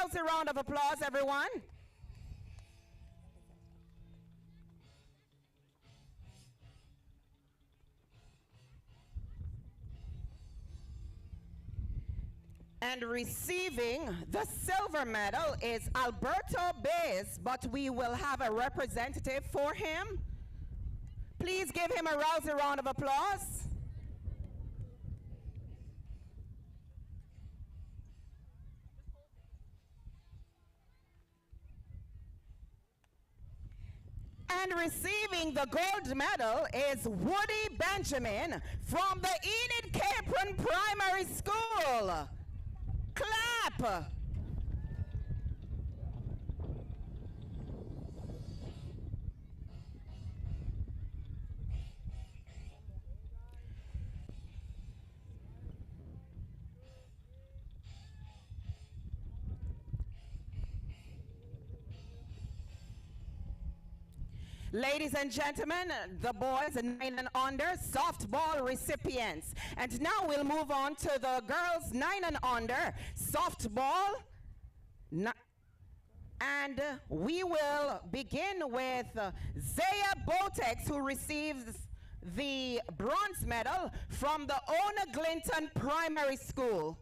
rousing round of applause, everyone. And receiving the silver medal is Alberto Baez, but we will have a representative for him. Please give him a rousing round of applause. And receiving the gold medal is Woody Benjamin from the Enid Capron Primary School. Clap! Ladies and gentlemen, the boys 9 and under softball recipients. And now we'll move on to the girls 9 and under softball. And we will begin with Zaya Botex, who receives the bronze medal from the Ona Glinton Primary School.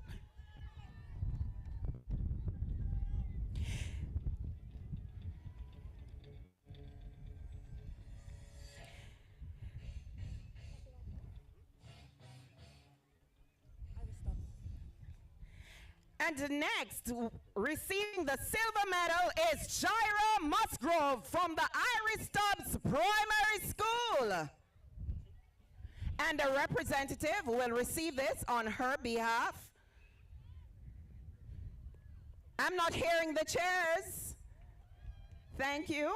And next, receiving the silver medal is Jaira Musgrove from the Irish Stubbs Primary School. And a representative will receive this on her behalf. I'm not hearing the chairs. Thank you.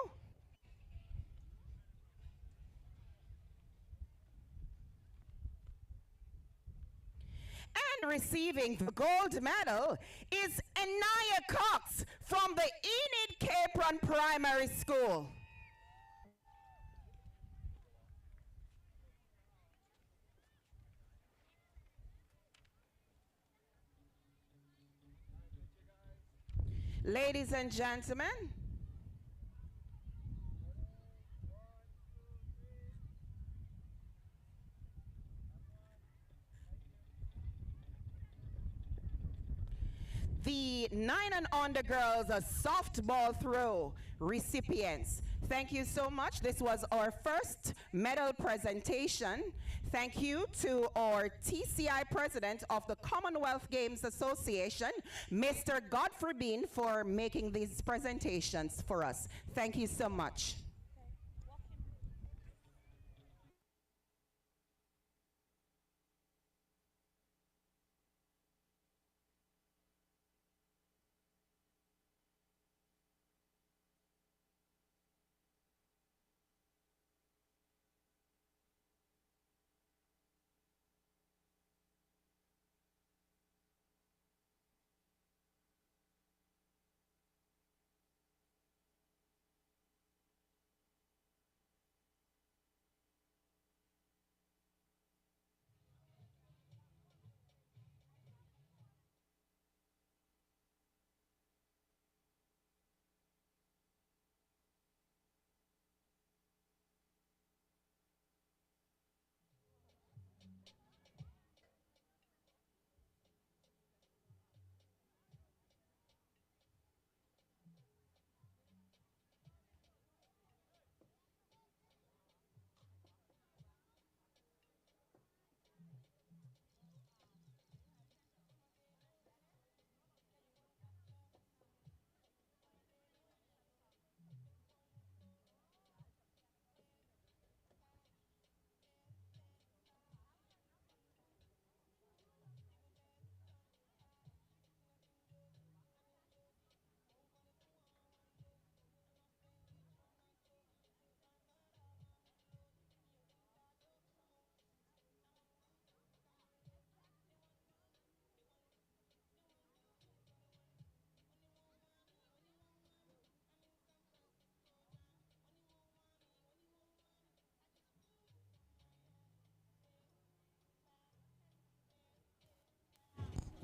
And receiving the gold medal is Anaya Cox from the Enid Capron Primary School. Ladies and gentlemen, the 9 and under girls are softball throw recipients. Thank you so much. This was our first medal presentation. Thank you to our TCI president of the Commonwealth Games Association, Mr. Godfrey Bean, for making these presentations for us. Thank you so much.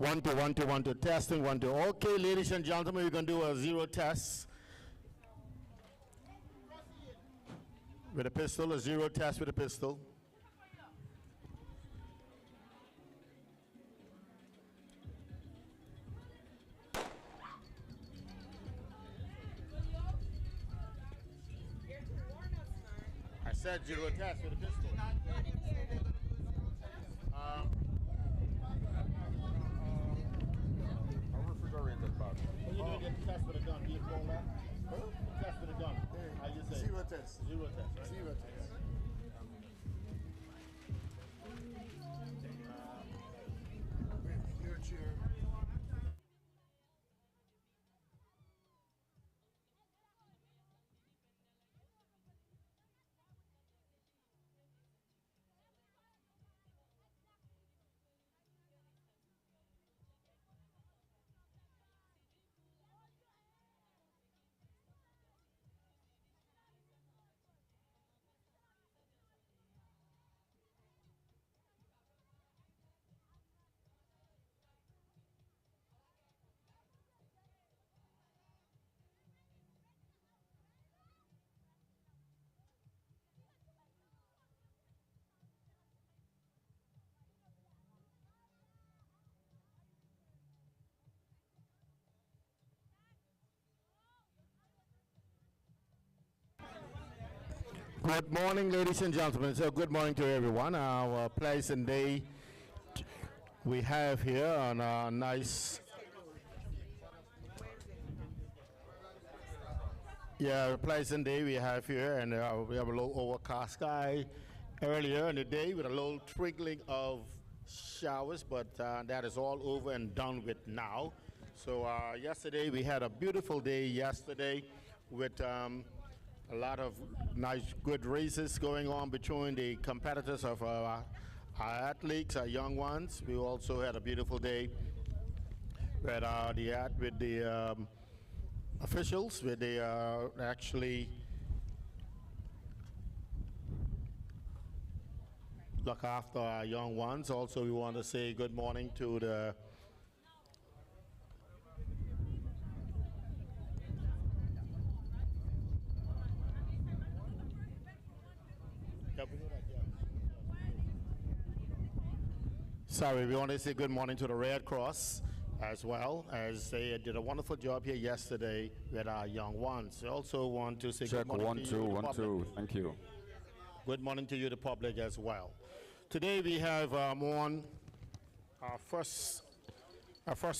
One, two, one, two, one, two, testing, one, two. Okay, ladies and gentlemen, we're going to do a zero test with a pistol, a zero test with a pistol. I said zero test with a pistol. Refrigerated box. When you doing the test with a gun, do you call that? Test with a gun. How you say? Zero test. Zero test, right? Zero test. Your chair. Good morning, ladies and gentlemen. So good morning to everyone. Our pleasant day we have here on a nice, pleasant day we have here, and we have a little overcast sky earlier in the day with a little trickling of showers, but that is all over and done with now. So yesterday we had a beautiful day yesterday with a lot of nice, good races going on between the competitors of our athletes, our young ones. We also had a beautiful day with the officials, with the actually look after our young ones. Also, we want to say good morning to the Sorry, we want to say good morning to the Red Cross as well, as they did a wonderful job here yesterday with our young ones. We also want to say Check good morning one, to two, you, the one, public. two. Thank you. Good morning to you, the public, as well. Today we have on our first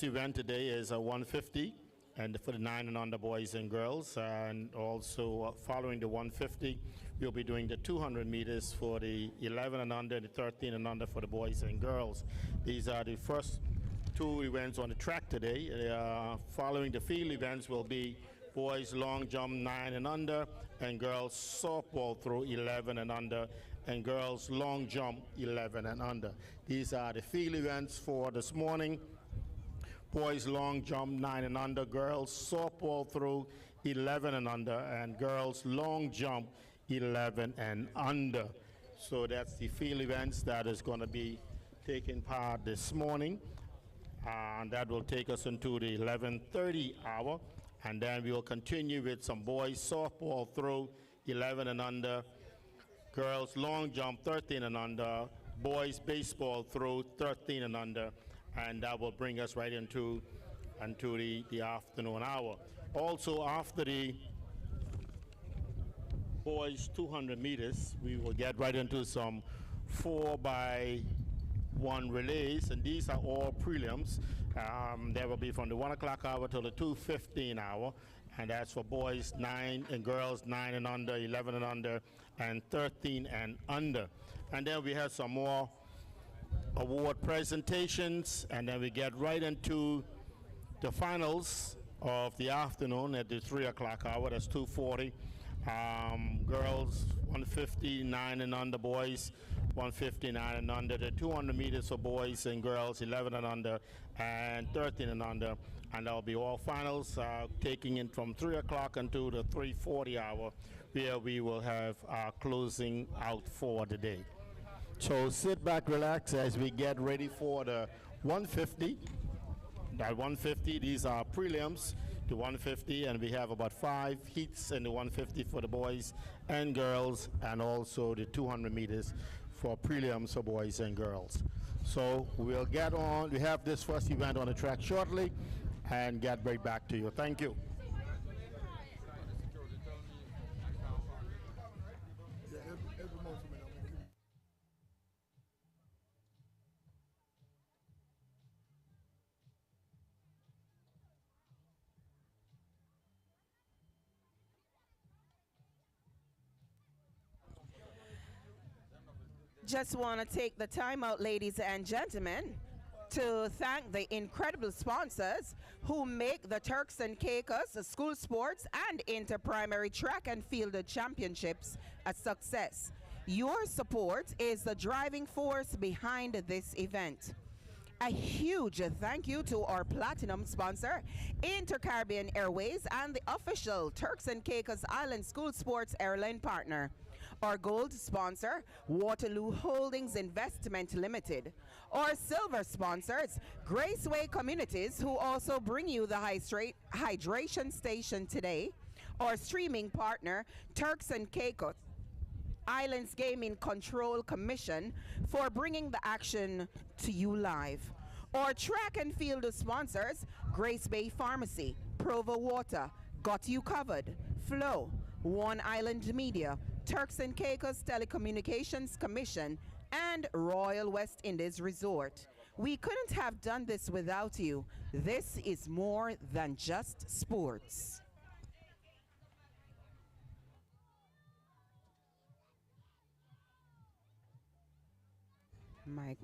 event today is a 150, and for the 9 and under boys and girls, and also following the 150, we'll be doing the 200 meters for the 11 and under, the 13 and under for the boys and girls. These are the first two events on the track today. Following the field events will be boys long jump 9 and under, and girls softball throw 11 and under, and girls long jump 11 and under. These are the field events for this morning. Boys long jump 9 and under, girls softball through 11 and under, and girls long jump 11 and under. So that's the field events that is going to be taking part this morning, and that will take us into the 11:30 hour, and then we will continue with some boys softball throw 11 and under, girls long jump 13 and under, boys baseball throw 13 and under, and that will bring us right into the afternoon hour. Also, after the boys 200 meters, we will get right into some 4x1 relays, and these are all prelims. They will be from the 1 o'clock hour till the 2:15 hour, and that's for boys 9 and girls 9 and under, 11 and under, and 13 and under. And then we have some more award presentations, and then we get right into the finals of the afternoon at the 3 o'clock hour. That's 2:40. Girls 150, 9 and under, boys 159 and under. The 200 meters for boys and girls 11 and under and 13 and under, and that'll be all finals taking in from 3 o'clock until the 3:40 hour, where we will have our closing out for the day. So sit back, relax as we get ready for the 150. That 150, these are prelims, the 150, and we have about 5 heats in the 150 for the boys and girls, and also the 200 meters for prelims for boys and girls. So we'll get on, we have this first event on the track shortly, and get right back to you. Thank you. Just want to take the time out, ladies and gentlemen, to thank the incredible sponsors who make the Turks and Caicos school sports and inter-primary track and field championships a success. Your support is the driving force behind this event. A huge thank you to our platinum sponsor, Inter-Caribbean Airways, and the official Turks and Caicos Island School Sports airline partner. Our gold sponsor, Waterloo Holdings Investment Limited. Our silver sponsors, Graceway Communities, who also bring you the hydration station today. Our streaming partner, Turks and Caicos Islands Gaming Control Commission, for bringing the action to you live. Our track and field sponsors, Grace Bay Pharmacy, Provo Water, Got You Covered, Flow, One Island Media, Turks and Caicos Telecommunications Commission, and Royal West Indies Resort. We couldn't have done this without you. This is more than just sports. Mike.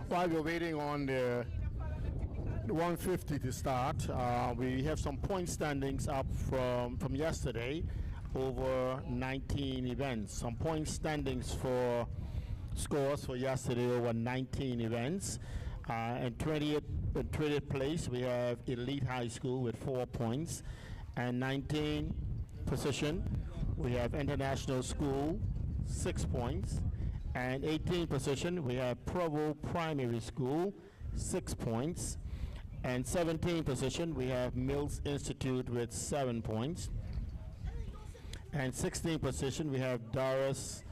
While we're waiting on the 150 to start, we have some point standings up from yesterday, over 19 events. Some point standings for scores for yesterday, over 19 events. And 20th place, we have Elite High School with 4 points. And 19th position, we have International School, 6 points. And 18th position, we have Provo Primary School, 6 points. And 17th position, we have Mills Institute with 7 points. And 16th position, we have Doris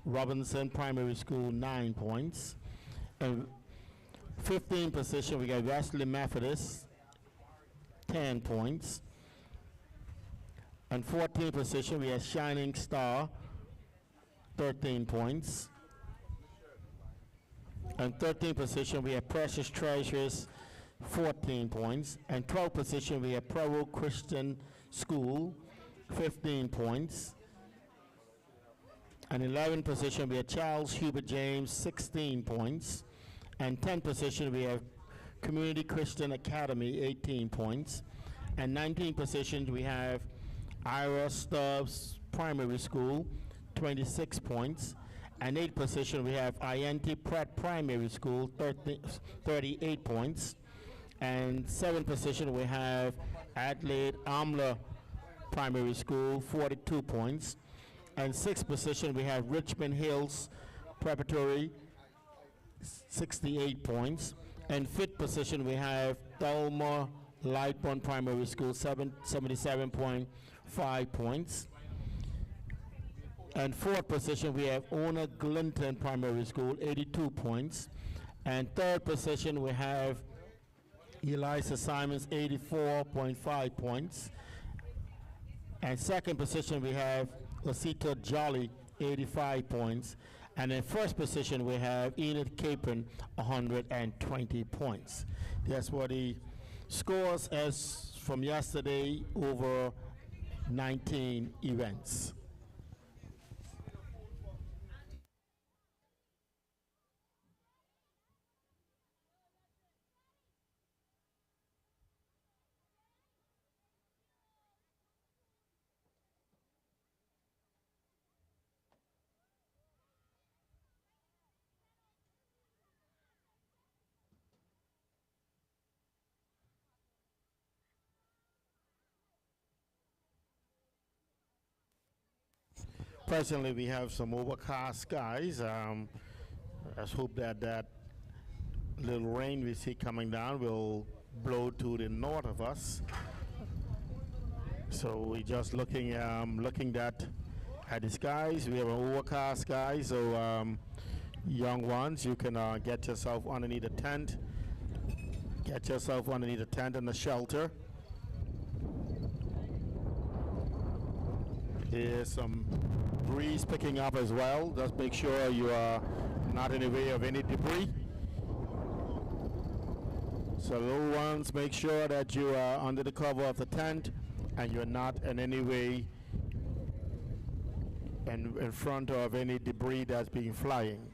Robinson Primary School, 9 points. And 15th position, we got Wesley Methodist, 10 points. And 14th position, we have Shining Star, 13 points. And 13th position, we have Precious Treasures, 14 points. And 12th position, we have Provo Christian School, 15 points. And 11th position, we have Charles Hubert James, 16 points. And 10th position, we have Community Christian Academy, 18 points. And 19th position, we have Ira Stubbs Primary School, 26 points. And 8th position, we have INT Pratt Primary School, 38 points. And 7th position, we have Adelaide Amler Primary School, 42 points. And 6th position, we have Richmond Hills Preparatory, 68 points. And 5th position, we have Thelma Lightburn Primary School, 77.5 points. And 4th position, we have Ona Glinton Primary School, 82 points. And third position, we have Eliza Simons, 84.5 points. And second position, we have Osito Jolly, 85 points. And in first position, we have Enid Capron, 120 points. That's what the scores as from yesterday over 19 events. Presently, we have some overcast skies. Let's hope that that little rain we see coming down will blow to the north of us. So we're just looking at the skies. We have an overcast sky. So young ones, you can get yourself underneath a tent. Get yourself underneath a tent and a shelter. There's some breeze picking up as well. Just make sure you are not in the way of any debris. So little ones, make sure that you are under the cover of the tent and you're not in any way in front of any debris that's being flying.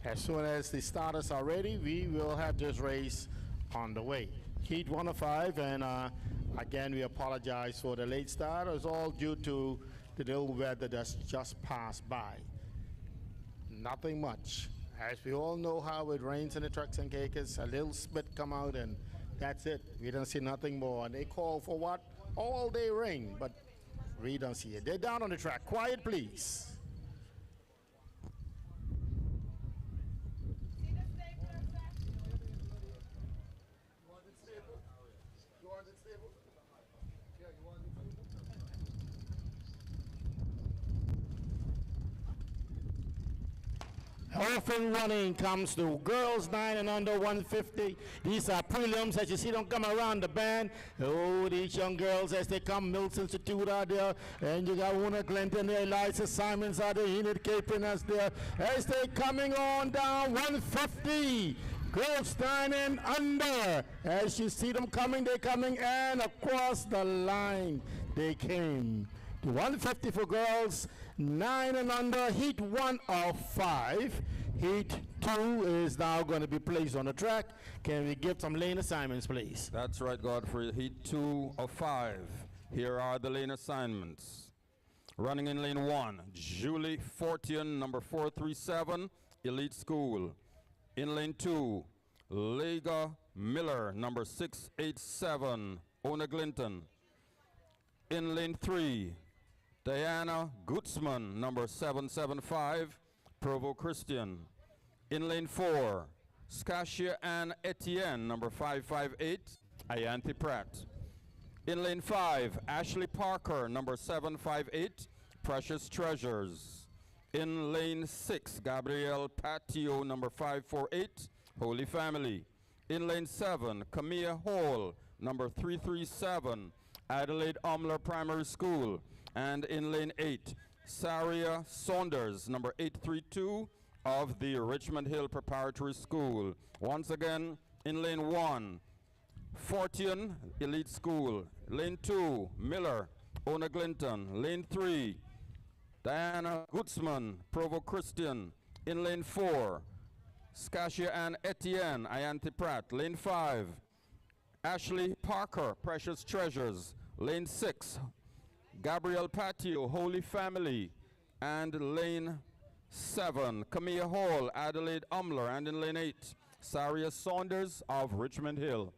As soon as the starters are ready, we will have this race on the way. Heat 105, and again, we apologize for the late start. It's all due to the little weather that's just passed by. Nothing much. As we all know how it rains in the trucks and cakes, a little spit come out and that's it. We don't see nothing more. And they call for what? All day rain, but we don't see it. They're down on the track. Quiet, please. Orphan running comes to girls 9 and under 150. These are prelims as you see them come around the band. Oh, these young girls as they come. Mills Institute out there. And you got Una Clinton there. Eliza Simons out there. Enid Capron as there. As they coming on down 150. Girls 9 and under. As you see them coming, they're coming and across the line they came. To 150 for girls, 9 and under, heat 1 of 5. Heat 2 is now going to be placed on the track. Can we give some lane assignments, please? That's right, Godfrey. Heat 2 of 5. Here are the lane assignments. Running in lane 1, Julie Fortian, number 437, Elite School. In lane 2, Lega Miller, number 687, Ona Glinton. In lane 3, Diana Gutzman, number 775, Provo Christian. In lane 4, Scasia Ann Etienne, number 558, Ayanthi Pratt. In lane 5, Ashley Parker, number 758, Precious Treasures. In lane 6, Gabrielle Patio, number 548, Holy Family. In lane 7, Camilla Hall, number 337, Adelaide Umler Primary School. And in lane 8, Saria Saunders, number 832 of the Richmond Hill Preparatory School. Once again, in lane 1, Fortian Elite School. Lane 2, Miller, Ona Glinton. Lane 3, Diana Gutzman, Provo Christian. In lane 4, Scasia Ann Etienne, Ayanthi Pratt. Lane 5, Ashley Parker, Precious Treasures. Lane 6, Gabrielle Patio, Holy Family. And lane 7, Camilla Hall, Adelaide Umler. And in lane 8, Saria Saunders of Richmond Hill.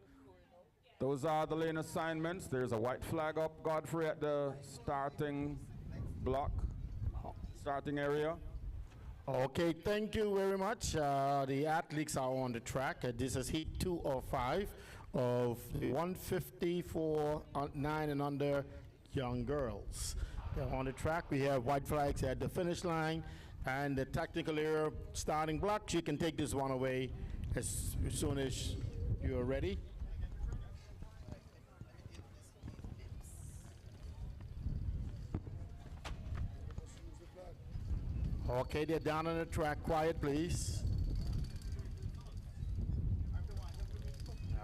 Those are the lane assignments. There's a white flag up, Godfrey, at the starting block, starting area. Okay, thank you very much. The athletes are on the track. This is heat 2 of 5 of the 150 for 9 and under young girls. They're on the track. We have white flags at the finish line and the technical area starting blocks. You can take this one away as soon as you're ready. Okay, they're down on the track. Quiet, please.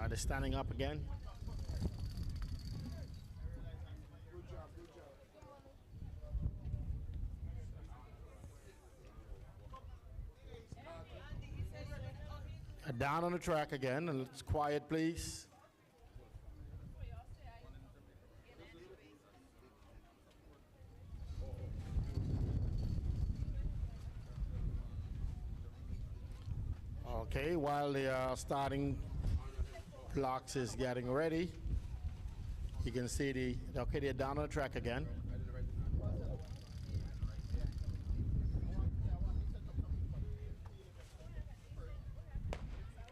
They're standing up again. Down on the track again, and it's quiet, please. Okay, while the starting blocks is getting ready, you can see okay, they're down on the track again.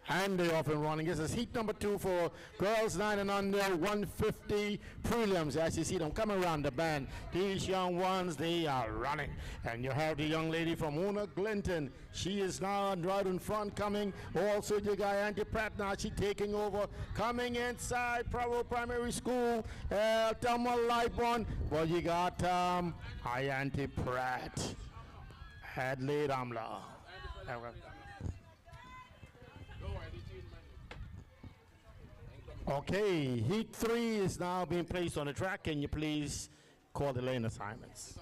And they're off and running. This is heat number 2 for girls 9 and under 150 prelims. As you see them come around the band, these young ones, they are running. And you have the young lady from Una Glinton. She is now right in front coming. Also you got Auntie Pratt now, she taking over. Coming inside Provo Primary School, Thelma Lightborn. Well, you got Auntie Pratt, Adelaide Umler. Okay, heat 3 is now being placed on the track. Can you please call the lane assignments?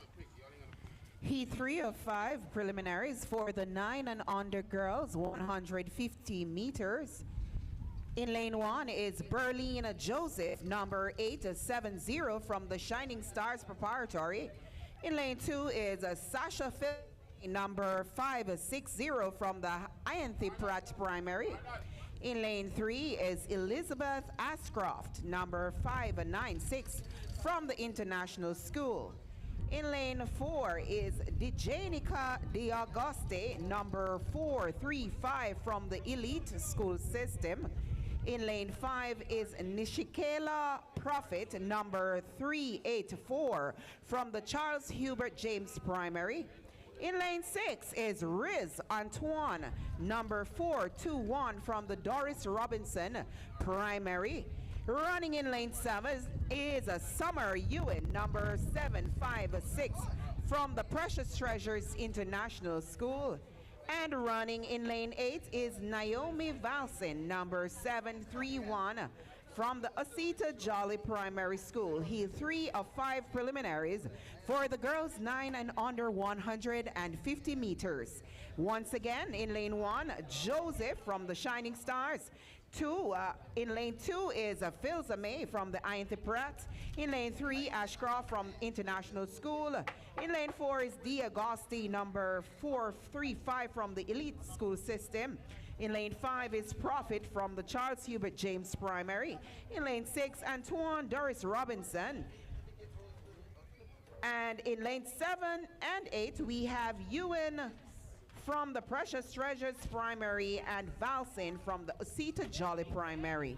Heat 3 of 5 preliminaries for the 9 and under girls, 150 meters. In lane 1 is Berlin Joseph, number 870 from the Shining Stars Preparatory. In lane 2 is Sasha Phil, number 560 from the Ianthe Pratt Primary. In lane 3 is Elizabeth Ascroft, number 596 from the International School. In lane 4 is Dijanica D'Auguste, number 435 from the Elite School System. In lane 5 is Nishikela Prophet, number 384 from the Charles Hubert James Primary. In lane 6 is Riz Antoine, number 421 from the Doris Robinson Primary. Running in lane 7 is a Summer Ewan, number 756 from the Precious Treasures International School. And running in lane 8 is Naomi Valsin, number 731 from the Osita Jolly Primary School. He 3 of 5 preliminaries for the girls 9 and under 150 meters. Once again, in lane 1, Joseph from the Shining Stars. In lane 2 is Philza May from the Ianthe Pratt. In lane 3, Ashcroft from International School. In lane 4 is D'Agosti, number 435 from the Elite School System. In lane 5 is Prophet from the Charles Hubert James Primary. In lane 6, Antoine Doris Robinson. And in lane 7 and 8, we have Ewan from the Precious Treasures Primary and Valsin from the Osita Jolly Primary.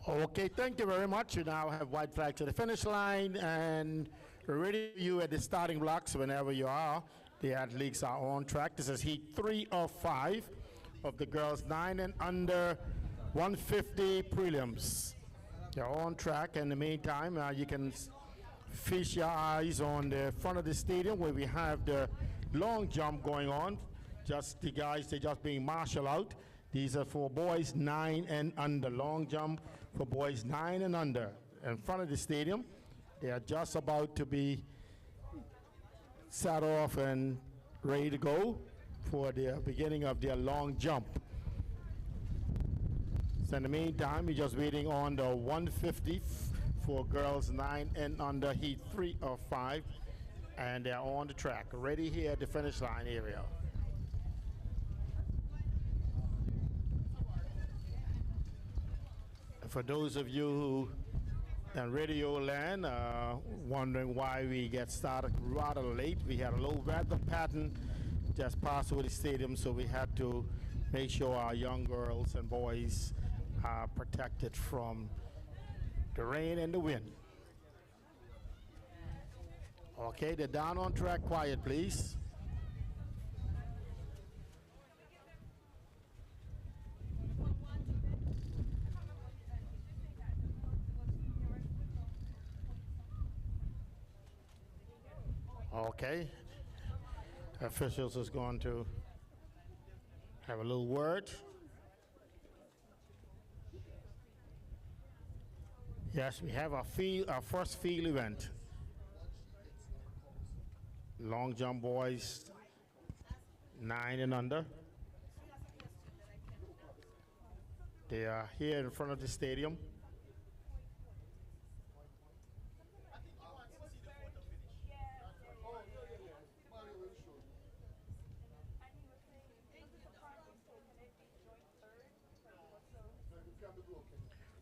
Okay, thank you very much. You now have white flag to the finish line, and we're ready for you at the starting blocks whenever you are. The athletes are on track. This is heat 3 of 5 of the girls 9 and under 150 prelims. They're on track. In the meantime, you can feast your eyes on the front of the stadium where we have the long jump going on. Just the guys, they're just being marshaled out. These are for boys 9 and under. Long jump for boys 9 and under. In front of the stadium, they are just about to be set off and ready to go for the beginning of their long jump. So in the meantime, we're just waiting on the 150 for girls 9 and under, heat 3 of 5. And they're on the track, ready here at the finish line area. For those of you who in radio land wondering why we get started rather late, we had a low weather pattern just passed over the stadium, so we had to make sure our young girls and boys are protected from the rain and the wind. Okay, they're down on track. Quiet, please. Okay. Officials is going to have a little word. Yes, we have our first field event. Long jump boys 9 and under. They are here in front of the stadium.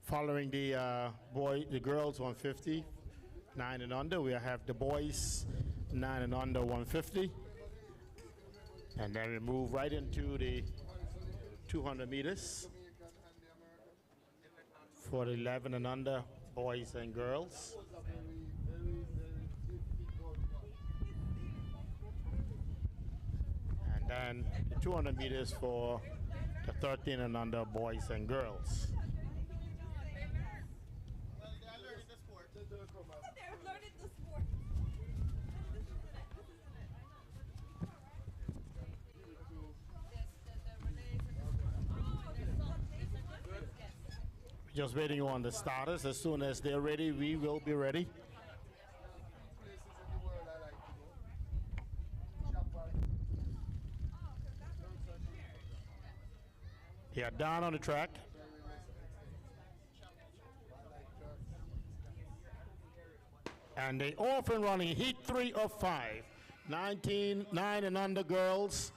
Following the girls 150, 9 and under, we have the boys 9 and under 150. And then we move right into the 200 meters for the 11 and under boys and girls. And then the 200 meters for the 13 and under boys and girls. Just waiting on the starters. As soon as they're ready, we will be ready. They are down on the track. And they off and running heat 3 of 5. 19, 9 and under girls.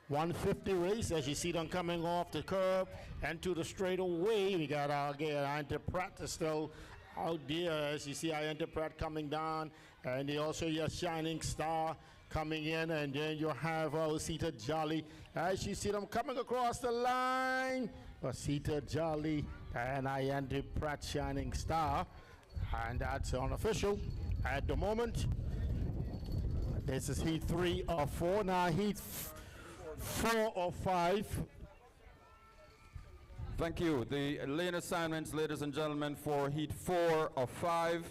150 race as you see them coming off the curb and to the straightaway. We got our Auntie Pratt is still out there as you see Auntie Pratt coming down, and they also your Shining Star coming in, and then you have Osita Jolly as you see them coming across the line. Osita Jolly and Auntie Pratt Shining Star, and that's unofficial at the moment. This is heat 3 of 4. Now heat 4 of 5. Thank you. The lane assignments, ladies and gentlemen, for heat 4 of 5.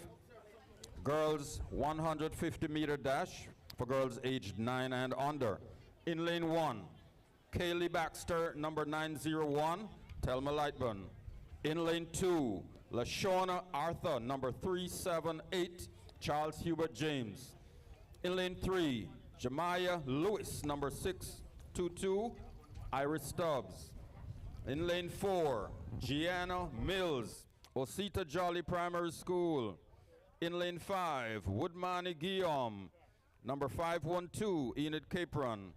Girls 150-meter dash for girls aged 9 and under. In lane 1, Kaylee Baxter, number 901, Thelma Lightburn. In lane 2, LaShawna Arthur, number 378, Charles Hubert James. In lane 3, Jemiah Lewis, number 622, Iris Stubbs. In lane 4, Gianna Mills, Osita Jolly Primary School. In lane 5, Woodmani Guillaume, number 512, Enid Capron.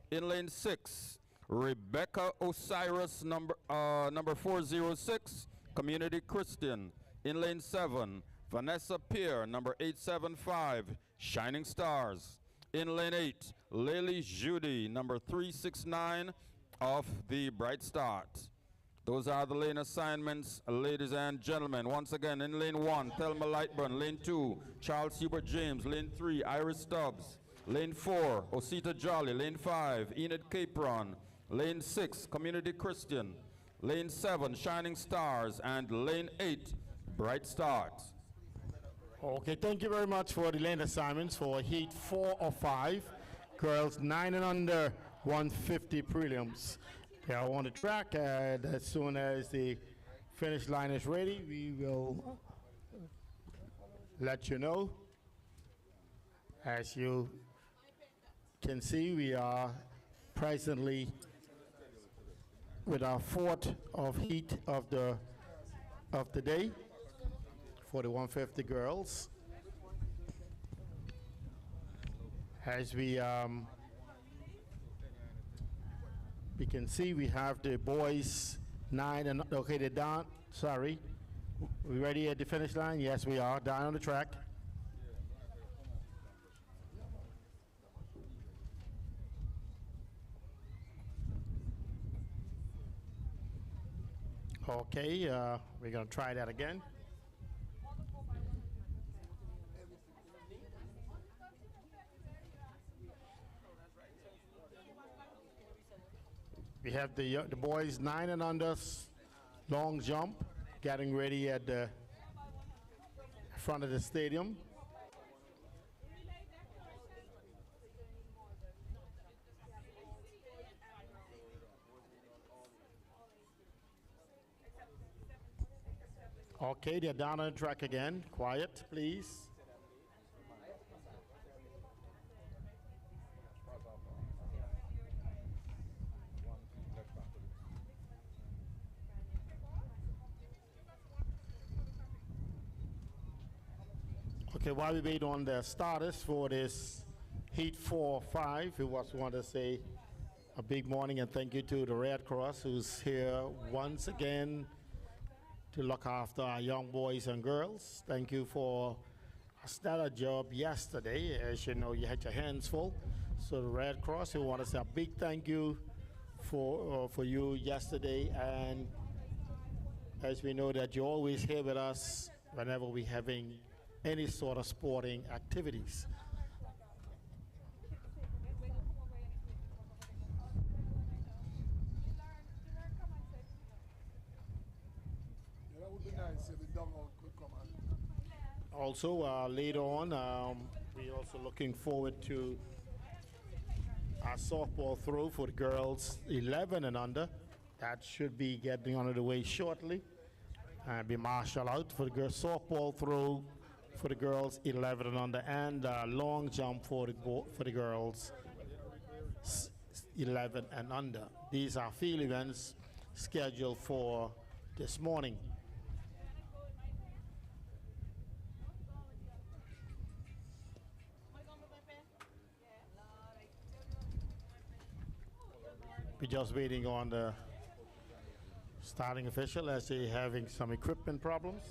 In lane 6, Rebecca Osiris, number 406, Community Christian. In lane 7, Vanessa Peer, number 875, Shining Stars. In lane 8, Lily Judy, number 369 of the Bright Start. Those are the lane assignments, ladies and gentlemen. Once again, in lane 1, Thelma Lightburn. Lane 2, Charles Hubert James. Lane 3, Iris Stubbs. Lane 4, Osita Jolly. Lane 5, Enid Capron. Lane 6, Community Christian. Lane 7, Shining Stars. And lane 8, Bright Start. Okay, thank you very much for the lane assignments for heat 4 of 5. Girls 9 and under, 150 prelims. They are on the track, and as soon as the finish line is ready, we will let you know. As you can see, we are presently with our 4th of heat of the day for the 150 girls. As we can see, we have the boys 9 and okay, they're down. Sorry, we ready at the finish line? Yes, we are down on the track. Okay, we're gonna try that again. We have the boys 9 and under long jump getting ready at the front of the stadium. Okay, they're down on the track again. Quiet, please. Okay, while we wait on the starters for this heat 4-5, we just want to say a big morning and thank you to the Red Cross who's here once again to look after our young boys and girls. Thank you for a stellar job yesterday. As you know, you had your hands full. So the Red Cross, we want to say a big thank you for you yesterday, and as we know that you're always here with us whenever we're having any sort of sporting activities. Also, later on, we're also looking forward to our softball throw for the girls 11 and under. That should be getting on the way shortly. And be marshaled out for the girls softball throw for the girls 11 and under, and long jump for the girls 11 and under. These are field events scheduled for this morning. We're just waiting on the starting official as they're having some equipment problems.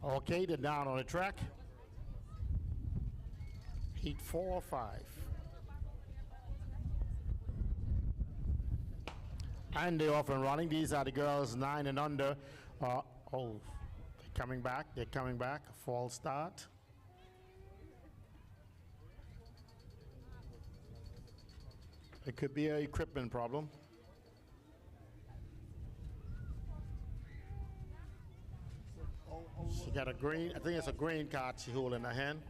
Okay, they're down on the track. Heat 4 or 5. And they're off and running. These are the girls 9 and under. They're coming back. They're coming back. False start. It could be an equipment problem. She got a green, I think it's a green card she holding in her hand.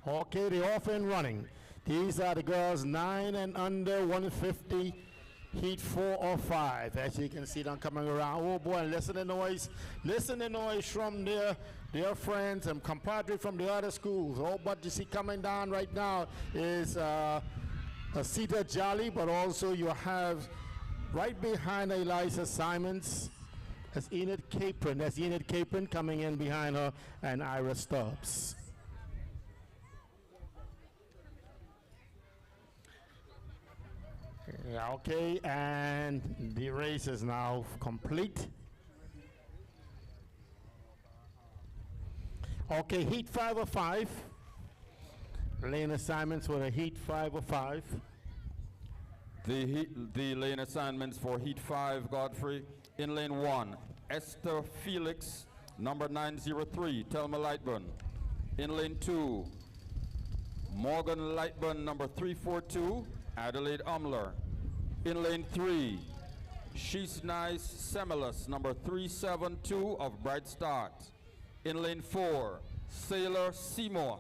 Okay, they're off and running. These are the girls 9 and under 150. Heat 4 or 5, as you can see them coming around. Oh boy, and listen to the noise. Listen to the noise from their friends and compadre from the other schools. Oh, but you see coming down right now is Asita Jolly, but also you have right behind Eliza Simons, that's Enid Capron. That's Enid Capron coming in behind her, and Ira Stubbs. Yeah, okay, and the race is now complete. Okay, heat 5 of 5. Lane assignments for the heat 5 of 5. The lane assignments for heat 5, Godfrey. In lane 1, Esther Felix, number 903, Telma Lightburn. In lane 2, Morgan Lightburn, number 342, Adelaide Umler. In lane 3, She's Nice Semilus, number 372 of Bright Start. In lane 4, Sailor Seymour,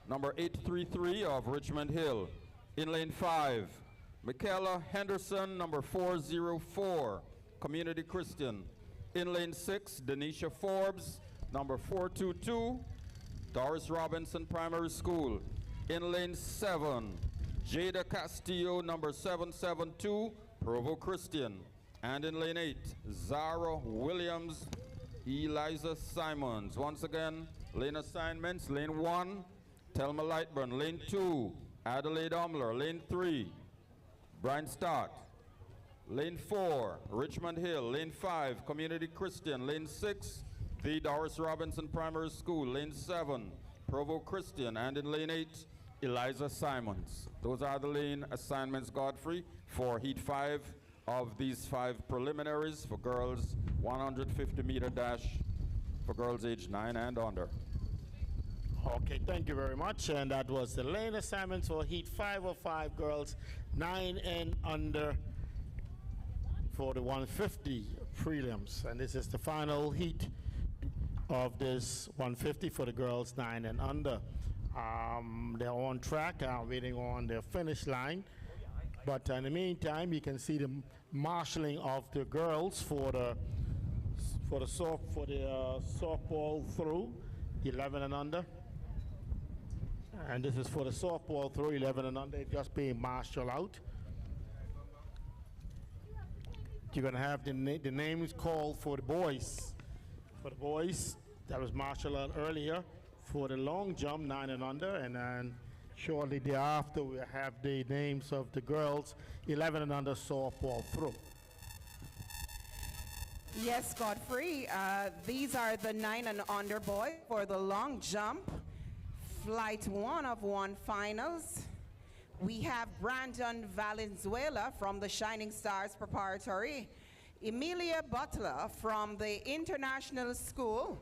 number 833 of Richmond Hill. In lane 5, Michaela Henderson, number 404, Community Christian. In lane 6, Denisha Forbes, number 422, Doris Robinson Primary School. In lane 7, Jada Castillo, number 772, Provo Christian. And in lane 8, Zara Williams, Eliza Simons. Once again, lane assignments. Lane 1, Telma Lightburn. Lane 2, Adelaide Umler. Lane 3, Brian Stott. Lane 4, Richmond Hill. Lane 5, Community Christian. Lane 6, the Doris Robinson Primary School. Lane 7, Provo Christian. And in lane 8, Eliza Simons. Those are the lane assignments, Godfrey, for heat 5 of these 5 preliminaries for girls 150-meter dash for girls age 9 and under. Okay, thank you very much. And that was the lane assignments for heat 5 of 5 girls 9 and under for the 150 prelims. And this is the final heat of this 150 for the girls 9 and under. They're on track, waiting on their finish line. But in the meantime, you can see the marshalling of the girls for the softball through 11 and under. And this is for the softball through 11 and under, just being marshaled out. You're going to have the names called for the boys. For the boys, that was marshaled out earlier. For the long jump, 9 and under, and then shortly thereafter we'll have the names of the girls 11 and under softball through. Yes, Godfrey. These are the 9 and under boys for the long jump, flight 1 of 1 finals. We have Brandon Valenzuela from the Shining Stars Preparatory, Emilia Butler from the International School,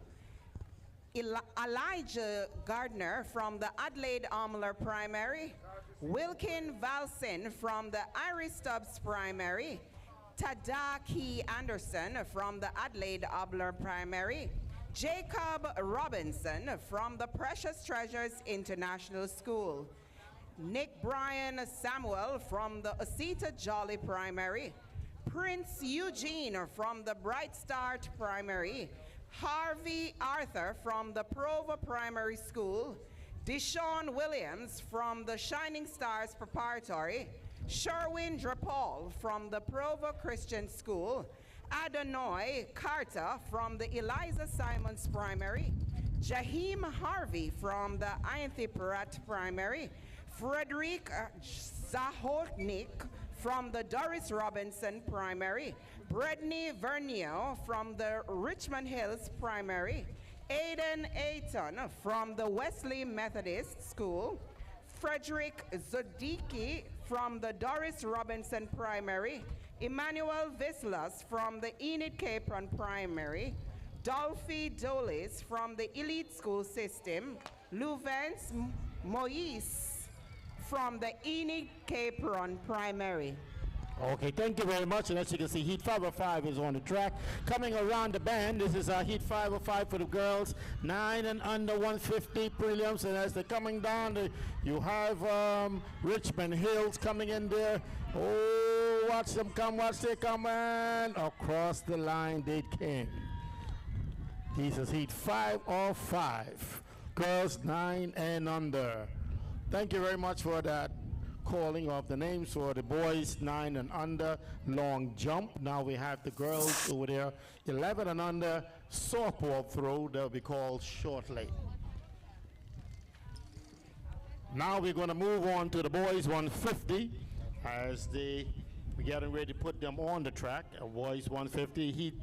Elijah Gardner from the Adelaide Almler Primary, Wilkin Valsin from the Iris Stubbs Primary, Tadaki Anderson from the Adelaide Almler Primary, Jacob Robinson from the Precious Treasures International School, Nick Bryan Samuel from the Osita Jolly Primary, Prince Eugene from the Bright Start Primary, Harvey Arthur from the Provo Primary School, Deshaun Williams from the Shining Stars Preparatory, Sherwin Drapal from the Provo Christian School, Adonai Carter from the Eliza Simons Primary, Jaheim Harvey from the Ianthe Pratt Primary, Frederick Zahotnik from the Doris Robinson Primary, Brittany Vernio from the Richmond Hills Primary, Aiden Ayton from the Wesley Methodist School, Frederick Zodiki from the Doris Robinson Primary, Emmanuel Vislas from the Enid Capron Primary, Dolphy Dolis from the Elite School System, Luvence Moise from the Enid Capron Primary. Okay, thank you very much. And as you can see, Heat 505 is on the track. Coming around the band, this is Heat 505 for the girls, 9 and under 150 prelims. And as they're coming down, you have Richmond Hills coming in there. Oh, watch them come, watch they come, and across the line they came. This is Heat 505, girls 9 and under. Thank you very much for that calling of the names for the boys 9 and under long jump. Now we have the girls over there 11 and under softball throw. They'll be called shortly. Now we're going to move on to the boys 150 as we're getting ready to put them on the track. Boys 150 heat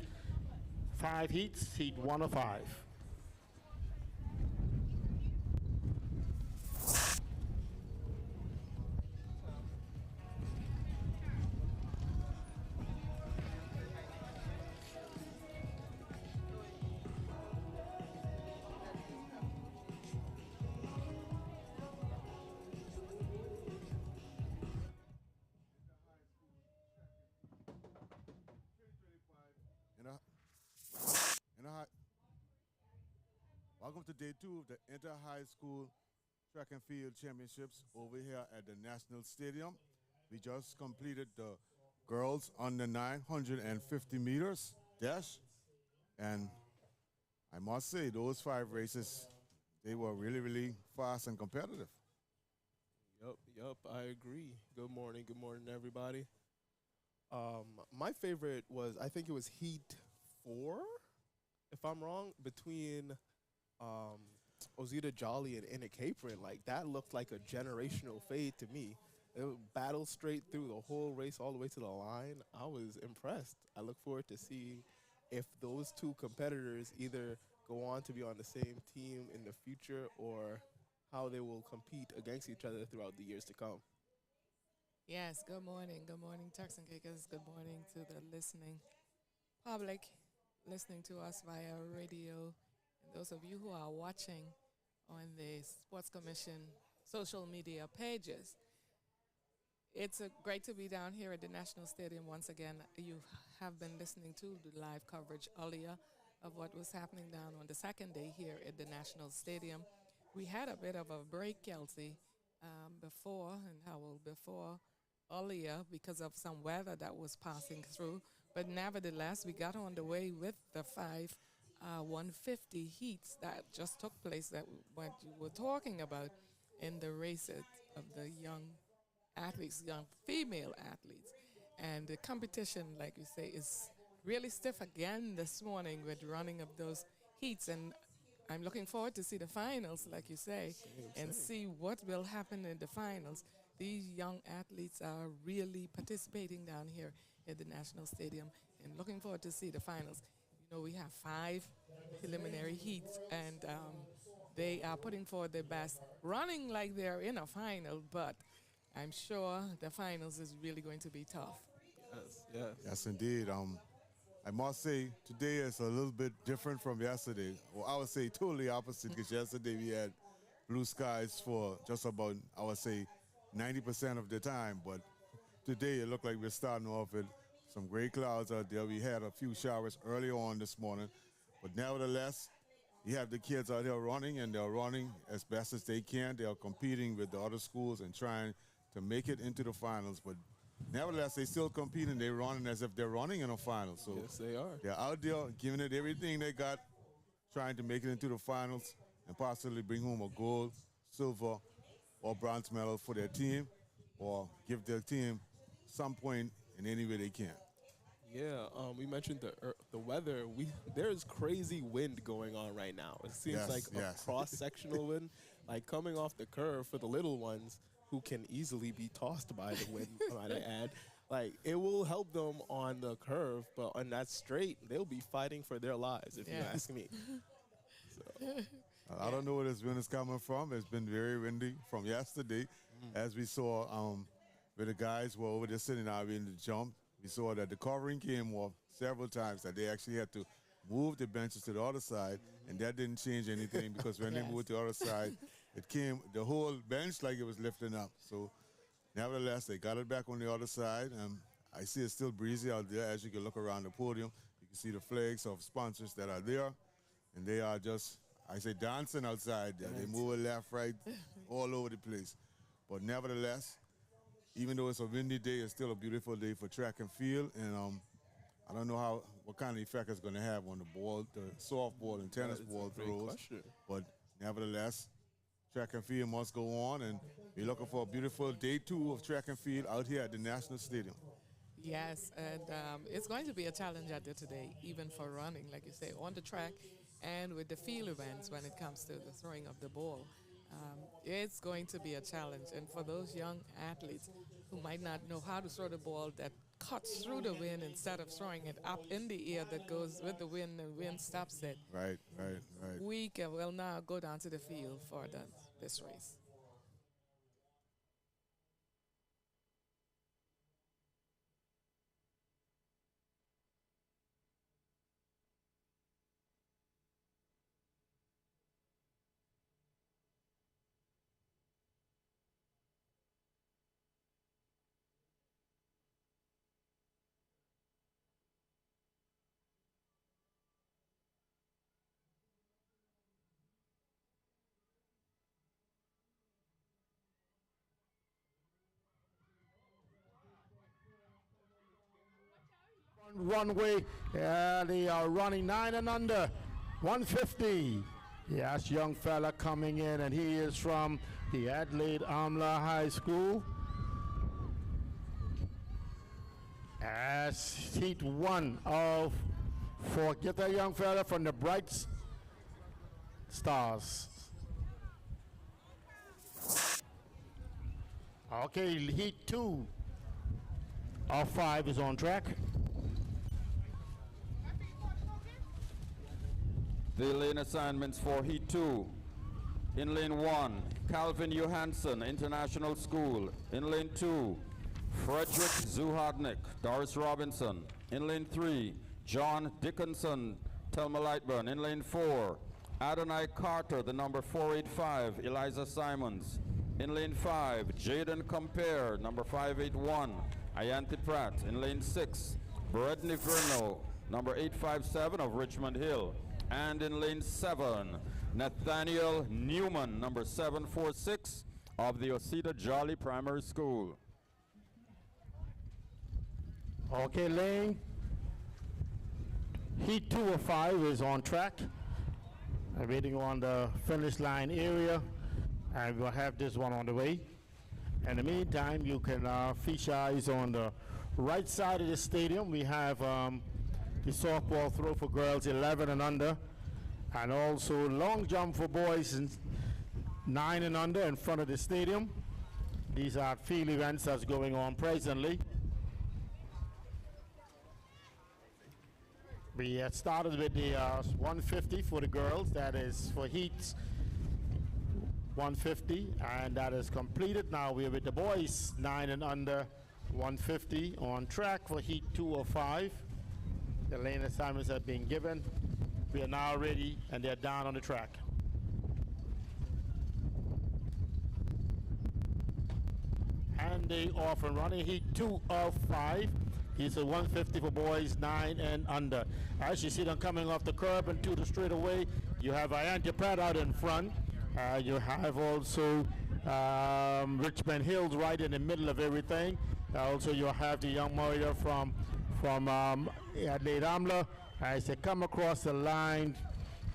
5 heats, heat 105. Welcome to day 2 of the Inter-High School Track and Field Championships over here at the National Stadium. We just completed the girls on the 950 meters dash, and I must say those 5 races, they were really, really fast and competitive. Yup, I agree. Good morning, everybody. My favorite was, I think it was Heat 4, if I'm wrong, between Ozita Jolly and Enid Capron. Like, that looked like a generational fade to me. It battled straight through the whole race all the way to the line. I was impressed. I look forward to seeing if those 2 competitors either go on to be on the same team in the future or how they will compete against each other throughout the years to come. Yes, good morning. Good morning, Turks and Caicos. Good morning to the listening public, listening to us via radio, and those of you who are watching on the Sports Commission social media pages. It's great to be down here at the National Stadium once again. You have been listening to the live coverage earlier of what was happening down on the second day here at the National Stadium. We had a bit of a break, Kelsey, before earlier because of some weather that was passing through. But nevertheless, we got on the way with the 5 150 heats that just took place, that what you were talking about in the races of the young athletes, young female athletes. And the competition, like you say, is really stiff again this morning with running of those heats. And I'm looking forward to see the finals, like you say, and see what will happen in the finals. These young athletes are really participating down here at the National Stadium, and looking forward to see the finals. You know, we have 5 preliminary heats, and they are putting forward their best, running like they're in a final, but I'm sure the finals is really going to be tough. Yes, yes. Yes, indeed. I must say today is a little bit different from yesterday. Well, I would say totally opposite because yesterday we had blue skies for just about, I would say, 90% of the time. But today it looked like we're starting off with some gray clouds out there. We had a few showers early on this morning. But nevertheless, you have the kids out here running, and they're running as best as they can. They are competing with the other schools and trying to make it into the finals. But nevertheless, they still competing. They're running as if they're running in a final. So Yes, they are. they're out there giving it everything they got, trying to make it into the finals and possibly bring home a gold, silver, or bronze medal for their team, or give their team some point in any way they can. Yeah, we mentioned the weather. There's crazy wind going on right now. It seems Yes, like yes. a cross-sectional wind, like coming off the curve for the little ones who can easily be tossed by the wind. Might I add, like it will help them on the curve, but on that straight, they'll be fighting for their lives. If you Yeah. ask me. I don't know where this wind is coming from. It's been very windy from yesterday, as we saw where the guys were over there sitting out in the jump. We saw that the covering came off several times, that they actually had to move the benches to the other side, and that didn't change anything because when they Yes. moved to the other side, it came, the whole bench like it was lifting up. So nevertheless, they got it back on the other side, and I see it's still breezy out there. As you can look around the podium, you can see the flags of sponsors that are there, and they are just, I say, dancing outside there. They move left, right, all over the place. But nevertheless, even though it's a windy day, it's still a beautiful day for track and field, and I don't know what kind of effect it's going to have on the ball, the softball and tennis That is a ball great throws. question. But nevertheless, track and field must go on, and we're looking for a beautiful day 2 of track and field out here at the National Stadium. Yes, and it's going to be a challenge out there today, even for running, like you say, on the track and with the field events when it comes to the throwing of the ball. It's going to be a challenge. And for those young athletes who might not know how to throw the ball that cuts through the wind instead of throwing it up in the air that goes with the wind and wind stops it, Right. we will now go down to the field for this race. Runway, they are running 9 and under, 150. Yes, young fella coming in, and he is from the Adelaide Amla High School. As heat 1 of 4. Get that young fella from the Bright Stars. Okay, heat 2 of 5 is on track. The lane assignments for Heat 2. In lane 1, Calvin Johansson, International School. In lane 2, Frederick Zuhodnik, Doris Robinson. In lane 3, John Dickinson, Thelma Lightburn. In lane 4, Adonai Carter, the number 485, Eliza Simons. In lane 5, Jaden Compare, number 581, Ayanti Pratt. In lane 6, Bredney Verno, number 857 of Richmond Hill. And in lane 7, Nathaniel Newman, number 746 of the Osita Jolly Primary School. Okay, lane. Heat 2 of 5 is on track. I'm waiting on the finish line area, and we'll have this one on the way. In the meantime, you can feature eyes on the right side of the stadium. We have the softball throw for girls 11 and under, and also long jump for boys 9 and under in front of the stadium. These are field events that's going on presently. We started with the 150 for the girls. That is for heats 150, and that is completed. Now we're with the boys 9 and under 150 on track for heat 205. The lane assignments have been given. We are now ready, and they're down on the track. And they off and running heat 205. It's a 150 for boys 9 and under. As you see them coming off the curb and to the straightaway, you have Iante Pratt out in front. You have also Richmond Hills right in the middle of everything. Also, you have the young warrior from Adelaide Amla. As they come across the line,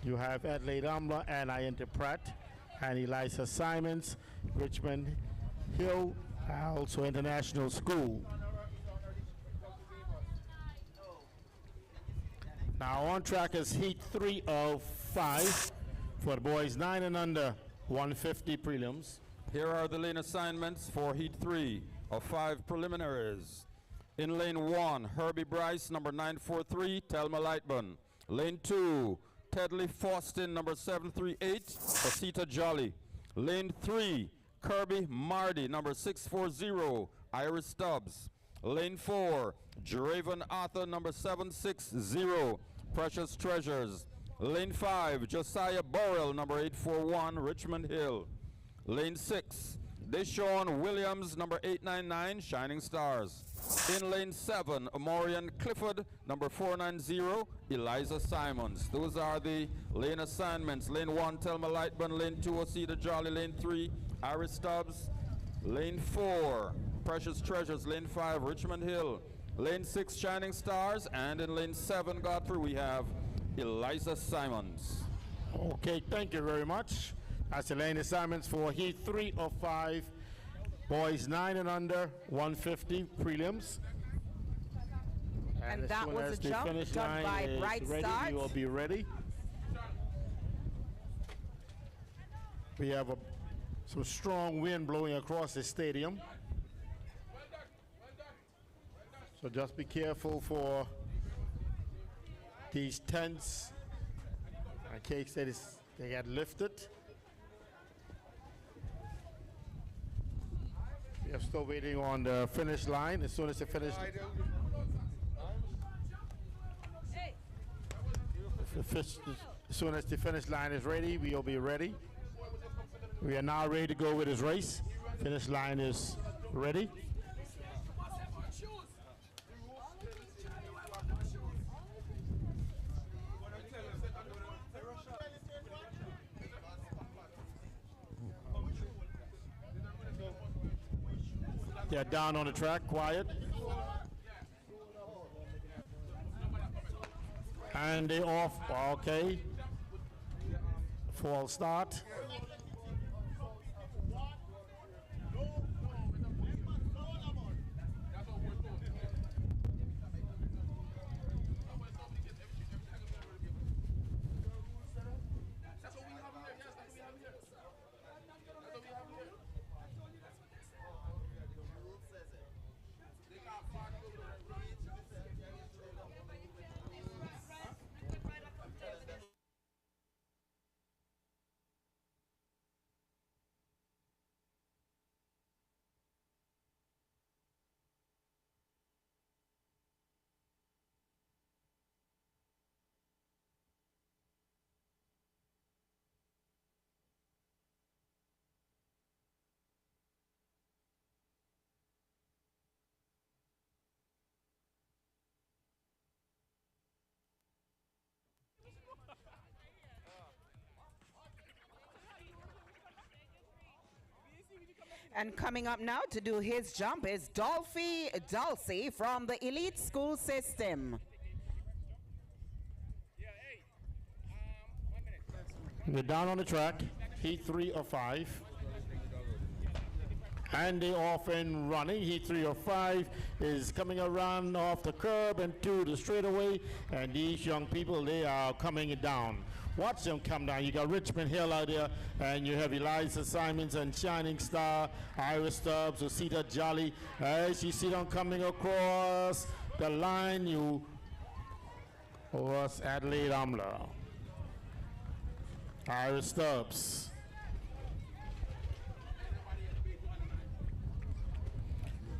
you have Adelaide Amla and Iante Pratt and Eliza Simons, Richmond Hill, also International School. Now on track is heat 305 for the boys 9 and under 150 prelims. Here are the lane assignments for heat 3 of 5 preliminaries. In lane 1, Herbie Bryce, number 943, Thelma Lightburn. Lane 2, Tedley Faustin, number 738, Osita Jolly. Lane 3, Kirby Mardy, number 640, Iris Stubbs. Lane 4, Draven Arthur, number 760, Precious Treasures. Lane 5, Josiah Burrell, number 841, Richmond Hill. Lane 6, Deshaun Williams, number 899, Shining Stars. In lane 7, Amorian Clifford, number 490, Eliza Simons. Those are the lane assignments. Lane 1, Thelma Lightburn. Lane 2, Osita Jolly. Lane 3, Iris Stubbs. Lane 4, Precious Treasures. Lane 5, Richmond Hill. Lane 6, Shining Stars. And in lane 7, Godfrey, we have Eliza Simons. Okay, thank you very much. That's the lane assignments for heat 3 of 5. Boys 9 and under 150 prelims. And that was a jump done by Bright Start. We will be ready. We have some strong wind blowing across the stadium. So just be careful for these tents in case they get lifted. We are still waiting on the finish line. As soon as the finish, as soon as the finish line is ready, we will be ready. We are now ready to go with this race. Finish line is ready. They're down on the track, quiet. And they off, okay. False start. And coming up now to do his jump is Dolphy Dulcie from the Elite School System. We're down on the track, heat 3 of 5. And they off and running. Heat 3 of 5 is coming around off the curb and to the straightaway. And these young people, they are coming down. Watch them come down. You got Richmond Hill out there, and you have Eliza Simons and Shining Star, Iris Stubbs, Osita Jolly. As you see them coming across the line, you was Adelaide Amla, Iris Stubbs,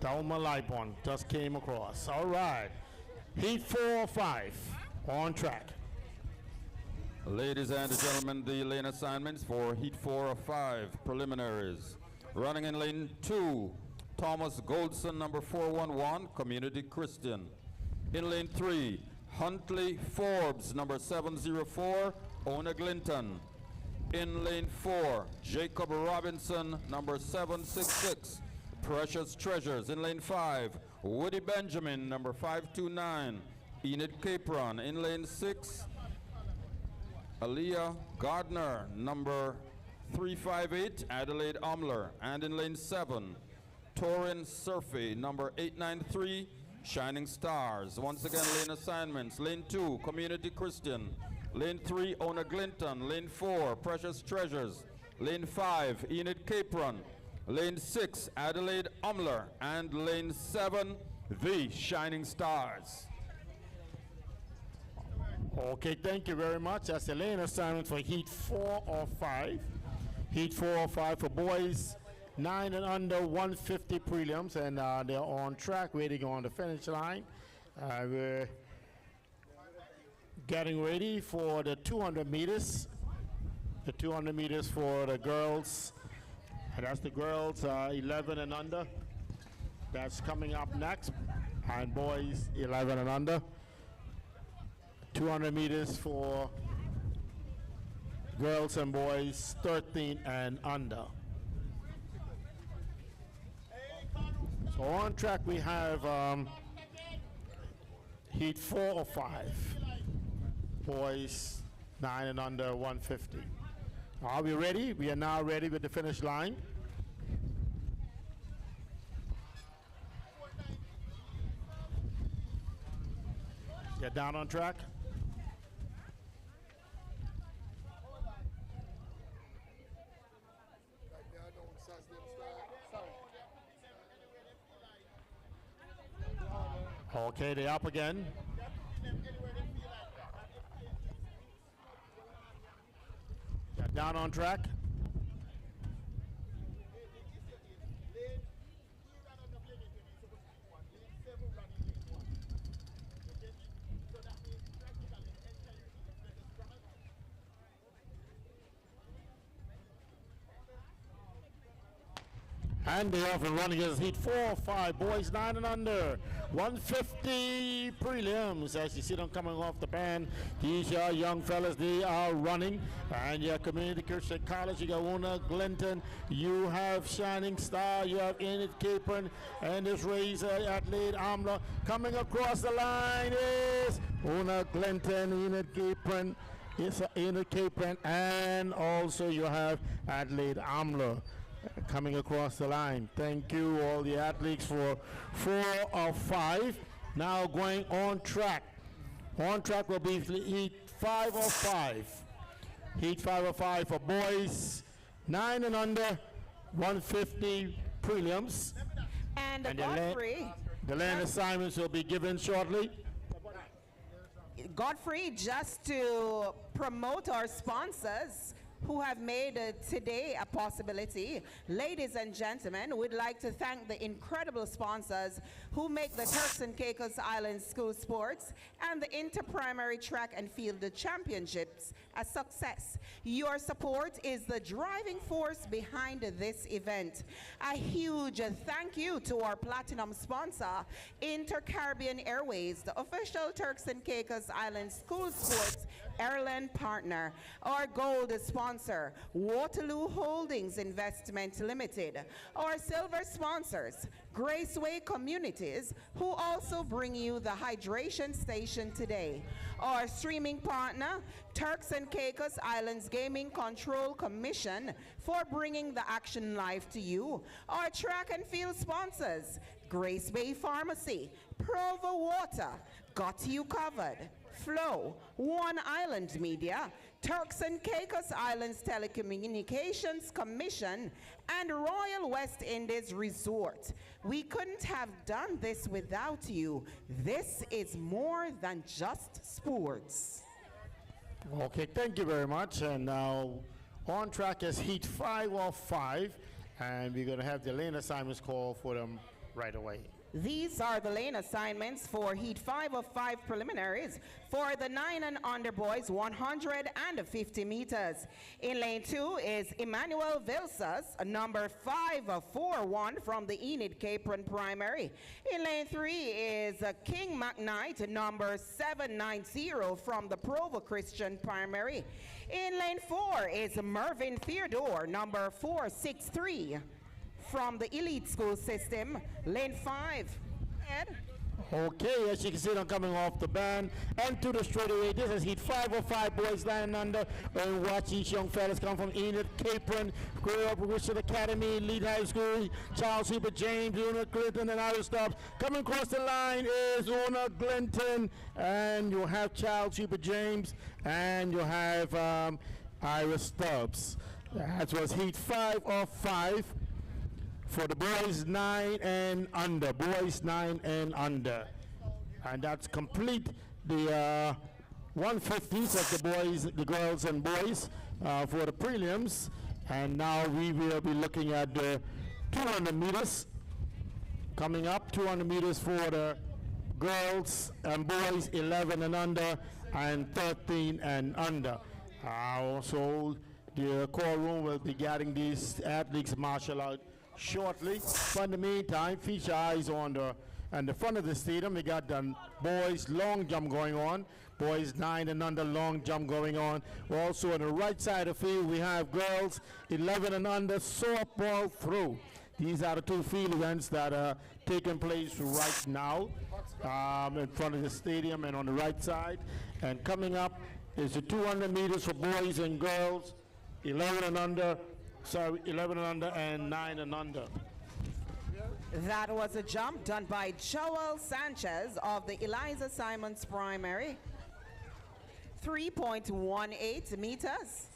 Thelma Lightborn just came across. All right. Heat 4 or 5 on track. Ladies and gentlemen, the lane assignments for Heat 4 of 5 preliminaries. Running in lane 2, Thomas Goldson, number 411, Community Christian. In lane 3, Huntley Forbes, number 704, Ona Glinton. In lane 4, Jacob Robinson, number 766, Precious Treasures. In lane 5, Woody Benjamin, number 529, Enid Capron. In lane 6, Aaliyah Gardner, number 358, Adelaide Omler. And in lane 7, Torin Surfey, number 893, Shining Stars. Once again, lane assignments. Lane 2, Community Christian. Lane 3, Ona Glinton. Lane 4, Precious Treasures. Lane 5, Enid Capron. Lane 6, Adelaide Omler. And lane 7, The Shining Stars. Okay, thank you very much. That's the lane assignment for Heat 4 or 5. Heat 4 or 5 for boys, 9 and under, 150 prelims, and they're on track, waiting on the finish line. We're getting ready for the 200 meters. The 200 meters for the girls. And that's the girls 11 and under. That's coming up next. And boys 11 and under. 200 meters for girls and boys 13 and under. So on track we have Heat 4 or 5. Boys 9 and under, 150. Are we ready? We are now ready with the finish line. Get down on track. Okay, they're up again. Get down on track. And they're off and running as Heat 4 or 5, boys 9 and under, 150 prelims. As you see them coming off the band, these are young fellas, they are running. And your Community Christian College, you got Ona Glinton, you have Shining Star, you have Enid Capron, and this race Adelaide Amla. Coming across the line is Ona Glinton, Enid Capron, Enid Capron, and also you have Adelaide Amla coming across the line. Thank you all the athletes for 4 of 5. Now going on track. On track will be Heat 5 of 5. Heat 5 of 5 for boys 9 and under, 150 prelims. And Godfrey. The land assignments will be given shortly. Godfrey, just to promote our sponsors who have made today a possibility. Ladies and gentlemen, we'd like to thank the incredible sponsors who make the Turks and Caicos Island School Sports and the Inter-Primary Track and Field Championships a success. Your support is the driving force behind this event. A huge thank you to our platinum sponsor, Inter-Caribbean Airways, the official Turks and Caicos Island School Sports airline partner. Our gold sponsor, Waterloo Holdings Investment Limited. Our silver sponsors, Graceway Communities, who also bring you the hydration station today. Our streaming partner, Turks and Caicos Islands Gaming Control Commission, for bringing the action live to you. Our track and field sponsors, Grace Bay Pharmacy, Provo Water, Got You Covered, Flow, One Island Media, Turks and Caicos Islands Telecommunications Commission, and Royal West Indies Resort. We couldn't have done this without you. This is more than just sports. Okay, thank you very much. And now on track is Heat 5 of 5, and we're going to have the lane assignments called for them right away. These are the lane assignments for Heat 5 of 5 preliminaries for the 9 and under boys, 150 meters. In lane 2 is Emmanuel Vilsas, number 541 from the Enid Capron Primary. In lane 3 is King McKnight, number 790 from the Provo Christian Primary. In lane 4 is Mervyn Theodore, number 463 from the Elite School System. Lane 5. Ed? Okay, as you can see, I'm coming off the band and to the straightaway. This is Heat 505 boys 9 and under. And watch these young fellas come from Enid Capron, grew up with Richard Academy, Elite High School, Charles Hubert James, Una Clinton, and other stops. Coming across the line is Una Clinton, and you'll have Charles Hubert James, and you'll have Ira Stubbs. That was Heat 5 of 5. For the boys 9 and under, boys 9 and under. And that's complete the 150s of the boys, the girls and boys for the prelims. And now we will be looking at the 200 meters. Coming up, 200 meters for the girls and boys 11 and under and 13 and under. Also, the core room will be getting these athletes martial out shortly. But in the meantime, feature eyes on the front of the stadium. We got the boys long jump going on. Boys 9 and under long jump going on. Also on the right side of the field, we have girls 11 and under softball throw. These are the two field events that are taking place right now in front of the stadium and on the right side. And coming up is the 200 meters for boys and girls, 11 and under and 9 and under. That was a jump done by Joel Sanchez of the Eliza Simons Primary. 3.18 meters.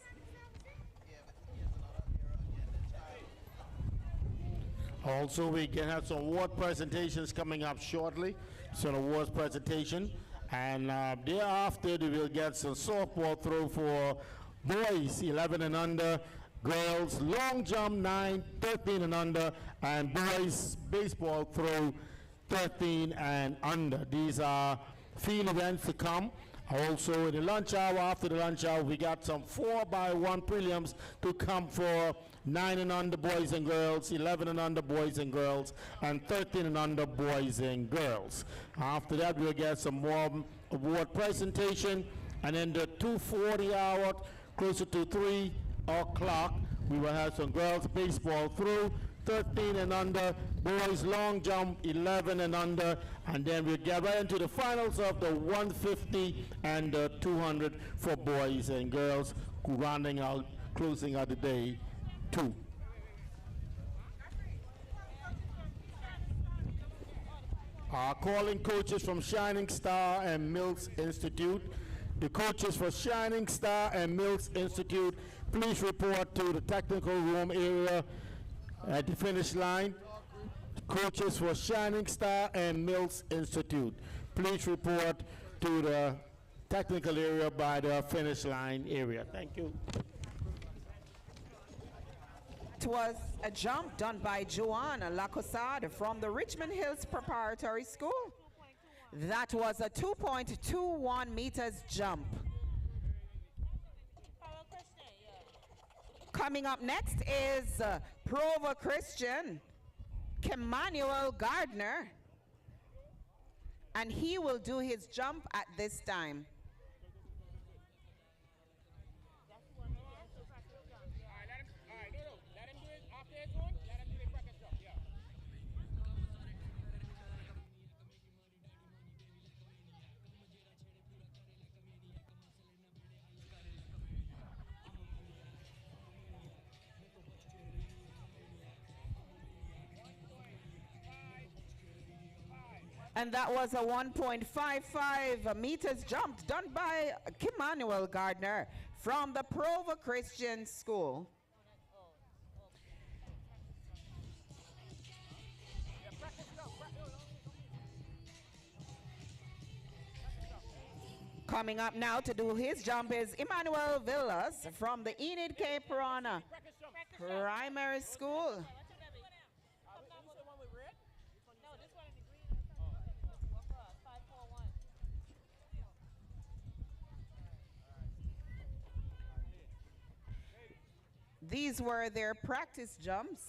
Also, we can have some award presentations coming up shortly. So an awards presentation. And thereafter, we will get some softball throw for boys 11 and under, girls long jump 9, 13 and under, and boys baseball throw 13 and under. These are field events to come. Also in the lunch hour, after the lunch hour, we got some 4x1 prelims to come for 9 and under boys and girls, 11 and under boys and girls, and 13 and under boys and girls. After that, we'll get some more award presentation, and in the 2:40 hour, closer to 3 o'clock, we will have some girls baseball through, 13 and under, boys long jump 11 and under, and then we'll get right into the finals of the 150 and the 200 for boys and girls, rounding out, closing out the day 2. Our calling coaches from Shining Star and Mills Institute. The coaches for Shining Star and Mills Institute, please report to the technical room area at the finish line. Coaches for Shining Star and Mills Institute, please report to the technical area by the finish line area. Thank you. It was a jump done by Joanna Lacosade from the Richmond Hills Preparatory School. That was a 2.21 meters jump. Coming up next is Provo Christian, Emmanuel Gardner, and he will do his jump at this time. And that was a 1.55 meters jump done by Emmanuel Gardner from the Provo Christian School. Coming up now to do his jump is Emmanuel Villas from the Enid Capron Primary School. These were their practice jumps.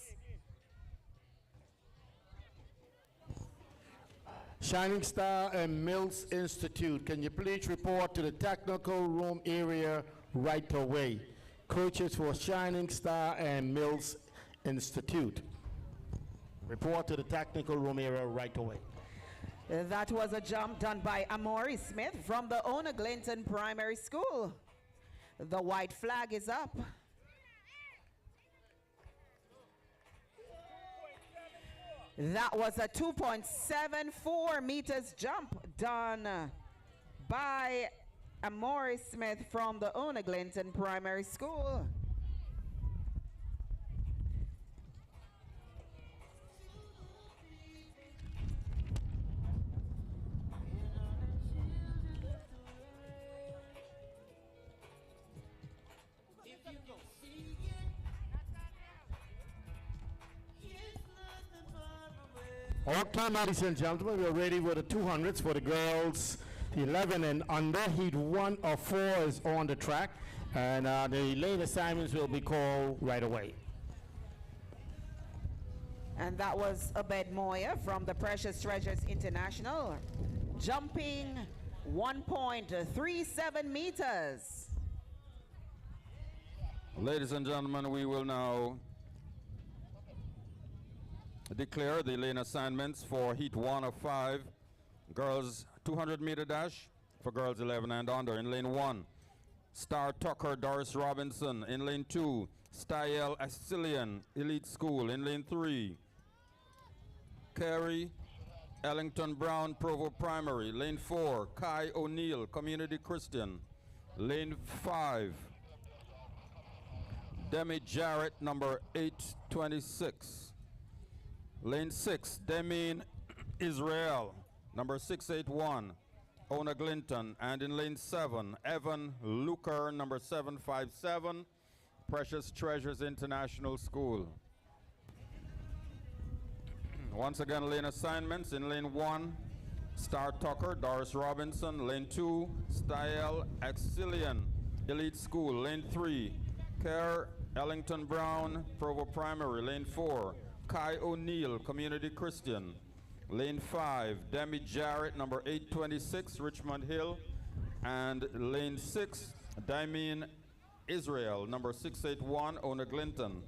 Shining Star and Mills Institute, can you please report to the technical room area right away? Coaches for Shining Star and Mills Institute. Report to the technical room area right away. That was a jump done by Amori Smith from the Ona Glinton Primary School. The white flag is up. That was a 2.74 meters jump done by Amori Smith from the Ona Glinton Primary School. Okay, ladies and gentlemen, we are ready with the 200s for the girls 11 and under. Heat 1 of 4 is on the track, and the lane assignments will be called right away. And that was Abed Moya from the Precious Treasures International, jumping 1.37 meters. Ladies and gentlemen, we will now declare the lane assignments for Heat 1 of 5, girls 200-meter dash for girls 11 and under. In lane 1, Star Tucker Doris Robinson. In lane 2, Styel Ascillion Elite School. In lane 3, Carrie Ellington Brown Provo Primary. Lane 4, Kai O'Neill Community Christian. Lane 5, Demi Jarrett number 826. Lane 6, Demin Israel, number 681, Ona Glinton. And in lane 7, Evan Luker, number 757, Precious Treasures International School. Once again, lane assignments. In lane 1, Star Tucker, Doris Robinson. Lane 2, Styel Axillian Elite School. Lane 3, Care Ellington Brown, Provo Primary. Lane 4, Kai O'Neill, Community Christian. Lane 5, Demi Jarrett, number 826, Richmond Hill. And lane 6, Diamine Israel, number 681, Ona Glinton.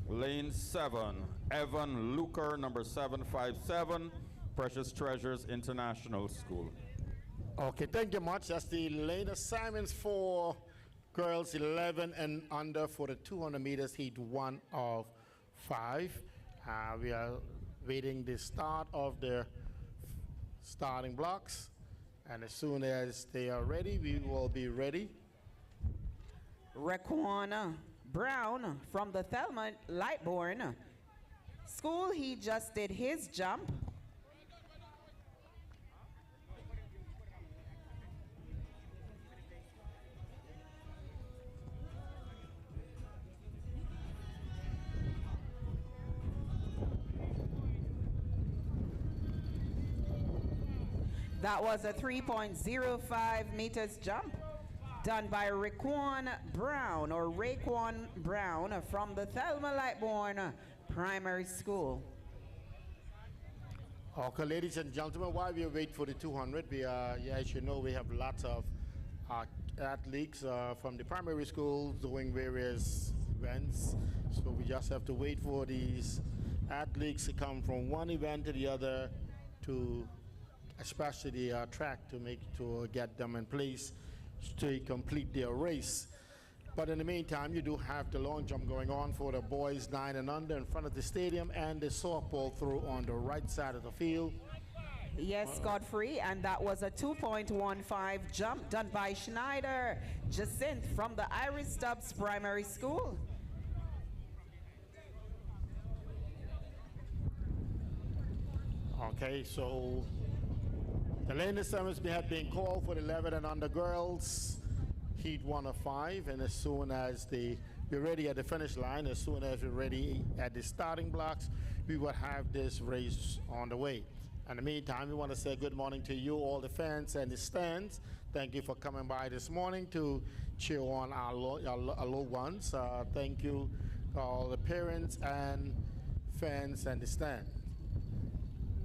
Lane 7, Evan Luker, number 757, Precious Treasures International School. Okay, thank you much. That's the lane assignments for girls 11 and under for the 200 meters Heat 1 of 5. We are waiting the start of the starting blocks, and as soon as they are ready, we will be ready. Raquan Brown from the Thelma Lightbourne School, he just did his jump. That was a 3.05 meters jump done by Raquan Brown from the Thelma Lightbourne Primary School. Okay, ladies and gentlemen, while we wait for the 200, as you know, we have lots of athletes from the primary schools doing various events. So we just have to wait for these athletes to come from one event to the other, to especially the track, to get them in place to complete their race. But in the meantime, you do have the long jump going on for the boys 9 and under in front of the stadium, and the softball throw on the right side of the field. Yes, Godfrey, and that was a 2.15 jump done by Schneider Jacinth from the Iris Stubbs Primary School. Okay, so the lane assignments have been called for the 11 and under girls, Heat 1 of 5, and as soon as we're ready at the finish line, as soon as we're ready at the starting blocks, we will have this race on the way. In the meantime, we want to say good morning to you, all the fans and the stands. Thank you for coming by this morning to cheer on our little ones. Thank you all the parents and fans and the stand.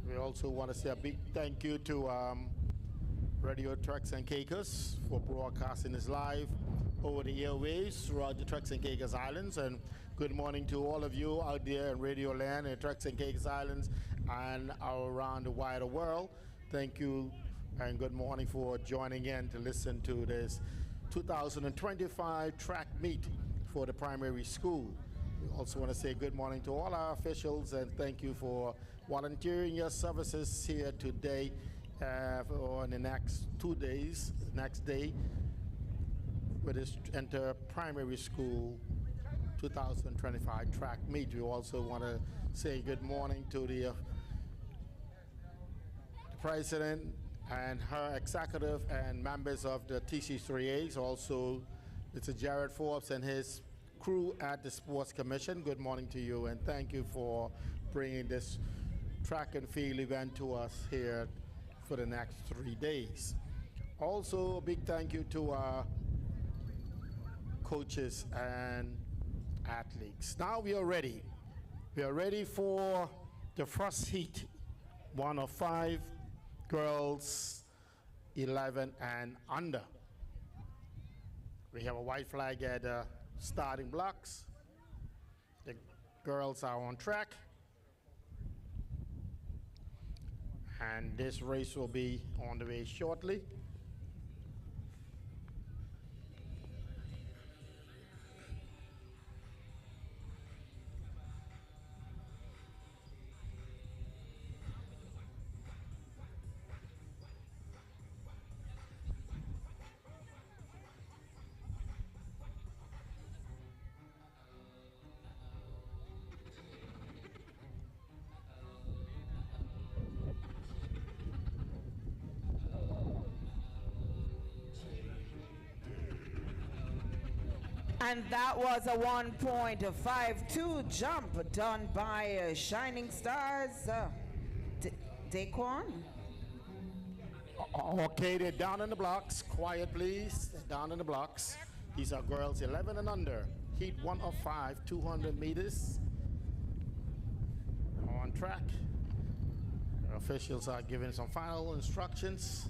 We also want to say a big thank you to Radio Trucks and Cakers for broadcasting this live over the airwaves throughout the Trucks and Cakers Islands. And good morning to all of you out there in Radio Land and Trucks and Cakers Islands and around the wider world. Thank you and good morning for joining in to listen to this 2025 track meet for the primary school. We also want to say good morning to all our officials and thank you for volunteering your services here today for the next 2 days, next day, with this enter primary school 2025 track meet. We also want to say good morning to the president and her executive and members of the TC3As, also Mr. Jared Forbes and his crew at the Sports Commission. Good morning to you and thank you for bringing this track and field event to us here for the next 3 days. Also, a big thank you to our coaches and athletes. Now we are ready. We are ready for the first heat, 1 of 5 girls 11 and under. We have a white flag at the starting blocks. The girls are on track. And this race will be on the way shortly. And that was a 1.52 jump done by Shining Stars Daquan. Okay, they're down in the blocks. Quiet, please. They're down in the blocks. These are girls 11 and under. Heat 1 of 5, 200 meters. On track. The officials are giving some final instructions.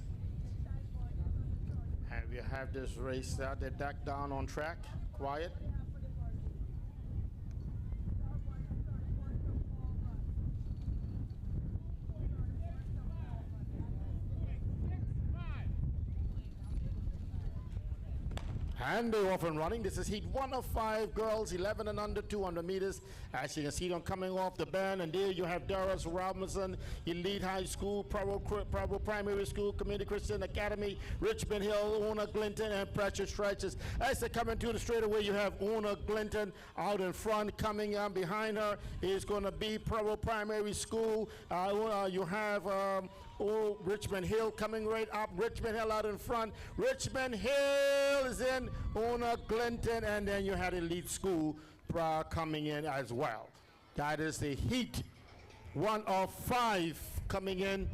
And we have this race out there, deck down on track. Quiet. And they're off and running. This is heat 1 of 5 girls, 11 and under, 200 meters. As you can see them coming off the bend. And there you have Doris Robinson, Elite High School, Provo Primary School, Community Christian Academy, Richmond Hill, Una Glinton, and Precious Stretches. As they come into the straightaway, you have Una Glinton out in front. Coming behind her is going to be Provo Primary School. You have Richmond Hill coming right up. Richmond Hill out in front. Richmond Hill is in. Una Glinton, and then you had Elite School coming in as well. That is the heat 1 of 5 coming in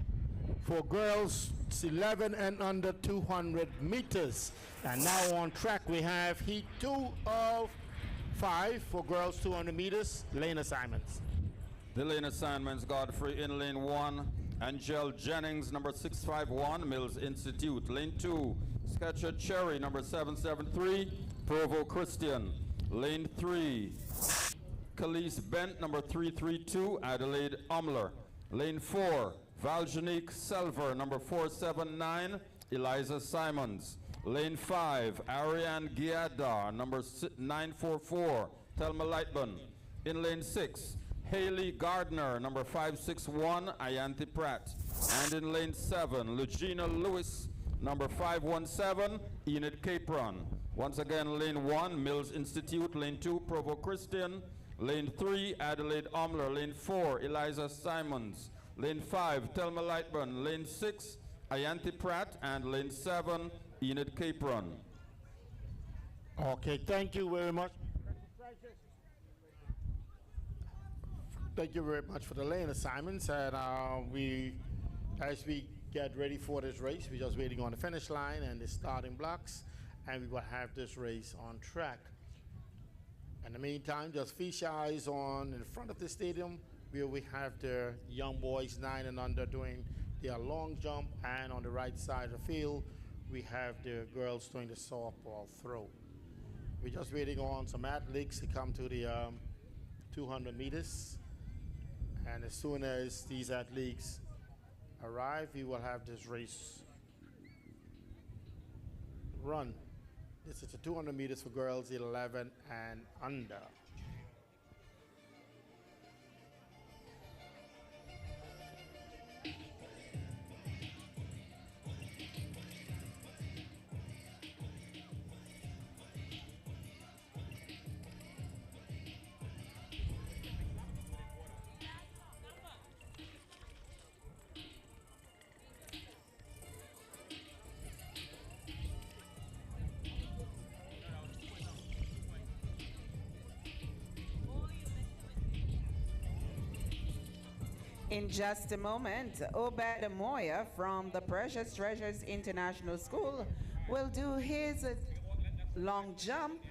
for girls 11 and under 200 meters. And now on track we have heat 2 of 5 for girls 200 meters. Lane assignments. The lane assignments: Godfrey in lane 1, Angel Jennings, number 651, Mills Institute. Lane 2, Sketcher Cherry, number 773, Provo Christian. Lane 3, Khalees Bent, number 332, Adelaide Umler. Lane 4, Valjanique Selver, number 479, Eliza Simons. Lane 5, Ariane Giada, number 944, Thelma Lightburn. In lane 6, Haley Gardner, number 561, Ayanti Pratt. And in lane 7, Lugina Lewis, number 517, Enid Capron. Once again, lane 1, Mills Institute. Lane 2, Provo Christian. Lane 3, Adelaide Umler. Lane 4, Eliza Simons. Lane 5, Thelma Lightburn. Lane 6, Ayanti Pratt. And lane 7, Enid Capron. Okay, thank you very much. Thank you very much for the lane assignments. And as we get ready for this race, we're just waiting on the finish line and the starting blocks, and we will have this race on track. In the meantime, just fish eyes on in front of the stadium where we have the young boys 9 and under doing their long jump, and on the right side of the field we have the girls doing the softball throw. We're just waiting on some athletes to come to the 200 meters, and as soon as these athletes arrive, we will have this race run. This is the 200 meters for girls 11 and under. In just a moment, Obed Moya from the Precious Treasures International School will do his long jump.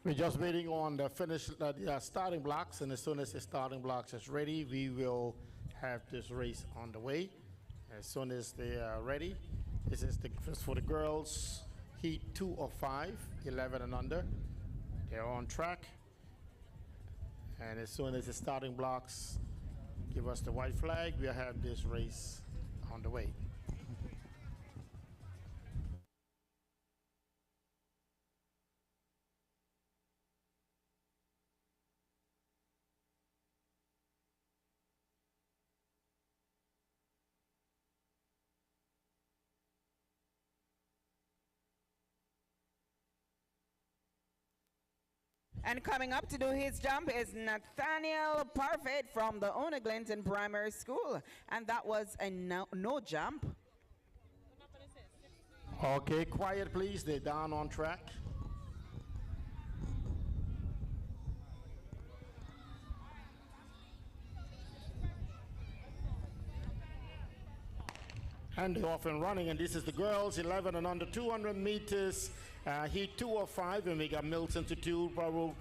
We're just waiting on the starting blocks, and as soon as the starting blocks is ready, we will have this race on the way. As soon as they are ready, this is for the girls, heat 2 of 5, 11 and under. They're on track, and as soon as the starting blocks give us the white flag, we'll have this race on the way. And coming up to do his jump is Nathaniel Parfait from the Ona Glinton Primary School. And that was a no jump. Okay, quiet please, they're down on track. And they're off and running, and this is the girls, 11 and under 200 meters, heat 2 of 5, and we got Milton to 2, Bravo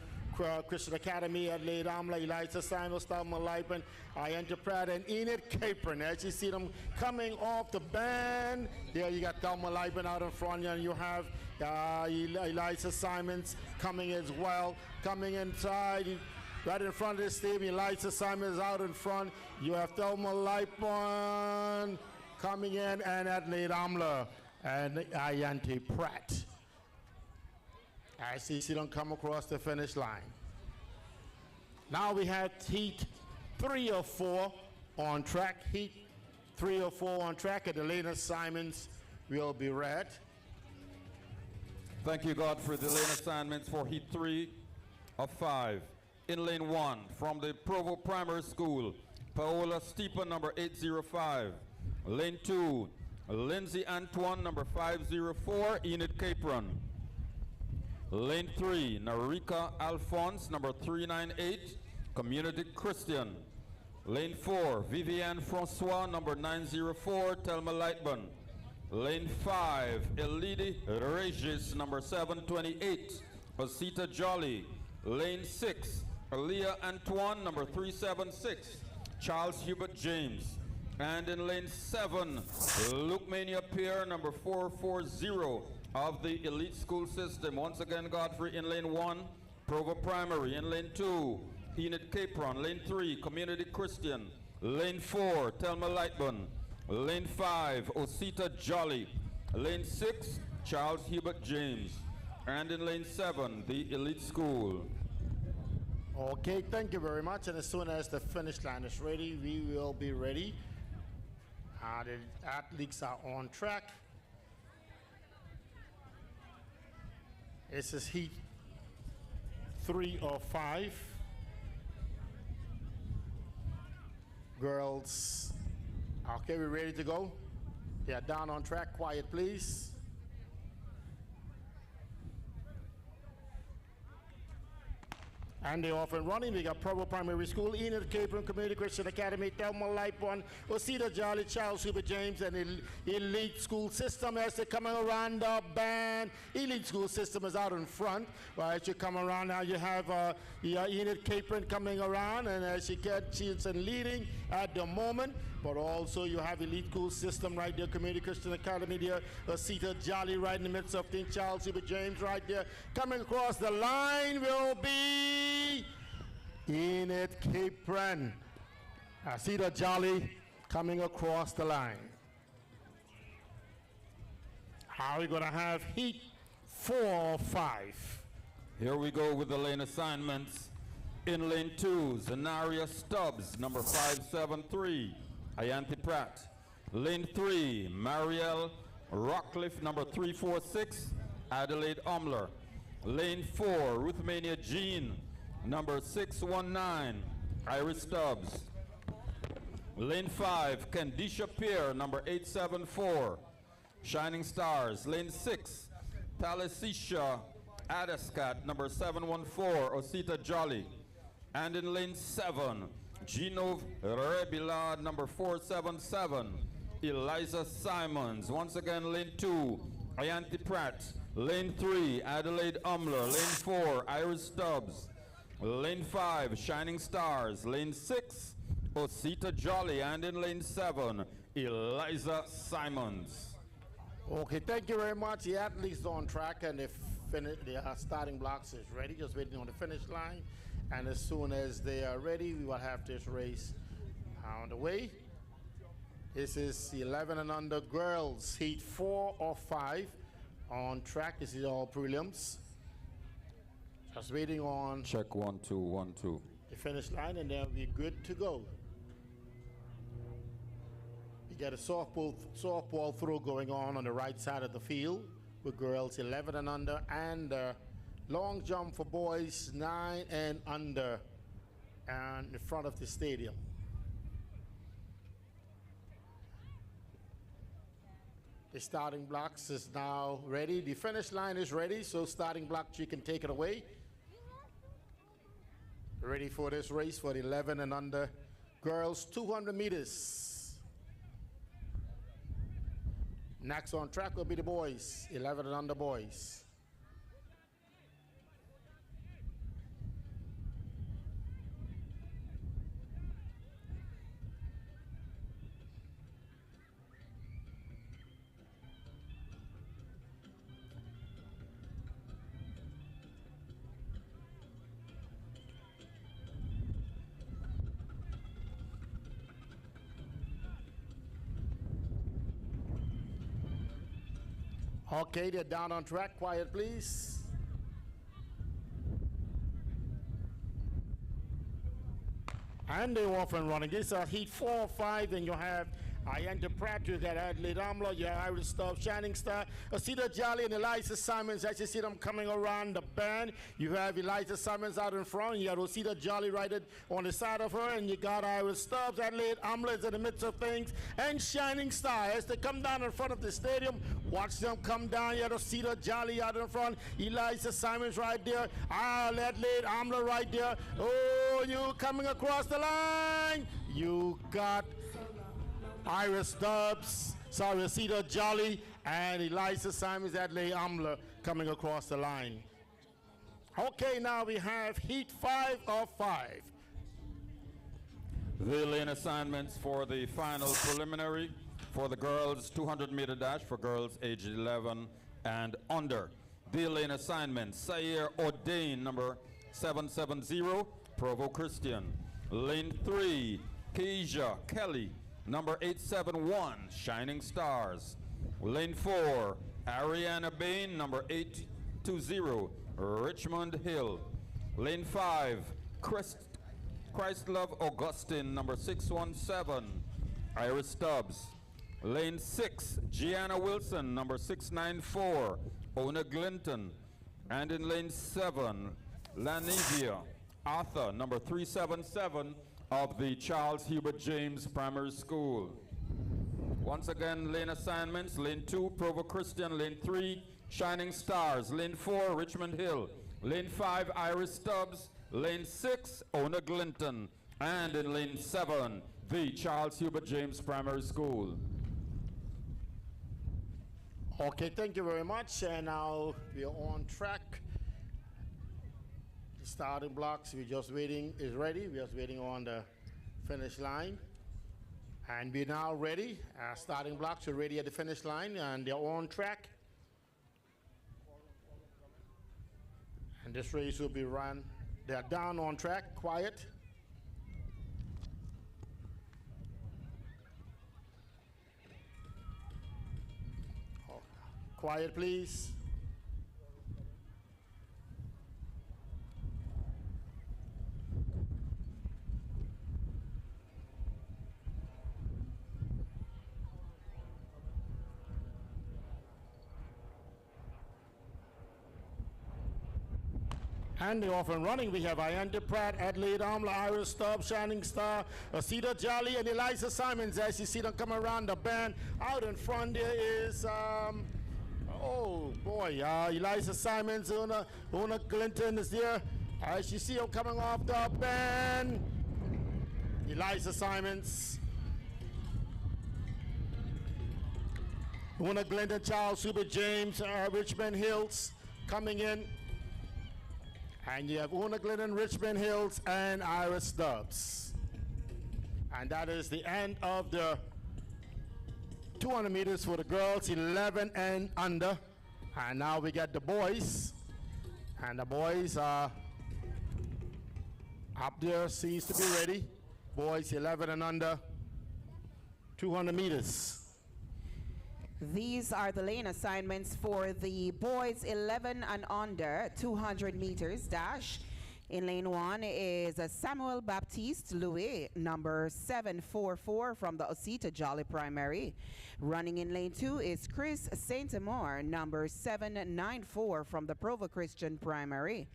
Christian Academy, Adelaide Amla, Eliza Simon, Stalma Lipen, Ayanta Pratt, and Enid Capron. As you see them coming off the band, there you got Thelma Lipen out in front, and you have Eliza Simons coming as well, coming inside. Right in front of the stadium, Eliza Simons out in front. You have Thelma Lipen coming in, and Adelaide Amla and Ayante Pratt. As you see them come across the finish line. Now we have heat 3 of 4 on track. Heat 3 of 4 on track, and Elena Simons will be red. Thank you, God, for the lane assignments for Heat 3 of 5. In lane 1, from the Provo Primary School, Paola Steepen, number 805. Lane 2, Lindsay Antoine, number 504, Enid Capron. Lane 3, Narika Alphonse, number 398, Community Christian. Lane 4, Vivienne Francois, number 904, Thelma Lightburn. Lane 5, Elidi Regis, number 728, Osita Jolly. Lane 6, Aaliyah Antoine, number 376, Charles Hubert James. And in lane 7, Luke Mania Pierre, number 440 of the elite school system. Once again, Godfrey in lane 1, Provo Primary. In lane 2, Enid Capron. Lane 3, Community Christian. Lane 4, Thelma Lightburn. Lane 5, Osita Jolly. Lane 6, Charles Hubert James. And in lane 7, the elite school. Okay, thank you very much. And as soon as the finish line is ready, we will be ready. The athletes are on track. This is heat 3 of 5. Girls, okay, we're ready to go. They are down on track. Quiet, please. And they're off and running. We got Provo Primary School, Enid Capron Community Christian Academy, Thelma Lightburn, Osita Jolly, Charles Hubert James, and Elite School System as they're coming around the band. Elite School System is out in front. Well, as you come around now, you have Enid Capron coming around, and as she's leading at the moment. But also you have Elite School System right there, Community Christian Academy there, Osita Jolly right in the midst of things, Charles Hubert James right there. Coming across the line will be Enid Capron. Osita Jolly coming across the line. How are we going to have heat 4 or 5? Here we go with the lane assignments. In lane 2, Zenaria Stubbs, number 573. Ayanti Pratt. Lane 3, Marielle Rockcliffe, number 346, Adelaide Umler. Lane 4, Ruthmania Jean, number 619, Iris Stubbs. Lane 5, Candisha Pierre, number 874, Shining Stars. Lane 6, Thalesisha Adascat, number 714, Osita Jolly. And in lane 7, Gino Rebila, number 477, Eliza Simons. Once again, lane 2, Ayanti Pratt. Lane 3, Adelaide Umler. Lane 4, Iris Stubbs. Lane 5, Shining Stars. Lane 6, Osita Jolly. And in lane 7, Eliza Simons. Okay, thank you very much. The athletes are on track, and their starting blocks is ready, just waiting on the finish line. And as soon as they are ready, we will have this race on the way. This is 11 and under girls, heat 4 or 5 on track. This is all prelims. Just waiting on Check 1, 2, 1, 2. the finish line, and they'll be good to go. We got a softball throw going on the right side of the field with girls 11 and under, and long jump for boys 9 and under, and in front of the stadium. The starting blocks is now ready. The finish line is ready, so starting blocks, you can take it away. Ready for this race for the 11 and under girls, 200 meters. Next on track will be the boys, 11 and under boys. Okay, they're down on track. Quiet, please. And they're off and running. These are heat 4 or 5, and you have Ian Pratt, you got Adelaide Amler, you have Iris Stubbs, Shining Star, Asita Jolly, and Eliza Simons. As you see them coming around the band, you have Eliza Simons out in front, you got Osita Jolly right on the side of her, and you got Iris Stubbs, Adelaide Amler is in the midst of things, and Shining Star. As they come down in front of the stadium, watch them come down. You got Osita Jolly out in front, Eliza Simons right there, Adelaide Amler right there. Oh, you coming across the line. You got Iris Stubbs, Asita Jolly, and Eliza Simons, Adelaide Amler coming across the line. Okay, now we have Heat 5 of 5. The lane assignments for the final preliminary for the girls 200-meter dash for girls aged 11 and under. The lane assignment, Sayer Ordain, number 770, Provo Christian. Lane 3, Keisha Kelly, number 871, Shining Stars. Lane 4, Ariana Bain, number 820, Richmond Hill. Lane 5, Christlove Augustine, number 617, Iris Stubbs. Lane 6, Gianna Wilson, number 694, Ona Glinton. And in lane 7, Lanivia Arthur, number 377, of the Charles Hubert James Primary School. Once again, lane assignments: lane 2, Provo Christian; lane 3, Shining Stars; lane 4, Richmond Hill; lane 5, Iris Stubbs; lane 6, Ona Glinton; and in lane 7, the Charles Hubert James Primary School. Okay, thank you very much. And now we are on track. The starting blocks, we're just waiting, is ready. We're just waiting on the finish line. And we're now ready. Our starting blocks are ready at the finish line, and they're on track. And this race will be run. They're down on track, quiet. Quiet, please. And they're off and running. We have Ayanda Pratt, Adelaide Amler, Iris Stubbs, Shining Star, Asita Jolly, and Eliza Simons. As you see them come around the band, out in front there is, oh boy, Eliza Simons, Una Clinton is there. As you see them coming off the band, Eliza Simons, Una Clinton, Charles Hubert James, Richmond Hills coming in. And you have Una Glennon, Richmond Hills, and Iris Stubbs. And that is the end of the 200 meters for the girls, 11 and under. And now we got the boys. And the boys are up there, seems to be ready. Boys 11 and under, 200 meters. These are the lane assignments for the boys 11 and under 200 meters dash. In lane 1 is Samuel Baptiste Louis, number 744 from the Osita Jolly Primary. Running in lane 2 is Chris Saint-Amour, number 794 from the Provo Christian Primary.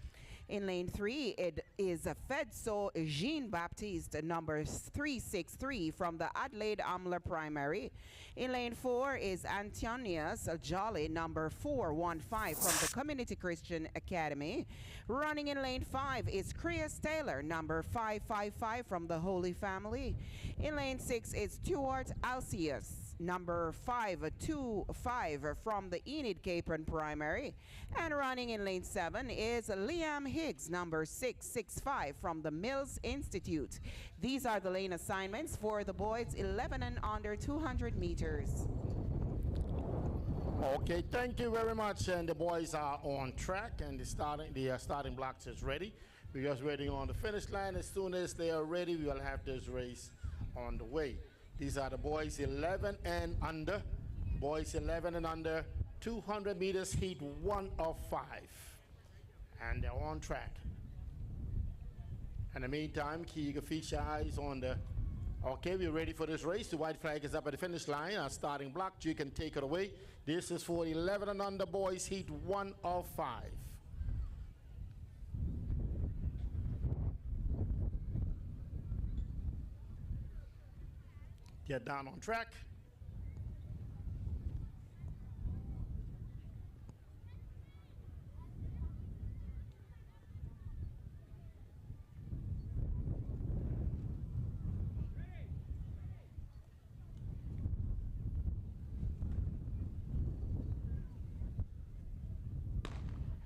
In lane 3, it is Fedso Jean-Baptiste, number 363 from the Adelaide Amler Primary. In lane 4 is Antonius Jolly, number 415 from the Community Christian Academy. Running in lane 5 is Chris Taylor, number 555 from the Holy Family. In lane 6 is Stuart Alcius, number 525 from the Enid Capron Primary. And running in lane 7 is Liam Higgs, number 665 from the Mills Institute. These are the lane assignments for the boys 11 and under 200 meters. Okay, thank you very much. And the boys are on track, and the starting blocks is ready. We're just waiting on the finish line. As soon as they are ready, we will have this race on the way. These are the boys 11 and under. Boys 11 and under, 200 meters, heat 1 of 5. And they're on track. In the meantime, keep your eyes on the Okay, we're ready for this race. The white flag is up at the finish line. Our starting block, you can take it away. This is for 11 and under boys, heat 1 of 5. Get down on track.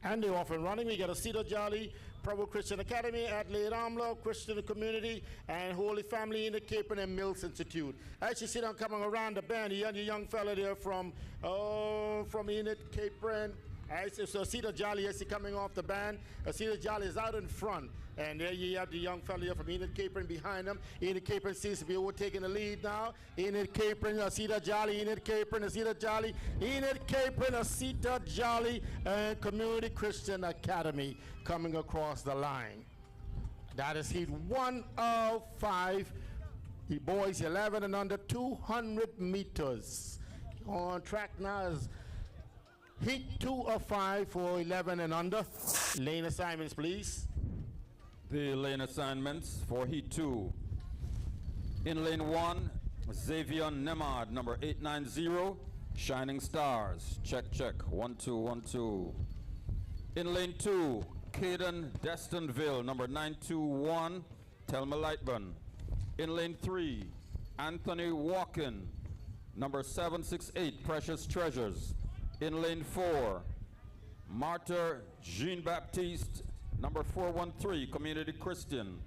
And they're off and running. We got a Cedar Jolly, Provo Christian Academy, Adelaide Armlow, Christian Community, and Holy Family in the Cape and Mills Institute. As you see them coming around the band, the young fella there from Enid, Cape Breton. So Cedar Jolly is coming off the band. Cedar Jolly is out in front. And there you have the young fella here from Enid Capron behind them. Enid Capron seems to be overtaking the lead now. Enid Capron, Cedar Jolly, Enid Capron, Cedar Jolly, Enid Capron, Cedar Jolly, and Community Christian Academy coming across the line. That is heat 1 of 5. The boys 11 and under 200 meters. On track now is heat 2 of 5 for 11 and under. Lane assignments, please. The lane assignments for Heat 2. In lane 1, Xavier Nemad, number 890, Shining Stars. Check, check. 1, 2, 1, 2. In lane 2, Caden Destinville, number 921, Thelma Lightburn. In lane 3, Anthony Walken, number 768, Precious Treasures. In lane 4, Martha Jean-Baptiste, number 413, Community Christian.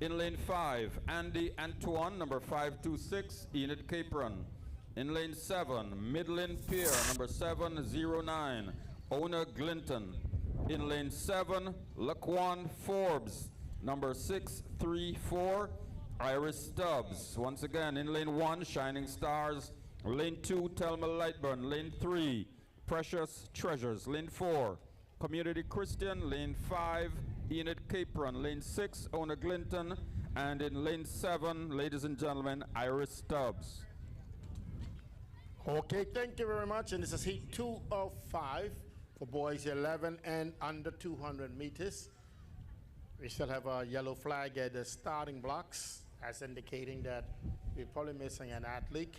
In lane 5, Andy Antoine, number 526, Enid Capron. In lane 7, Midland Pier, number 709, Ona Glinton. In lane 7, Laquan Forbes, number 634, Iris Stubbs. Once again, in lane 1, Shining Stars. Lane 2, Thelma Lightburn. Lane 3, Precious Treasures. Lane 4, Community Christian. Lane 5, Enid Capron. Lane 6, Ona Glinton. And in lane 7, ladies and gentlemen, Iris Stubbs. Okay, thank you very much. And this is heat 2 of 5 for boys 11 and under 200 meters. We still have a yellow flag at the starting blocks, as indicating that we're probably missing an athlete.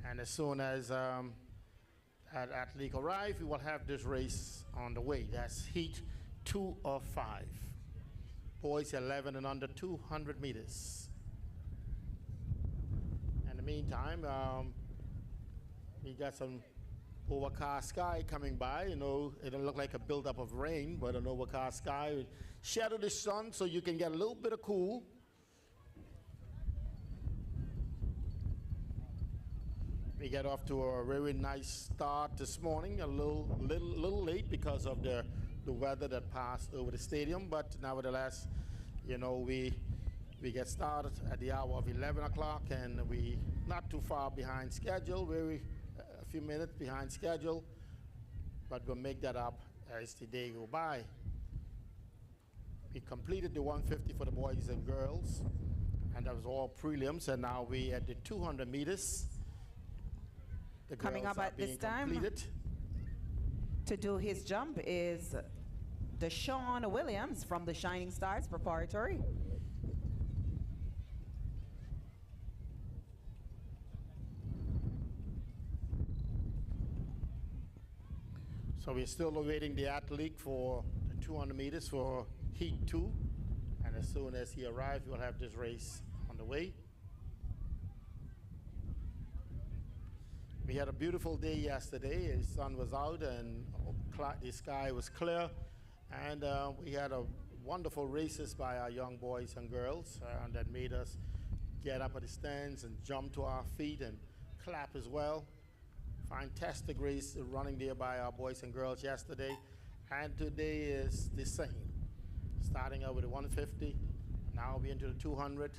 And as soon as that athlete arrives, we will have this race on the way. That's heat 2 of 5. Boys 11 and under 200 meters. In the meantime, we got some overcast sky coming by. You know, it don't look like a buildup of rain, but an overcast sky. Shadow the sun so you can get a little bit of cool. We get off to a very nice start this morning, a little late because of the weather that passed over the stadium, but nevertheless, you know, we get started at the hour of 11 o'clock, and we not too far behind schedule, a few minutes behind schedule, but we'll make that up as the day go by. We completed the 150 for the boys and girls, and that was all prelims, and now we at the 200 meters. The Coming up at this time completed. to do his jump is Deshaun Williams from the Shining Stars Preparatory. So we're still awaiting the athlete for the 200 meters for heat 2. And as soon as he arrives, we'll have this race on the way. We had a beautiful day yesterday. The sun was out and the sky was clear. And we had a wonderful races by our young boys and girls that made us get up at the stands and jump to our feet and clap as well. Fantastic race running there by our boys and girls yesterday. And today is the same. Starting out with the 150, now we're into the 200.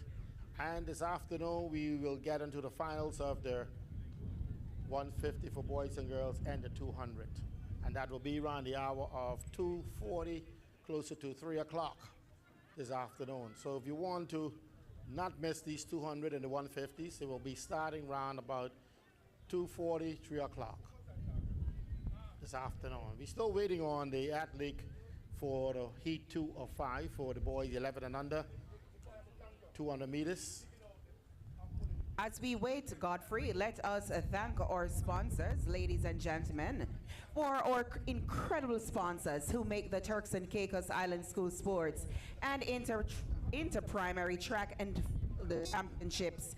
And this afternoon we will get into the finals of the 150 for boys and girls and the 200. And that will be around the hour of 2:40, closer to 3 o'clock. this afternoon. So if you want to not miss these 200 and the 150s, it will be starting around about 2:40, 3 o'clock this afternoon. We're still waiting on the athlete for the heat 2 of 5 for the boys 11 and under, 200 meters. As we wait, Godfrey, let us thank our sponsors, ladies and gentlemen, for our incredible sponsors who make the Turks and Caicos Island School Sports and inter-primary track and the championships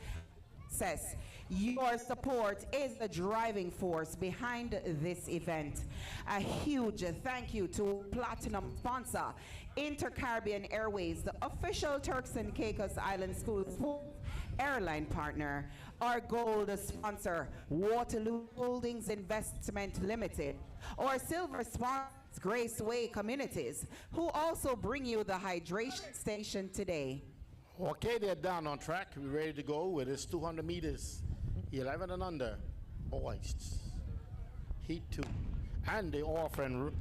success. Your support is the driving force behind this event. A huge thank you to Platinum sponsor, Inter-Caribbean Airways, the official Turks and Caicos Island School Sports airline partner. Our gold sponsor, Waterloo Holdings Investment Limited. Our silver sponsor, Graceway Communities, who also bring you the hydration station today. Okay, they're down on track. We're ready to go with this 200 meters, 11 and under, boys. Heat 2. And they offering,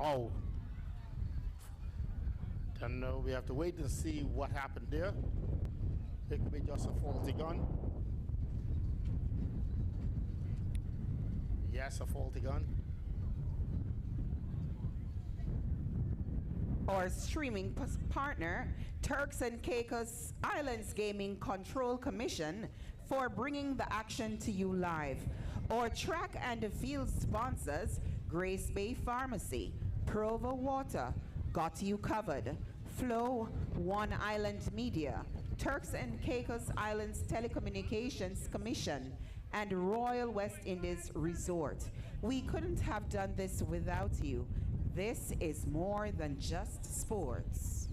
don't know, we have to wait and see what happened there. It could be just a faulty gun. Yes, a faulty gun. Our streaming partner, Turks and Caicos Islands Gaming Control Commission, for bringing the action to you live. Our track and field sponsors, Grace Bay Pharmacy, Provo Water, Got You Covered, Flow, One Island Media, Turks and Caicos Islands Telecommunications Commission, and Royal West Indies Resort. We couldn't have done this without you. This is more than just sports.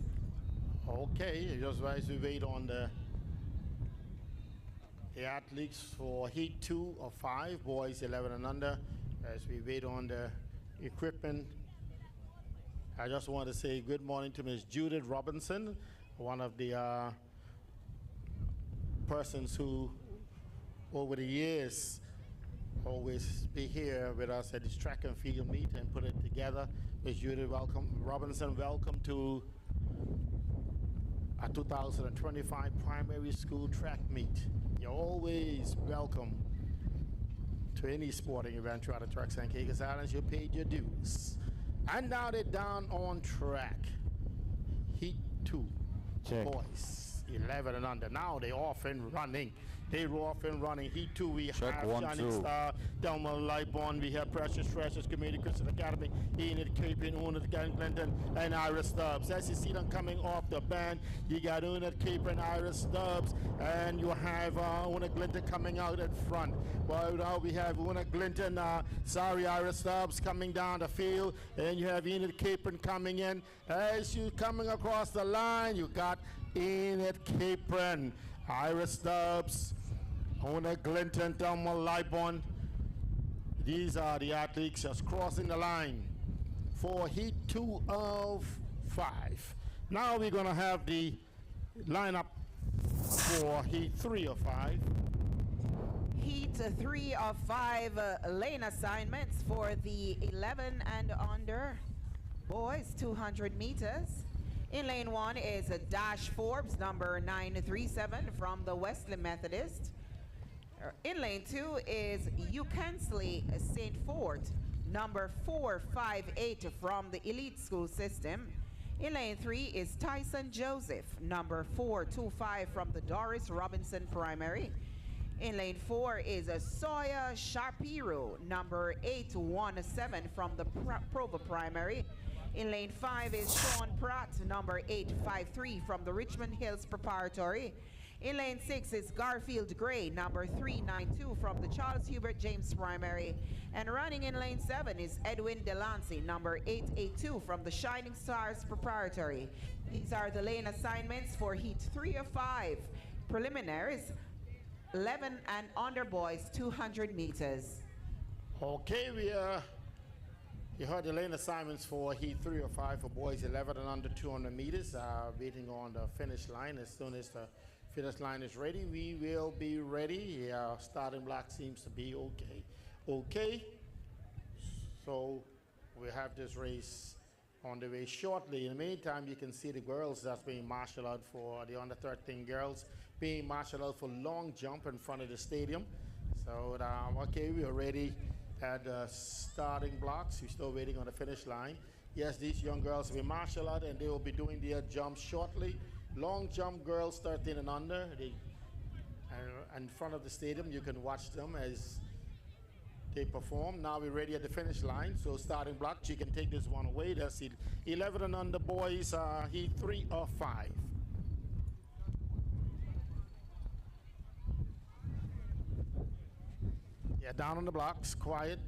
Okay, just as we wait on the athletes for Heat 2 of 5, boys 11 and under, as we wait on the equipment, I just want to say good morning to Ms. Judith Robinson, one of the persons who over the years always be here with us at this track and field meet and put it together. Ms. Judith Robinson, welcome to our 2025 primary school track meet. You're always welcome to any sporting event throughout the Turks and Caicos Islands. You paid your dues. And now they're down on track. Heat 2, check. Boys 11 and under. Now they're off and running. They're off and running. Heat 2, we check have one, Shining two. Star, Delma Lightborn, we have Precious Treasures, Community Christian Academy, Enid Capin, Una Clinton, and Iris Stubbs. As you see them coming off the band, you got Una Capin, Iris Stubbs, and you have Una Clinton coming out in front. Well, now we have Una Clinton, Iris Stubbs coming down the field, and you have Enid Capin coming in. As you coming across the line, you got Enid Capin, Iris Stubbs, Ona Glinton, Thelma Libon. These are the athletes just crossing the line for Heat 2 of 5. Now we're going to have the lineup for Heat 3 of 5. Heat 3 of 5 lane assignments for the 11 and under boys, 200 meters. In lane 1 is Dash Forbes, number 937 from the Wesley Methodist. In lane 2 is Ukensley St. Fort, number 458 from the Elite School System. In lane 3 is Tyson Joseph, number 425 from the Doris Robinson Primary. In lane 4 is Sawyer Sharpiro, number 817 from the Provo Primary. In lane 5 is Sean Pratt, number 853 from the Richmond Hills Preparatory. In lane 6 is Garfield Gray, number 392 from the Charles Hubert James Primary. And running in lane 7 is Edwin Delancey, number 882 from the Shining Stars Preparatory. These are the lane assignments for Heat 3 of 5. Preliminaries, 11 and under boys, 200 meters. Okay, you heard the lane assignments for Heat 3 of 5 for boys 11 and under 200 meters. Waiting on the finish line. As soon as the finish line is ready, we will be ready. Yeah, starting block seems to be okay. Okay, so we have this race on the way shortly. In the meantime, you can see the girls that's being marshaled out for the under 13 girls being marshaled out for long jump in front of the stadium. So, okay, we are ready at the starting blocks. We're still waiting on the finish line. Yes, these young girls will be marshaled out and they will be doing their jumps shortly. Long jump girls 13 and under. In front of the stadium, you can watch them as they perform. Now we're ready at the finish line. So starting blocks, you can take this one away. That's 11 and under boys, heat 3 or 5. Yeah, down on the blocks, quiet.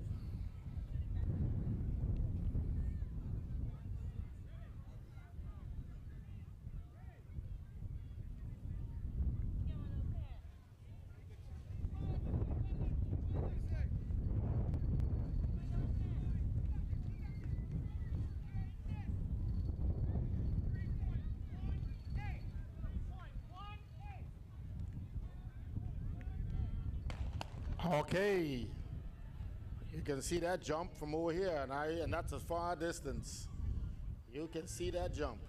Okay, you can see that jump from over here, and that's a far distance. You can see that jump.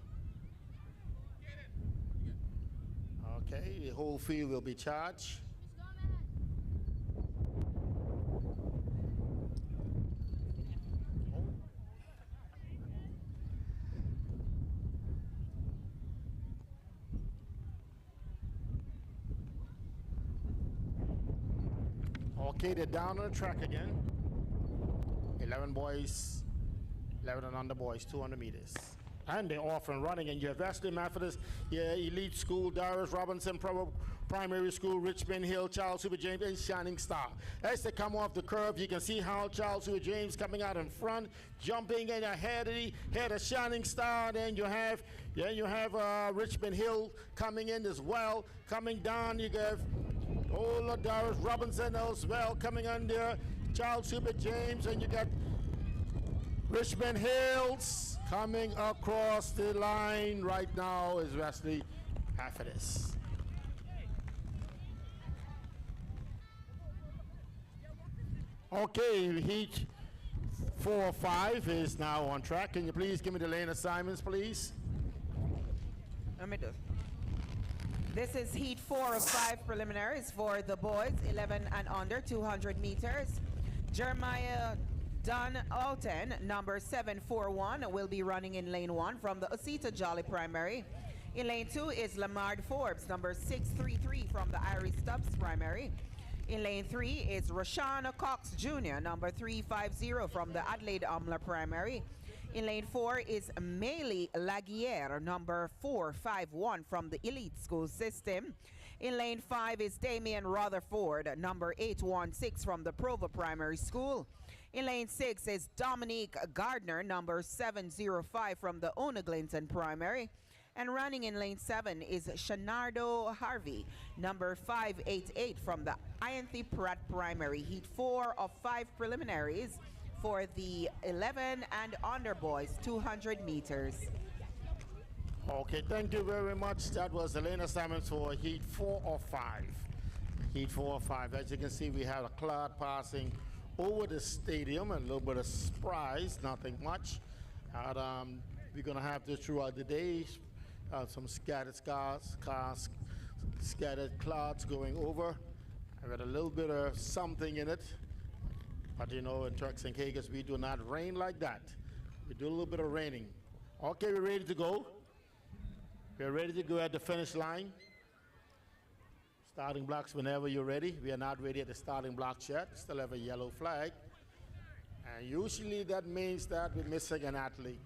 Okay, the whole field will be charged. Okay, they're down on the track again. 11 boys, 11 and under boys, 200 meters. And they're off and running. And you have Wesley Methodist, Elite School, Darius Robinson Primary School, Richmond Hill, Charles Hoover James, and Shining Star. As they come off the curve, you can see how Charles Hoover James coming out in front, jumping in ahead of Shining Star. Then you have Richmond Hill coming in as well. Coming down, you have Darius Robinson as well coming under Charles Hubert James, and you got Richmond Hills coming across the line right now is Wesley Methodist. Okay, heat 4 or 5 is now on track. Can you please give me the lane assignments, please? Let me do. This is heat 4 of 5 preliminaries for the boys, 11 and under, 200 meters. Jeremiah Dunn Alton, number 741, will be running in lane 1 from the Osita Jolly Primary. In lane 2 is Lamar Forbes, number 633 from the Iris Stubbs Primary. In lane 3 is Rashawn Cox Jr., number 350 from the Adelaide Umler Primary. In lane 4 is Meili Laguerre, number 451 from the Elite School System. In lane 5 is Damian Rutherford, number 816 from the Provo Primary School. In lane 6 is Dominique Gardner, number 705 from the Oneglinton Primary. And running in lane 7 is Shanardo Harvey, number 588 from the Ianthe Pratt Primary. Heat 4 of 5 preliminaries for the 11 and under boys, 200 meters. Okay, thank you very much. That was the lane assignment for heat 4 of 5. Heat 4 of 5. As you can see, we have a cloud passing over the stadium, and a little bit of surprise, nothing much. And, we're going to have this throughout the day. Some scattered scattered clouds going over. I got a little bit of something in it. But you know, in Turks and Caicos, we do not rain like that. We do a little bit of raining. Okay, we're ready to go. We're ready to go at the finish line. Starting blocks whenever you're ready. We are not ready at the starting blocks yet. Still have a yellow flag. And usually that means that we're missing an athlete.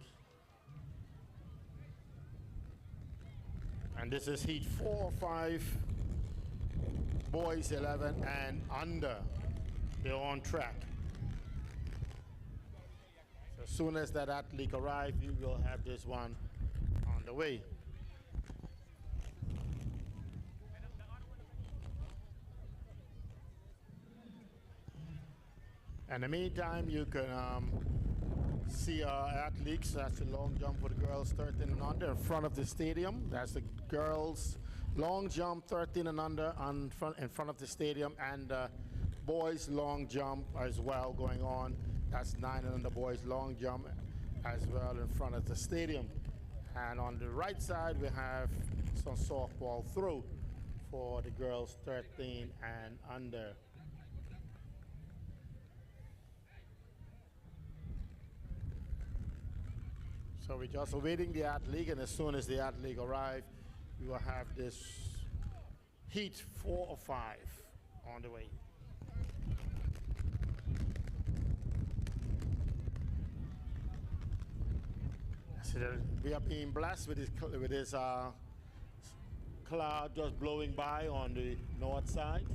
And this is heat 4 or 5, boys 11 and under. They're on track. So as soon as that athlete arrives, we will have this one on the way. In the meantime, you can see our athletes. That's the long jump for the girls 13 and under in front of the stadium. That's the girls long jump 13 and under in front of the stadium, and boys long jump as well going on. That's 9 and under boys long jump as well in front of the stadium. And on the right side, we have some softball throw for the girls 13 and under. So we're just awaiting the athlete, and as soon as the athlete arrives, we will have this heat 4 or 5 on the way. So we are being blessed with this cloud just blowing by on the north side.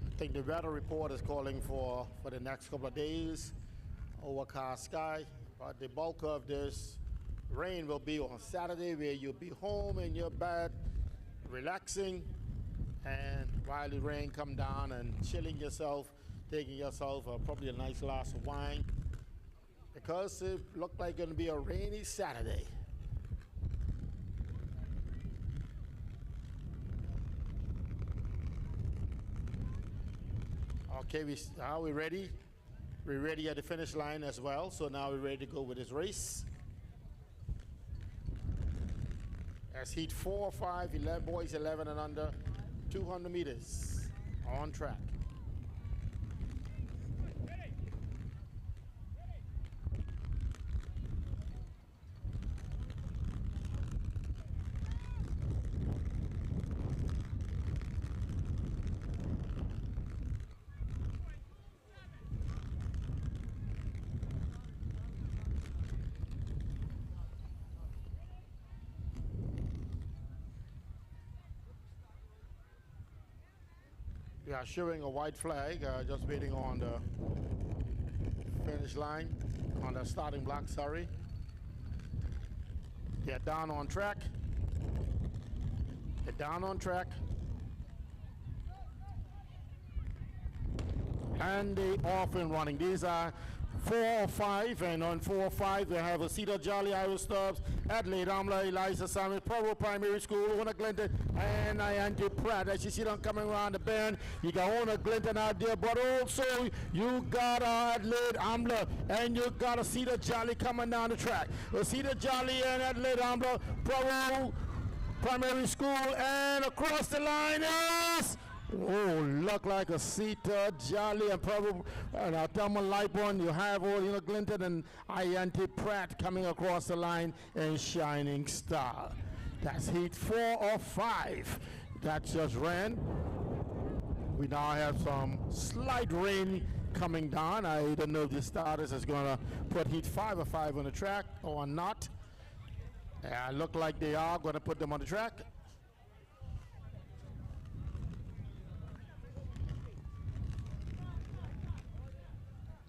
I think the weather report is calling for the next couple of days, overcast sky, but the bulk of this rain will be on Saturday, where you'll be home in your bed, relaxing, and while the rain come down and chilling yourself, taking yourself probably a nice glass of wine, because it looked like going to be a rainy Saturday. Okay, are we ready? We're ready at the finish line as well, so now we're ready to go with this race. As heat 4 or 5, 11 boys 11 and under, 200 meters on track. We are showing a white flag, just waiting on the finish line, on the starting block, sorry. They're down on track. They're down on track. And they off and running. These are 4 or 5, and on 4 or 5 they have a Cedar Jolly, Iowa Stubbs, Adelaide Amla, Eliza Simon, Provo Primary School, Ona Clinton, and Iante Pratt. As you see them coming around the bend, you got Ona Clinton out there, but also you got Adelaide Amla, and you got a Cedar Jolly coming down the track. A Cedar Jolly and Adelaide Amla, Provo Primary School, and across the line is... Oh, look like a Cedar Jolly, and probably Thelma Lightburn. You have Ona Clinton and Iante Pratt coming across the line in Shining Star. That's heat 4 or 5. That just ran. We now have some slight rain coming down. I don't know if the starters is going to put heat 5 or 5 on the track or not. Look like they are going to put them on the track.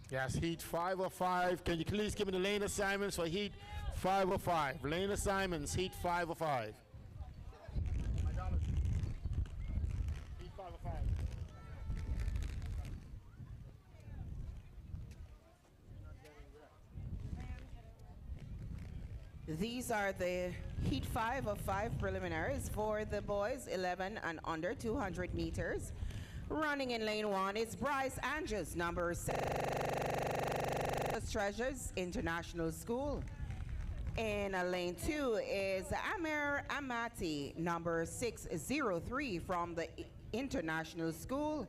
Yes, heat 5 or 5. Can you please give me the lane assignments for heat 5 or 5? Lane assignments, heat 5 or 5. Heat 5 or 5. These are the heat 5 of 5 preliminaries for the boys 11 and under 200 meters. Running in lane 1 is Bryce Andrews, number 7, Treasures International School. In lane 2 is Amir Amati, number 603 from the International School.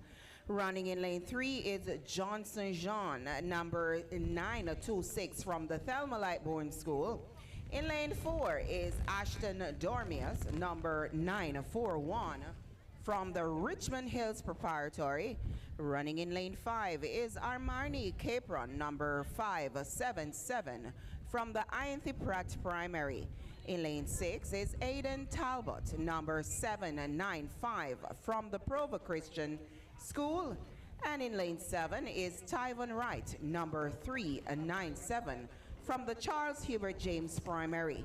Running in lane 3 is Johnson Jean, number 926 from the Thelma Lightburn School. In lane 4 is Ashton Dormius, number 941 from the Richmond Hills Preparatory. Running in lane 5 is Armani Capron, number 577 from the Ianthe Pratt Primary. In lane 6 is Aiden Talbot, number 795 from the Provo Christian School. And in lane 7 is Tyvon Wright, number 397 from the Charles Hubert James Primary.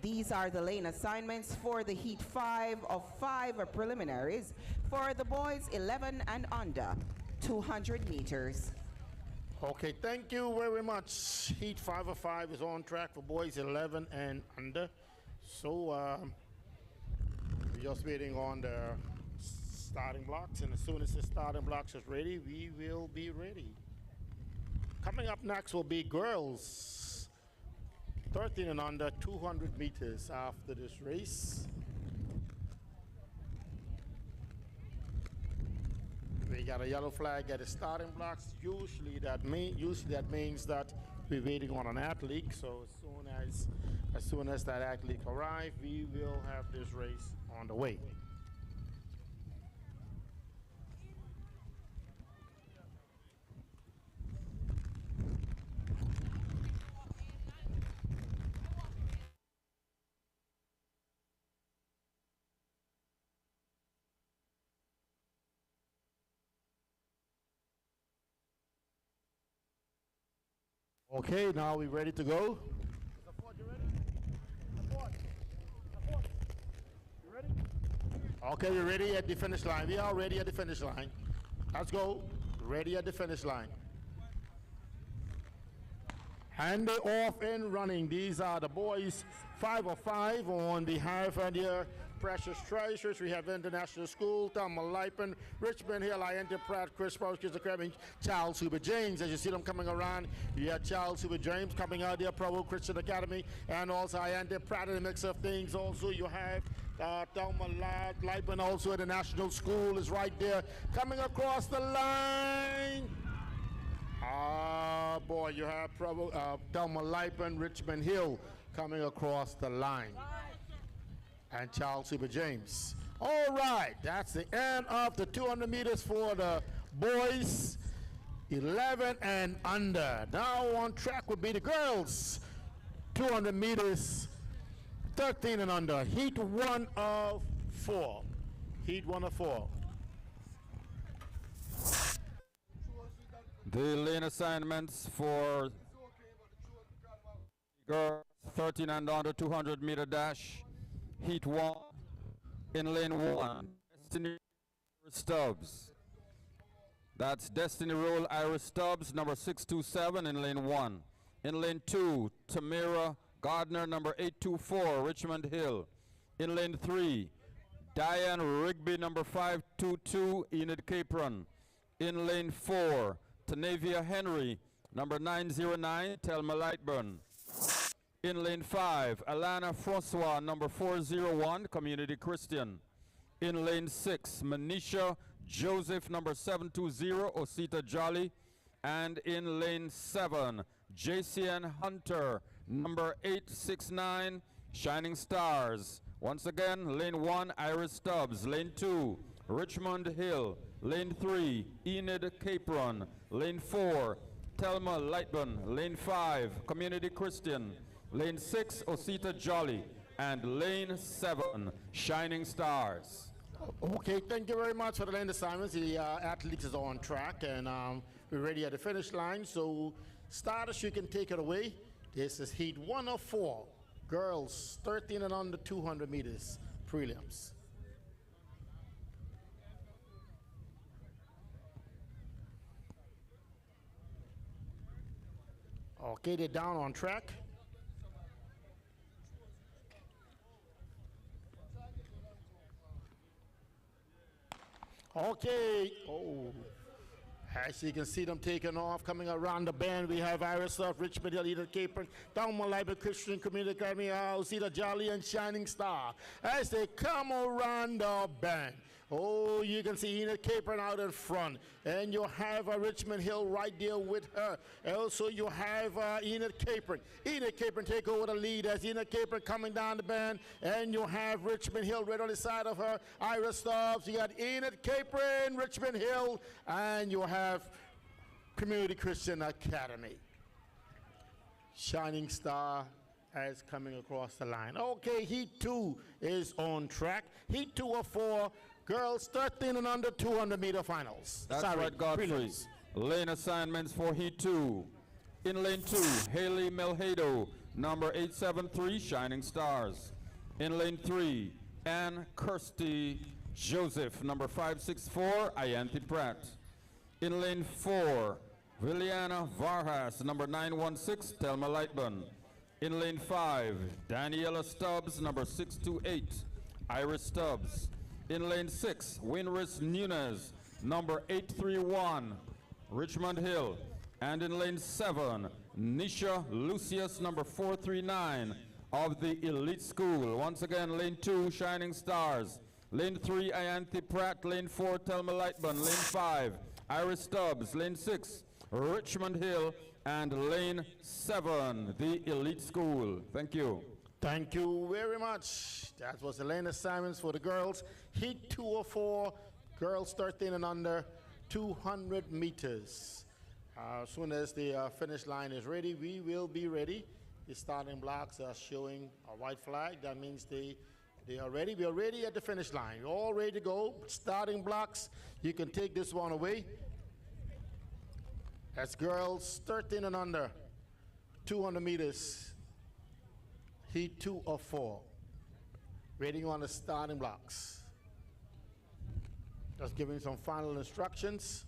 These are the lane assignments for the heat 5 of 5 preliminaries for the boys 11 and under 200 meters. Okay, thank you very much. Heat 505 is on track for boys 11 and under. So we're just waiting on the starting blocks, and as soon as the starting blocks is ready, we will be ready. Coming up next will be girls 13 and under, 200 meters after this race. We got a yellow flag at the starting blocks. Usually that means that we're waiting on an athlete. So as soon as that athlete arrives, we will have this race on the way. Okay, now we're ready to go. Okay, we're ready at the finish line. We are ready at the finish line. Let's go. Ready at the finish line. And they're off and running. These are the boys 505 on behalf of their precious treasures. We have International School, Thelma Lipen, Richmond Hill, INT Pratt, Chris Sparks, Chris Academy, Charles Hubert James. As you see them coming around, you have Charles Hubert James coming out there, Provo Christian Academy, and also INT Pratt in the mix of things. Also, you have Thelma Lipen, also at the National School is right there, coming across the line. Ah, boy, you have Thelma Lipen, Richmond Hill coming across the line. And Charles Hubert James. All right, that's the end of the 200 meters for the boys 11 and under. Now on track would be the girls 200 meters 13 and under. Heat 1 of 4. Heat 1 of 4. The lane assignments for girls 13 and under 200 meter dash. Heat 1 in lane 1. Destiny Stubbs. That's Destiny Roll Iris Stubbs, number 627 in lane 1. In lane 2, Tamira Gardner, number 824, Richmond Hill. In lane 3, Diane Rigby, number 522, Enid Capron. In lane 4, Tanavia Henry, number 909, Thelma Lightburn. In lane 5, Alana Francois, number 401, Community Christian. In lane 6, Manisha Joseph, number 720, Osita Jolly. And in lane 7, JCN Hunter, number 869, Shining Stars. Once again, lane 1, Iris Stubbs. Lane 2, Richmond Hill. Lane 3, Enid Capron. Lane 4, Thelma Lightburn. Lane 5, Community Christian. Lane 6, Osita Jolly. And lane 7, Shining Stars. Okay, thank you very much for the lane assignments. The athletes is on track, and we're ready at the finish line. So, starters, you can take it away. This is Heat 1 of 4. Girls, 13 and under 200 meters, prelims. Okay, they're down on track. Okay. Oh. As you can see them taking off, coming around the bend, we have Iris of Richmond Hill, Enid Capron, Thelma Library Christian Community Academy, Osita Jolly, and Shining Star. As they come around the bend, oh, you can see Enid Capron out in front, and you have Richmond Hill right there with her. Also, you have Enid Capron. Enid Capron take over the lead as Enid Capron coming down the bend, and you have Richmond Hill right on the side of her. Iris Stubbs, you got Enid Capron, Richmond Hill, and you have Community Christian Academy. Shining Star as coming across the line. Okay, Heat 2 is on track. Heat 2 of 4. Girls 13 and under 200 meter finals. That's right, Godfrey. Lane assignments for Heat 2. In lane 2, Haley Melhado, number 873, Shining Stars. In lane 3, Ann Kirsty Joseph, number 564, Ianthi Pratt. In lane 4, Viliana Vargas, number 916, Thelma Lightburn. In lane 5, Daniela Stubbs, number 628, Iris Stubbs. In lane 6, Winris Nunez, number 831, Richmond Hill. And in lane 7, Nisha Lucius, number 439 of the Elite School. Once again, lane 2, Shining Stars. Lane 3, Ayanthi Pratt. Lane 4, Thelma Lightburn. Lane 5, Iris Stubbs. Lane 6, Richmond Hill. And lane 7, the Elite School. Thank you. Thank you very much. That was the lane assignments for the girls. Heat 204, girls 13 and under, 200 meters. As soon as the finish line is ready, we will be ready. The starting blocks are showing a white flag. That means they are ready. We are ready at the finish line. We're all ready to go. Starting blocks, you can take this one away. That's girls 13 and under, 200 meters. Heat 2 of 4. Waiting on the starting blocks. Just giving some final instructions.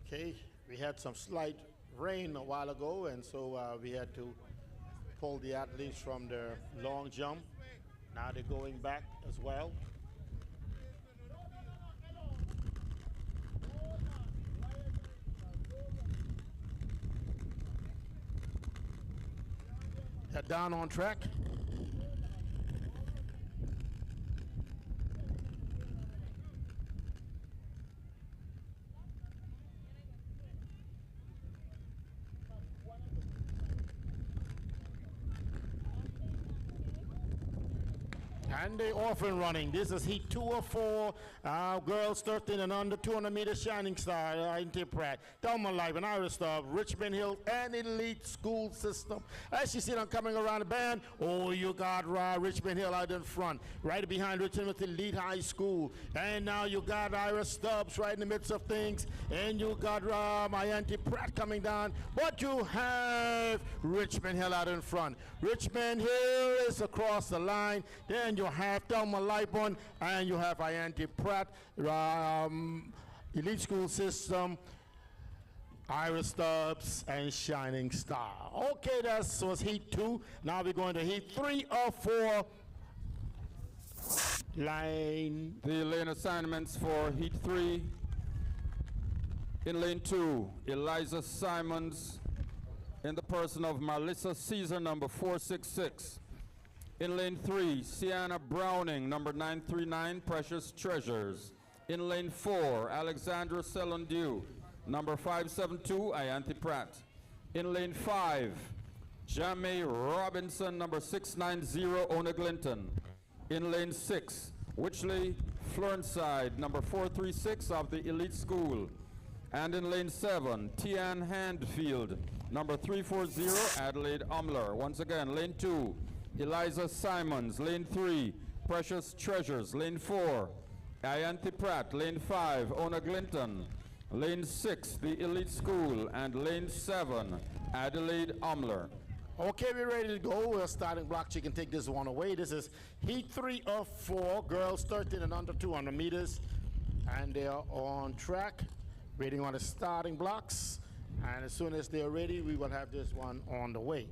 Okay, we had some slight rain a while ago, and so we had to pull the athletes from their long jump. Now they're going back as well. They're down on track. And they off and running. This is heat 204. Girls 13 and under, 200 meters, Shining Star, Ayanthi Pratt, Thelma Lightburn, Iris Stubbs, Richmond Hill, and Elite School System. As you see them coming around the band, oh, you got Richmond Hill out in front, right behind Richmond with Elite High School. And now you got Iris Stubbs right in the midst of things. And you got Ayanthi Pratt coming down. But you have Richmond Hill out in front. Richmond Hill is across the line. Then you have Thelma Lightburn, and you have Ayanthi Pratt, Elite School System, Iris Stubbs, and Shining Star. Okay, that was heat 2. Now we're going to heat 3 of 4. Line. The lane assignments for heat 3. In lane 2, Eliza Simons, in the person of Melissa Caesar, number 466. In lane 3, Sienna Browning, number 939, Precious Treasures. In lane 4, Alexandra Selondieu, number 572, Ayanthi Pratt. In lane 5, Jamie Robinson, number 690, Ona Glinton. In lane 6, Witchley Florenside, number 436 of the Elite School. And in lane 7, Tian Handfield, number 340, Adelaide Umler. Once again, lane 2, Eliza Simons. Lane 3, Precious Treasures. Lane 4, Ayanthi Pratt. Lane 5, Ona Glinton. Lane 6, the Elite School. And lane 7, Adelaide Umler. Okay, we're ready to go. We're starting blocks. You can take this one away. This is heat 3 of 4. Girls 13 and under, 200 meters. And they are on track, waiting on the starting blocks. And as soon as they're ready, we will have this one on the way.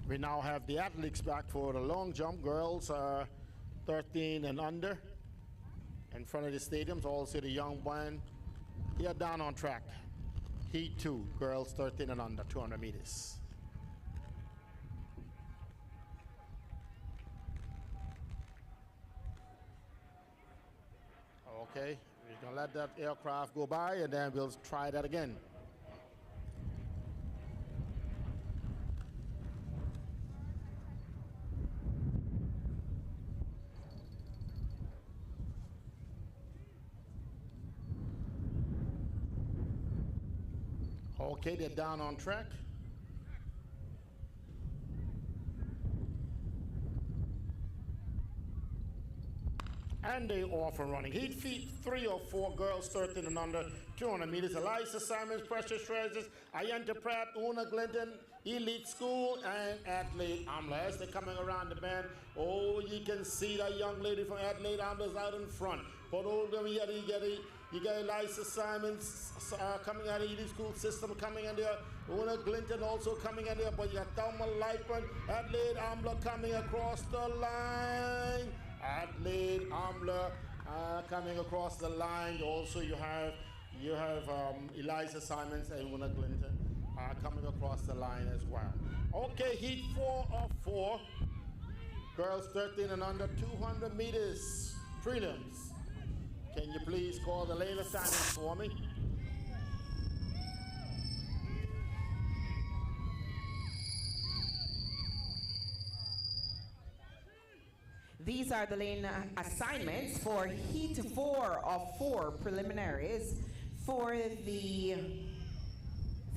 We now have the athletes back for the long jump. Girls are 13 and under. In front of the stadiums, also the young one. They are down on track. Heat 2, girls 13 and under, 200 meters. Okay, we're gonna let that aircraft go by and then we'll try that again. Okay, they're down on track. And they off and running. Heat feet 3 or 4, girls 13 and under, 200 meters. Eliza Simons, Precious Treasures, Ayanta Pratt, Una Glinton, Elite School, and Adelaide Amler. As they're coming around the bend, oh, you can see that young lady from Adelaide Amler's out in front. But oh, you got Eliza Simons coming out of Elite School system coming in there. Una Glinton also coming in there. But you got Thelma Lightman, Adelaide Amler coming across the line. Adelaide Amler coming across the line. Also, you have Eliza Simons and Una Glinton coming across the line as well. Okay, heat 4 of 4. Girls 13 and under, 200 meters prelims. Can you please call the lane assignments for me? These are the lane assignments for heat 4 of 4 preliminaries for the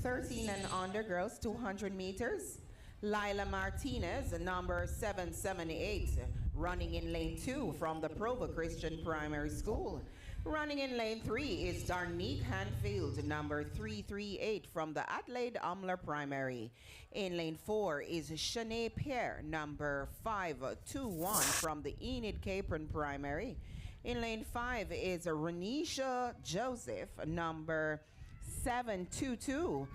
13 and under girls, 200 meters. Lila Martinez, number 778, running in lane 2 from the Provo Christian Primary School. Running in lane 3 is Darnique Hanfield, number 338 from the Adelaide Amler Primary. In lane 4 is Shanae Pierre, number 521 from the Enid Capron Primary. In lane 5 is Renisha Joseph, number 722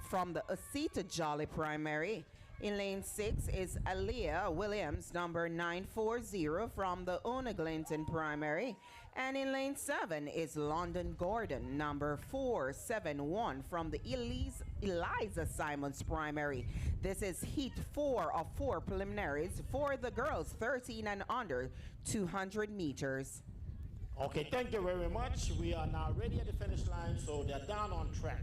from the Osita Jolly Primary. In lane 6 is Aaliyah Williams, number 940 from the Una Glinton Primary. And in lane 7 is London Gordon, number 471 from the Eliza Simons Primary. This is heat 4 of 4 preliminaries for the girls 13 and under, 200 meters. Okay, thank you very much. We are now ready at the finish line, so they're down on track.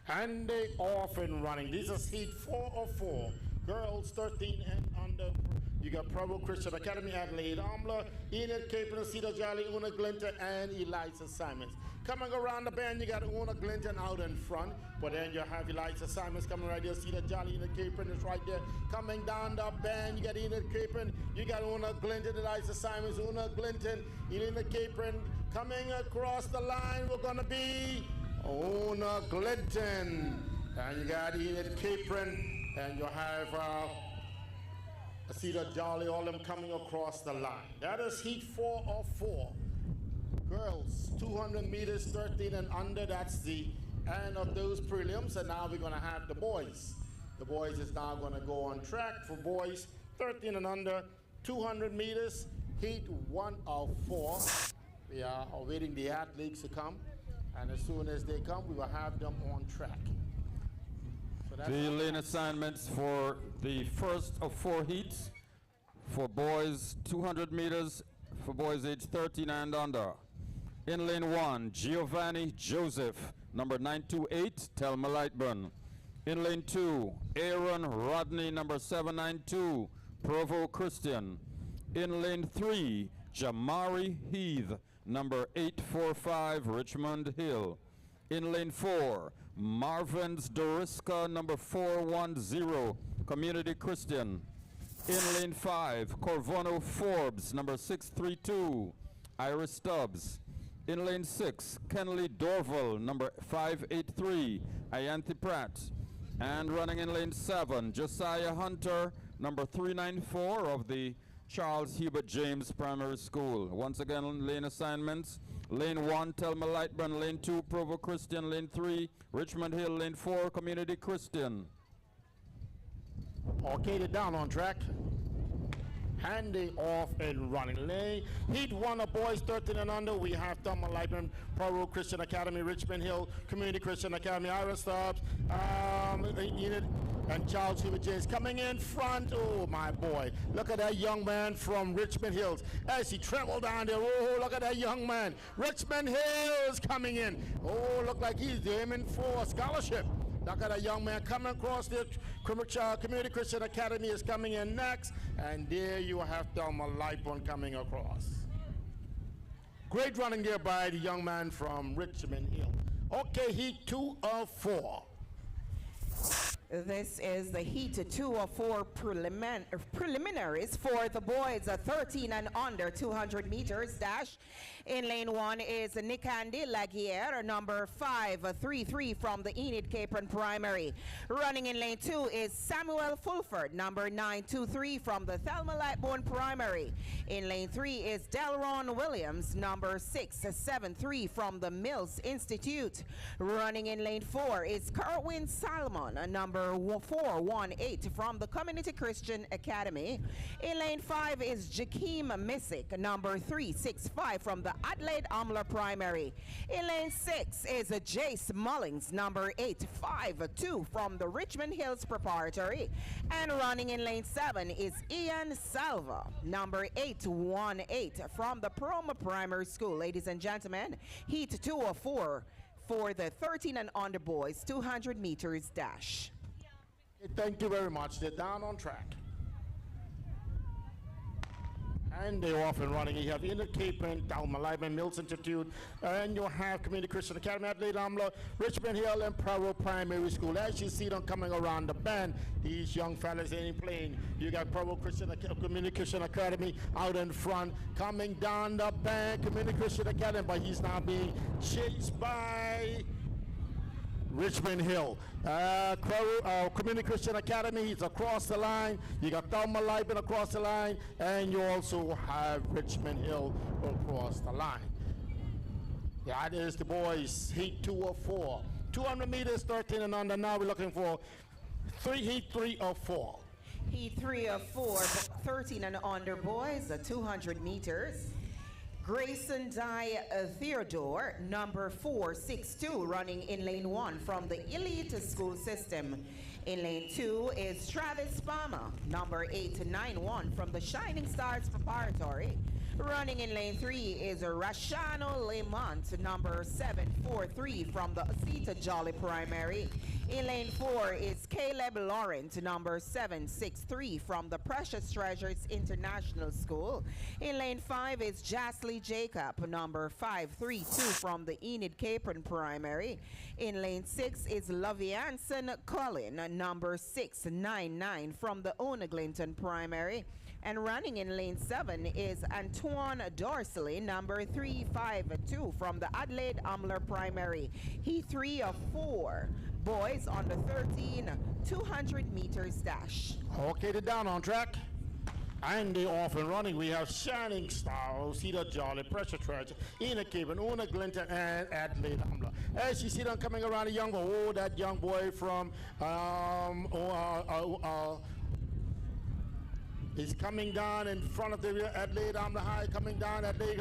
And they off and running. This is heat 4 of 4. Girls 13 and under. You got Provo Christian Academy, Adelaide Amler, Enid Capron, Cedar Jolly, Una Glinton, and Eliza Simons. Coming around the bend, you got Una Glinton out in front, but then you have Eliza Simons coming right there. Cedar Jolly, Enid Capron is right there. Coming down the bend, you got Enid Capron, you got Una Glinton, Eliza Simons, Una Glinton, Enid Capron. Coming across the line, we're going to be Una Glinton, and you got Enid Capron, and you have Cedar Jolly, all them coming across the line. That is heat 4 of 4. Girls, 200 meters, 13 and under. That's the end of those prelims, and now we're going to have the boys. The boys is now going to go on track for boys, 13 and under, 200 meters, heat 1 of 4. We are awaiting the athletes to come. And as soon as they come, we will have them on track. So the lane assignments for the first of 4 heats for boys 200 meters for boys age 13 and under. In lane 1, Giovanni Joseph, number 928, Thelma Lightburn. In lane 2, Aaron Rodney, number 792, Provo Christian. In lane 3, Jamari Heath, number 845, Richmond Hill. In lane 4, Marvin's Doriska, number 410, Community Christian. In lane 5, Corvono Forbes, number 632, Iris Stubbs. In lane 6, Kenley Dorval, number 583, Ayanthi Pratt. And running in lane 7, Josiah Hunter, number 394 of the Charles Hubert James Primary School. Once again, lane assignments. Lane 1, Thelma Lightburn. Lane 2, Provo Christian. Lane 3, Richmond Hill. Lane 4, Community Christian. Okay, they're down on track. Handy off and running. Lane heat 1 of boys 13 and under. We have Thelma Lightburn, Provo Christian Academy, Richmond Hill, Community Christian Academy, Iris Stubbs, And Charles Hubert James coming in front. Oh, my boy. Look at that young man from Richmond Hills. As he traveled down there. Oh, look at that young man. Richmond Hills coming in. Oh, look like he's aiming for a scholarship. Look at that young man coming across the Community Christian Academy is coming in next. And there you have Thelma Lightburn coming across. Great running there by the young man from Richmond Hill. Okay, heat 2 of 4. This is the heat 2 of 4 preliminaries for the boys, 13 and under 200 meters dash. In lane 1 is Nikandi Laguerre, number 533 from the Enid Capron Primary. Running in lane 2 is Samuel Fulford, number 923 from the Thelma Lightburn Primary. In lane 3 is Delron Williams, number 673 from the Mills Institute. Running in lane 4 is Kerwin Salmon, number 418 from the Community Christian Academy. In lane 5 is Jakeem Missick, number 365 from the Adelaide Amler Primary. In lane 6 is Jace Mullings, number 852 from the Richmond Hills Preparatory. And running in lane 7 is Ian Salva, number 818 from the Promo Primary School. Ladies and gentlemen, heat 2 of 4 for the 13 and under boys 200 meters dash. Thank you very much. They're down on track. And they're off and running. You have Enid Capron, Thelma Lightburn, Mills Institute, and you have Community Christian Academy, Adelaide Amler, Richmond Hill, and Provo Primary School. As you see them coming around the bend, these young fellas ain't playing. You got Provo Community Christian Academy out in front, coming down the bend, Community Christian Academy, but he's now being chased by Richmond Hill. Community Christian Academy, he's across the line. You got Thelma Lightburn across the line, and you also have Richmond Hill across the line. That is the boys, heat 2 of 4. 200 meters, 13 and under. Now we're looking for heat 3 of 4. Heat 3 of 4, 13 and under boys, 200 meters. Grayson Dye Theodore, number 462, running in lane 1 from the Elite School System. In lane 2 is Travis Palmer, number 891 from the Shining Stars Preparatory. Running in lane 3 is Rashano Lemont, number 743 from the Osita Jolly Primary. In lane 4 is Caleb Laurent, number 763 from the Precious Treasures International School. In lane 5 is Jasley Jacob, number 532 from the Enid Capron Primary. In lane 6 is Lovianson Colin, number 699 from the Onaglinton Primary. And running in lane 7 is Antoine Dorsley, number 352 from the Adelaide Amler Primary. Heat 3 of 4. Boys on the 13, 200 meters dash. Okay, they're down on track. And they're off and running. We have Shining Stars, Cedar Jolly, Pressure Treasure, Enid Capron, Una Glinton, and Adelaide Amler. As you see them coming around, that young boy from he's coming down in front of the Adelaide Amler High, coming down, Adelaide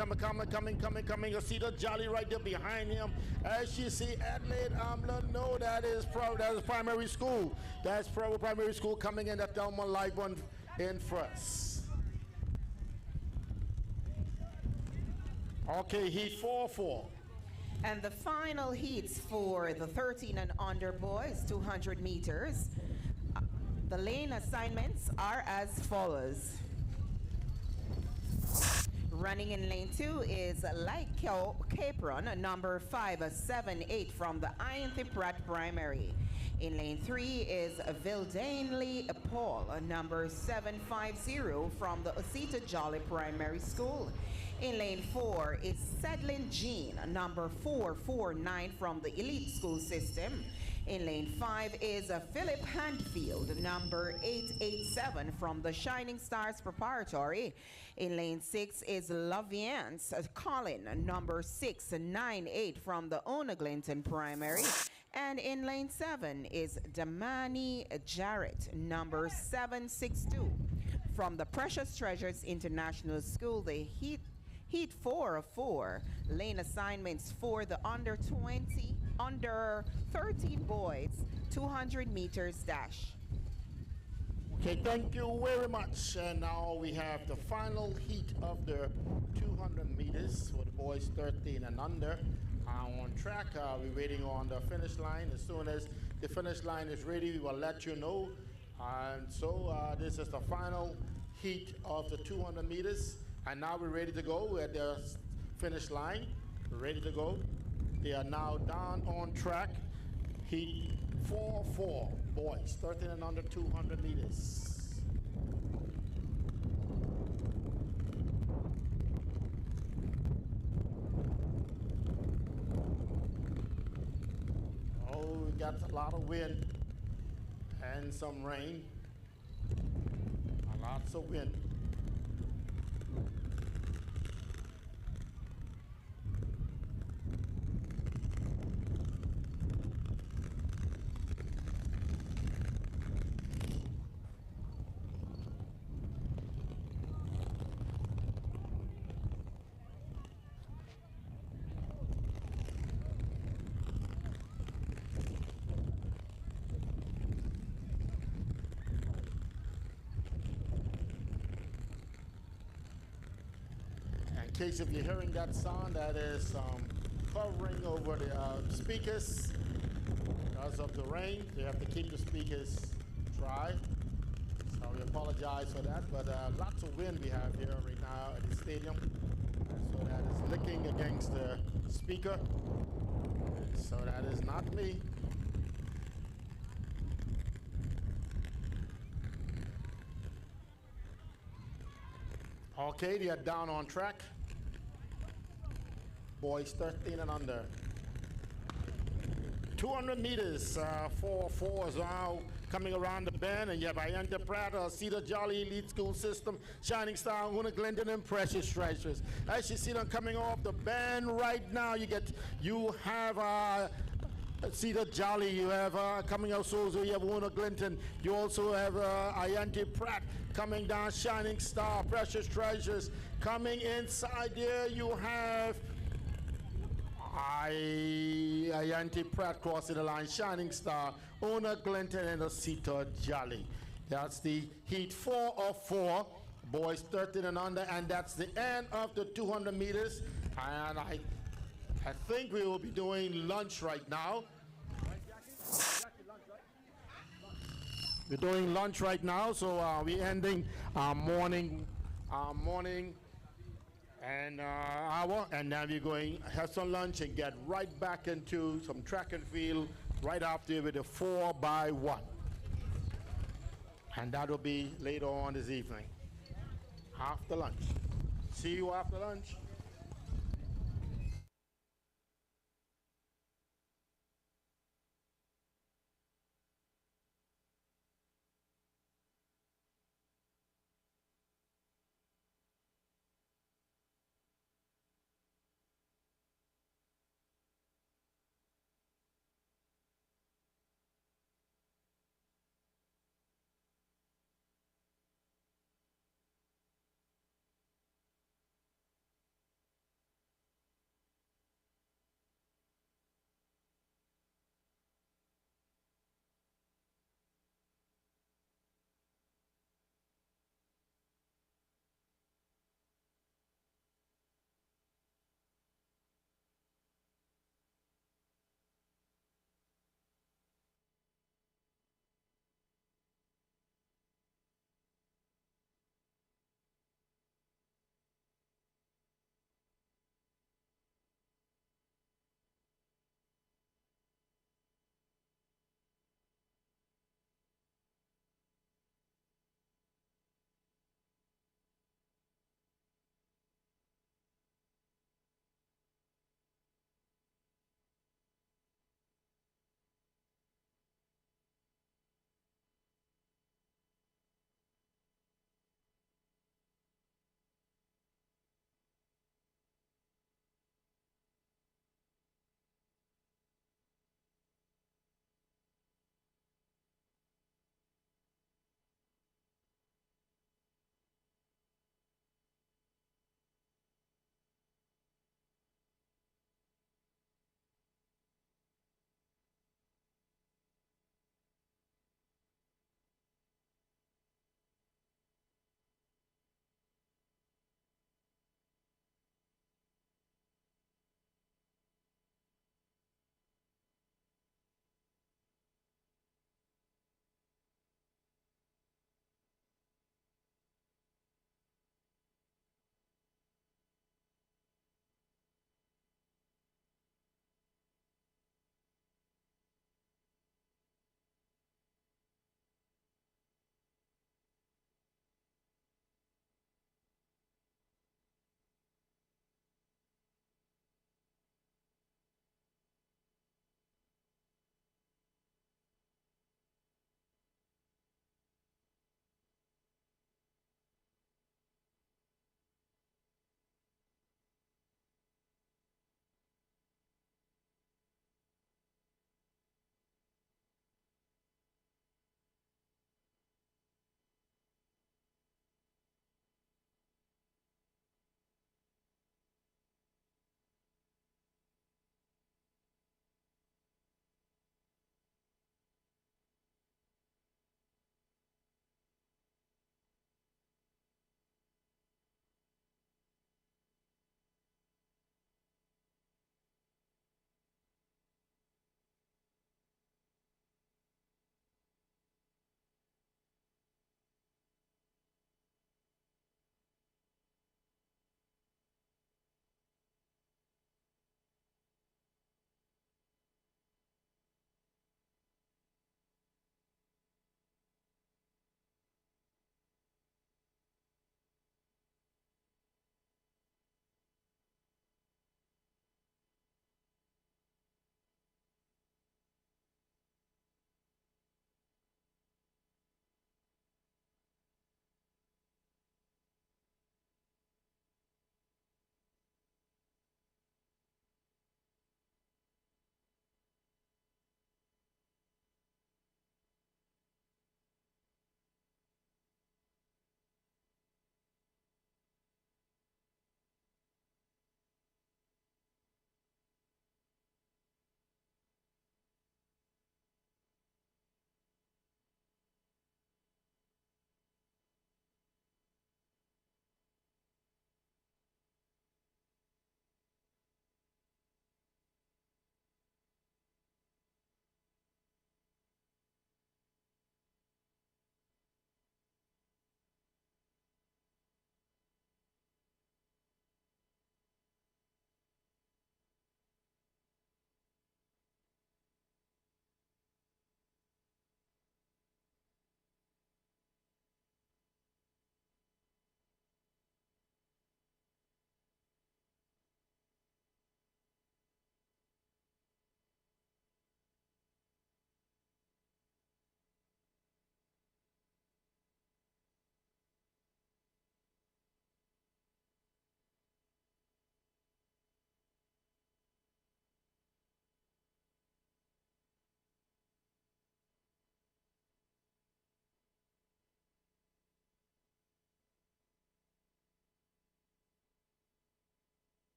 coming. You see the Jolly right there behind him. As you see Adelaide Amler, no, that is primary school. That's Provo Primary School coming in at Thelma Lightburn in first. Okay, heat 4-4. And the final heats for the 13 and under boys, 200 meters. The lane assignments are as follows. Running in lane 2 is Capron, number 578 from the Ianthe Pratt Primary. In lane 3 is Vildanely Paul, number 750 from the Osita Jolly Primary School. In lane 4 is Sedlin Jean, number 449 from the Elite School System. In lane 5 is Philip Handfield, number 887 from the Shining Stars Preparatory. In lane 6 is Loviance Colin, number 698 from the Onaglinton Primary. And in lane 7 is Damani Jarrett, number 762 from the Precious Treasures International School. The Heat 4 of 4 lane assignments for the under 13 boys, 200 meters dash. Okay, thank you very much. And now we have the final heat of the 200 meters for the boys 13 and under. On track, we're waiting on the finish line. As soon as the finish line is ready, we will let you know. And so this is the final heat of the 200 meters. And now we're ready to go. We're at the finish line. We're ready to go. They are now down on track. Heat 4-4, boys, 13 and under 200 meters. Oh, we got a lot of wind and some rain. Lots of wind. In case if you're hearing that sound, that is hovering over the speakers because of the rain. They have to keep the speakers dry. So we apologize for that, but lots of wind we have here right now at the stadium. So that is licking against the speaker. So that is not me. Okay, they are down on track. Boys 13 and under. 200 meters, 4-4 is now coming around the bend, and you have Ayanta Pratt, Cedar Jolly Elite School System, Shining Star, Una Glinton, and Precious Treasures. As you see them coming off the bend right now, you have Cedar Jolly, you have coming out Sozo, you have Una Glinton, you also have Ayanta Pratt coming down, Shining Star, Precious Treasures. Coming inside there, you have Ayanta Pratt crossing the line, Shining Star, Una Glinton, and Cedar Jolly. That's the heat 4 of 4, boys 13 and under, and that's the end of the 200 meters. And I think we will be doing lunch right now. We're doing lunch right now, so we're ending our morning and hour, and now we're going to have some lunch and get right back into some track and field right after with a 4x1. And that will be later on this evening, after lunch. See you after lunch.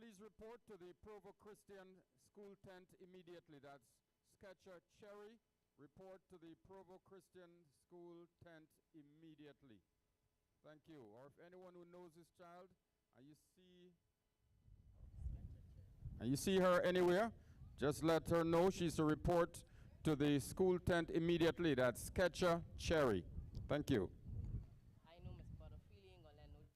please report to the Provo Christian School tent immediately. That's Sketcher Cherry. Report to the Provo Christian School tent immediately. Thank you. Or if anyone who knows this child and you see her anywhere, just let her know she's to report to the school tent immediately. That's Sketcher Cherry. Thank you. I know Miss Butterfield ain't gonna let no.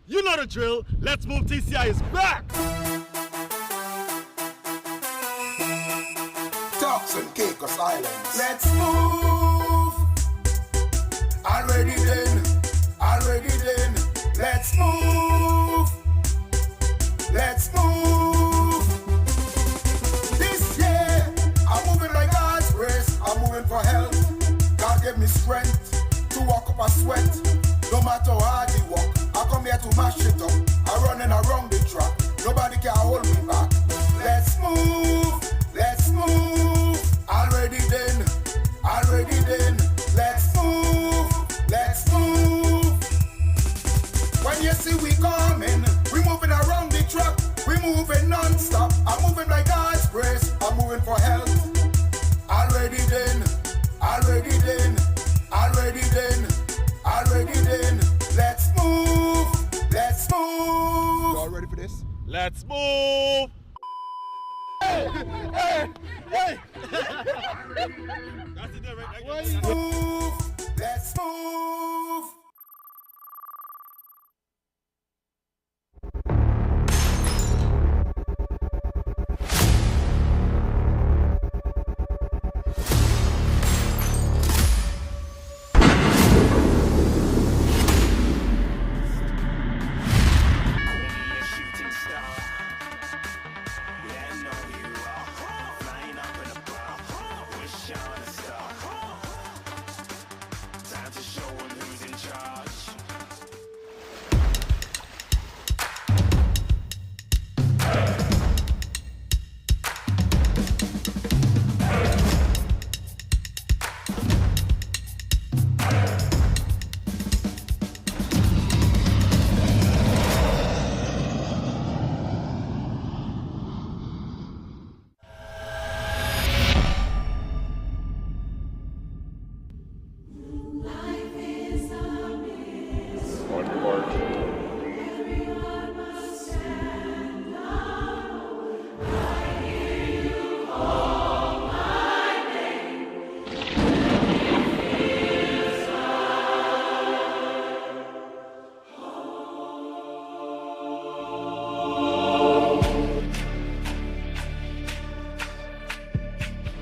You know the drill. Let's Move TCI is back. Talks and Caicos Islands. Let's move. Already then. Let's move. Let's move. This year, I'm moving like God's grace. I'm moving for health. God gave me strength to walk up a sweat. No matter how hard he walk, I come here to mash it up. I'm running around the track. Nobody can hold me back. Let's move. Let's move. Already then. Let's move. Let's move. When you see we coming, we moving around the track. We moving non-stop. I'm moving like God's grace. I'm moving for health. Already then. Let's move. Let's move. Y'all ready for this? Let's move. Hey. That's it there, right? Let's move. Let's move.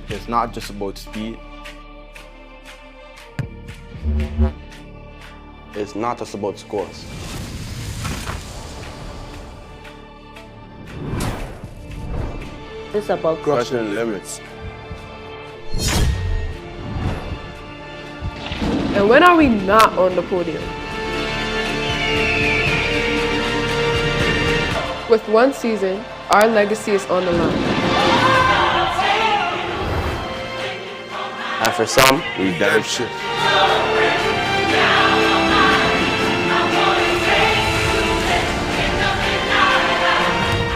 It's not just about speed. It's not just about scores. It's about Crushing limits. And when are we not on the podium? With one season, our legacy is on the line. And for some, we damn shit.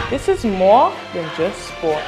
This is more than just sports.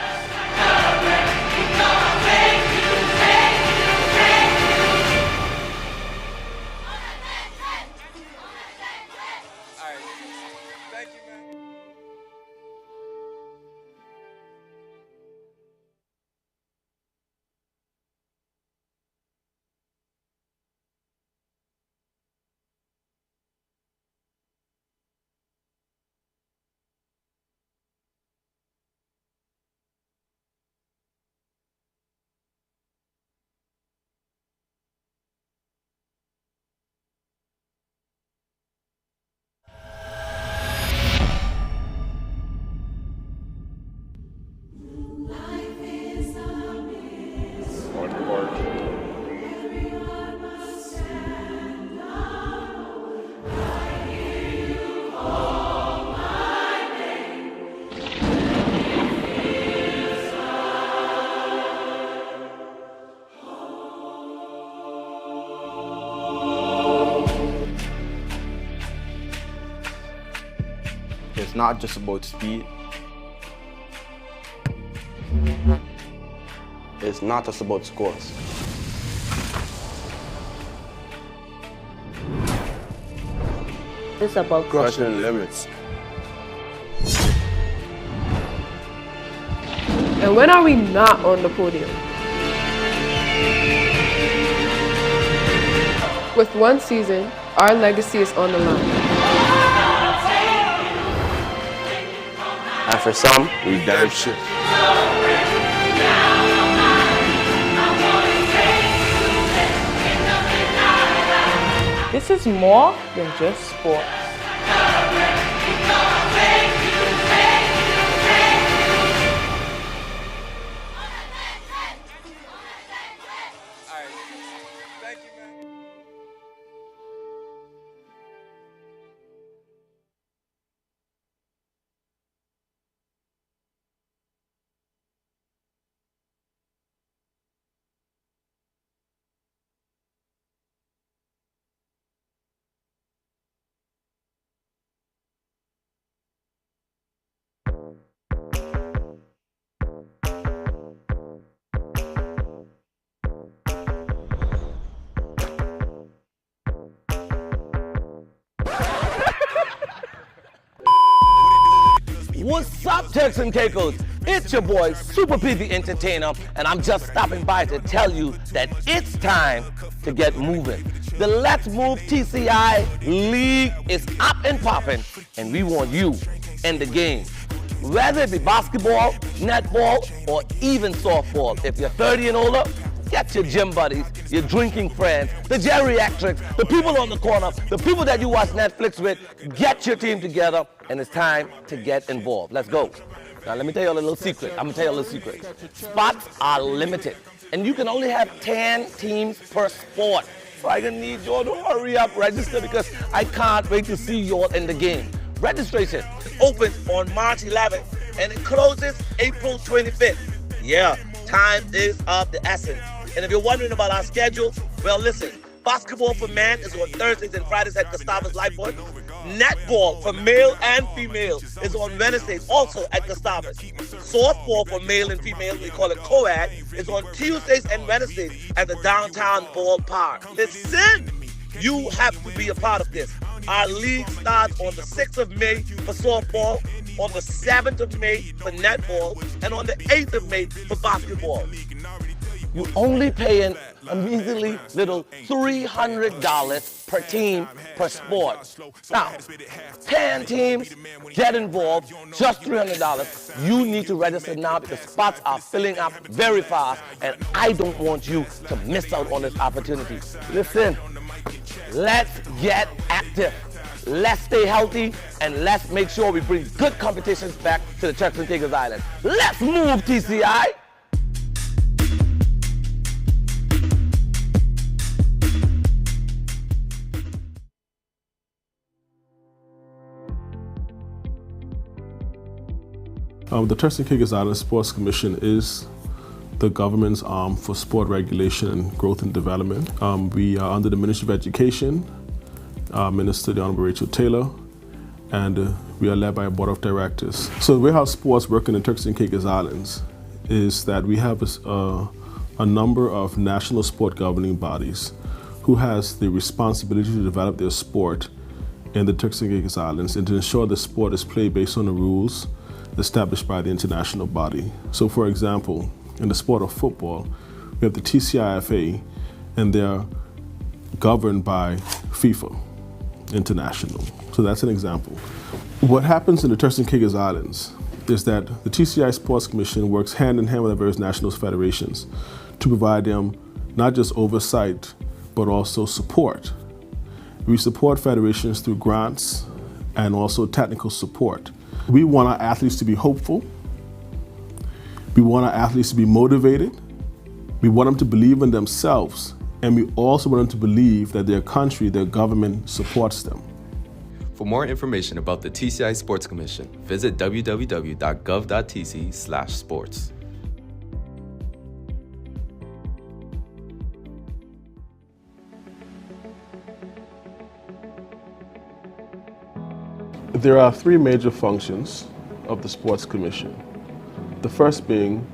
It's not just about speed. It's not just about scores. It's about Crushing limits. And when are we not on the podium? With one season, our legacy is on the line. And for some, redemption. This is more than just sports. What's up, Turks and Caicos? It's your boy, Super P the Entertainer, and I'm just stopping by to tell you that it's time to get moving. The Let's Move TCI League is up and popping, and we want you in the game. Whether it be basketball, netball, or even softball, if you're 30 and older, get your gym buddies, your drinking friends, the geriatrics, the people on the corner, the people that you watch Netflix with, get your team together, and it's time to get involved. Let's go. Now let me tell you a little secret. I'm gonna tell you a little secret. Spots are limited, and you can only have 10 teams per sport. So I'm gonna need you all to hurry up, register, because I can't wait to see you all in the game. Registration opens on March 11th, and it closes April 25th. Yeah, time is of the essence. And if you're wondering about our schedule, well, listen, basketball for men is on Thursdays and Fridays at Gustavus Lightfoot. Netball for male and female is on Wednesdays, also at Gustavus. Softball for male and female, we call it co-ed, is on Tuesdays and Wednesdays at the downtown ballpark. Listen, you have to be a part of this. Our league starts on the 6th of May for softball, on the 7th of May for netball, and on the 8th of May for basketball. You're only paying a measly little $300 per team per sport. Now, 10 teams, get involved, just $300. You need to register now because spots are filling up very fast, and I don't want you to miss out on this opportunity. Listen, let's get active. Let's stay healthy, and let's make sure we bring good competitions back to the Turks and Caicos Island. Let's move, TCI! The Turks and Caicos Island Sports Commission is the government's arm for sport regulation and growth and development. We are under the Ministry of Education, Minister the Honorable Rachel Taylor, and we are led by a board of directors. So the way how sports work in the Turks and Caicos Islands is that we have a number of national sport governing bodies who has the responsibility to develop their sport in the Turks and Caicos Islands and to ensure the sport is played based on the rules established by the international body. So for example, in the sport of football, we have the TCIFA, and they're governed by FIFA International. So that's an example. What happens in the Turks and Caicos Islands is that the TCI Sports Commission works hand in hand with the various national federations to provide them not just oversight, but also support. We support federations through grants and also technical support. We want our athletes to be hopeful. We want our athletes to be motivated. We want them to believe in themselves. And we also want them to believe that their country, their government supports them. For more information about the TCI Sports Commission, visit www.gov.tc/sports. There are three major functions of the Sports Commission. The first being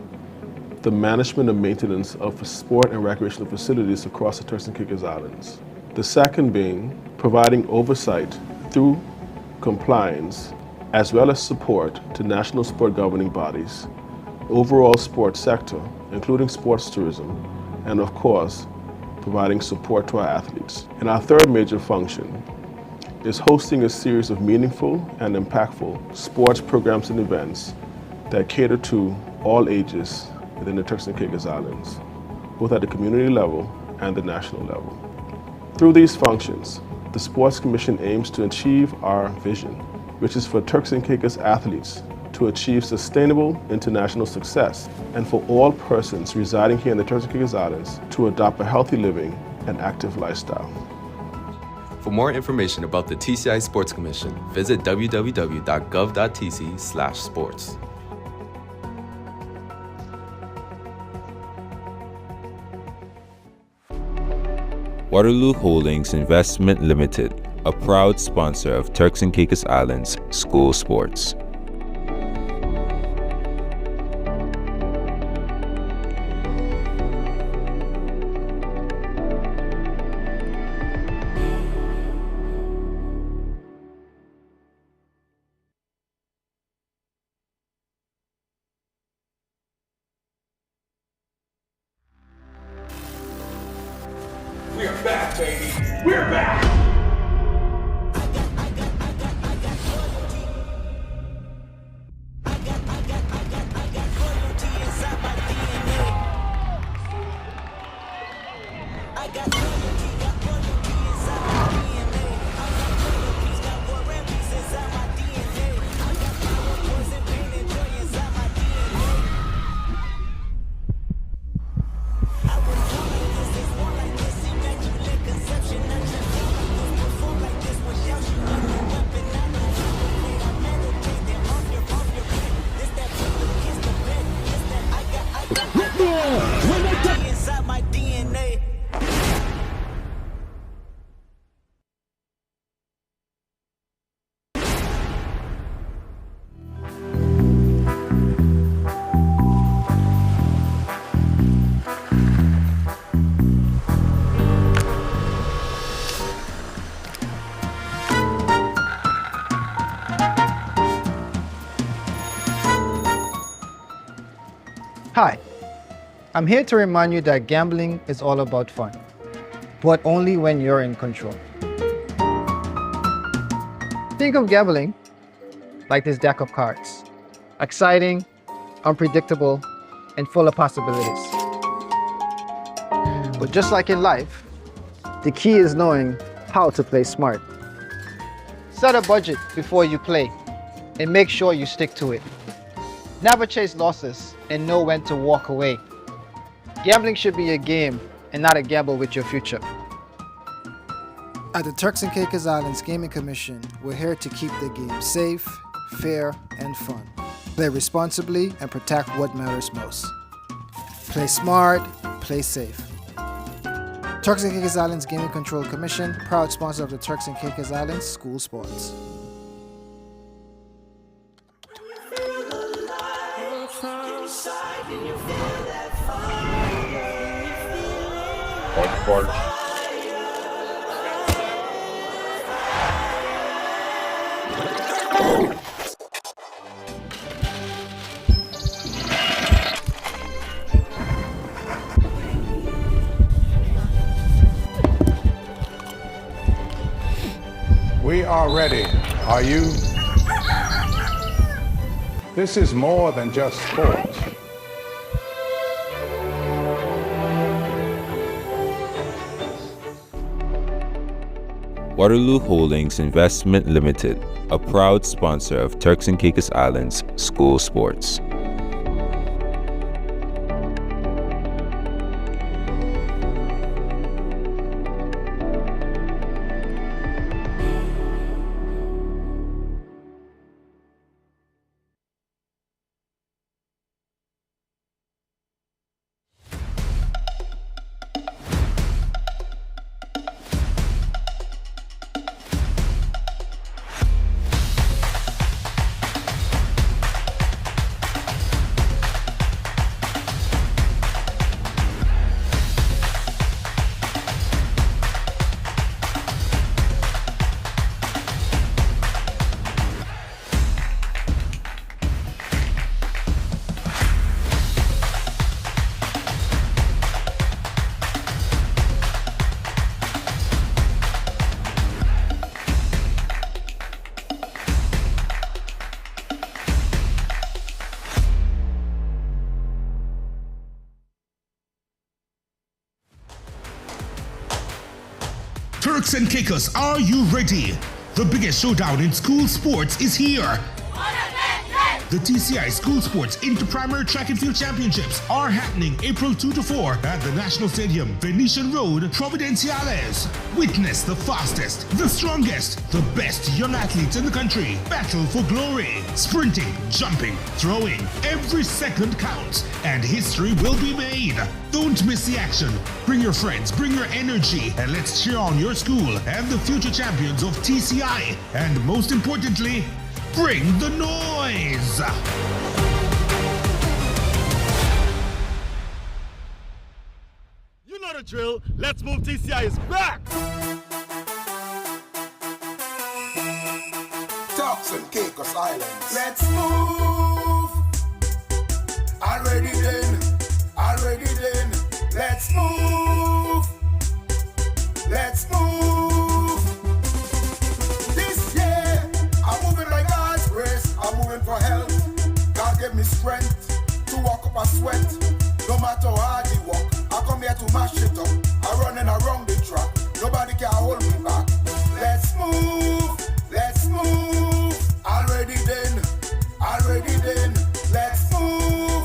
the management and maintenance of sport and recreational facilities across the Turks and Caicos Islands. The second being providing oversight through compliance as well as support to national sport governing bodies, overall sports sector, including sports tourism, and of course, providing support to our athletes. And our third major function is hosting a series of meaningful and impactful sports programs and events that cater to all ages within the Turks and Caicos Islands, both at the community level and the national level. Through these functions, the Sports Commission aims to achieve our vision, which is for Turks and Caicos athletes to achieve sustainable international success, and for all persons residing here in the Turks and Caicos Islands to adopt a healthy living and active lifestyle. For more information about the TCI Sports Commission, visit www.gov.tc/sports. Waterloo Holdings Investment Limited, a proud sponsor of Turks and Caicos Islands school sports. We're back, baby. We're back. Hi, I'm here to remind you that gambling is all about fun, but only when you're in control. Think of gambling like this deck of cards. Exciting, unpredictable, and full of possibilities. But just like in life, the key is knowing how to play smart. Set a budget before you play and make sure you stick to it. Never chase losses and know when to walk away. Gambling should be a game and not a gamble with your future. At the Turks and Caicos Islands Gaming Commission, we're here to keep the game safe, fair, and fun. Play responsibly and protect what matters most. Play smart, play safe. Turks and Caicos Islands Gaming Control Commission, proud sponsor of the Turks and Caicos Islands school sports. We are ready. Are you? This is more than just sport. Waterloo Holdings Investment Limited, a proud sponsor of Turks and Caicos Islands school sports. Turks and Caicos, are you ready? The biggest showdown in school sports is here. The TCI School Sports Inter-Primary Track and Field Championships are happening April 2 to 4 at the National Stadium, Venetian Road, Providenciales. Witness the fastest, the strongest, the best young athletes in the country battle for glory. Sprinting, jumping, throwing, every second counts, and history will be made. Don't miss the action. Bring your friends, bring your energy, and let's cheer on your school and the future champions of TCI. And most importantly, bring the noise! You know the drill. Let's Move TCI is back! Turks and Caicos Islands. Let's move! Already then. Let's move! Let's move! This year, I'm moving like God's grace. I'm moving for health. God gave me strength to walk up a sweat. No matter how hard we walk, I come here to mash it up. I'm running around the track. Nobody can hold me back. Let's move. Already then. Let's move.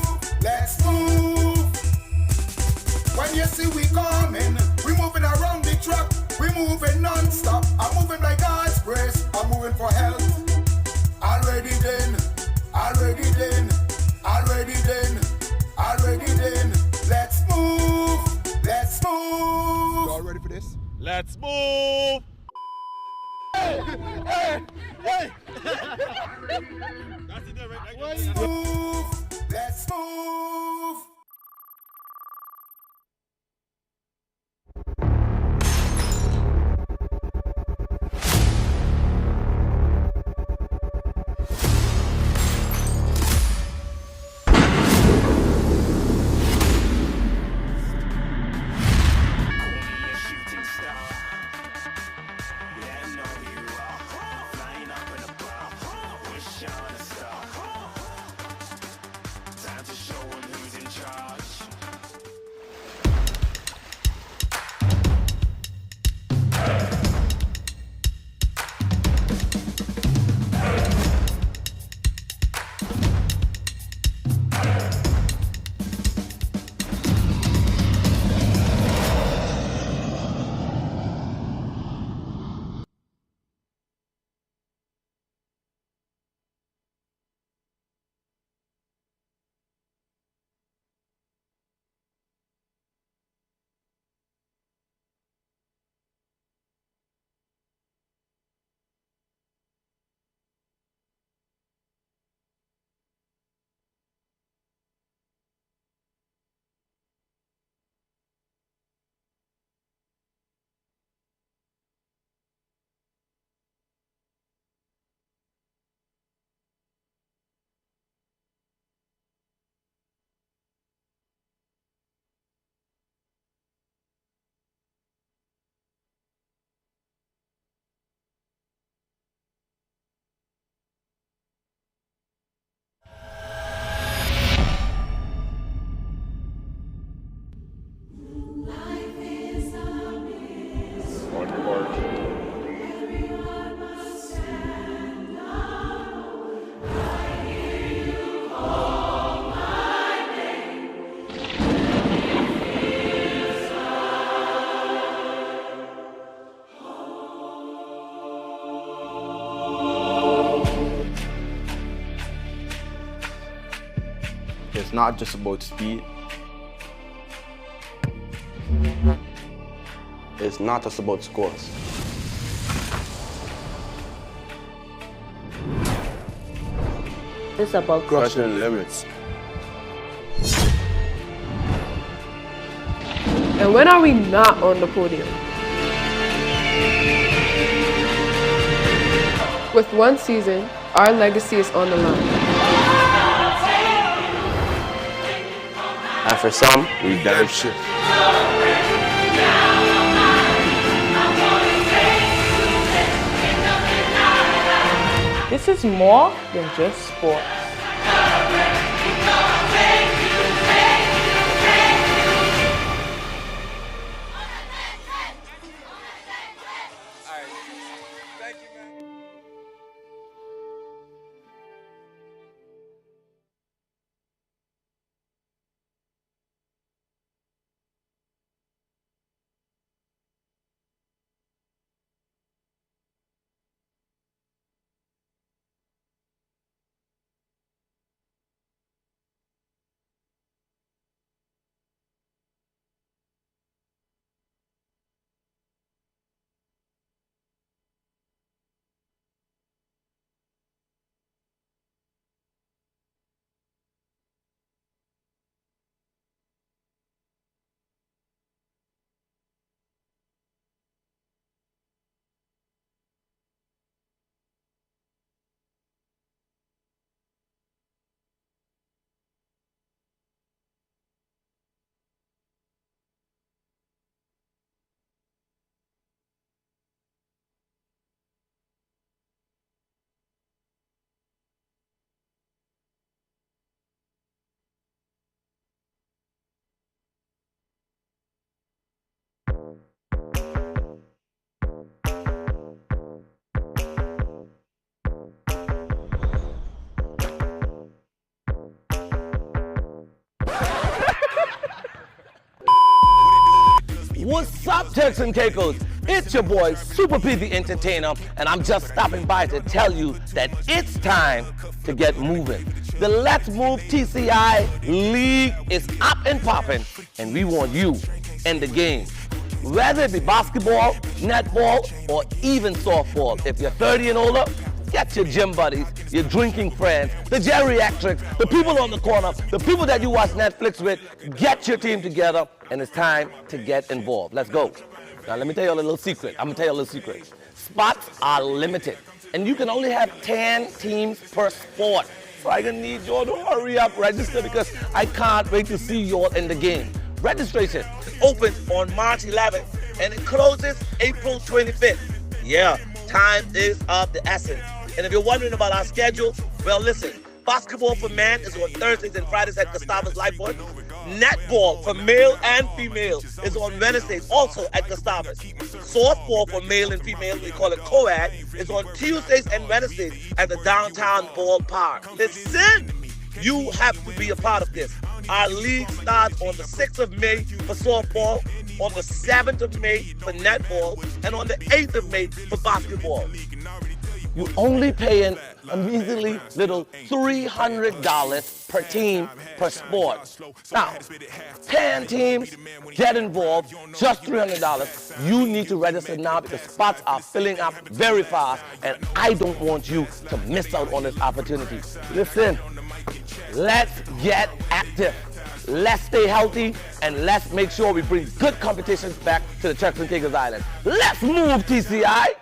When you see we coming, we moving around the track. We moving non-stop. I'm moving by God's grace. I'm moving for health. Already then. Let's move. You all ready for this? Let's move! Hey! That's it there, right? Let's move. It's not just about speed. It's not just about scores. It's about Crushing limits. And when are we not on the podium? With one season, our legacy is on the line. And for some, redemption. This is more than just sports. up, Turks and Caicos? It's your boy, Super P the Entertainer, and I'm just stopping by to tell you that it's time to get moving. The Let's Move TCI League is up and popping, and we want you in the game. Whether it be basketball, netball, or even softball, if you're 30 and older, get your gym buddies, your drinking friends, the geriatrics, the people on the corner, the people that you watch Netflix with, get your team together, and it's time to get involved. Let's go. Now let me tell you a little secret. I'm gonna tell you a little secret. Spots are limited, and you can only have 10 teams per sport. So I'm gonna need you all to hurry up, register, because I can't wait to see you all in the game. Registration opens on March 11th, and it closes April 25th. Yeah, time is of the essence. And if you're wondering about our schedule, well, listen, basketball for men is on Thursdays and Fridays at Gustavus Lightfoot. Netball for male and female is on Wednesdays, also at Gustavus. Softball for male and female, we call it co-ed, is on Tuesdays and Wednesdays at the downtown ballpark. Listen, you have to be a part of this. Our league starts on the 6th of May for softball, on the 7th of May for netball, and on the 8th of May for basketball. You're only paying a measly little $300 per team per sport. Now, 10 teams, get involved, just $300. You need to register now because spots are filling up very fast, and I don't want you to miss out on this opportunity. Listen, let's get active. Let's stay healthy, and let's make sure we bring good competitions back to the Turks and Caicos Islands. Let's move, TCI!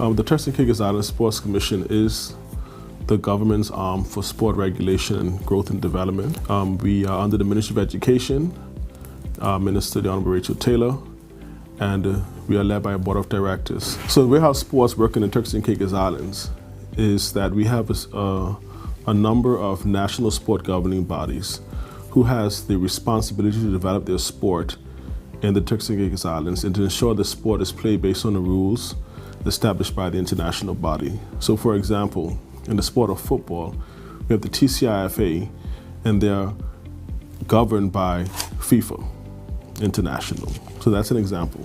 The Turks and Caicos Islands Sports Commission is the government's arm for sport regulation and growth and development. We are under the Ministry of Education, Minister the Honorable Rachel Taylor, and we are led by a board of directors. So the way how sports work in the Turks and Caicos Islands is that we have a number of national sport governing bodies who has the responsibility to develop their sport in the Turks and Caicos Islands and to ensure the sport is played based on the rules established by the international body. So for example, in the sport of football, we have the TCIFA, and they're governed by FIFA International. So that's an example.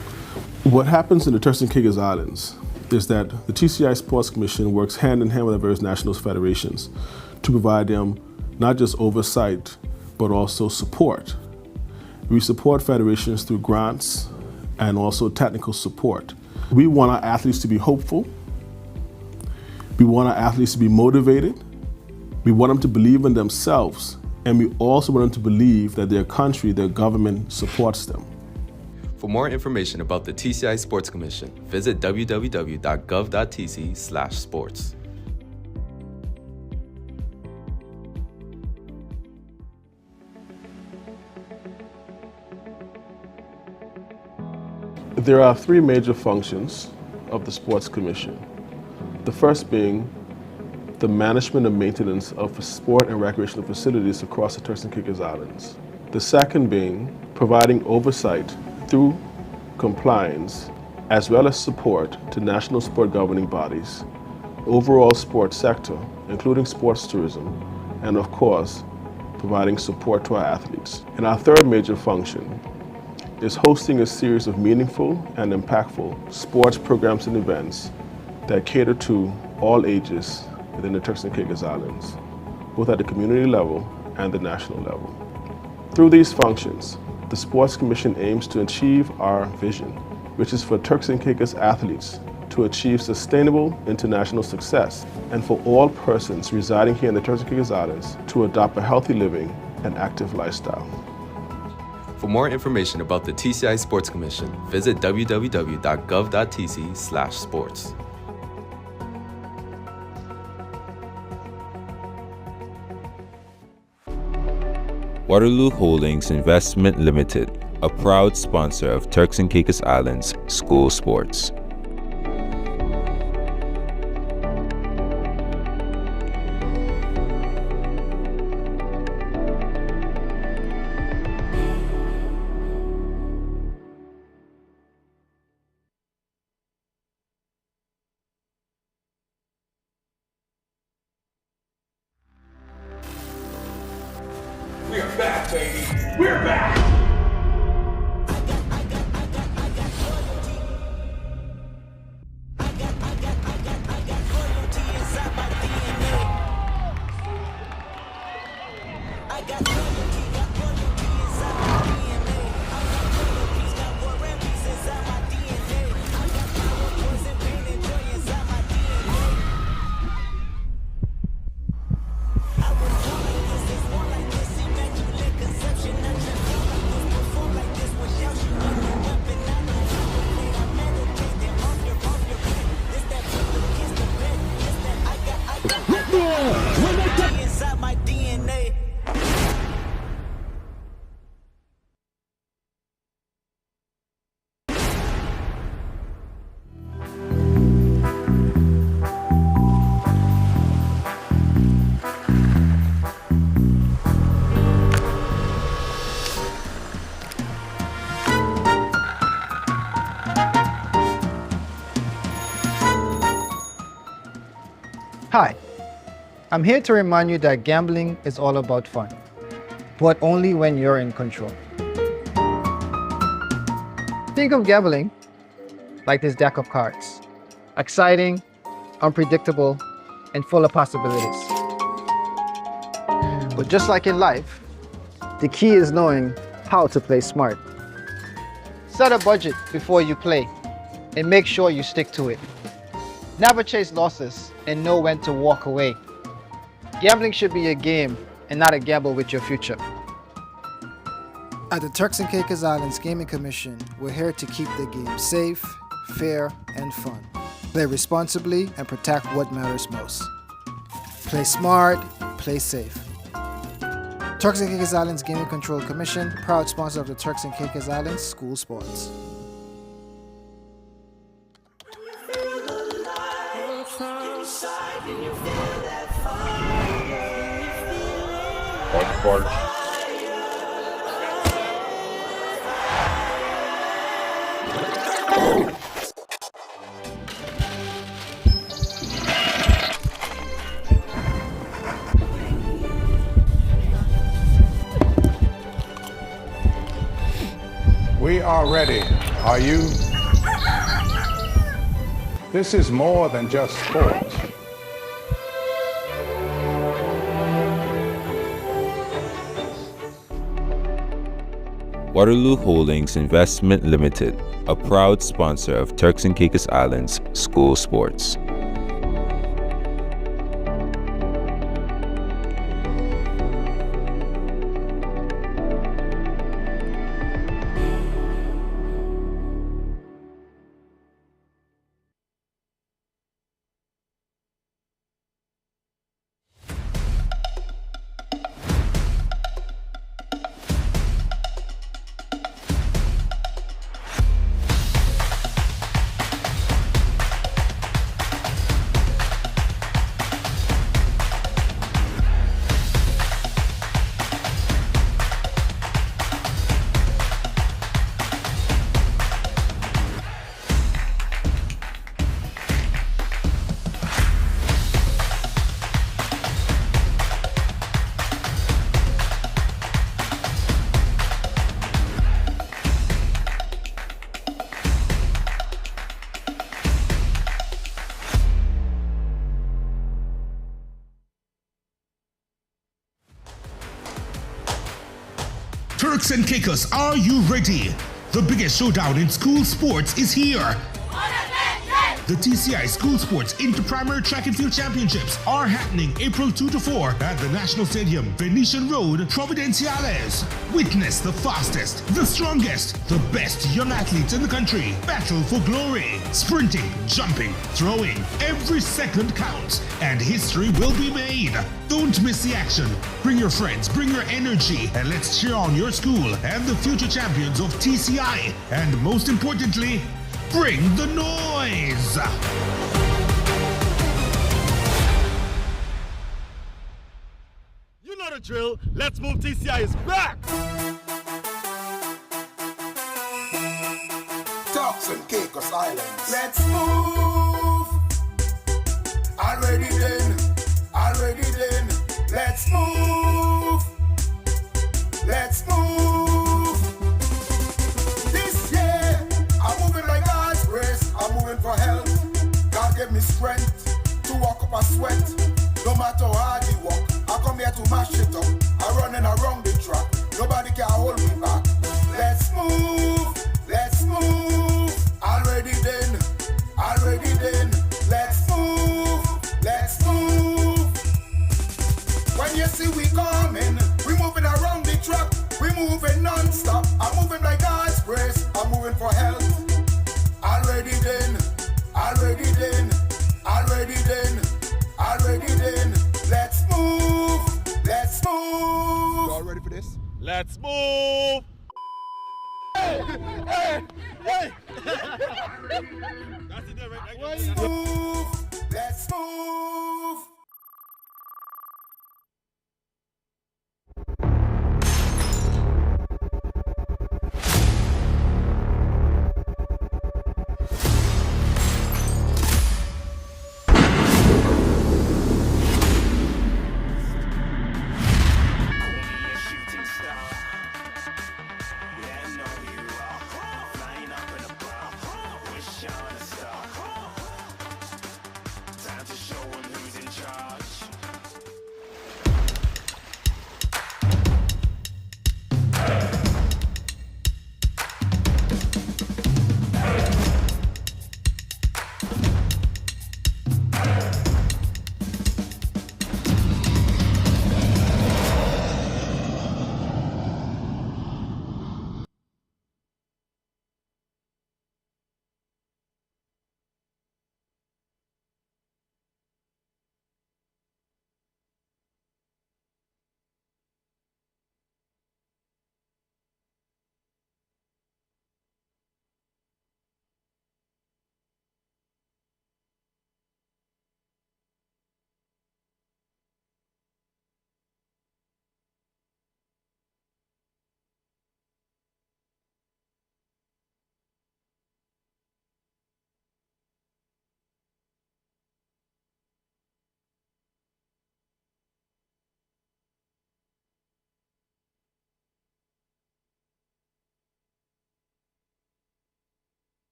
What happens in the Turks and Caicos Islands is that the TCI Sports Commission works hand in hand with the various national federations to provide them not just oversight, but also support. We support federations through grants and also technical support. We want our athletes to be hopeful. We want our athletes to be motivated. We want them to believe in themselves. And we also want them to believe that their country, their government supports them. For more information about the TCI Sports Commission, visit www.gov.tc/sports. There are three major functions of the Sports Commission. The first being the management and maintenance of sport and recreational facilities across the Turks and Caicos Islands. The second being providing oversight through compliance as well as support to national sport governing bodies, overall sports sector, including sports tourism, and of course, providing support to our athletes. And our third major function is hosting a series of meaningful and impactful sports programs and events that cater to all ages within the Turks and Caicos Islands, both at the community level and the national level. Through these functions, the Sports Commission aims to achieve our vision, which is for Turks and Caicos athletes to achieve sustainable international success, and for all persons residing here in the Turks and Caicos Islands to adopt a healthy living and active lifestyle. For more information about the TCI Sports Commission, visit www.gov.tc/sports. Waterloo Holdings Investment Limited, a proud sponsor of Turks and Caicos Islands school sports. We're back! Hi, I'm here to remind you that gambling is all about fun, but only when you're in control. Think of gambling like this deck of cards. Exciting, unpredictable, and full of possibilities. But just like in life, the key is knowing how to play smart. Set a budget before you play and make sure you stick to it. Never chase losses and know when to walk away. Gambling should be a game and not a gamble with your future. At the Turks and Caicos Islands Gaming Commission, we're here to keep the game safe, fair, and fun. Play responsibly and protect what matters most. Play smart, play safe. Turks and Caicos Islands Gaming Control Commission, proud sponsor of the Turks and Caicos Islands School Sports. We are ready. Are you? This is more than just sports. Waterloo Holdings Investment Limited, a proud sponsor of Turks and Caicos Islands School Sports. Turks and Caicos, are you ready? The biggest showdown in school sports is here. The TCI School Sports Inter-Primary Track and Field Championships are happening April 2 to 4 at the National Stadium, Venetian Road, Providenciales. Witness the fastest, the strongest, the best young athletes in the country battle for glory. Sprinting, jumping, throwing, every second counts, and history will be made. Don't miss the action. Bring your friends, bring your energy, and let's cheer on your school and the future champions of TCI. And most importantly, bring the noise! You know the drill. Let's Move TCI is back! Turks and Caicos Islands. Let's move! Already then. Let's move! Let's move! me strength to walk up a sweat. No matter how hard you walk, I come here to mash it up. I running around the track, nobody can hold me back. Let's move, let's move. Already then, let's move, let's move. When you see we coming, we moving around the track, we moving non-stop. I'm moving by God's grace, I'm moving for health. Already then, let's move, let's move. Y'all ready for this? Let's move. Hey, hey, hey. That's it there, right? Let's move, let's move.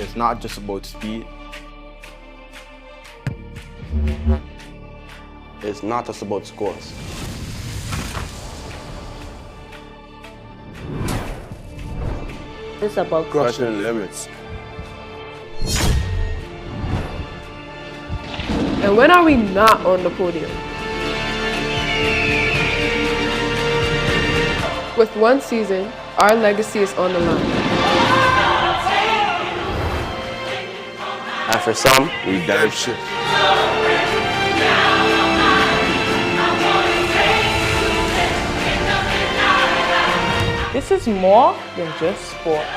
It's not just about speed. It's not just about scores. It's about Crushing limits. And when are we not on the podium? With one season, our legacy is on the line. And for some, redemption. This is more than just sports.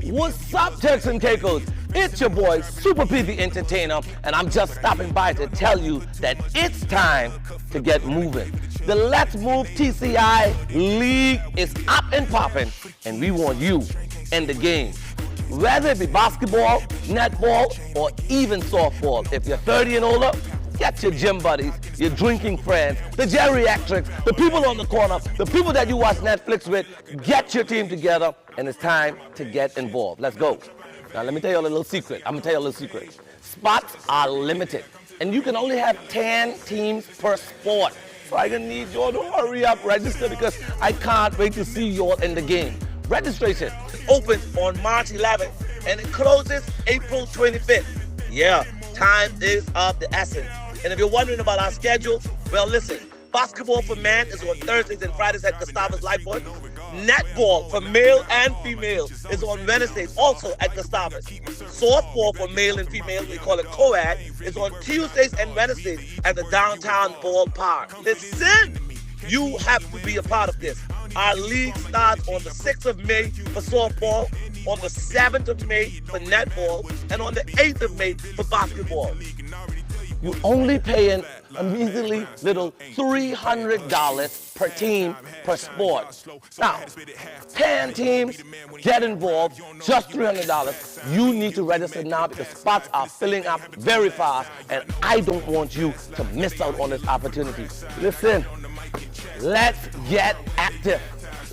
What's up, Turks and Caicos? It's your boy, Super P the Entertainer, and I'm just stopping by to tell you that it's time to get moving. The Let's Move TCI League is up and popping, and we want you in the game. Whether it be basketball, netball, or even softball, if you're 30 and older, get your gym buddies, your drinking friends, the geriatrics, the people on the corner, the people that you watch Netflix with, get your team together, and it's time to get involved. Let's go. Now let me tell you a little secret. I'm gonna tell you a little secret. Spots are limited, and you can only have 10 teams per sport. So I'm gonna need you all to hurry up, register, because I can't wait to see you all in the game. Registration opens on March 11th. and it closes April 25th. Yeah, time is of the essence. And if you're wondering about our schedule, well, listen, basketball for men is on Thursdays and Fridays at Gustavus Lightfoot. Netball for male and female is on Wednesdays, also at Gustavus. Softball for male and female, we call it co-ed, is on Tuesdays and Wednesdays at the downtown ballpark. Listen, you have to be a part of this. Our league starts on the 6th of May for softball, on the 7th of May for netball, and on the 8th of May for basketball. You're only paying a measly little $300 per team per sport. Now, 10 teams get involved, just $300. You need to register now because spots are filling up very fast, and I don't want you to miss out on this opportunity. Listen, let's get active.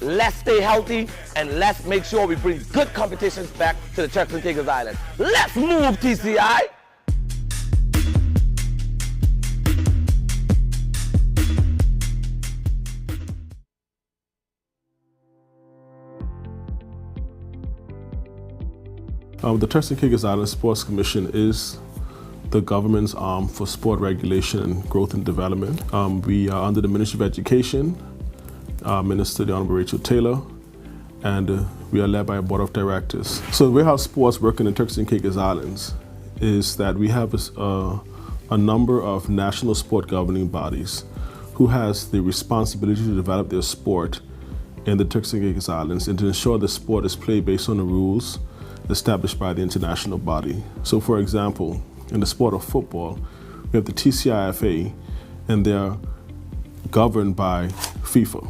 Let's stay healthy, and let's make sure we bring good competitions back to the Turks and Caicos Islands. Let's move, TCI! The Turks and Caicos Islands Sports Commission is the government's arm for sport regulation and growth and development. We are under the Ministry of Education, Minister the Honorable Rachel Taylor, and we are led by a board of directors. So the way how sports work in the Turks and Caicos Islands is that we have a number of national sport governing bodies who has the responsibility to develop their sport in the Turks and Caicos Islands and to ensure the sport is played based on the rules established by the international body. So for example, in the sport of football, we have the TCIFA, and they're governed by FIFA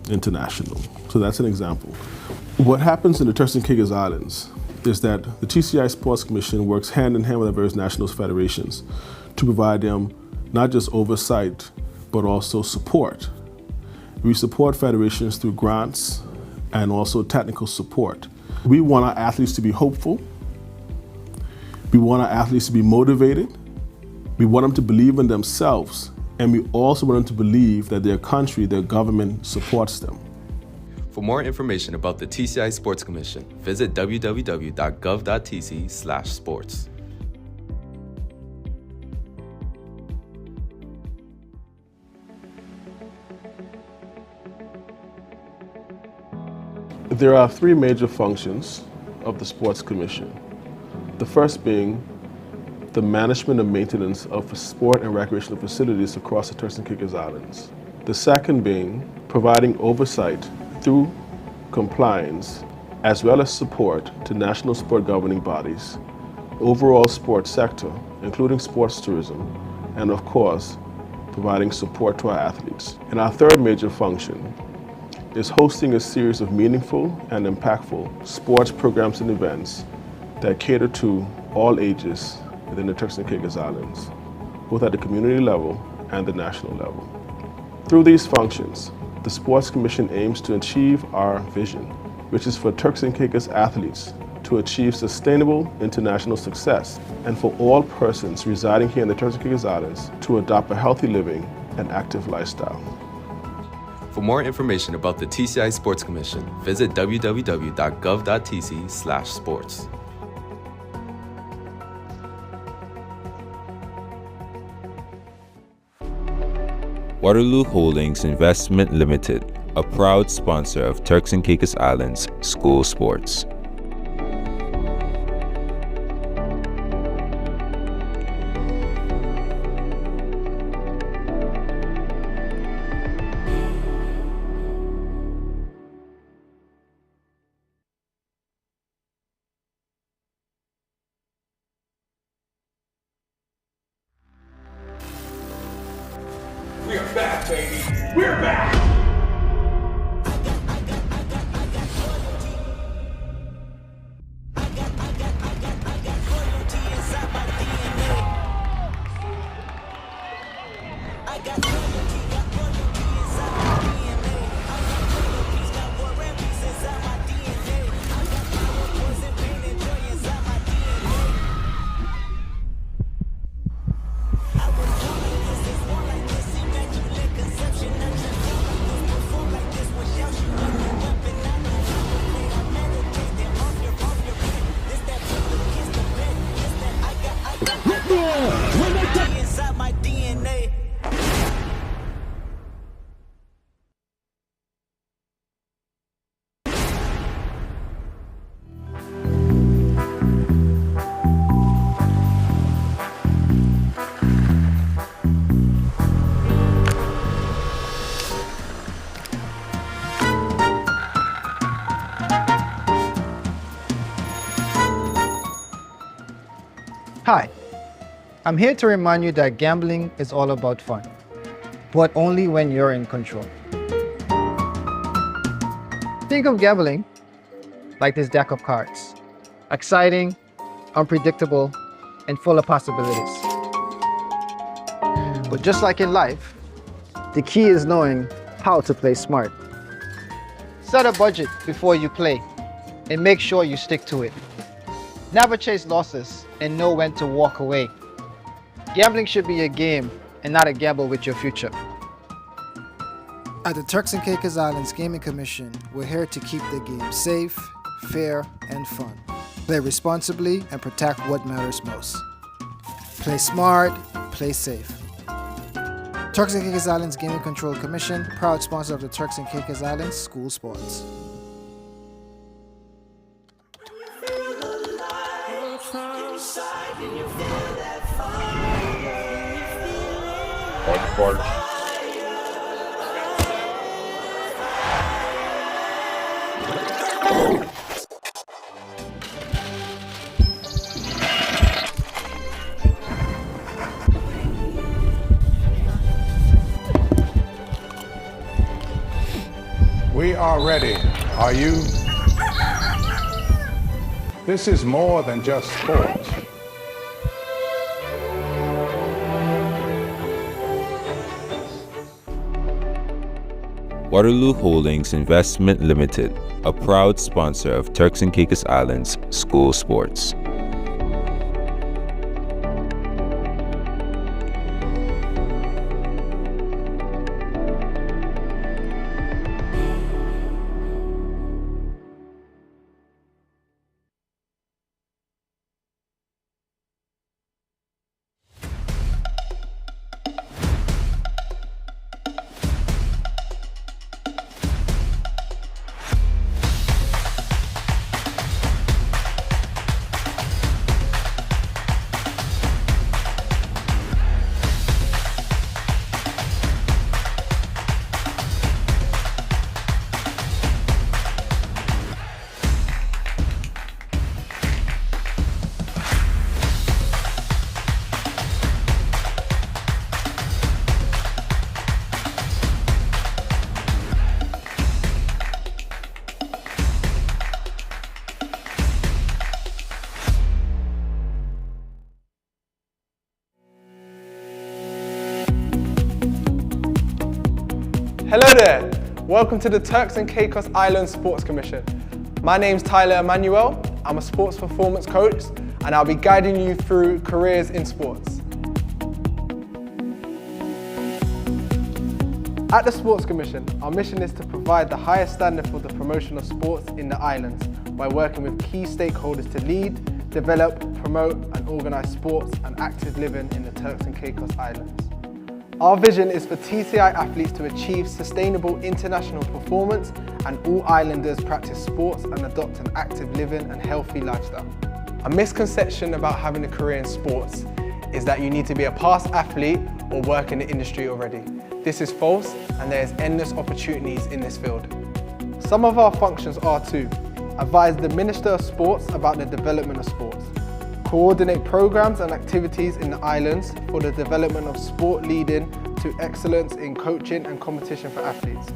International. So that's an example. What happens in the Turks and Caicos Islands is that the TCI Sports Commission works hand in hand with the various national federations to provide them not just oversight, but also support. We support federations through grants and also technical support. We want our athletes to be hopeful. We want our athletes to be motivated. We want them to believe in themselves. And we also want them to believe that their country, their government supports them. For more information about the TCI Sports Commission, visit www.gov.tc/sports. There are three major functions of the Sports Commission. The first being the management and maintenance of sport and recreational facilities across the Turks and Caicos Islands. The second being providing oversight through compliance as well as support to national sport governing bodies, overall sports sector, including sports tourism, and of course, providing support to our athletes. And our third major function is hosting a series of meaningful and impactful sports programs and events that cater to all ages within the Turks and Caicos Islands, both at the community level and the national level. Through these functions, the Sports Commission aims to achieve our vision, which is for Turks and Caicos athletes to achieve sustainable international success, and for all persons residing here in the Turks and Caicos Islands to adopt a healthy living and active lifestyle. For more information about the TCI Sports Commission, visit www.gov.tc/sports. Waterloo Holdings Investment Limited, a proud sponsor of Turks and Caicos Islands school sports. We're back, baby. We're back. Hi, I'm here to remind you that gambling is all about fun, but only when you're in control. Think of gambling like this deck of cards. Exciting, unpredictable, and full of possibilities. But just like in life, the key is knowing how to play smart. Set a budget before you play and make sure you stick to it. Never chase losses and know when to walk away. Gambling should be a game and not a gamble with your future. At the Turks and Caicos Islands Gaming Commission, we're here to keep the game safe, fair, and fun. Play responsibly and protect what matters most. Play smart, play safe. Turks and Caicos Islands Gaming Control Commission, proud sponsor of the Turks and Caicos Islands School Sports. We are ready. Are you? This is more than just sports. Waterloo Holdings Investment Limited, a proud sponsor of Turks and Caicos Islands School Sports. Hello there, welcome to the Turks and Caicos Islands Sports Commission. My name's Tyler Emmanuel, I'm a sports performance coach and I'll be guiding you through careers in sports. At the Sports Commission, our mission is to provide the highest standard for the promotion of sports in the islands by working with key stakeholders to lead, develop, promote and organise sports and active living in the Turks and Caicos Islands. Our vision is for TCI athletes to achieve sustainable international performance and all islanders practice sports and adopt an active living and healthy lifestyle. A misconception about having a career in sports is that you need to be a past athlete or work in the industry already. This is false and there is endless opportunities in this field. Some of our functions are to advise the Minister of Sports about the development of sports, coordinate programs and activities in the islands for the development of sport leading to excellence in coaching and competition for athletes,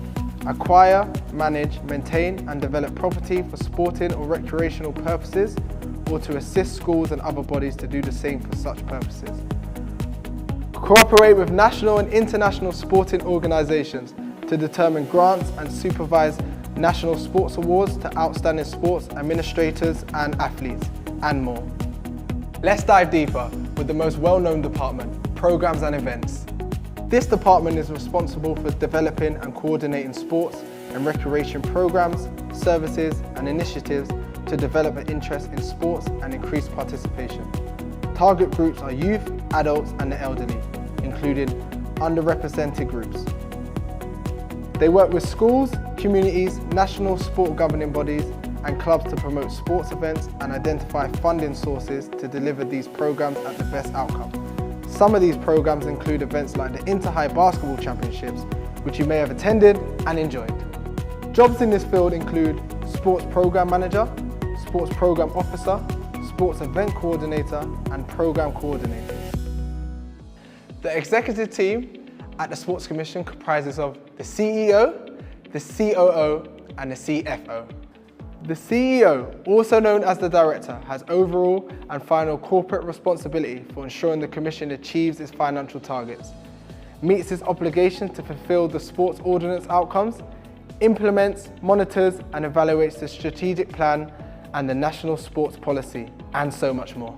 acquire, manage, maintain and develop property for sporting or recreational purposes, or to assist schools and other bodies to do the same for such purposes. Cooperate with national and international sporting organisations to determine grants and supervise national sports awards to outstanding sports administrators and athletes, and more. Let's dive deeper with the most well-known department, Programs and Events. This department is responsible for developing and coordinating sports and recreation programs, services and initiatives to develop an interest in sports and increase participation. Target groups are youth, adults and the elderly, including underrepresented groups. They work with schools, communities, national sport governing bodies and clubs to promote sports events and identify funding sources to deliver these programs at the best outcome. Some of these programs include events like the Inter-High Basketball Championships, which you may have attended and enjoyed. Jobs in this field include Sports Program Manager, Sports Program Officer, sports event coordinator, and program coordinator. The executive team at the Sports Commission comprises of the CEO, the COO, and the CFO. The CEO, also known as the Director, has overall and final corporate responsibility for ensuring the Commission achieves its financial targets, meets its obligations to fulfil the sports ordinance outcomes, implements, monitors, and evaluates the strategic plan and the national sports policy, and so much more.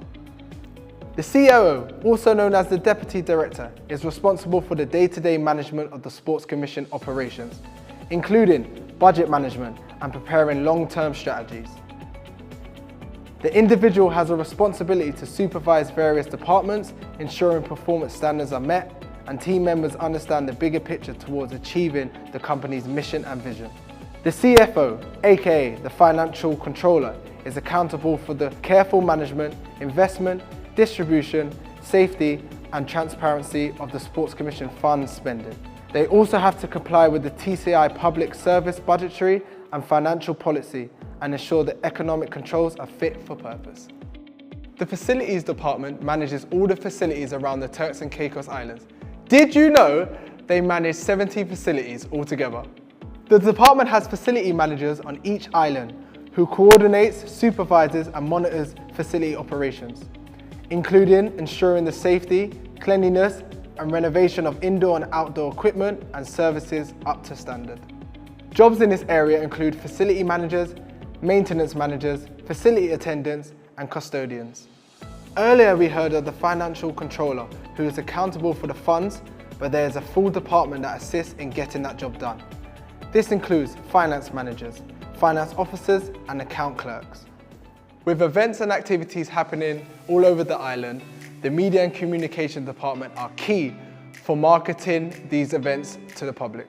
The COO, also known as the Deputy Director, is responsible for the day-to-day management of the Sports Commission operations, including budget management and preparing long-term strategies. The individual has a responsibility to supervise various departments, ensuring performance standards are met, and team members understand the bigger picture towards achieving the company's mission and vision. The CFO, aka the Financial Controller, is accountable for the careful management, investment, distribution, safety, and transparency of the Sports Commission funds spending. They also have to comply with the TCI public service budgetary and financial policy and ensure that economic controls are fit for purpose. The Facilities Department manages all the facilities around the Turks and Caicos Islands. Did you know they manage 70 facilities altogether? The department has facility managers on each island who coordinates, supervises and monitors facility operations, including ensuring the safety, cleanliness and renovation of indoor and outdoor equipment and services up to standard. Jobs in this area include facility managers, maintenance managers, facility attendants and custodians. Earlier we heard of the Financial Controller, who is accountable for the funds, but there is a full department that assists in getting that job done. This includes finance managers, finance officers and account clerks. With events and activities happening all over the island, the Media and Communication Department are key for marketing these events to the public.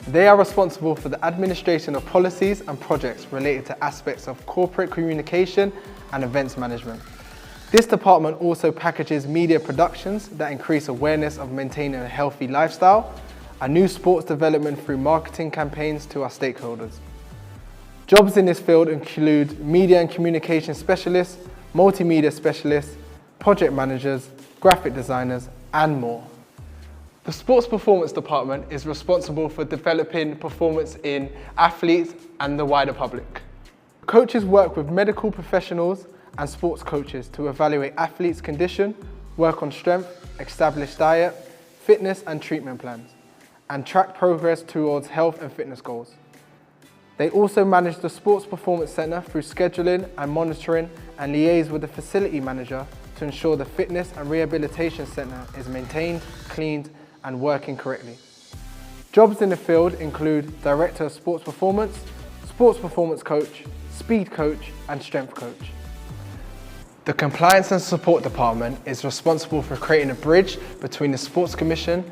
They are responsible for the administration of policies and projects related to aspects of corporate communication and events management. This department also packages media productions that increase awareness of maintaining a healthy lifestyle and new sports development through marketing campaigns to our stakeholders. Jobs in this field include media and communication specialists, multimedia specialists, project managers, graphic designers, and more. The Sports Performance Department is responsible for developing performance in athletes and the wider public. Coaches work with medical professionals and sports coaches to evaluate athletes' condition, work on strength, establish diet, fitness and treatment plans, and track progress towards health and fitness goals. They also manage the Sports Performance Centre through scheduling and monitoring and liaise with the facility manager to ensure the fitness and rehabilitation centre is maintained, cleaned and working correctly. Jobs in the field include Director of Sports Performance, Sports Performance Coach, Speed Coach and Strength Coach. The Compliance and Support Department is responsible for creating a bridge between the Sports Commission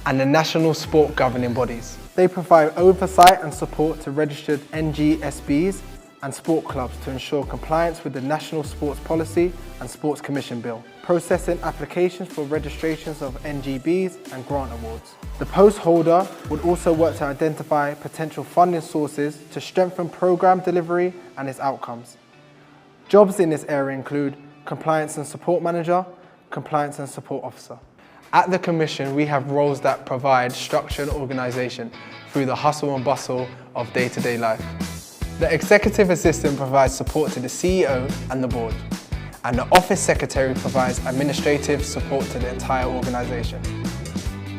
and the national sport governing bodies. They provide oversight and support to registered NGSBs and sport clubs to ensure compliance with the National Sports Policy and Sports Commission Bill, processing applications for registrations of NGBs and grant awards. The post holder would also work to identify potential funding sources to strengthen programme delivery and its outcomes. Jobs in this area include Compliance and Support Manager, Compliance and Support Officer. At the Commission, we have roles that provide structure and organisation through the hustle and bustle of day-to-day life. The Executive Assistant provides support to the CEO and the board, and the Office Secretary provides administrative support to the entire organisation.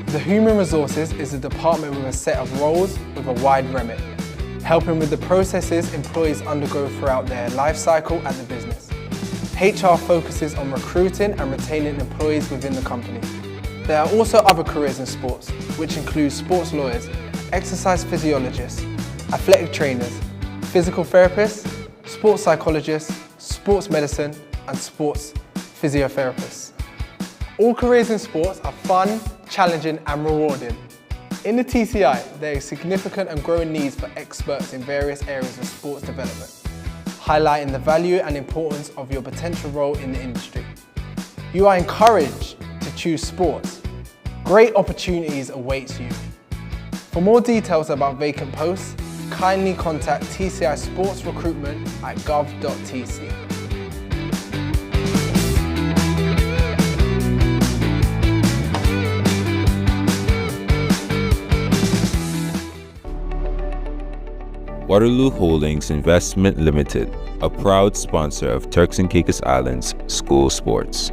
The Human Resources is a department with a set of roles with a wide remit, helping with the processes employees undergo throughout their life cycle at the business. HR focuses on recruiting and retaining employees within the company. There are also other careers in sports, which include sports lawyers, exercise physiologists, athletic trainers, physical therapists, sports psychologists, sports medicine, and sports physiotherapists. All careers in sports are fun, challenging, and rewarding. In the TCI, there is significant and growing needs for experts in various areas of sports development, highlighting the value and importance of your potential role in the industry. You are encouraged to choose sports. Great opportunities await you. For more details about vacant posts, kindly contact TCI Sports Recruitment at gov.tc. Waterloo Holdings Investment Limited, a proud sponsor of Turks and Caicos Islands school sports.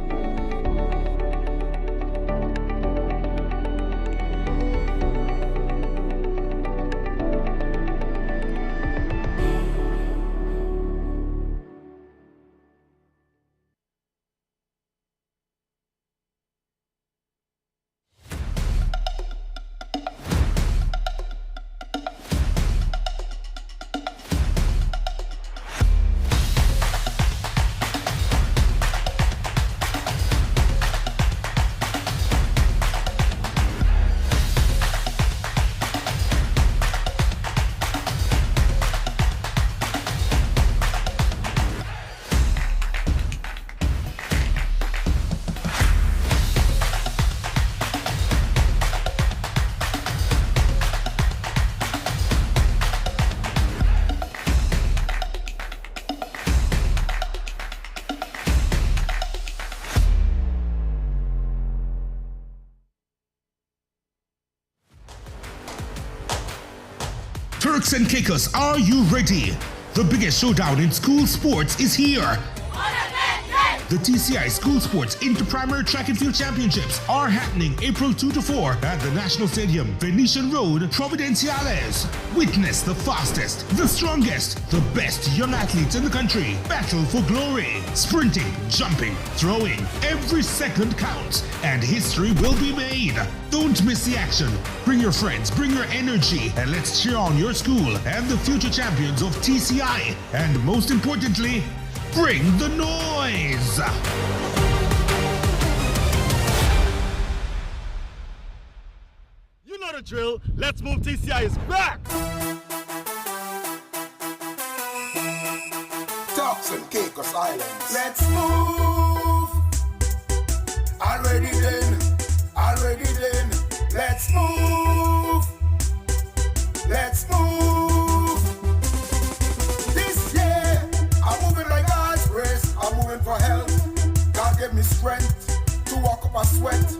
Turks and Caicos, are you ready? The biggest showdown in school sports is here. The TCI School Sports Inter-Primary Track and Field Championships are happening April 2 to 4 at the National Stadium, Venetian Road, Providenciales. Witness the fastest, the strongest, the best young athletes in the country battle for glory. Sprinting, jumping, throwing, every second counts, and history will be made. Don't miss the action. Bring your friends, bring your energy, and let's cheer on your school and the future champions of TCI. And most importantly, bring the noise! You know the drill. Let's Move TCI is back! Turks and Caicos Islands. Let's move! Already then. Let's move! Let's move! This year, I'm moving like God's grace. I'm moving for health. God gave me strength to walk up a sweat.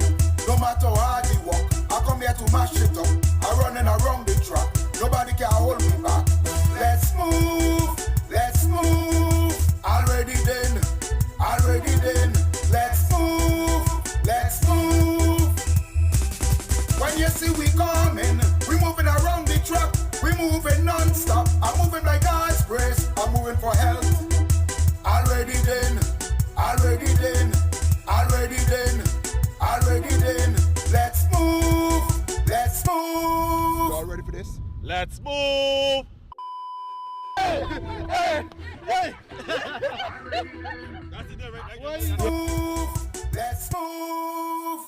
No matter how hard I walk, I come here to mash it up. I'm running around the track. Nobody can hold me back. Let's move! Let's move! Already then. Let's move! Let's move! When you see we coming, we moving around the track. We moving non-stop. I'm moving like God's grace. I'm moving for health. Already then. Let's move. Let's move. Y'all ready for this? Let's move. Hey. That's it there, right? Let's move. Let's move.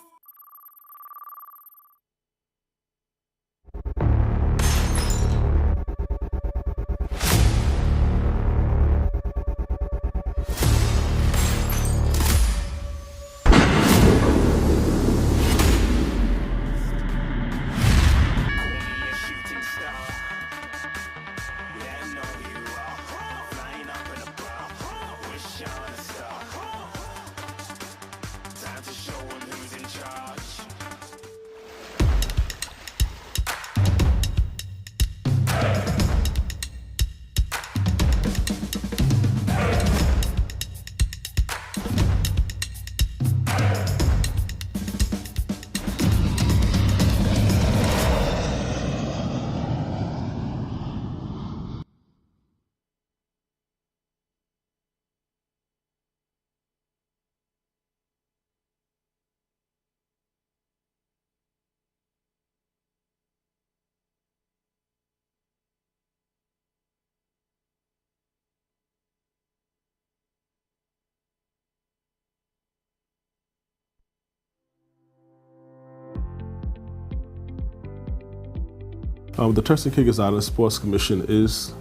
The Turks and Caicos Islands Sports Commission is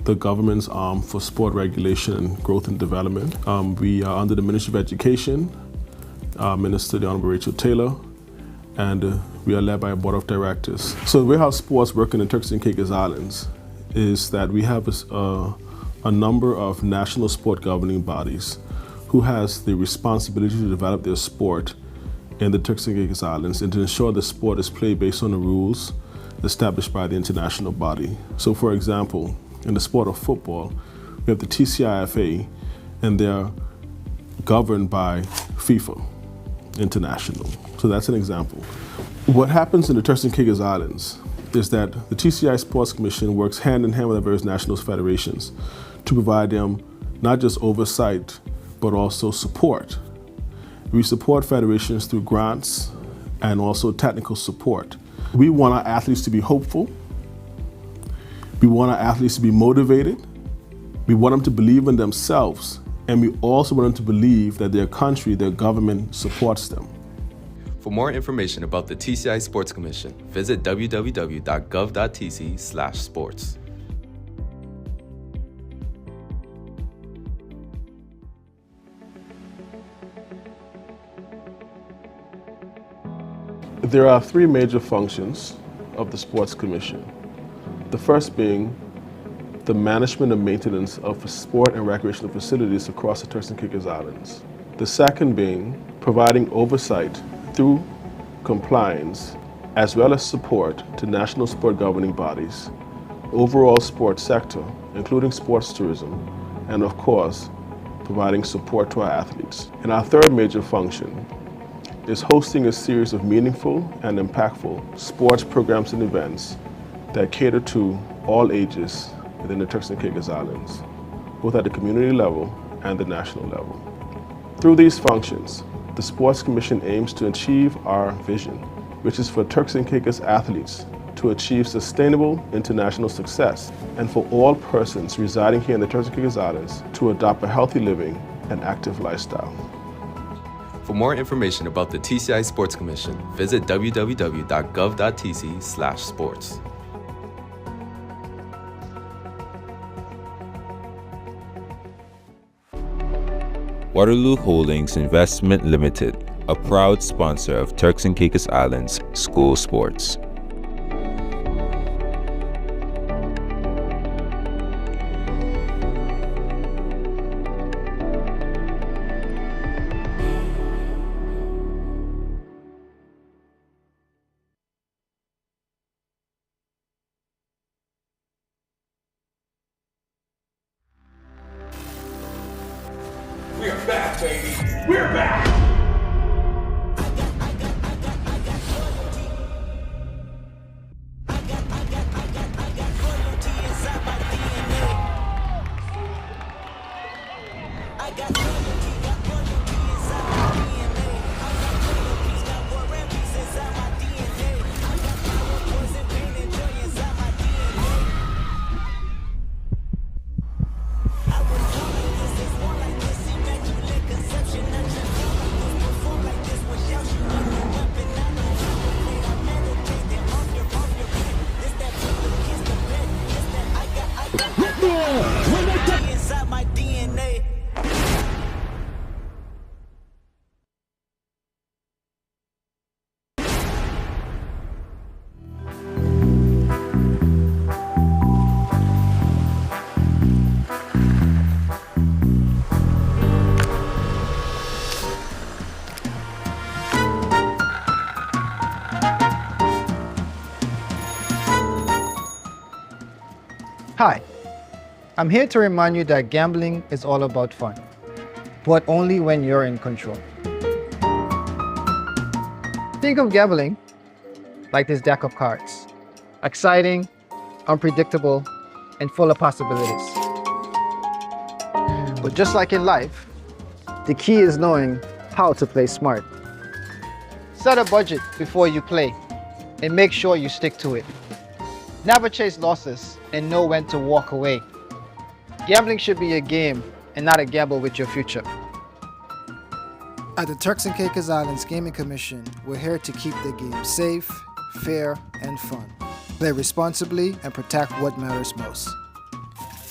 the government's arm for sport regulation and growth and development. We are under the Ministry of Education, Minister the Honorable Rachel Taylor, and we are led by a board of directors. So the way how sports work in the Turks and Caicos Islands is that we have a number of national sport governing bodies who has the responsibility to develop their sport in the Turks and Caicos Islands and to ensure the sport is played based on the rules established by the international body. So for example, in the sport of football, we have the TCIFA, and they're governed by FIFA International. So that's an example. What happens in the Turks and Caicos Islands is that the TCI Sports Commission works hand in hand with the various national federations to provide them not just oversight, but also support. We support federations through grants and also technical support. We want our athletes to be hopeful. We want our athletes to be motivated. We want them to believe in themselves. And we also want them to believe that their country, their government supports them. For more information about the TCI Sports Commission, visit www.gov.tc/sports. There are three major functions of the Sports Commission. The first being the management and maintenance of sport and recreational facilities across the Turks and Caicos Islands. The second being providing oversight through compliance as well as support to national sport governing bodies, overall sports sector, including sports tourism, and of course, providing support to our athletes. And our third major function is hosting a series of meaningful and impactful sports programs and events that cater to all ages within the Turks and Caicos Islands, both at the community level and the national level. Through these functions, the Sports Commission aims to achieve our vision, which is for Turks and Caicos athletes to achieve sustainable international success, and for all persons residing here in the Turks and Caicos Islands to adopt a healthy living and active lifestyle. For more information about the TCI Sports Commission, visit www.gov.tc/sports. Waterloo Holdings Investment Limited, a proud sponsor of Turks and Caicos Islands school sports. We're back, baby. We're back. Hi, I'm here to remind you that gambling is all about fun, but only when you're in control. Think of gambling like this deck of cards. Exciting, unpredictable, and full of possibilities. But just like in life, the key is knowing how to play smart. Set a budget before you play and make sure you stick to it. Never chase losses and know when to walk away. Gambling should be a game and not a gamble with your future. At the Turks and Caicos Islands Gaming Commission, we're here to keep the game safe, fair, and fun. Play responsibly and protect what matters most.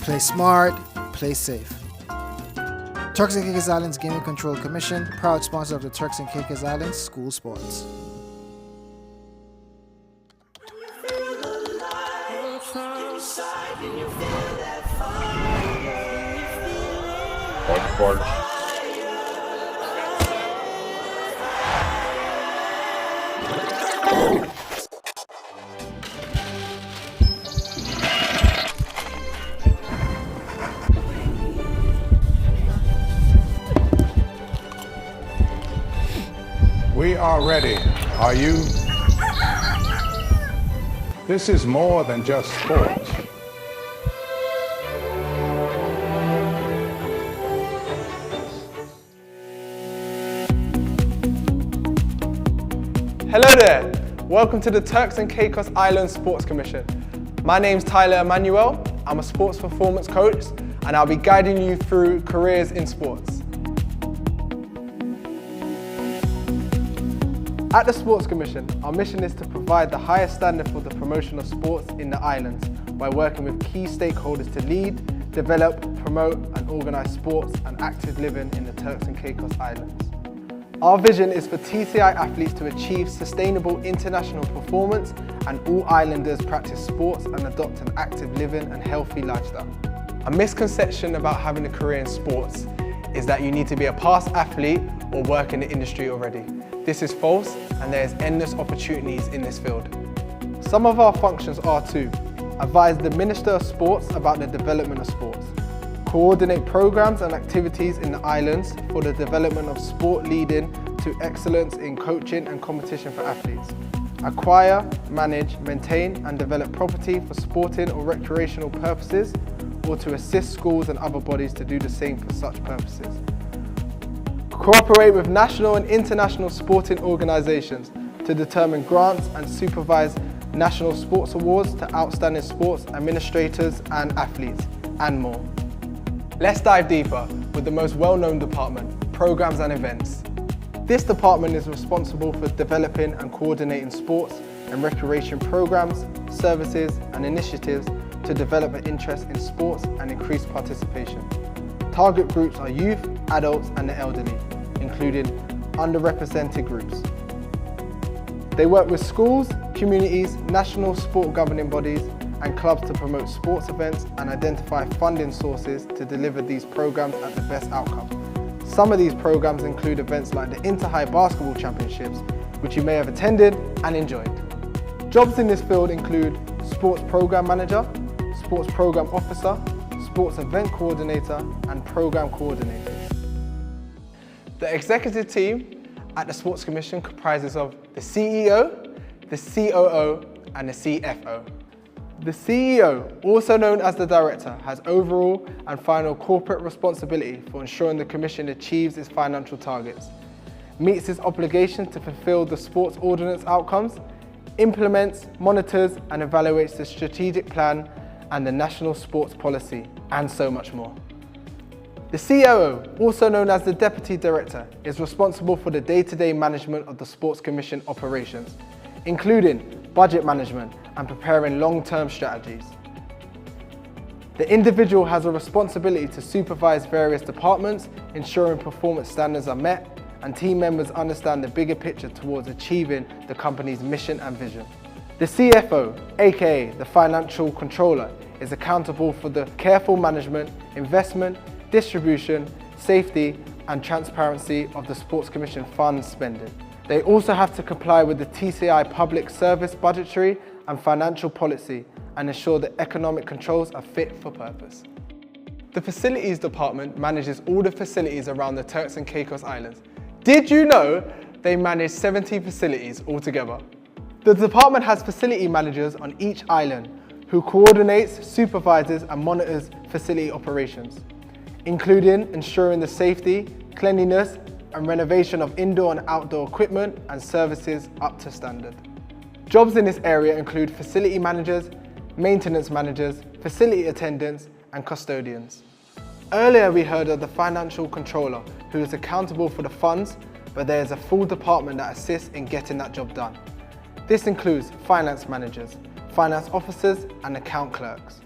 Play smart, play safe. Turks and Caicos Islands Gaming Control Commission, proud sponsor of the Turks and Caicos Islands school sports. are ready. Are you? This is more than just sports. Hello there. Welcome to the Turks and Caicos Islands Sports Commission. My name's Tyler Emmanuel. I'm a sports performance coach and I'll be guiding you through careers in sports. At the Sports Commission, our mission is to provide the highest standard for the promotion of sports in the islands by working with key stakeholders to lead, develop, promote and organise sports and active living in the Turks and Caicos Islands. Our vision is for TCI athletes to achieve sustainable international performance and all islanders practice sports and adopt an active living and healthy lifestyle. A misconception about having a career in sports is that you need to be a past athlete or work in the industry already. This is false and there is endless opportunities in this field. Some of our functions are to advise the Minister of Sports about the development of sports, coordinate programs and activities in the islands for the development of sport leading to excellence in coaching and competition for athletes, acquire, manage, maintain and develop property for sporting or recreational purposes, or to assist schools and other bodies to do the same for such purposes. Cooperate with national and international sporting organisations to determine grants and supervise national sports awards to outstanding sports administrators and athletes, and more. Let's dive deeper with the most well-known department, Programs and Events. This department is responsible for developing and coordinating sports and recreation programs, services and initiatives to develop an interest in sports and increase participation. Target groups are youth, adults and the elderly, including underrepresented groups. They work with schools, communities, national sport governing bodies and clubs to promote sports events and identify funding sources to deliver these programs at the best outcome. Some of these programs include events like the Inter-High Basketball Championships, which you may have attended and enjoyed. Jobs in this field include Sports Program Manager, Sports Program Officer, Sports Event Coordinator and Program Coordinator. The executive team at the Sports Commission comprises of the CEO, the COO and the CFO. The CEO, also known as the Director, has overall and final corporate responsibility for ensuring the Commission achieves its financial targets, meets its obligations to fulfil the sports ordinance outcomes, implements, monitors and evaluates the strategic plan and the national sports policy, and so much more. The COO, also known as the Deputy Director, is responsible for the day-to-day management of the Sports Commission operations, including budget management and preparing long-term strategies. The individual has a responsibility to supervise various departments, ensuring performance standards are met and team members understand the bigger picture towards achieving the company's mission and vision. The CFO, aka the Financial Controller, is accountable for the careful management, investment, distribution, safety and transparency of the Sports Commission funds spending. They also have to comply with the TCI public service budgetary and financial policy and ensure that economic controls are fit for purpose. The Facilities Department manages all the facilities around the Turks and Caicos Islands. Did you know they manage 70 facilities altogether? The department has facility managers on each island who coordinates, supervises and monitors facility operations, including ensuring the safety, cleanliness and renovation of indoor and outdoor equipment and services up to standard. Jobs in this area include facility managers, maintenance managers, facility attendants and custodians. Earlier we heard of the Financial Controller, who is accountable for the funds, but there is a full department that assists in getting that job done. This includes finance managers, finance officers and account clerks.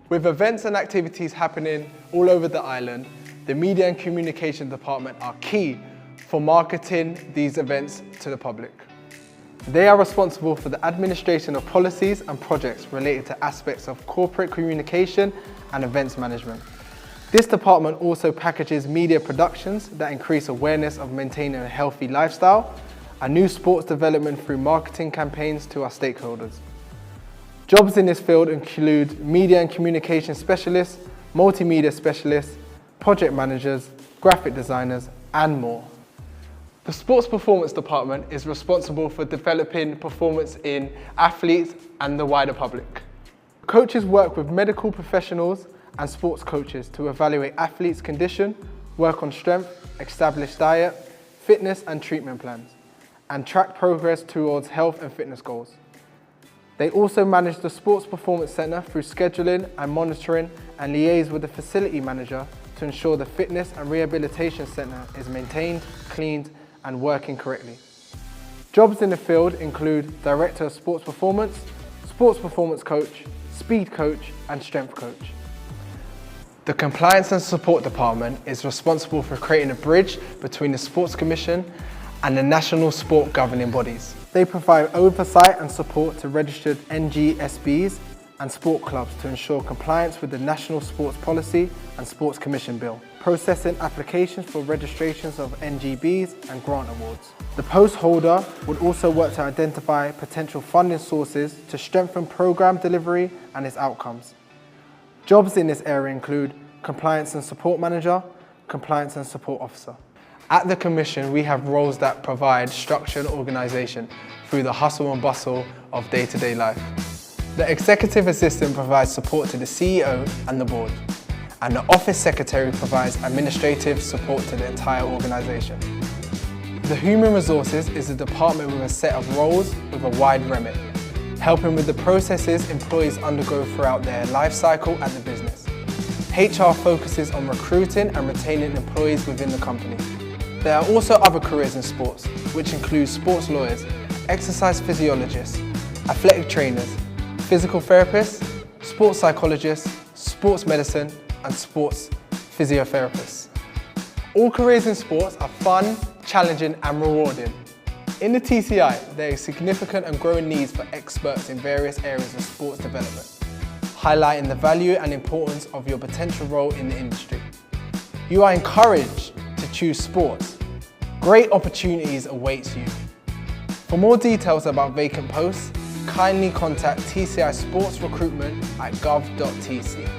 With events and activities happening all over the island, the Media and Communication Department are key for marketing these events to the public. They are responsible for the administration of policies and projects related to aspects of corporate communication and events management. This department also packages media productions that increase awareness of maintaining a healthy lifestyle and new sports development through marketing campaigns to our stakeholders. Jobs in this field include media and communication specialists, multimedia specialists, project managers, graphic designers, and more. The Sports Performance Department is responsible for developing performance in athletes and the wider public. Coaches work with medical professionals and sports coaches to evaluate athletes' condition, work on strength, establish diet, fitness and treatment plans, and track progress towards health and fitness goals. They also manage the Sports Performance Centre through scheduling and monitoring and liaise with the facility manager to ensure the fitness and rehabilitation centre is maintained, cleaned and working correctly. Jobs in the field include Director of Sports Performance, Sports Performance Coach, Speed Coach and Strength Coach. The Compliance and Support Department is responsible for creating a bridge between the Sports Commission and the national sport governing bodies. They provide oversight and support to registered NGSBs and sport clubs to ensure compliance with the National Sports Policy and Sports Commission Bill, processing applications for registrations of NGBs and grant awards. The post holder would also work to identify potential funding sources to strengthen programme delivery and its outcomes. Jobs in this area include Compliance and Support Manager, Compliance and Support Officer. At the Commission, we have roles that provide structure and organisation through the hustle and bustle of day-to-day life. The Executive Assistant provides support to the CEO and the board, and the Office Secretary provides administrative support to the entire organisation. The Human Resources is a department with a set of roles with a wide remit, helping with the processes employees undergo throughout their life cycle at the business. HR focuses on recruiting and retaining employees within the company. There are also other careers in sports, which include sports lawyers, exercise physiologists, athletic trainers, physical therapists, sports psychologists, sports medicine, and sports physiotherapists. All careers in sports are fun, challenging, and rewarding. In the TCI, there is significant and growing needs for experts in various areas of sports development, highlighting the value and importance of your potential role in the industry. You are encouraged to choose sports. Great opportunities awaits you. For more details about vacant posts, kindly contact TCI Sports Recruitment at gov.tc.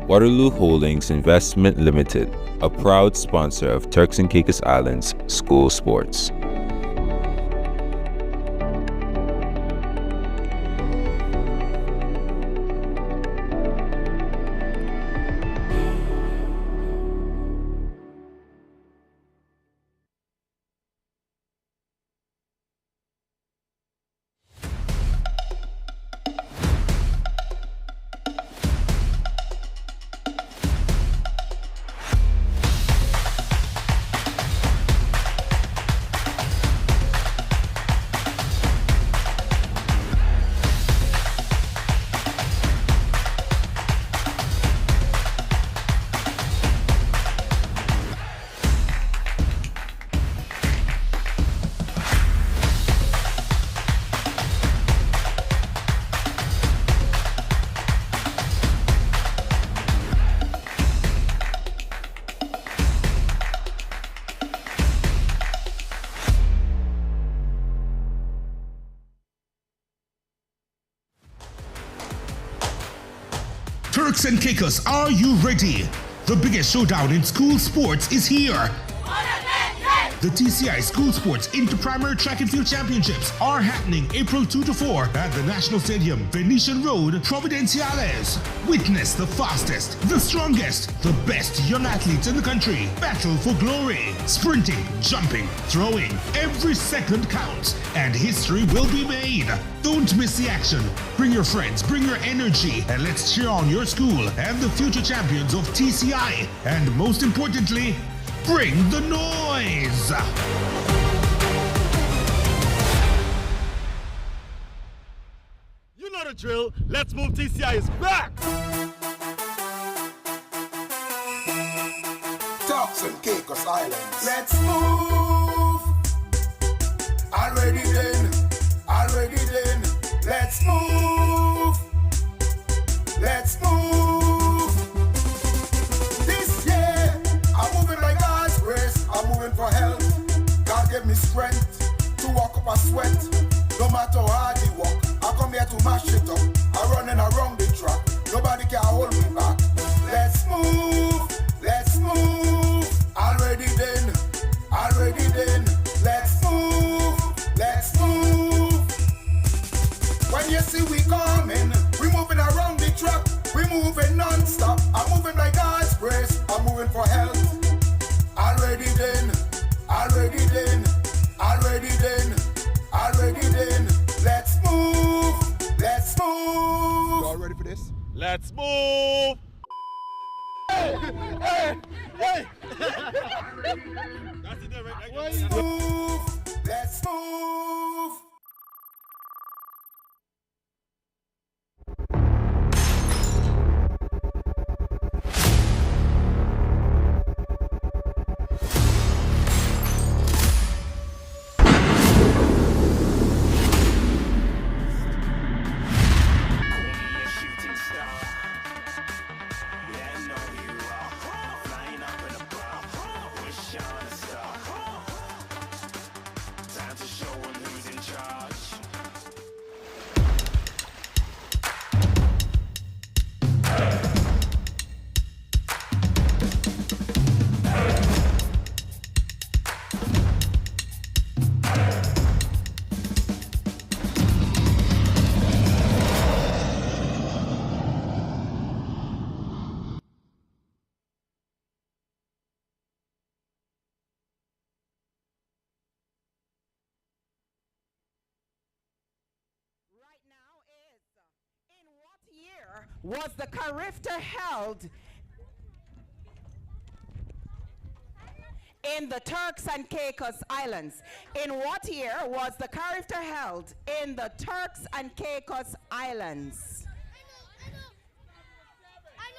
Waterloo Holdings Investment Limited, a proud sponsor of Turks and Caicos Islands school sports. Turks and Caicos, are you ready? The biggest showdown in school sports is here. The TCI School Sports Inter-Primary Track and Field Championships are happening April 2 to 4 at the National Stadium, Venetian Road, Providenciales. Witness the fastest, the strongest, the best young athletes in the country battle for glory. Sprinting, jumping, throwing, every second counts, and history will be made. Don't miss the action. Bring your friends, bring your energy, and let's cheer on your school and the future champions of TCI. And most importantly, bring the noise! You know the drill. Let's Move TCI is back! Turks and Caicos Islands. Let's move! Already then. Let's move! Let's move! This year, I'm moving by God's grace. I'm moving for health. God gave me strength to walk up a sweat. No matter how hard he walk, I come here to mash it up. I running around the track. Nobody can hold me back. Let's move. Let's move. Already then. Let's move. Let's move. When you see we coming, we moving around the track. We moving non-stop. I'm moving by God's grace. I'm moving for health. Already then. Let's move. Let's move. Y'all ready for this? Let's move. Hey. That's it there, right? Let's move. Let's move. Was the Carifta held in the Turks and Caicos Islands? In what year was the Carifta held in the Turks and Caicos Islands? I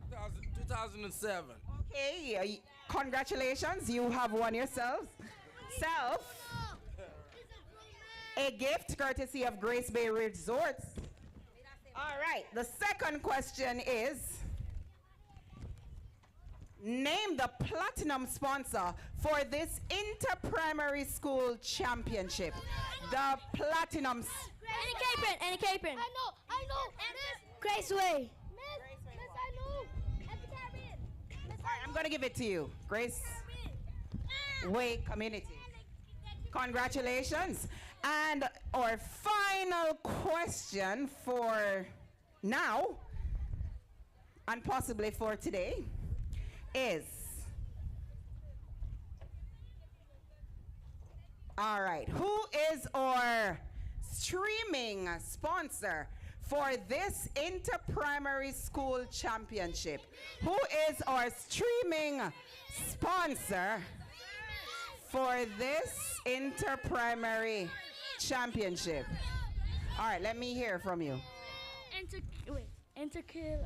know. 2007. Okay, congratulations, you have won yourself. A gift courtesy of Grace Bay Resorts. All right, the second question is, name the platinum sponsor for this inter-primary school championship. The platinum. Any Capron. I know. Grace Way. I'm going to give it to you, Grace Way Community. Congratulations. And our final question for now, and possibly for today, is, all right, who is our streaming sponsor for this inter-primary school championship? Who is our streaming sponsor for this inter-primary championship? All right, let me hear from you. Interdiction?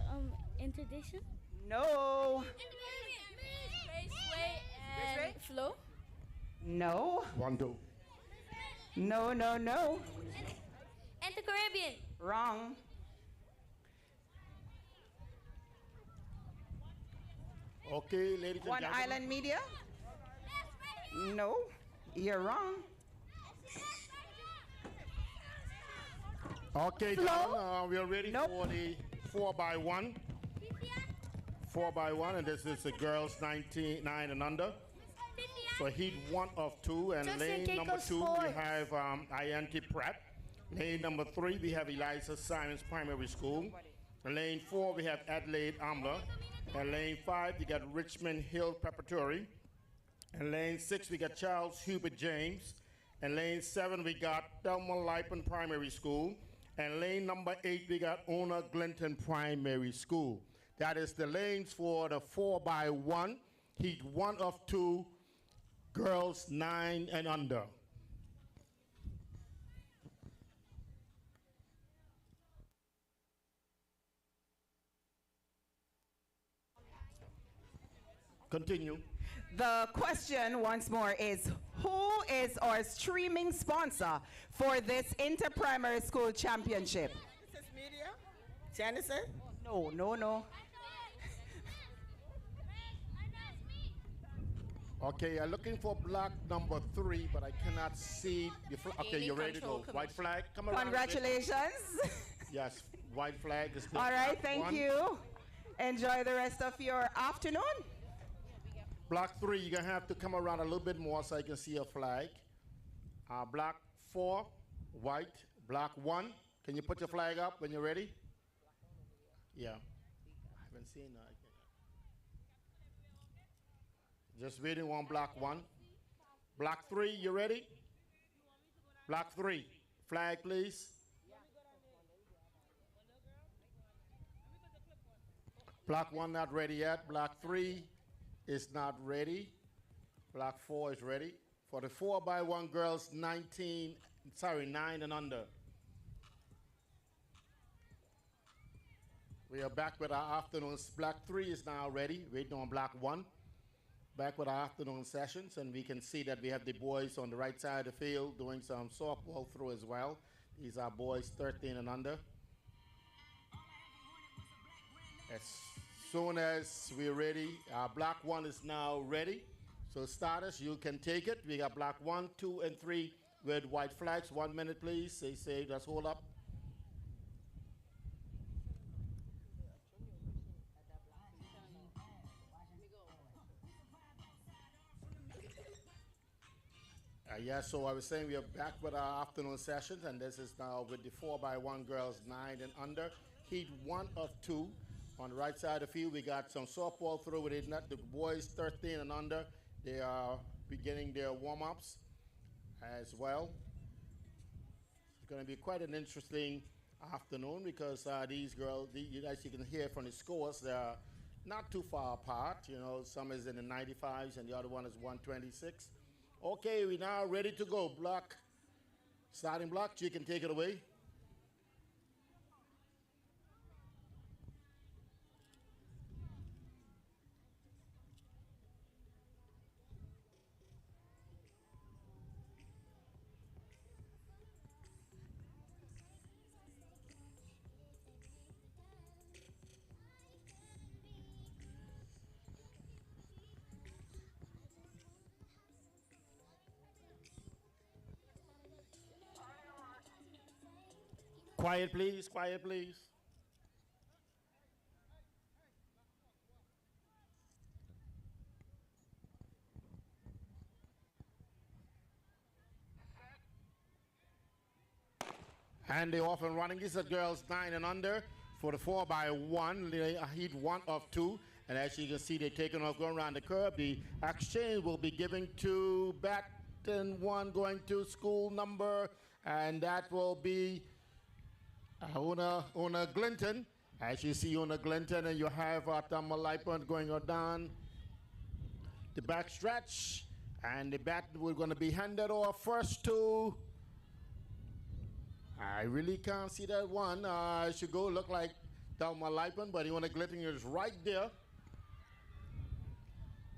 No. Raceway and Flow? No. 1, 2. No. Inter-Caribbean? Wrong. Okay, ladies and One gentlemen. Island Media? No, you're wrong. Okay, John, we are ready for the 4x1. 4x1, and this is the girls 9 and under. So heat 1 of 2, and lane number 2 we have INT Pratt. Lane number 3 we have Eliza Simons Primary School. And lane 4 we have Adelaide Ambler. And lane 5 we got Richmond Hill Preparatory. And lane 6 we got Charles Hubert James. And lane 7 we got Thelma Lipen Primary School. And lane number 8 we got Ona Glinton Primary School. That is the lanes for the 4x1, heat 1 of 2, girls 9 and under. Continue. The question once more is, who is our streaming sponsor for this inter-primary school championship? Media? Janice? No. Okay, I'm looking for block number 3, but I cannot see. Okay, you're ready to go. White flag, come around. Congratulations. Yes, white flag is the All right, block thank 1. you. Enjoy the rest of your afternoon. Block 3, you're gonna have to come around a little bit more so I can see your flag. Block 4, white. Block 1, can you put your flag up when you're ready? Yeah, I haven't seen that. Just waiting on block 1. Block 3, you ready? Block 3, flag please. Block 1 not ready yet. Block 3 is not ready. Block 4 is ready. For the 4x1 girls, 9 and under. We are back with our afternoons. Block 3 is now ready, waiting on block 1. Back with our afternoon sessions, and we can see that we have the boys on the right side of the field doing some softball throw as well. These are boys 13 and under. As soon as we're ready, block 1 is now ready. So starters, you can take it. We got block 1, 2, and 3 with white flags. 1 minute, please. Say, let's hold up. Yes, so I was saying we are back with our afternoon sessions, and this is now with the 4x1 girls 9 and under. Heat 1 of 2. On the right side of the field, we got some softball throw with it. The boys 13 and under, they are beginning their warm-ups as well. It's going to be quite an interesting afternoon because these girls, as you can hear from the scores, they're not too far apart. You know, some is in the 95s and the other one is 126. Okay, we're now ready to go. Block, starting block, you can take it away. Quiet, please. Quiet, please. And they're off and running. These are girls 9 and under for the 4x1. They are heat 1 of 2. And as you can see, they're taking off, going around the curve. The exchange will be given to Baton 1 going to school number, and that will be Una Glinton. As you see Una Glinton, and you have Tama Lipon going down the back stretch, and the bat we're going to be handed off first to, I really can't see that one. I should go look like Tama Lipon, but Una Glinton is right there.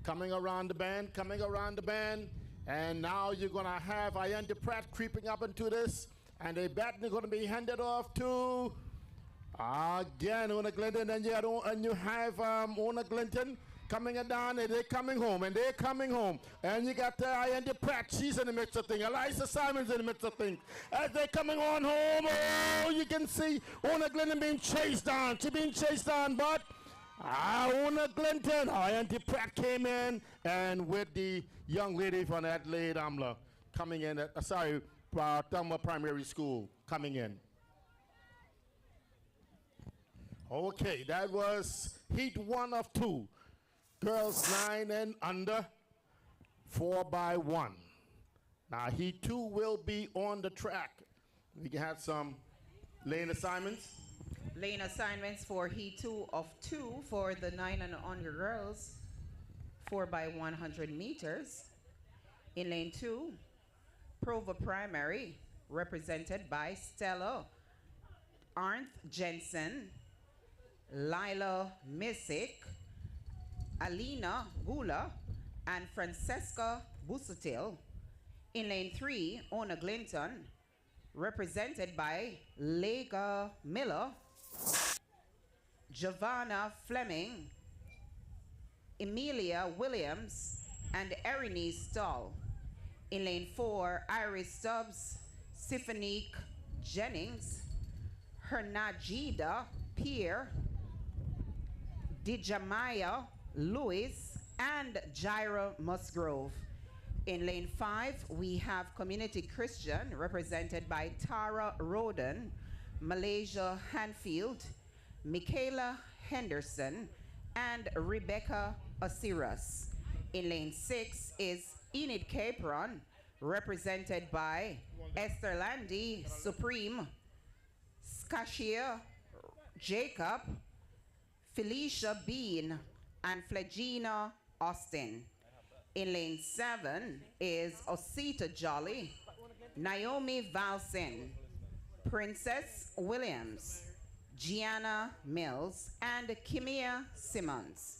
Coming around the bend, and now you're going to have Ayanta Pratt creeping up into this. And the bat is going to be handed off to, again, Una Glinton. And you have Una Glinton coming down, and they're coming home. And you got Ayanta Pratt. She's in the midst of things. Eliza Simon's in the midst of things. As they're coming on home, oh, you can see Una Glinton being chased down. She's being chased down, but Una Glinton, Ayanta Pratt came in, and with the young lady from Adelaide Amla coming in, Thelma Primary School coming in. Okay, that was heat 1 of 2. Girls 9 and under, 4x1. Now heat 2 will be on the track. We can have some lane assignments. Lane assignments for heat 2 of 2 for the 9 and under girls, 4x100 meters. In lane 2, Provo Primary, represented by Stella Arndt Jensen, Lila Misick, Alina Gula, and Francesca Busutil. In lane 3, Ona Glinton, represented by Lega Miller, Giovanna Fleming, Emilia Williams, and Erinese Stall. In lane 4, Iris Stubbs, Siphonique Jennings, Hernajida Pierre, Dijamaya Lewis, and Jaira Musgrove. In lane 5, we have Community Christian, represented by Tara Roden, Malaysia Hanfield, Michaela Henderson, and Rebecca Osiris. In lane 6 is Enid Capron, represented by Esther Landy, Supreme, Skashia Jacob, Felicia Bean, and Flegina Austin. In lane 7 is Osita Jolly, Naomi Valsin, Princess Williams, Gianna Mills, and Kimia Simmons.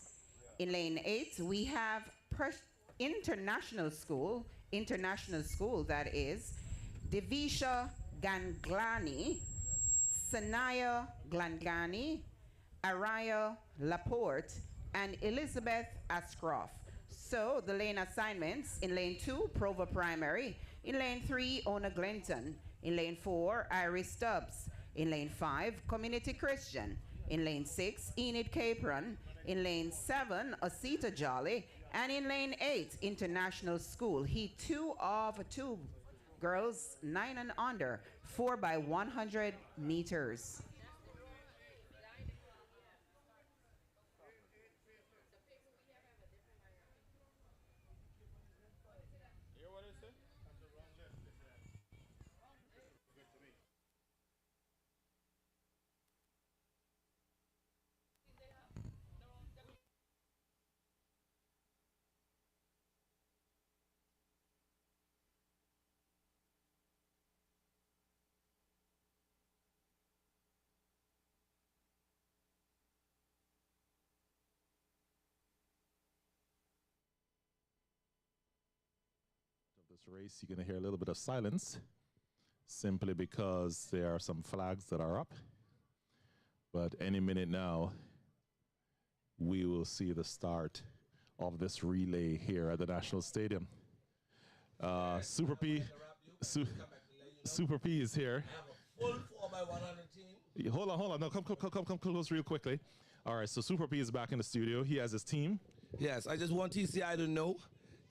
In lane 8, we have international school that is, Divisha Ganglani, Sanaya Glanglani, Araya Laporte, and Elizabeth Ascroft. So the lane assignments: in lane 2, Provo Primary; in lane 3, Ona Glinton; in lane 4, Iris Stubbs; in lane 5, Community Christian; in lane 6, Enid Capron; in lane 7, Osita Jolly; and in lane 8, International School. Heat 2 of 2, girls 9 and under, 4 by 100 meters. This race, you're going to hear a little bit of silence simply because there are some flags that are up. But any minute now, we will see the start of this relay here at the National Stadium. Super P is here. Hold on. No, come close real quickly. All right, so Super P is back in the studio. He has his team. Yes, I just want TCI to know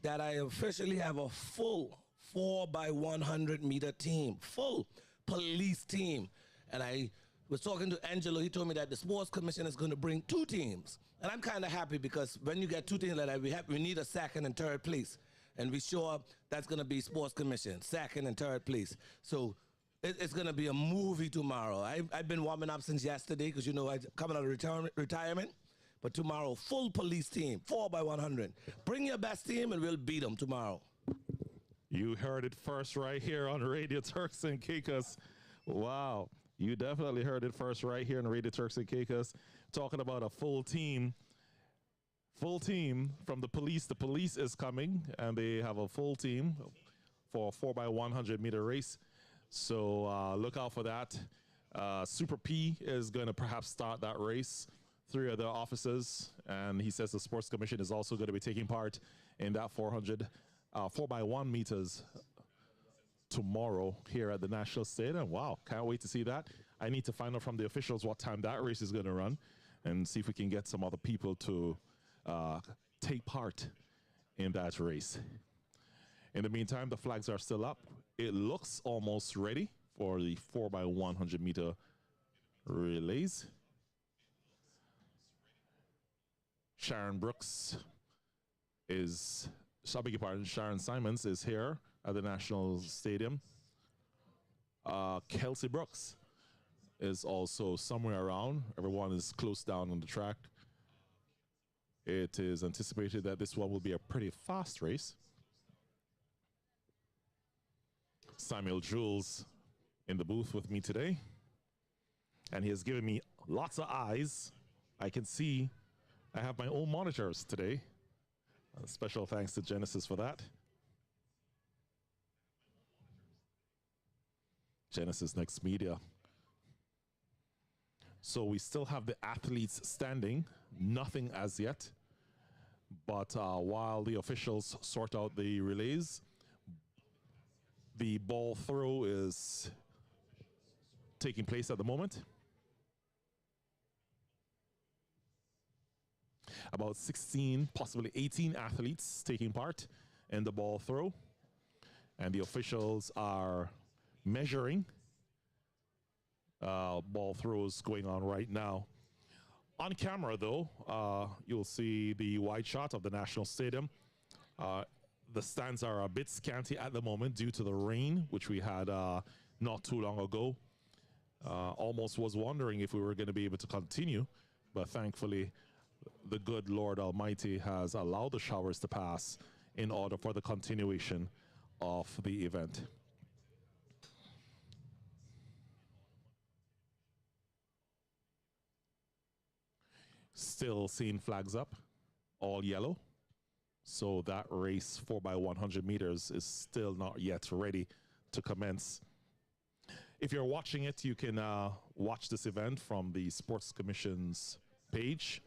that I officially have a full 4 by 100 meter team, full police team. And I was talking to Angelo, he told me that the sports commission is going to bring 2 teams. And I'm kind of happy because when you get 2 teams like that, we need a second and third place. And we sure that's going to be sports commission, second and third place. So it's going to be a movie tomorrow. I've been warming up since yesterday because, you know, I'm coming out of retirement. But tomorrow, full police team, 4 by 100. Bring your best team and we'll beat them tomorrow. You heard it first right here on Radio Turks and Caicos. Wow. You definitely heard it first right here on Radio Turks and Caicos. Talking about a full team. Full team from the police. The police is coming and they have a full team for a 4 by 100 meter race. So look out for that. Super P is going to perhaps start that race. 3 other officers, and he says the Sports Commission is also going to be taking part in that 4 by 1 meters tomorrow here at the National Stadium. Wow, can't wait to see that. I need to find out from the officials what time that race is going to run and see if we can get some other people to take part in that race. In the meantime, the flags are still up. It looks almost ready for the 4 by 100 meter relays. Sharon Simons is here at the National Stadium. Kelsey Brooks is also somewhere around. Everyone is close down on the track. It is anticipated that this one will be a pretty fast race. Samuel Jules in the booth with me today. And he has given me lots of eyes. I can see I have my own monitors today. Special thanks to Genesis for that. Genesis Next Media. So we still have the athletes standing, nothing as yet. But while the officials sort out the relays, the ball throw is taking place at the moment. About 16, possibly 18 athletes taking part in the ball throw. And the officials are measuring ball throws going on right now. On camera, though, you'll see the wide shot of the National Stadium. The stands are a bit scanty at the moment due to the rain, which we had not too long ago. Almost was wondering if we were going to be able to continue, but thankfully, the good Lord Almighty has allowed the showers to pass in order for the continuation of the event. Still seeing flags up, all yellow. So that race 4x100 meters is still not yet ready to commence. If you're watching it, you can watch this event from the Sports Commission's page.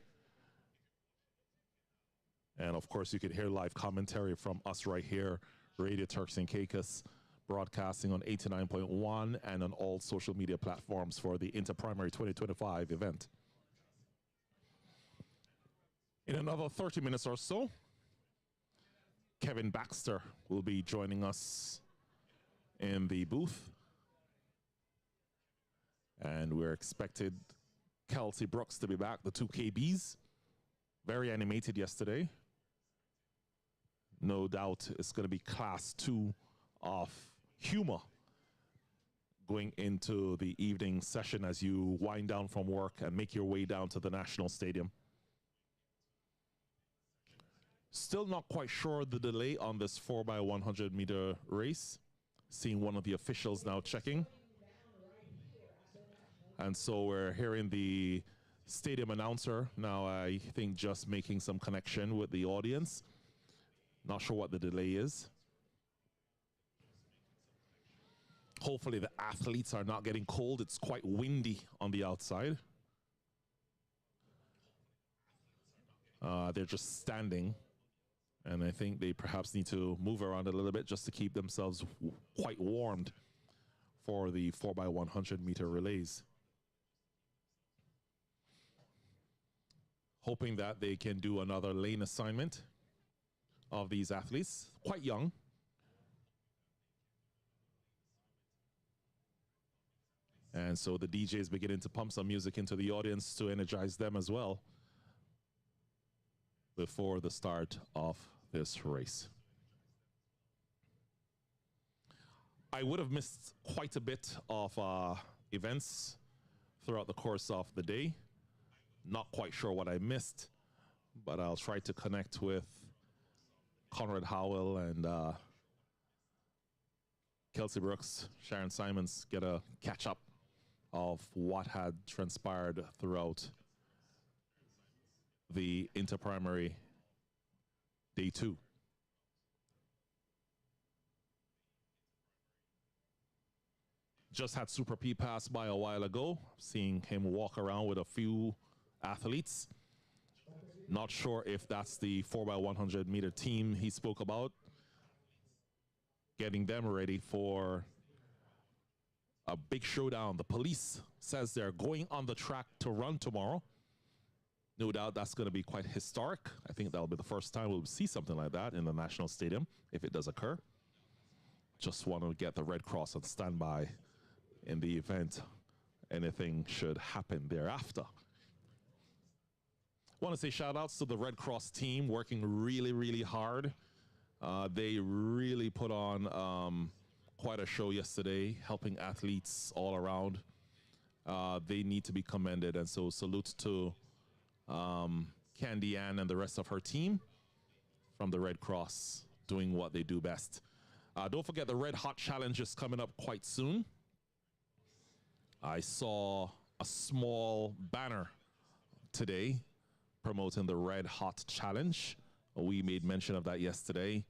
And of course, you can hear live commentary from us right here, Radio Turks and Caicos, broadcasting on 89.1 and on all social media platforms for the Interprimary 2025 event. In another 30 minutes or so, Kevin Baxter will be joining us in the booth. And we're expected Kelsey Brooks to be back, the 2 KBs. Very animated yesterday. No doubt it's going to be class 2 of humor going into the evening session as you wind down from work and make your way down to the National Stadium. Still not quite sure the delay on this 4x100 meter race. Seeing one of the officials now checking. And so we're hearing the stadium announcer now, I think, just making some connection with the audience. Not sure what the delay is. Hopefully the athletes are not getting cold. It's quite windy on the outside. They're just standing. And I think they perhaps need to move around a little bit just to keep themselves quite warmed for the 4x100 meter relays. Hoping that they can do another lane assignment of these athletes, quite young. And so the DJ is beginning to pump some music into the audience to energize them as well before the start of this race. I would have missed quite a bit of events throughout the course of the day. Not quite sure what I missed, but I'll try to connect with Conrad Howell and Kelsey Brooks, Sharon Simons, get a catch up of what had transpired throughout the Interprimary Day 2. Just had Super P pass by a while ago, seeing him walk around with a few athletes. Not sure if that's the 4x100 meter team he spoke about. Getting them ready for a big showdown. The police says they're going on the track to run tomorrow. No doubt that's going to be quite historic. I think that'll be the first time we'll see something like that in the National Stadium, if it does occur. Just want to get the Red Cross on standby in the event anything should happen thereafter. Want to say shout outs to the Red Cross team working really, really hard. They really put on quite a show yesterday, helping athletes all around. They need to be commended, and so salute to Candy Ann and the rest of her team from the Red Cross doing what they do best. Don't forget the Red Hot Challenge is coming up quite soon. I saw a small banner today promoting the Red Hot Challenge. We made mention of that yesterday,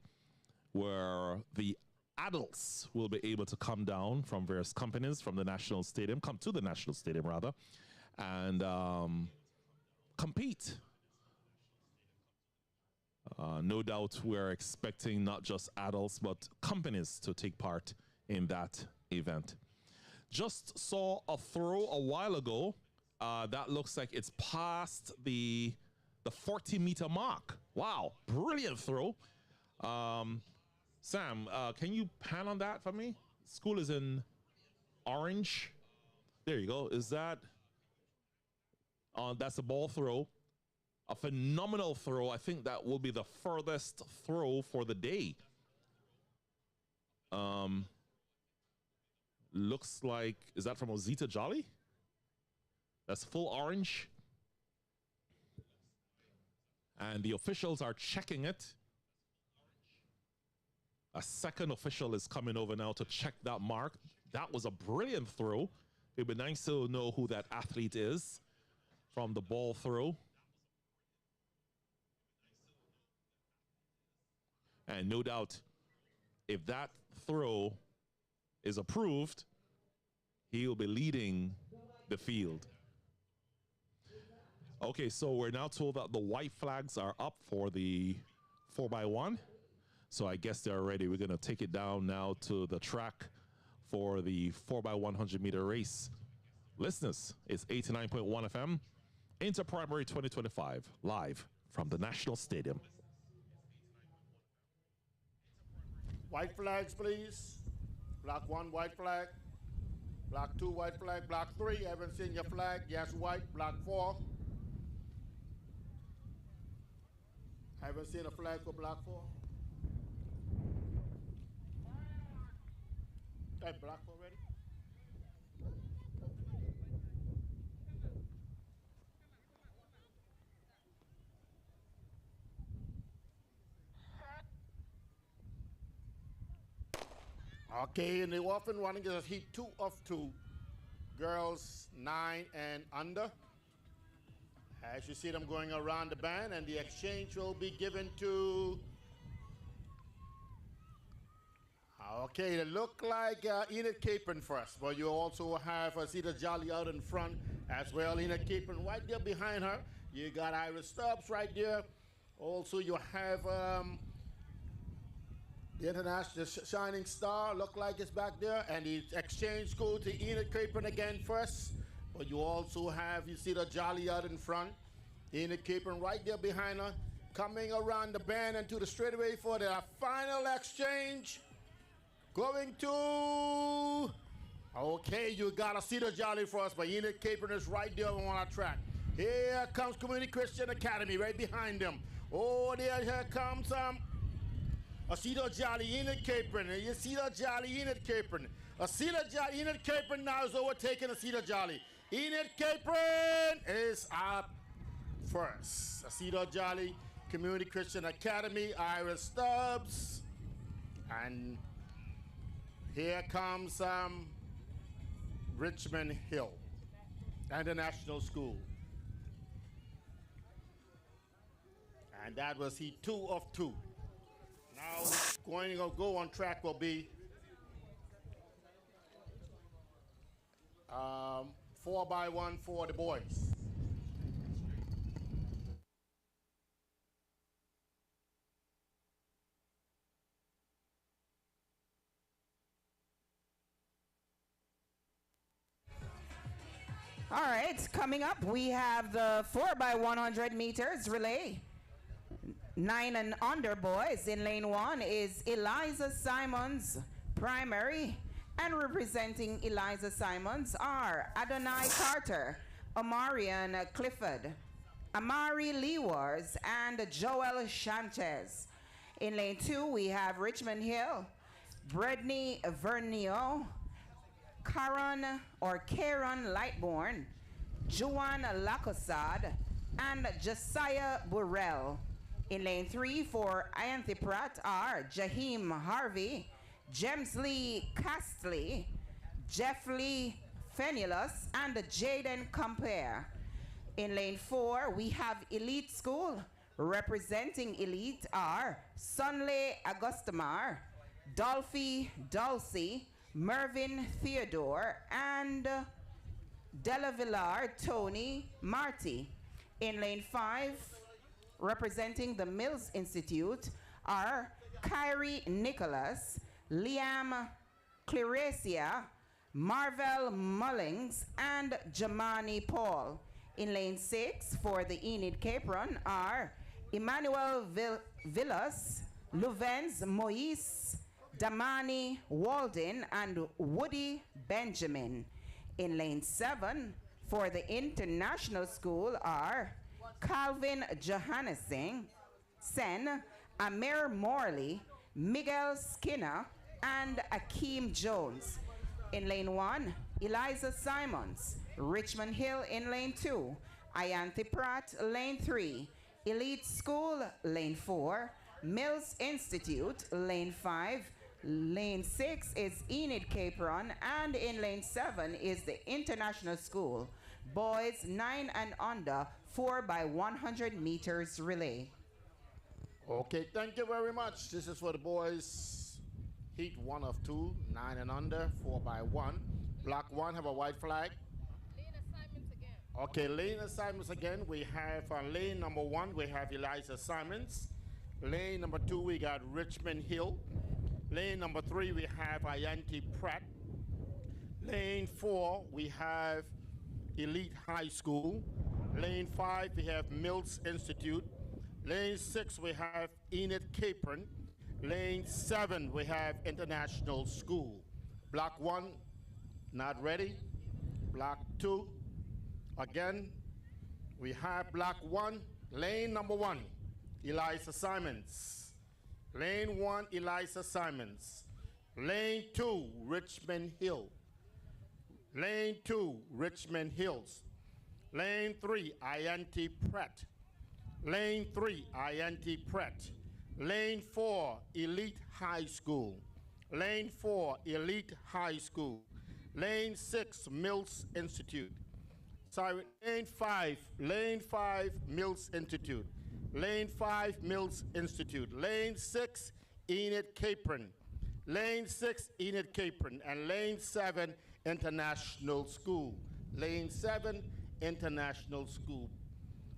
where the adults will be able to come down from various companies from the National Stadium, come to the National Stadium rather, and compete No doubt we're expecting not just adults, but companies to take part in that event. Just saw a throw a while ago. That looks like it's past the 40-meter mark. Wow, brilliant throw. Sam, can you pan on that for me? School is in orange. There you go. Is that... that's a ball throw. A phenomenal throw. I think that will be the furthest throw for the day. Looks like, is that from Ozita Jolly? That's full orange. And the officials are checking it. A second official is coming over now to check that mark. That was a brilliant throw. It'd be nice to know who that athlete is from the ball throw. And no doubt, if that throw is approved, he'll be leading the field. Okay, so we're now told that the white flags are up for the 4x1. So I guess they're ready. We're going to take it down now to the track for the 4x100 meter race. Listeners, it's 89.1 FM, Inter-Primary 2025, live from the National Stadium. White flags, please. Block 1, white flag. Block 2, white flag. Block 3, haven't seen your flag. Yes, white. Block 4. Haven't seen a flag for block 4. That block already? Okay, and the often running is heat 2 of 2. Girls 9 and under. As you see them going around the band, and the exchange will be given to... Okay, they look like Enid Capron first, but you also have Cedar Jolly out in front as well. Enid Capron right there behind her. You got Iris Stubbs right there. Also, you have the International Shining Star, look like it's back there. And the exchange go to Enid Capron again first. But you also have, you see the Jolly out in front. Enid Capron right there behind her. Coming around the bend and to the straightaway for the final exchange. Going to... Okay, you gotta see the Jolly first, but Enid Capron is right there on our track. Here comes Community Christian Academy right behind them. Oh, here comes a Cedar Jolly, Enid Capron. You see the Jolly, Enid Capron. A Cedar Jolly, Enid Capron now is overtaking a Cedar Jolly. Enid Capron is up first. A Cedar Jolly, Community Christian Academy, Iris Stubbs. And here comes Richmond Hill and the National School. And that was heat 2 of 2. Now, going to go on track will be 4x1 for the boys. All right, coming up, we have the 4x100 meters relay. 9 and under boys. In lane 1 is Eliza Simons, primary. And representing Eliza Simons are Adonai Carter, Amarian Clifford, Amari Lewars, and Joel Sanchez. In lane 2, we have Richmond Hill, Bredney Vernio, Karen Lightbourne, Juan Lacosad, and Josiah Burrell. In lane 3 for Ianthe Pratt are Jaheim Harvey, James Lee Castley, Jeff Lee Fenulus, and Jaden Compare. In lane 4, we have Elite School. Representing Elite are Sunley Agustamar, Dolphy Dulcie, Mervyn Theodore, and Delavillar Tony Marty. In lane 5, representing the Mills Institute are Kyrie Nicholas, Liam Clarecia, Marvel Mullings, and Jamani Paul. In lane 6 for the Enid Capron are Emmanuel Villas, Luvens Moise, Damani Walden, and Woody Benjamin. In lane 7 for the International School are Calvin Johannesson, Sen, Amir Morley, Miguel Skinner, and Akeem Jones. In lane 1, Eliza Simons, Richmond Hill in lane 2, Ayanti Pratt, lane 3, Elite School, lane 4, Mills Institute, lane 5, lane 6 is Enid Capron, and in lane 7 is the International School, boys 9 and under, 4 by 100 meters relay. Okay, thank you very much. This is for the boys. Heat 1 of 2, 9 and under, 4 by 1. Block 1 have a white flag. Lane assignments again. Okay, lane assignments again. We have lane number 1, we have Eliza Simons. Lane number 2, we got Richmond Hill. Lane number 3, we have Ayanti Pratt. Lane 4, we have Elite High School. Lane 5, we have Mills Institute. Lane 6, we have Enid Capron. Lane 7, we have International School. Block 1, not ready. Block 2, again, we have block 1, lane number 1, Eliza Simons. Lane 1, Eliza Simons. Lane 2, Richmond Hill. Lane 2, Richmond Hills. Lane 3, Ayanti Pratt. Lane 3, Ayanti Pratt. Lane 4, Elite High School. Lane 4, Elite High School. Lane 6, Mills Institute. Sorry, Lane 5, Mills Institute. Lane 5, Mills Institute. Lane 6, Enid Capron. Lane 6, Enid Capron. And Lane 7, International School. Lane 7, International School.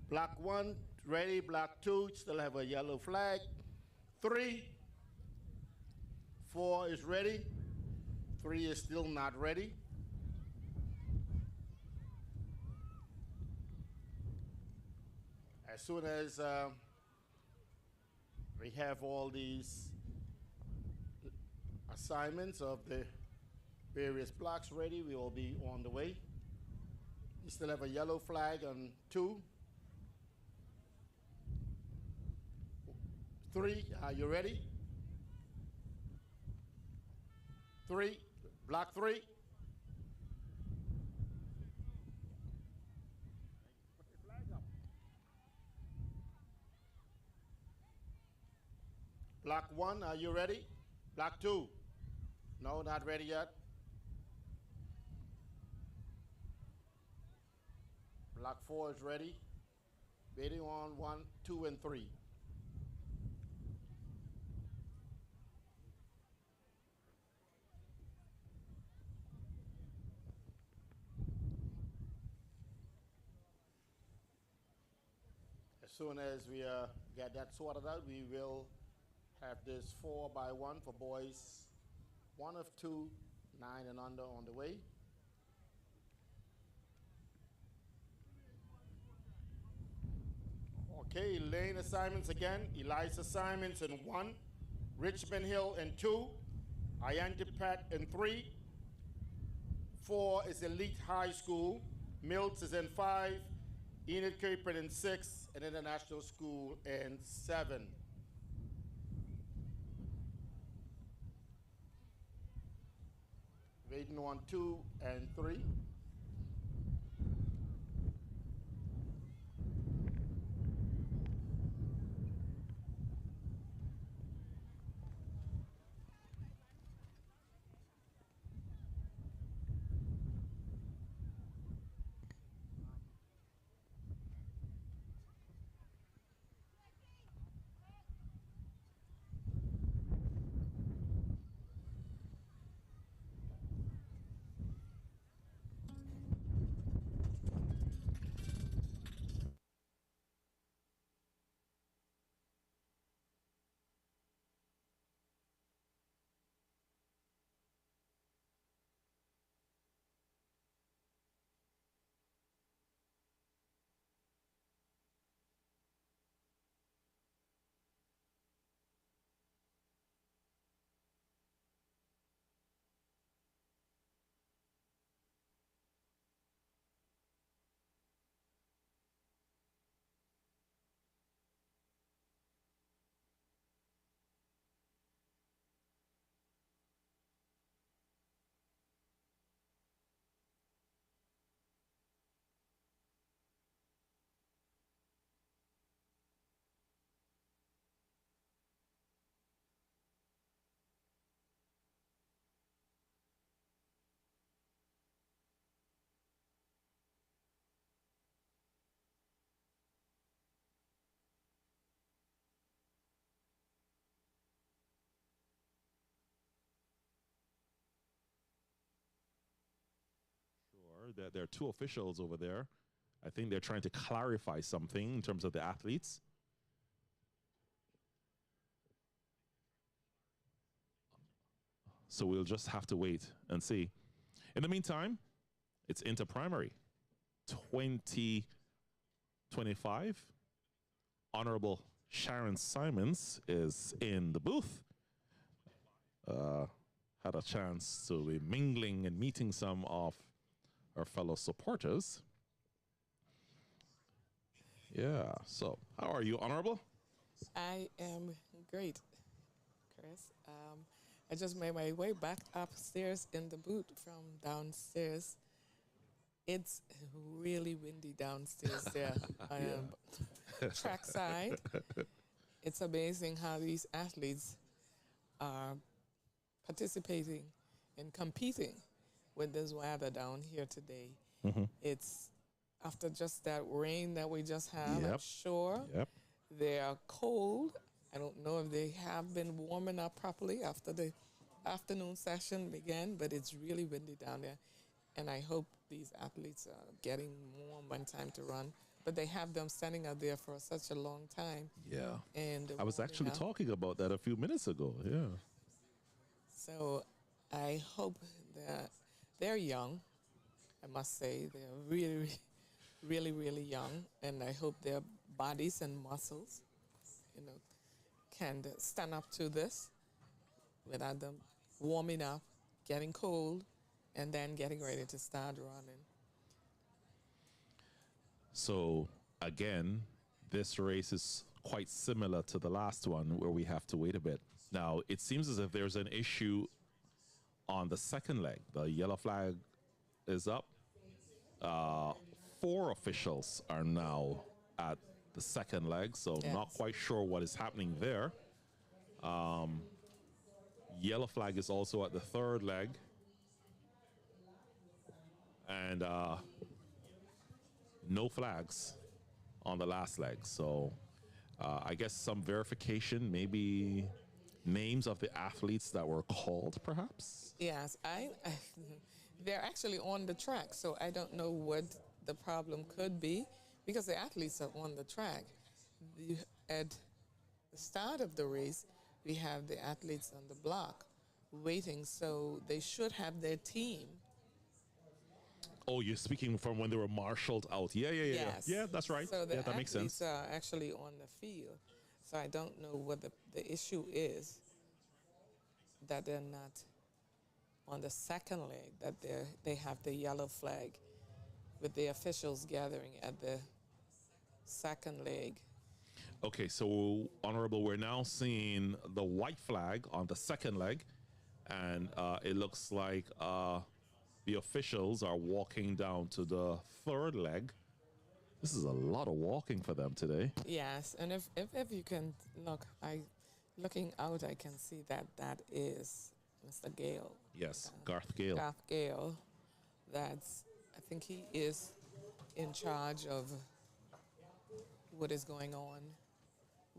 Block 1, ready. Block 2, still have a yellow flag. 3, 4 is ready. 3 is still not ready. As soon as we have all these assignments of the various blocks ready, we will be on the way. You still have a yellow flag on 2. 3, are you ready? 3, block 3. Block 1, are you ready? Block 2, no, not ready yet. Block 4 is ready. Waiting on 1, 2, and 3. As soon as we get that sorted out, we will have this 4 by 1 for boys 1 of 2, 9 and under on the way. Okay, lane assignments again. Eliza Simons in 1, Richmond Hill in 2, Ayanti Pratt in 3, 4 is Elite High School, Mills is in 5, Enid Capron in 6, and International School in 7. Waiting on 2 and 3. heard that there are two officials over there. I think they're trying to clarify something in terms of the athletes. So we'll just have to wait and see. In the meantime, it's inter-primary 2025. Honorable Sharon Simons is in the booth. Had a chance to be mingling and meeting some of our fellow supporters. Yeah, so how are you, Honorable? I am great, Chris. I just made my way back upstairs in the booth from downstairs. It's really windy downstairs there. I am trackside. It's amazing how these athletes are participating and competing with this weather down here today. It's after just that rain that we just had, I'm sure they are cold. I don't know if they have been warming up properly after the afternoon session began, but it's really windy down there. And I hope these athletes are getting warm one time to run. But they have them standing out there for such a long time. Yeah. And I was actually up. talking about that a few minutes ago. Yeah. So I hope that they're young. I must say they're really, really young. And I hope their bodies and muscles, can stand up to this without them warming up, getting cold, and then getting ready to start running. So again, this race is quite similar to the last one where we have to wait a bit. Now, it seems as if there's an issue on the second leg. The yellow flag is up. 4 officials are now at the second leg, so not quite sure what is happening there. Yellow flag is also at the third leg. And no flags on the last leg. So I guess some verification, maybe names of the athletes that were called, perhaps? Yes, they're actually on the track, so I don't know what the problem could be because the athletes are on the track. At the start of the race, we have the athletes on the block waiting, so they should have their team. Oh, you're speaking from when they were marshaled out. Yeah. Yes. Yeah, that's right. So the yeah, that makes sense. athletes are actually on the field. So I don't know what the issue is that they're not on the second leg, that they have the yellow flag with the officials gathering at the second leg. Okay, so, Honorable, we're now seeing the white flag on the second leg, and it looks like the officials are walking down to the third leg. This is a lot of walking for them today. Yes, and if you can look, looking out, I can see that is Mr. Gale. Yes, Garth Gale. Garth Gale. I think he is in charge of what is going on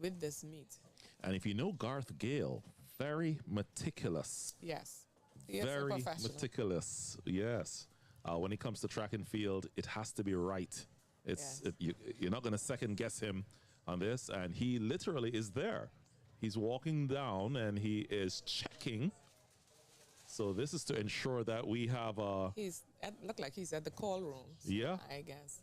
with this meet. And if you know Garth Gale, very meticulous. Yes. He is very a professional. meticulous, yes. When it comes to track and field, it has to be right. You're not going to second guess him on this, and he literally is there. He's walking down and he is checking. So this is to ensure that we have look like he's at the call room. Yeah. I guess.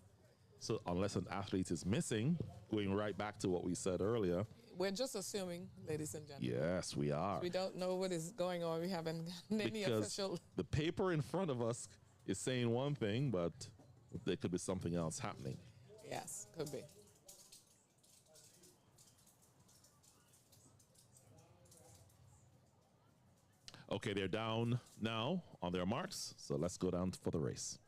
So unless an athlete is missing, going right back to what we said earlier. We're just assuming, ladies and gentlemen. Yes, we are. We don't know what is going on. We haven't gotten any official. The paper in front of us is saying one thing, but there could be something else happening. Yes, could be. Okay, they're down now on their marks, so let's go down for the race.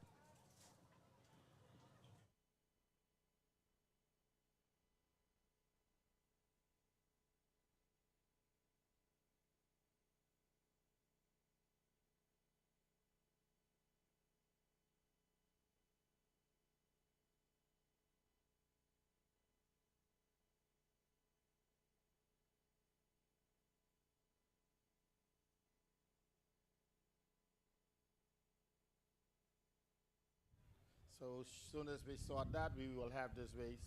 So as soon as we sort that, we will have this race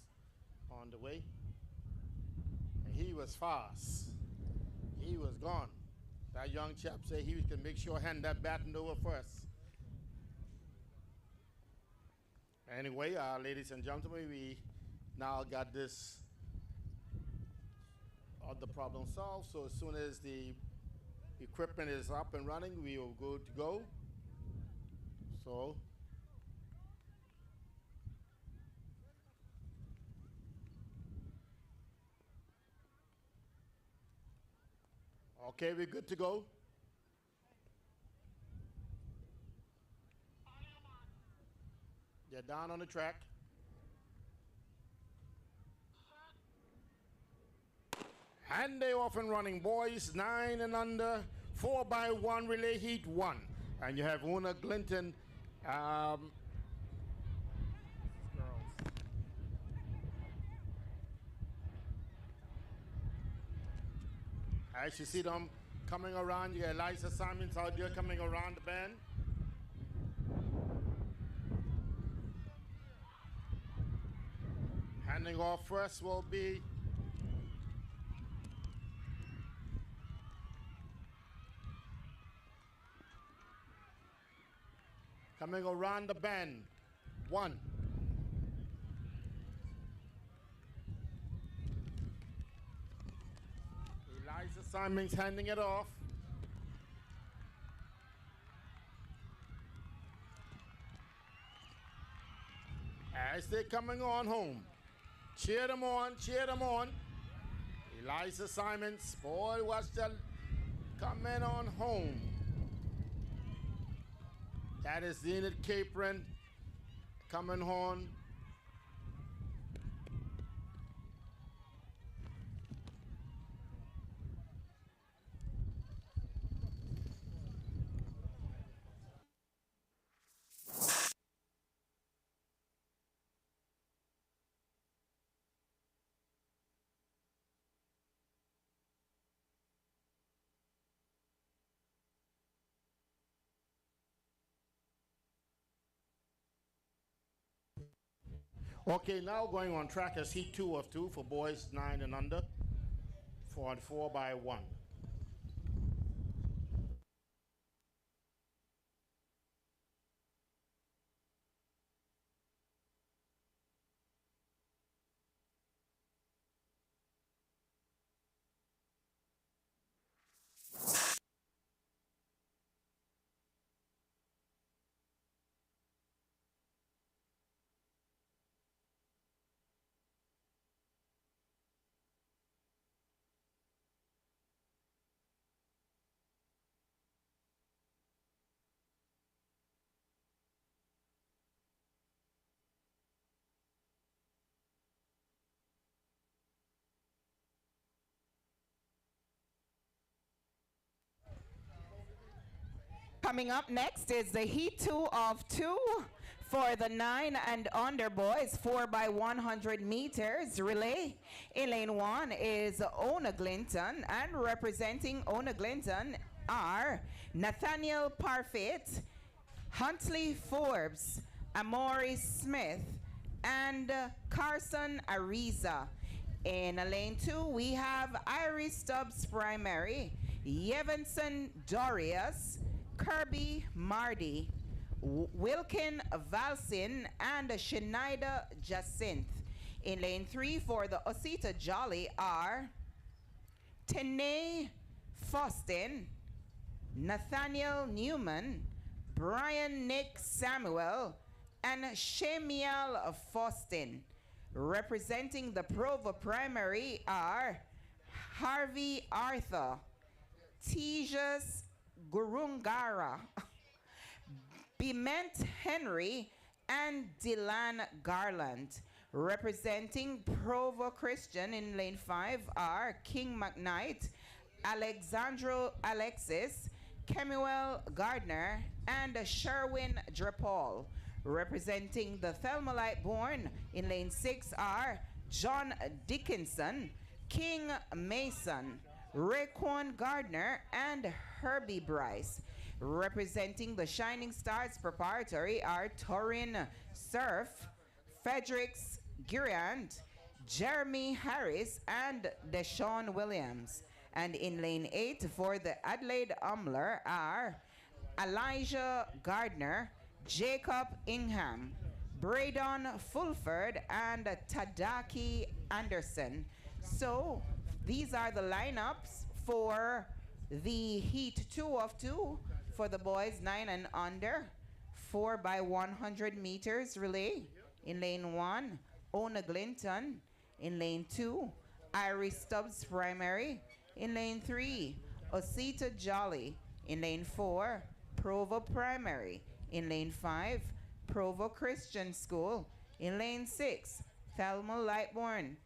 on the way. And he was fast. He was gone. That young chap said he can make sure hand that baton over first. Anyway, ladies and gentlemen, we now got this other problem solved. So as soon as the equipment is up and running, we will go to go. So okay, we're good to go. They're down on the track. And they off and running, boys, 9 and under, 4x1 relay heat 1. And you have Una Glinton. As you see them coming around, you got Eliza Simons out there coming around the bend. Handing off first will be coming around the bend, 1. Eliza Simons handing it off. As they're coming on home. Cheer them on, cheer them on. Eliza Simons, boy, watch them coming on home. That is Zenith Capron coming on. Okay, now going on track is heat 2 of 2 for boys 9 and under, 4 and 4x1. Coming up next is the heat 2 of 2 for the 9 and under boys, 4x100 meters relay. In lane 1 is Ona Glinton, and representing Ona Glinton are Nathaniel Parfit, Huntley Forbes, Amori Smith, and Carson Ariza. In lane 2, we have Iris Stubbs Primary, Yevinson Dorius, Kirby Mardy, Wilkin Valsin, and Shenida Jacinth. In lane 3 for the Osita Jolly are Tene Faustin, Nathaniel Newman, Brian Nick Samuel, and Shemiel Faustin. Representing the Provo Primary are Harvey Arthur, Tejas Gurungara, Bement Henry, and Dylan Garland. Representing Provo Christian in lane 5 are King McKnight, Alexandro Alexis, Kemuel Gardner, and Sherwin Drapol. Representing the Thelmalite Born in lane 6 are John Dickinson, King Mason, Raekwon Gardner, and Herbie Bryce. Representing the Shining Stars Preparatory are Torin Surf, Fredericks Guriant, Jeremy Harris, and Deshaun Williams. And in lane 8 for the Adelaide Umler are Elijah Gardner, Jacob Ingham, Braydon Fulford, and Tadaki Anderson. So these are the lineups for the heat 2 of 2 for the boys 9 and under, 4 by 100 meters relay. In lane 1, Ona Glinton. In lane 2, Iris Stubbs Primary. In lane 3, Osita Jolly. In lane 4, Provo Primary. In lane 5, Provo Christian School. In lane 6, Thelma Lightbourne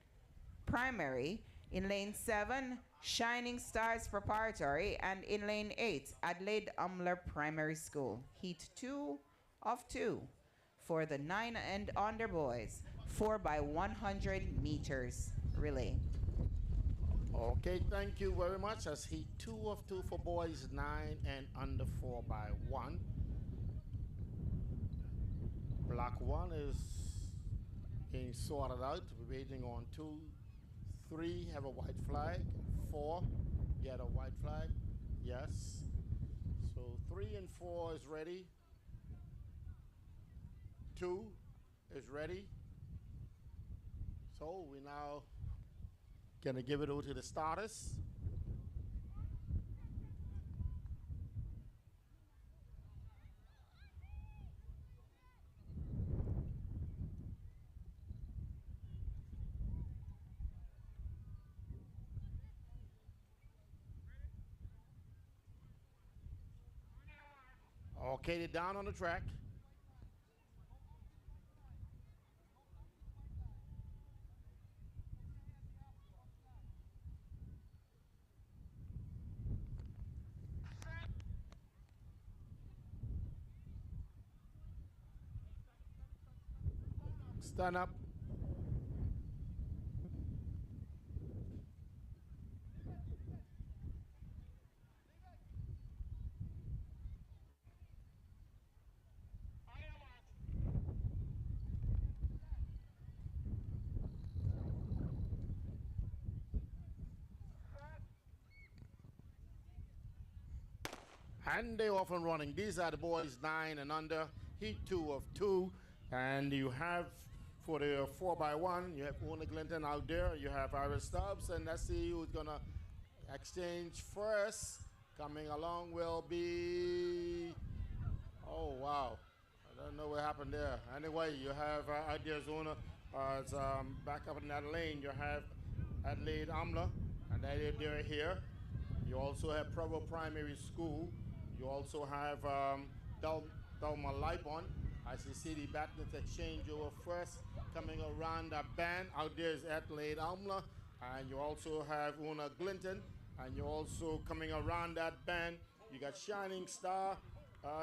Primary. In lane 7, Shining Stars Preparatory. And in lane 8, Adelaide Umler Primary School. Heat 2 of 2 for the 9 and under boys, 4 by 100 meters relay. Okay, thank you very much. That's heat 2 of 2 for boys 9 and under 4 by 1. Block 1 is being sorted out. We're waiting on 2, 3 have a white flag, 4 get a white flag. Yes. So 3 and 4 is ready. 2 is ready. So we now gonna give it over to the starters. Okay, they're down on the track. Stand up. And they off and running. These are the boys 9 and under, heat 2 of 2. And you have for the 4 by 1, you have Una Glinton out there. You have Iris Stubbs, and let's see who's gonna exchange first. Coming along will be, oh wow, I don't know what happened there. Anyway, you have out there Zona back up in that lane. You have Adelaide Umler, and they're here. You also have Provo Primary School. You also have Thelma Lightbourne. As you see the Batman's exchange over first. Coming around that band, out there is Adelaide Umler. And you also have Una Glinton. And you're also coming around that band. You got Shining Star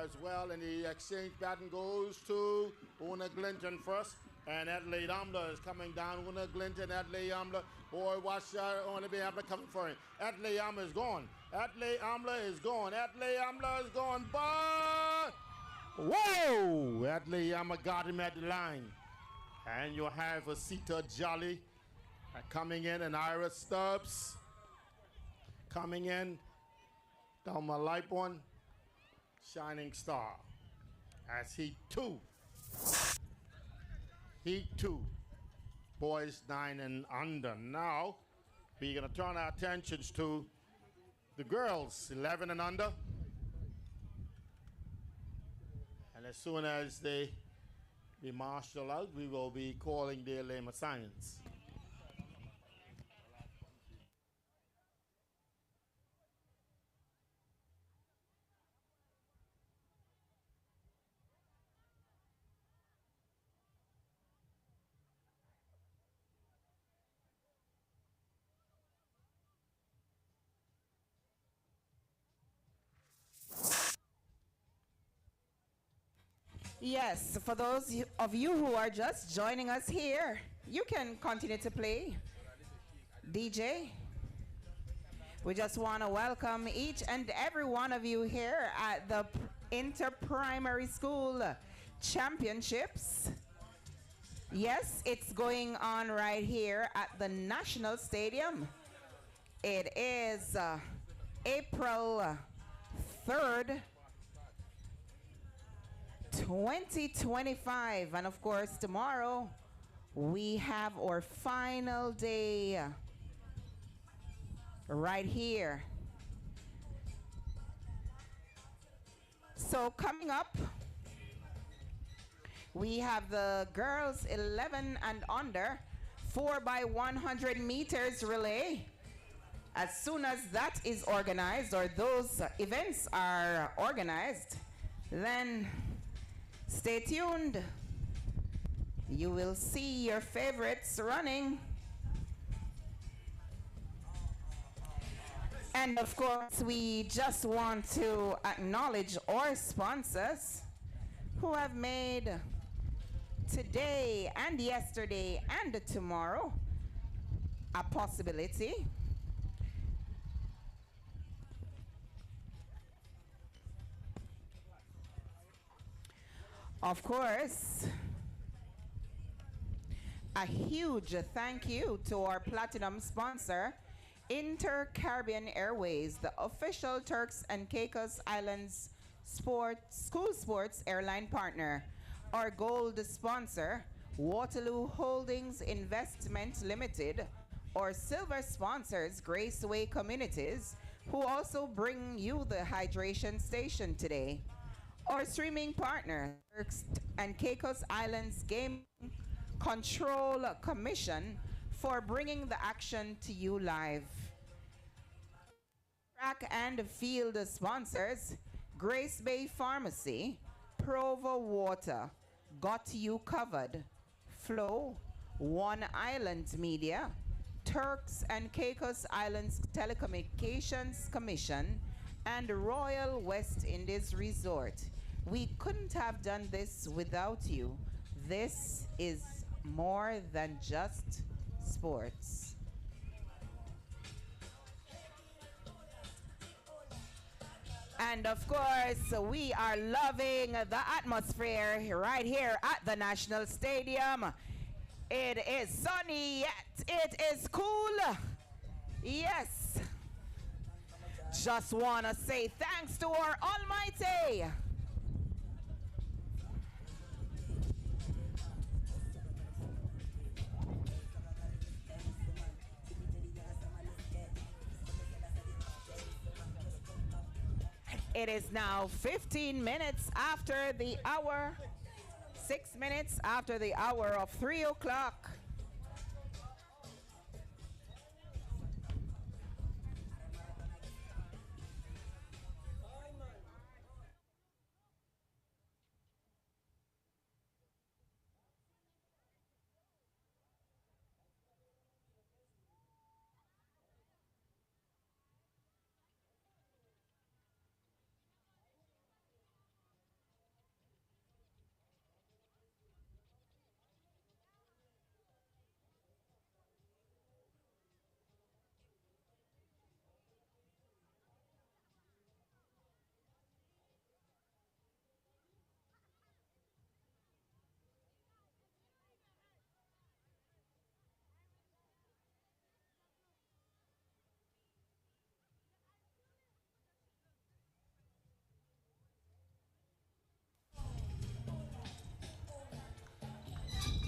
as well. And the exchange baton goes to Una Glinton first. And Adelaide Umler is coming down. Una Glinton, Adelaide Umler. Boy, watch out. Only be Umler coming for him. Adelaide Umler is gone. Adelaide Umler is gone. Adelaide Umler is gone. But whoa! Adelaide Umler got him at the line. And you have Asita Jolly coming in, and Iris Stubbs coming in. Thelma Lightbourne, Shining Star. As heat 2. Heat 2. Boys 9 and under. Now, we're going to turn our attentions to the girls 11 and under. And as soon as they be marshaled out, we will be calling their name assignments. Yes, for those of you who are just joining us here, you can continue to play. DJ, We just want to welcome each and every one of you here at the Inter-Primary School Championships. Yes, it's going on right here at the National Stadium. It is April 3rd, 2025. And of course, tomorrow we have our final day right here. So coming up, we have the girls 11 and under 4x100 meters relay. As soon as that is organized, or those events are organized, then stay tuned. You will see your favorites running. And of course, we just want to acknowledge our sponsors who have made today and yesterday and tomorrow a possibility. Of course, a huge thank you to our platinum sponsor, Inter-Caribbean Airways, the official Turks and Caicos Islands school sports airline partner. Our gold sponsor, Waterloo Holdings Investment Limited. Our silver sponsors, Graceway Communities, who also bring you the hydration station today. Our streaming partner, Turks and Caicos Islands Game Control Commission, for bringing the action to you live. Track and field sponsors, Grace Bay Pharmacy, Provo Water, Got You Covered, Flow, One Island Media, Turks and Caicos Islands Telecommunications Commission, and Royal West Indies Resort. We couldn't have done this without you. This is more than just sports. And of course, we are loving the atmosphere right here at the National Stadium. It is sunny, yet it is cool. Yes. Just want to say thanks to our Almighty. It is now 15 minutes after the hour, 6 minutes after the hour of 3 o'clock.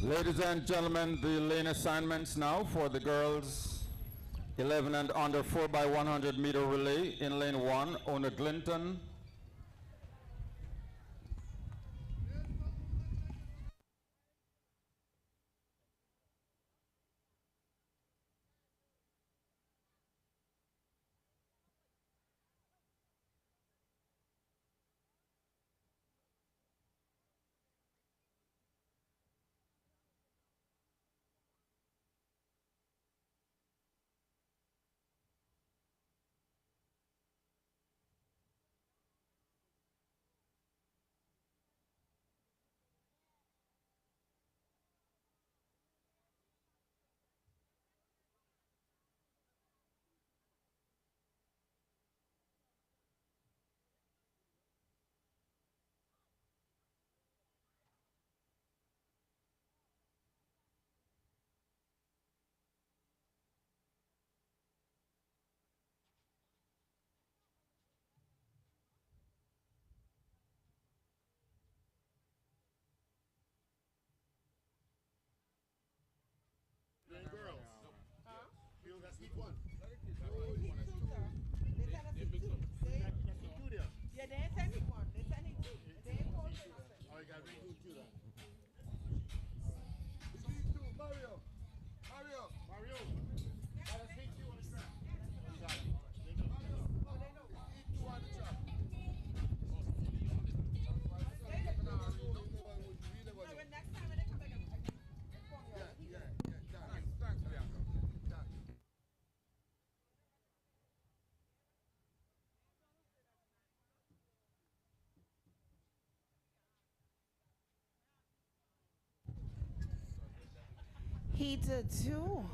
Ladies and gentlemen, the lane assignments now for the girls 11 and under 4x100 meter relay. In lane 1, Ona Glinton. Heat 2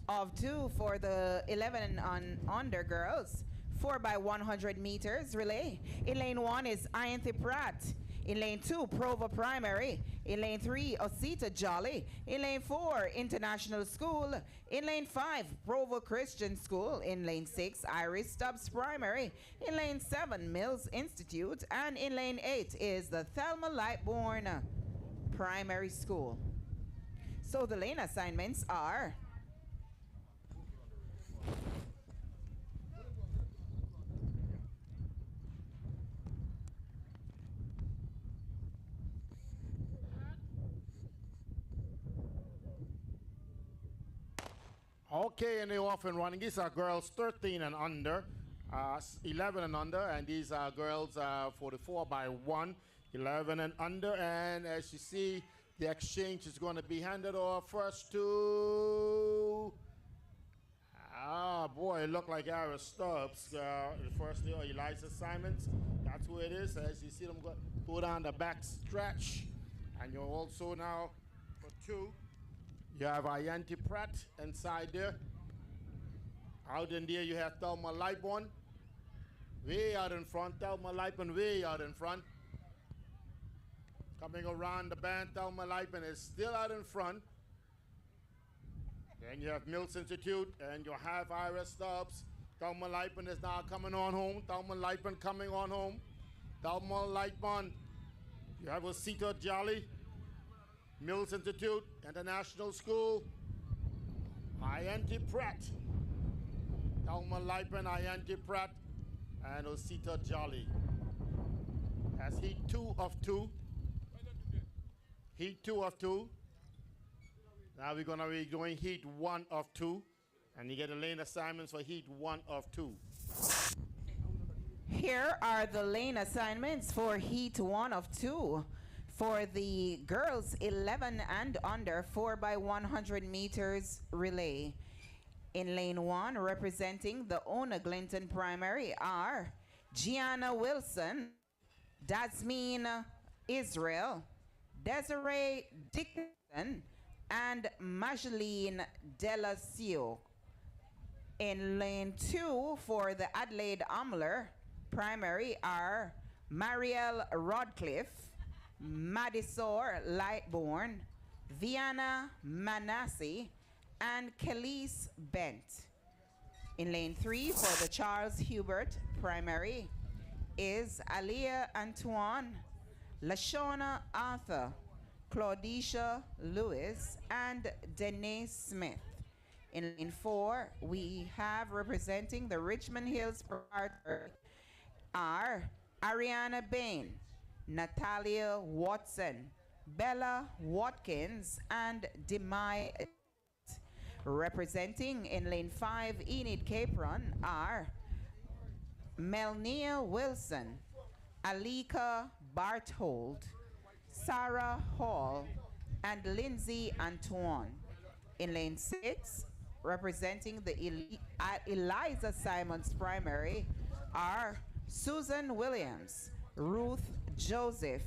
of 2 for the 11 and under girls. 4 by 100 meters relay. In lane 1 is Ianthe Pratt. In lane 2, Provo Primary. In lane 3, Osita Jolly. In lane 4, International School. In lane 5, Provo Christian School. In lane 6, Iris Stubbs Primary. In lane 7, Mills Institute. And in lane 8 is the Thelma Lightbourne Primary School. So the lane assignments are Okay, and they're off and running. These are girls 13 and under, 11 and under, and these are girls 44 by 1, 11 and under. And as you see, the exchange is going to be handed off first to, boy, it looked like Iris Stubbs. Firstly, Eliza Simons. That's who it is. As you see them go down the back stretch. And you're also now for 2. You have Ianthe Pratt inside there. Out in there, you have Thelma Lightbourne. Way out in front. Thelma Lightbourne way out in front. Coming around the band, Thelma Lightbourne is still out in front. Then you have Mills Institute, and you have Iris Stubbs. Thelma Lightbourne is now coming on home. Thelma Lightbourne coming on home. Thelma Lightbourne. You have Osita Jolly. Mills Institute, International School, Ianthe Pratt, Thelma Lightbourne, Ianthe Pratt, and Osita Jolly. That's heat 2 of 2. Heat 2 of 2. Now we're going to be doing heat 1 of 2, and you get the lane assignments for heat 1 of 2. Here are the lane assignments for heat 1 of 2. For the girls 11 and under 4 by 100 meters relay. In lane 1, representing the Ona Glinton Primary are Gianna Wilson, Dasmine Israel, Desiree Dickinson, and Majeline Delasio. In lane 2, for the Adelaide Amler Primary are Marielle Rodcliffe, Madisor Lightbourne, Viana Manassi, and Kelly's Bent. In lane 3 for the Charles Hubert Primary is Aliyah Antoine, Lashona Arthur, Claudicia Lewis, and Danae Smith. In lane 4, we have representing the Richmond Hills Primary are Ariana Bain, Natalia Watson, Bella Watkins, and Demai. Representing in lane 5 Enid Capron are Melnia Wilson, Alika Barthold, Sarah Hall, and Lindsay Antoine. In lane 6, representing the Eliza Simons Primary are Susan Williams, Ruth Joseph,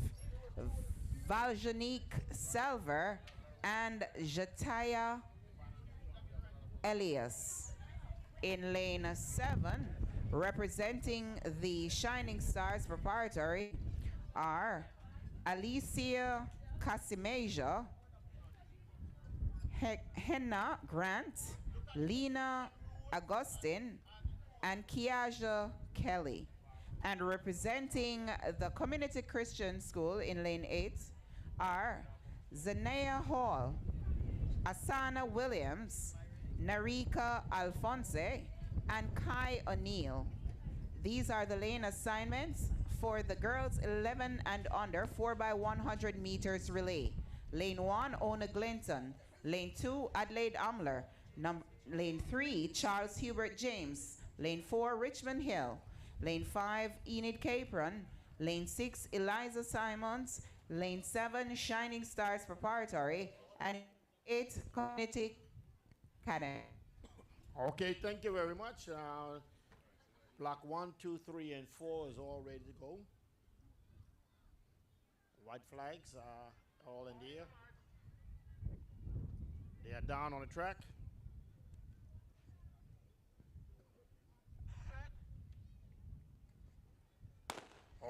Valjanique Selver, and Jataya Elias. In lane 7, representing the Shining Stars Proprietary are Alicia Casimeja, Henna Grant, Lena Augustine, and Kiaja Kelly. And representing the Community Christian School in lane 8 are Zanaya Hall, Asana Williams, Narika Alphonse, and Kai O'Neill. These are the lane assignments for the girls 11 and under 4x100 meters relay. Lane 1, Ona Glinton. Lane 2, Adelaide Amler. Lane 3, Charles Hubert James. Lane 4, Richmond Hill. Lane 5, Enid Capron. Lane 6, Eliza Simons. Lane 7, Shining Stars Preparatory. And 8, Community Academy. Okay, thank you very much. Block 1, 2, 3, and 4 is all ready to go. White flags are all in the air. They are down on the track.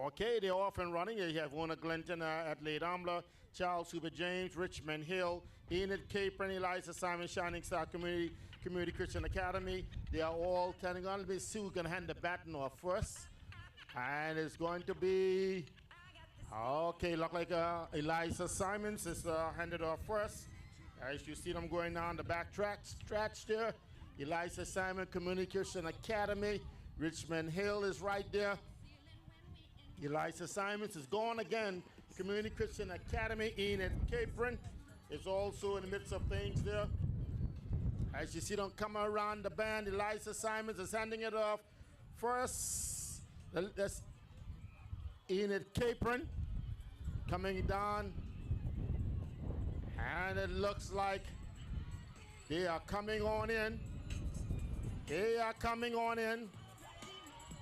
Okay, they're off and running. You have Warner Glinton, Adelaide Ambler, Charles Hubert James, Richmond Hill, Enid Capron, Eliza Simon, Shining Star Community Christian Academy. They are all turning on. Sue going to hand the baton off first. And it's going to be, okay, look like Eliza Simons is handed off first. As you see them going down the back stretch there. Eliza Simon, Community Christian Academy. Richmond Hill is right there. Eliza Simons is gone again. Community Christian Academy. Enid Capron is also in the midst of things there. As you see them come around the band, Eliza Simons is handing it off first. That's Enid Capron coming down. And it looks like they are coming on in. They are coming on in.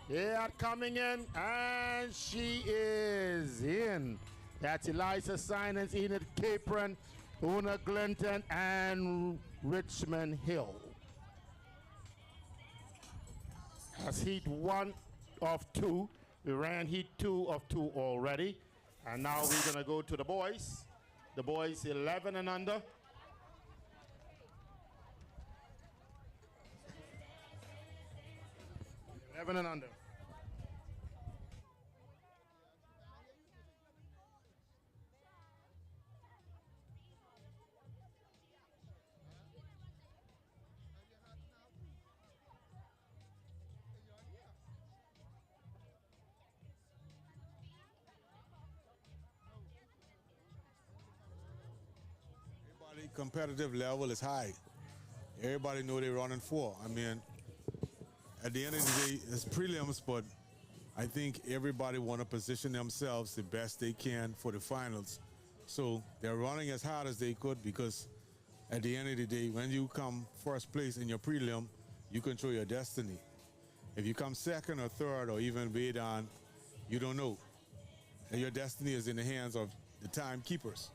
They are coming in, and she is in. That's Eliza Simons, Enid Capron, Una Glinton, and Richmond Hill. That's heat 1 of 2. We ran heat 2 of 2 already. And now we're going to go to the boys. The boys 11 and under. 11 and under. Competitive level is high. Everybody know they're running for. I mean, at the end of the day, it's prelims, but I think everybody want to position themselves the best they can for the finals. So they're running as hard as they could because at the end of the day, when you come first place in your prelim, you control your destiny. If you come second or third or even way down, you don't know. And your destiny is in the hands of the timekeepers.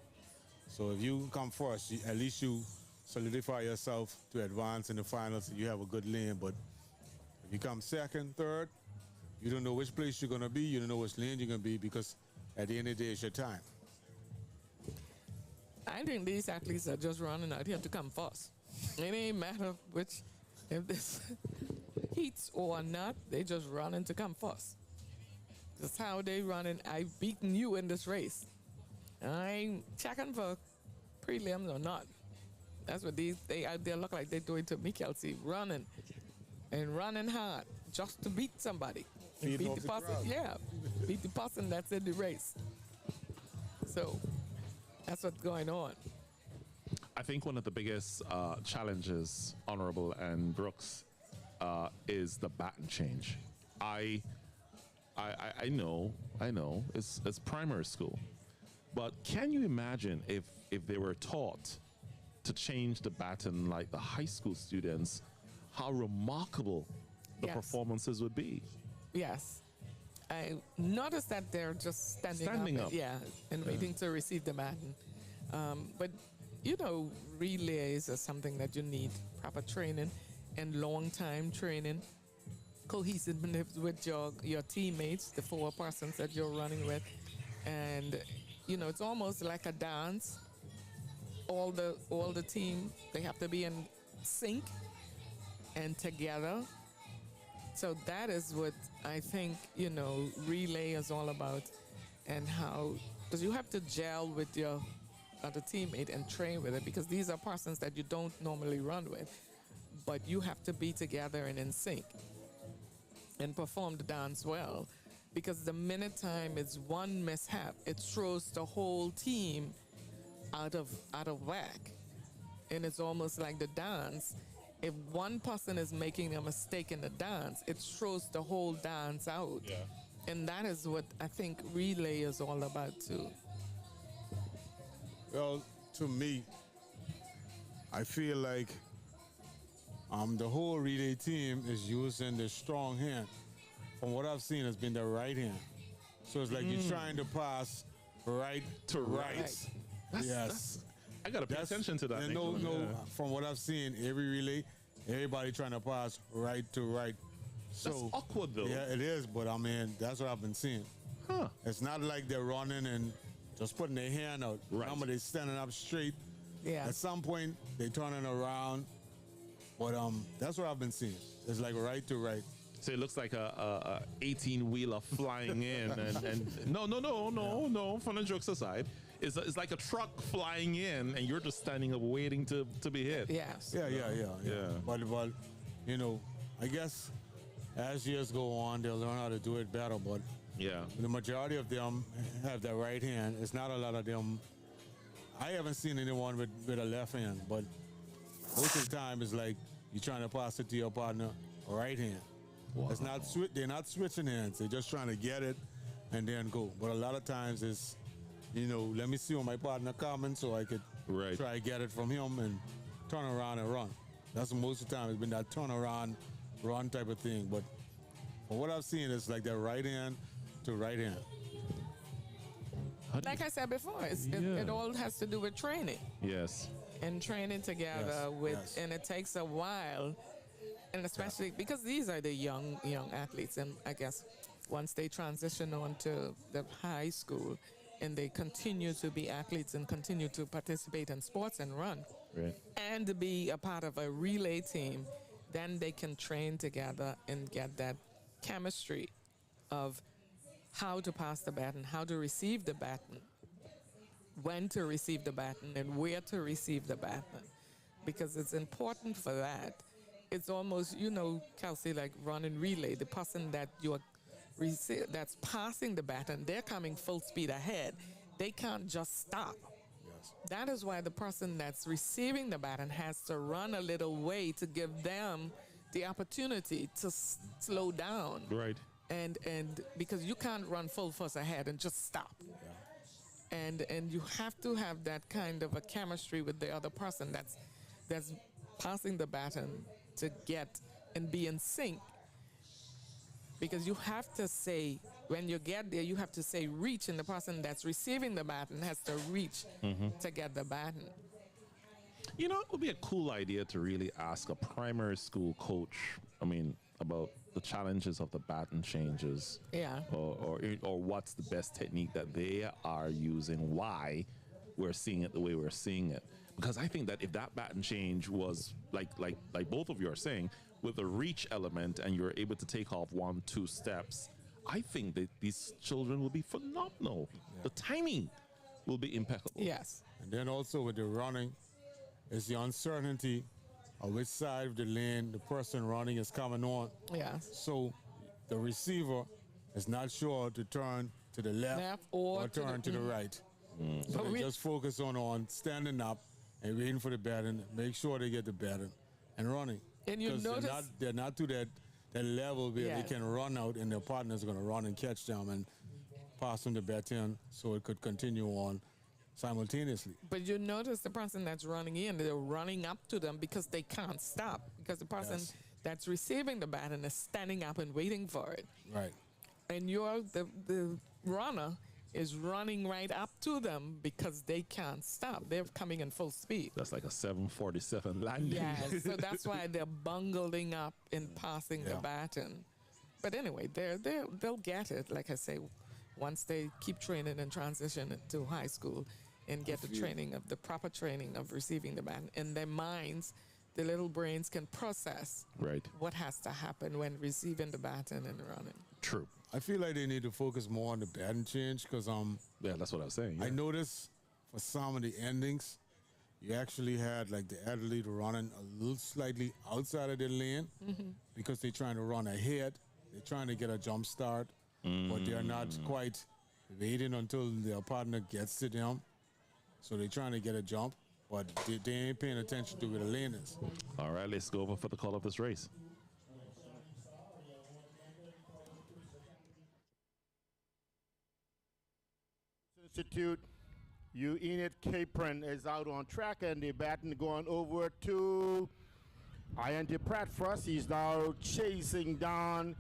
So if you come first, at least you solidify yourself to advance in the finals and you have a good lane. But if you come second, third, you don't know which place you're going to be. You don't know which lane you're going to be because at the end of the day, it's your time. I think these athletes are just running out here to come first. It ain't matter which, if this heats or not, they just running to come first. That's how they running. I've beaten you in this race. I ain't checking for prelims or not. That's what they out there look like they're doing to me, Kelsey, running and running hard just to beat somebody. Beat the person, yeah, beat the person that's in the race. So that's what's going on. I think one of the biggest challenges, Honorable and Brooks, is the baton change. I know, it's primary school. But can you imagine if they were taught to change the baton like the high school students, how remarkable the performances would be? Yes. I noticed that they're just standing up. Yeah, and waiting to receive the baton. But, you know, relays are something that you need proper training and long-time training, cohesiveness with your teammates, the 4 persons that you're running with. And you know, it's almost like a dance. All the team, they have to be in sync and together. So that is what I think, you know, relay is all about, and how, because you have to gel with your other teammate and train with it, because these are persons that you don't normally run with, but you have to be together and in sync and perform the dance well. because the minute time is one mishap, it throws the whole team out of whack. And it's almost like the dance. If one person is making a mistake in the dance, it throws the whole dance out. Yeah. And that is what I think relay is all about too. Well, to me, I feel like the whole relay team is using the strong hand. From what I've seen, it's been the right hand. So it's like you're trying to pass right to right. Yes. I got to pay attention to that. No, from what I've seen, every relay, everybody trying to pass right to right. So, that's awkward, though. Yeah, it is, but I mean, that's what I've been seeing. Huh. It's not like they're running and just putting their hand out. Right. Remember, they're standing up straight. Yeah. At some point, they're turning around. But that's what I've been seeing. It's like right to right. So it looks like a 18-wheeler flying in, and no. Fun and jokes aside, it's like a truck flying in, and you're just standing up waiting to be hit. Yes. Yeah. But you know, I guess as years go on, they'll learn how to do it better. But yeah, the majority of them have that right hand. It's not a lot of them. I haven't seen anyone with a left hand, but most of the time it's like you're trying to pass it to your partner right hand. Wow. It's not they're not switching hands. They're just trying to get it and then go. But a lot of times it's, let me see what my partner coming so I could try to get it from him and turn around and run. That's most of the time. It's been that turn around, run type of thing. But from what I've seen, it's like that right hand to right hand. Like I said before, it all has to do with training. Yes. And training together and it takes a while. And especially because these are the young athletes, and I guess once they transition on to the high school and they continue to be athletes and continue to participate in sports and run and be a part of a relay team, then they can train together and get that chemistry of how to pass the baton, how to receive the baton, when to receive the baton, and where to receive the baton, because it's important for that. It's almost, Kelsey, like running relay. The person that that's passing the baton, they're coming full speed ahead. They can't just stop. Yes. That is why the person that's receiving the baton has to run a little way to give them the opportunity to slow down. Right. And because you can't run full force ahead and just stop. Yeah. And you have to have that kind of a chemistry with the other person that's passing the baton to get and be in sync. Because you have to say, when you get there, you have to say reach, and the person that's receiving the baton has to reach to get the baton. It would be a cool idea to really ask a primary school coach, about the challenges of the baton changes. Yeah. Or what's the best technique that they are using, why we're seeing it the way we're seeing it. Because I think that if that baton change was like both of you are saying, with the reach element, and you're able to take off 1-2 steps, I think that these children will be phenomenal. Yeah. The timing will be impeccable. Yes. And then also with the running, is the uncertainty of which side of the lane the person running is coming on. Yes. So the receiver is not sure to turn to the left or turn to the right. So they just focus on standing up and waiting for the baton, make sure they get the baton and running. And you notice they're not to that level where they can run out and their partner's going to run and catch them and pass them the baton so it could continue on simultaneously. But you notice the person that's running in, they're running up to them because they can't stop, because the person that's receiving the baton is standing up and waiting for it. Right. And the runner is running right up to them because they can't stop. They're coming in full speed. That's like a 747 landing. Yeah, so that's why they're bungling up in passing the baton. But anyway, they'll get it, like I say, once they keep training and transition to high school and get the proper training of receiving the baton. In their minds, the little brains can process what has to happen when receiving the baton and running. True. I feel like they need to focus more on the baton change because that's what I was saying. Yeah. I noticed for some of the endings, you actually had like the athlete running a little slightly outside of their lane because they're trying to run ahead. They're trying to get a jump start but they are not quite waiting until their partner gets to them. So they're trying to get a jump, but they ain't paying attention to where the lane is. All right, let's go over for the call of this race. Institute, Enid Capron is out on track, and the baton going over to Iante Pratt first. He's now chasing down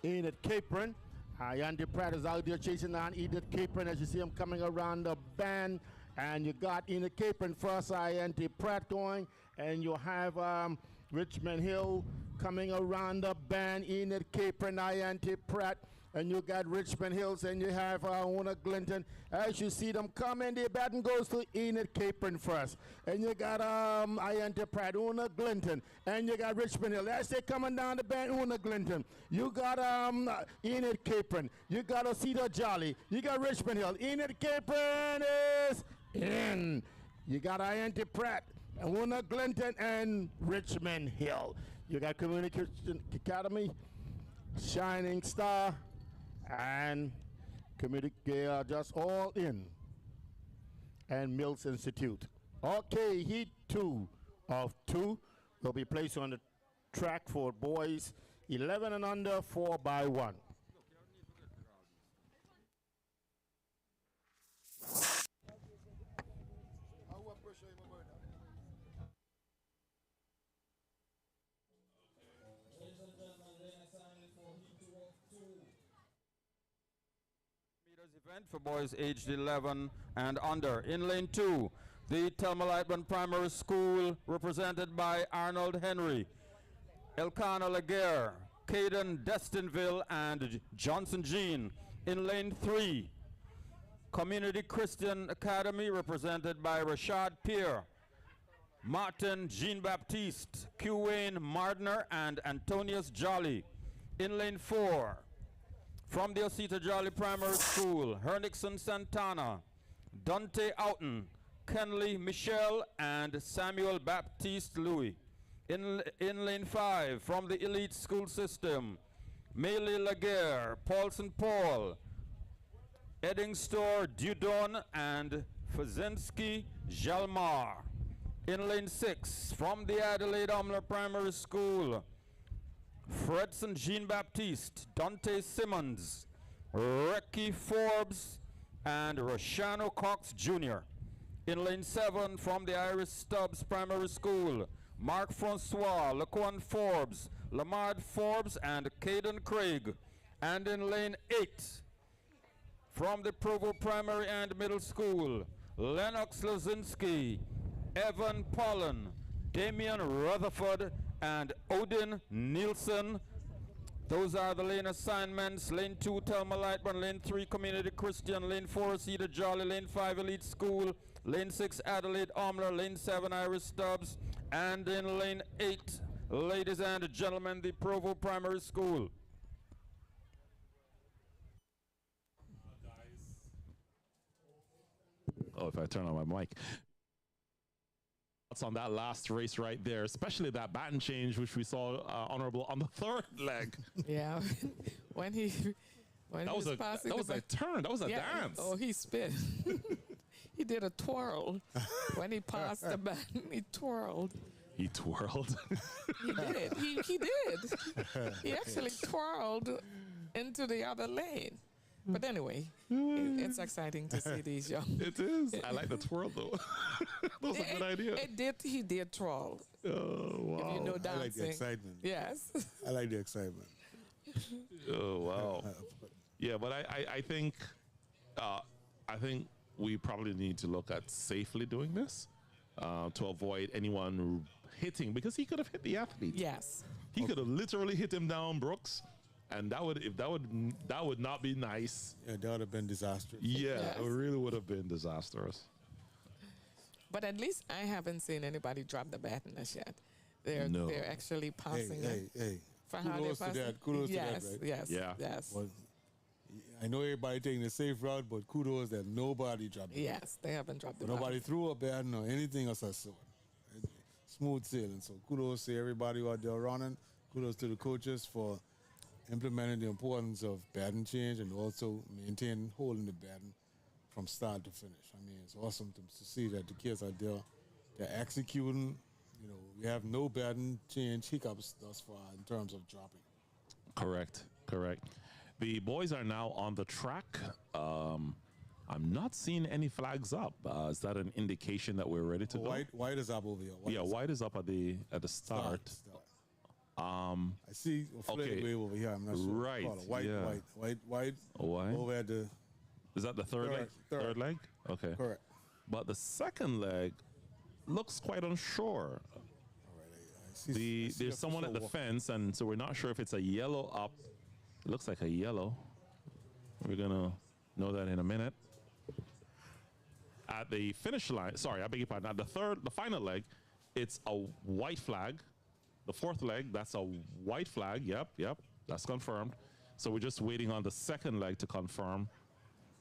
Enid Capron. Iante Pratt is out there chasing down Enid Capron as you see him coming around the bend. And you got Enid Capron first, Iante Pratt going, and you have Richmond Hill coming around the bend. Enid Capron, Iante Pratt. And you got Richmond Hills, and you have Una Glinton. As you see them coming, the baton goes to Enid Capron first. And you got Iante Pratt, Una Glinton. And you got Richmond Hill. As they coming down the band, Una Glinton. You got Enid Capron. You got Osita Jolly. You got Richmond Hill. Enid Capron is in. You got Iante Pratt, Una Glinton, and Richmond Hill. You got Community Christian Academy, Shining Star, and community just all in, and Mills Institute. Okay, heat 2 of 2 will be placed on the track for boys 11 and under 4x1. Event for boys aged 11 and under. In lane 2, the Thelma Lightman Primary School, represented by Arnold Henry, Elkanah Laguerre, Caden Destinville, and Johnson Jean. In lane 3, Community Christian Academy, represented by Rashad Pierre, Martin Jean-Baptiste, Q. Wayne Mardner, and Antonius Jolly. In lane 4, from the Osita Jolly Primary School, Hernixon Santana, Dante Outen, Kenley Michelle, and Samuel Baptiste Louis. In lane 5, from the Elite School System, Meili Laguerre, Paulson Paul, Eddingstore Dudon, and Fazinski Jalmar. In lane 6, from the Adelaide Omler Primary School, Fredson Jean-Baptiste, Dante Simmons, Recky Forbes, and Roshano Cox Jr. In lane 7, from the Iris Stubbs Primary School, Mark Francois, Laquan Forbes, Lamard Forbes, and Caden Craig. And in lane 8, from the Provo Primary and Middle School, Lennox Lozinski, Evan Pollen, Damian Rutherford, and Odin Nielsen. Those are the lane assignments. Lane 2, Thelma Lightman. Lane 3, Community Christian. Lane 4, Cedar Jolly. Lane 5, Elite School. Lane 6, Adelaide Omler. Lane 7, Iris Stubbs. And in lane 8, ladies and gentlemen, the Provo Primary School. Oh, if I turn on my mic. On that last race right there, especially that baton change, which we saw honorable on the third leg. Yeah, when he was passing, that was a turn. That was a dance. Oh, he spin. He did a twirl when he passed the baton. He twirled. He twirled. He did. He did. He actually twirled into the other lane. But anyway, it's exciting to see these young. It is. I like the twirl though. That was a good idea. He did twirl. Oh wow! If you know dancing. I like the excitement. Yes. I like the excitement. Oh wow! Yeah, but I think we probably need to look at safely doing this to avoid anyone hitting, because he could have hit the athlete. Yes. He could have literally hit him down, Brooks. And that would not be nice. Yeah, that would have been disastrous. Yeah, Yes. it really would have been disastrous. But at least I haven't seen anybody drop the baton as yet. They're actually passing it. Hey. For how they're Kudos to passing. that. Kudos yes, to that, right? Yes. Yeah. Yes. Well, I know everybody taking the safe route, but kudos that nobody dropped the Yes, they haven't dropped the nobody baton. threw a baton or anything of such sort. Smooth sailing. So kudos to everybody out there running. Kudos to the coaches for implementing the importance of batting change and also maintaining holding the batting from start to finish. I mean, it's awesome to see that the kids are there. They're executing. You know, we have no batting change hiccups thus far in terms of dropping. Correct, correct. The boys are now on the track. I'm not seeing any flags up. Is that an indication that we're ready to go? White is up over here. White is up at the start. I see a flag wave over here. I'm not sure. Right. White. Over at the. Is that the third leg? Third leg? Okay. Correct. But the second leg looks quite unsure. There's someone at the fence, and so we're not sure if it's a yellow up. It looks like a yellow. We're gonna know that in a minute. At the finish line, sorry, I beg your pardon. At the final leg, it's a white flag. The fourth leg, that's a white flag. Yep, that's confirmed. So we're just waiting on the second leg to confirm,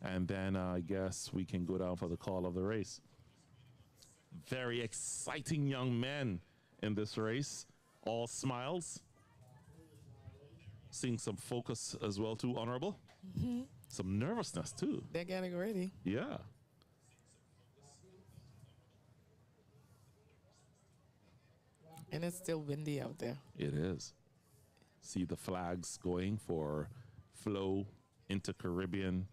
and then I guess we can go down for the call of the race. Very exciting young men in this race. All smiles. Seeing some focus as well too, Honorable. Mm-hmm. Some nervousness too. They're getting ready. Yeah. And it's still windy out there. It is. See the flags going for flow into Caribbean.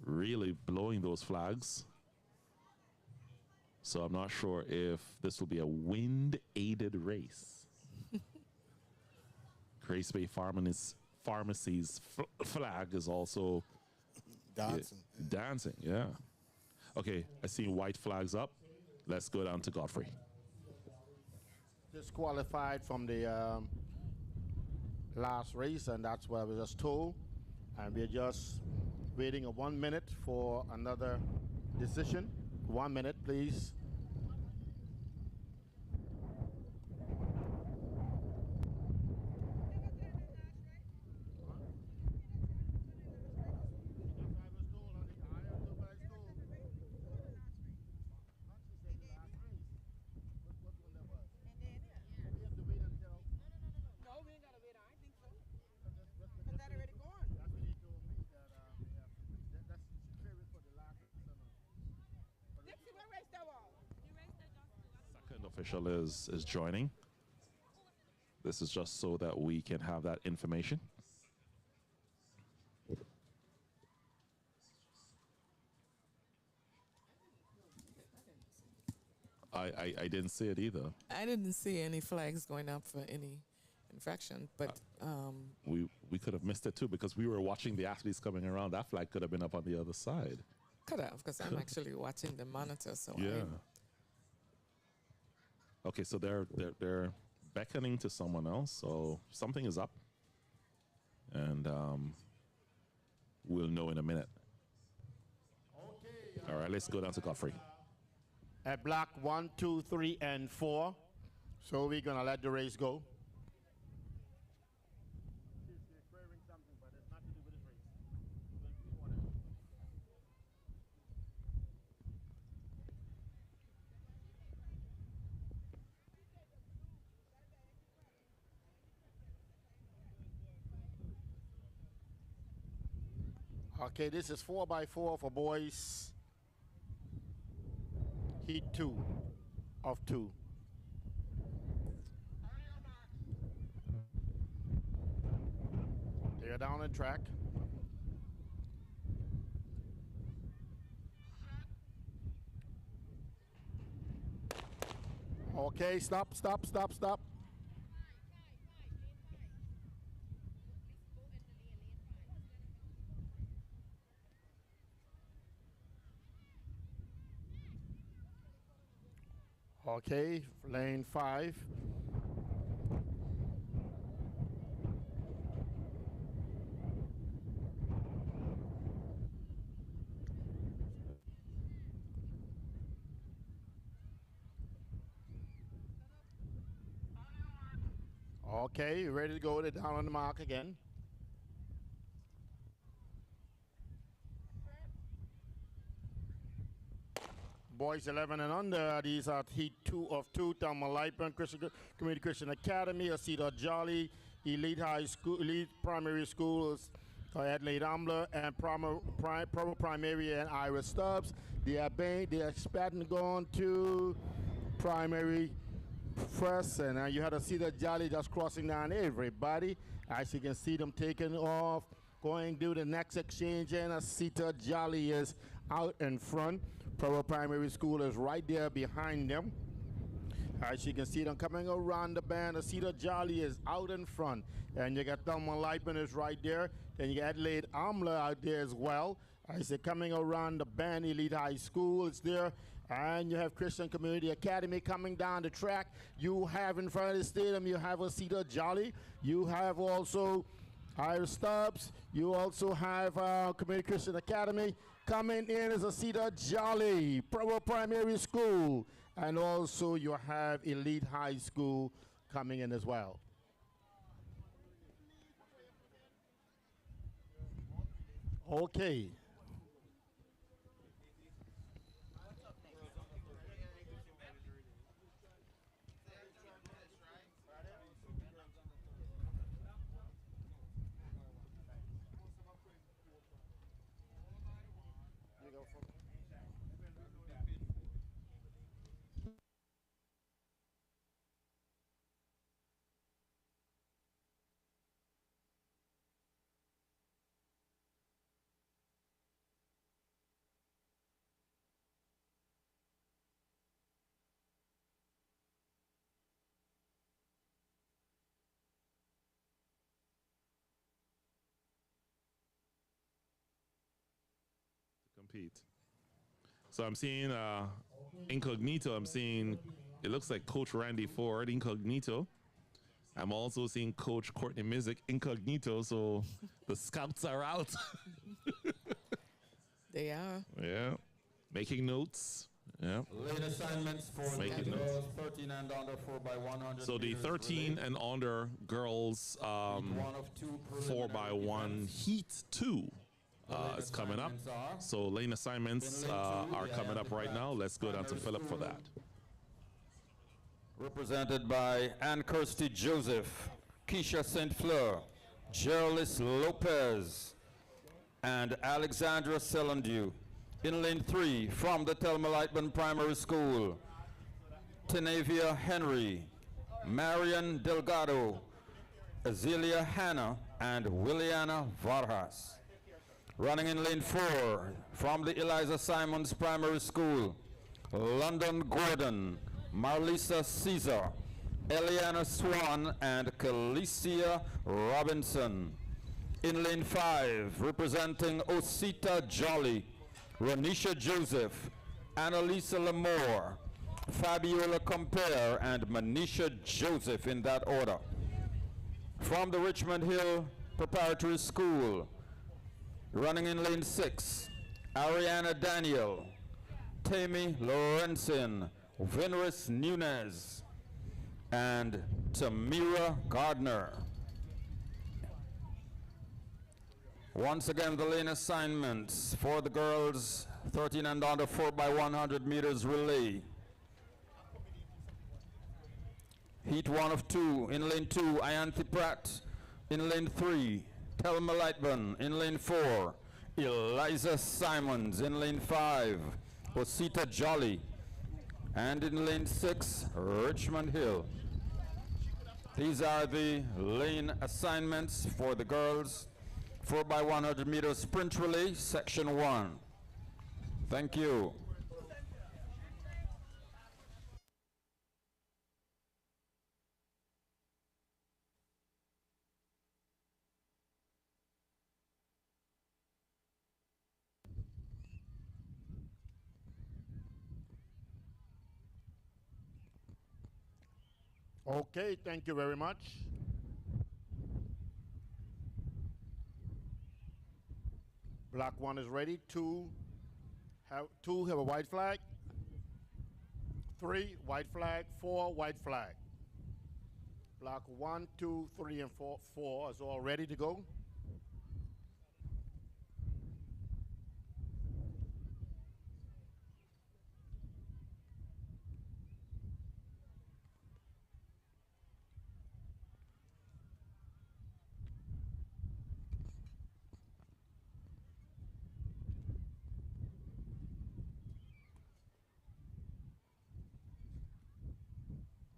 Really blowing those flags. So I'm not sure if this will be a wind-aided race. Grace Bay Pharmacy's flag is also dancing, yeah. Okay, I see white flags up. Let's go down to Godfrey. Disqualified from the last race, and that's what I was just told. And we're just waiting 1 minute for another decision. 1 minute, please. Official is joining. This is just so that we can have that information. I didn't see it either. I didn't see any flags going up for any infraction, but we could have missed it too because we were watching the athletes coming around. That flag could have been up on the other side. Could have, because I'm actually watching the monitor. So yeah. Okay, so they're beckoning to someone else, so something is up, and we'll know in a minute. All right, let's go down to Godfrey. At block 1, 2, 3, and 4. So we're gonna let the race go. Okay, this is 4x4 for boys. Heat 2 of 2. They're down the track. Okay, stop. Okay, lane 5. Okay, ready to go. They're down on the mark again. Boys 11 and under, these are heat 2 of 2. Thelma Lipen, Community Christian Academy, Cedar Jolly, Elite High School, Elite Primary Schools, Adelaide Ambler, and Promo Primary and Ira Stubbs. They are expecting going to primary first, and you had to see the Jolly just crossing down everybody. As you can see them taking off, going to the next exchange, and Asita Jolly is out in front. Provo Primary School is right there behind them. As you can see them coming around the band, Asita Jolly is out in front. And you got Thelma Lightman is right there. Then you got Adelaide Amler out there as well. As they're coming around the band, Elite High School is there. And you have Christian Community Academy coming down the track. You have in front of the stadium, you have Asita Jolly. You have also Ira Stubbs. You also have Community Christian Academy. Coming in is Asita Jolly, Provo Primary School. And also you have Elite High School coming in as well. Okay. Compete. So I'm seeing Incognito. I'm seeing, it looks like Coach Randy Ford, Incognito. I'm also seeing Coach Courtney Mizik, Incognito. So the scouts are out. They are. Yeah. Making notes. Yeah. Late assignments for Making the notes. girls 13 and under 4x100. So the 13 and under girls 4x1 Heat 2 is coming up. So lane assignments are coming up right now. Let's go down to Philip for that. Represented by Ann Kirsty Joseph, Keisha St. Fleur, Geraldis Lopez, and Alexandra Selandew. In lane 3, from the Thelma Lightman Primary School, Tenavia Henry, Marian Delgado, Azelia Hanna, and Williana Vargas. Running in lane 4, from the Eliza Simons Primary School, London Gordon, Marlisa Caesar, Eliana Swan, and Calicia Robinson. In lane 5, representing Osita Jolly, Ronisha Joseph, Annalisa Lamore, Fabiola Compere, and Manisha Joseph in that order. From the Richmond Hill Preparatory School, running in lane 6, Ariana Daniel, Tammy Lorenzin, Venris Nunez, and Tamira Gardner. Once again, the lane assignments for the girls 13 and under 4x100 meters relay. Heat 1 of 2. In lane 2, Ayanthi Pratt. In lane 3, Thelma Lightman. In lane 4, Eliza Simons. In lane 5, Osita Jolly. And in lane 6, Richmond Hill. These are the lane assignments for the girls 4x100 meters sprint relay, section 1. Thank you. Okay, thank you very much. Block 1 is ready. 2 have a white flag. 3 white flag. 4 white flag. Block 1, 2, 3, and 4 is all ready to go.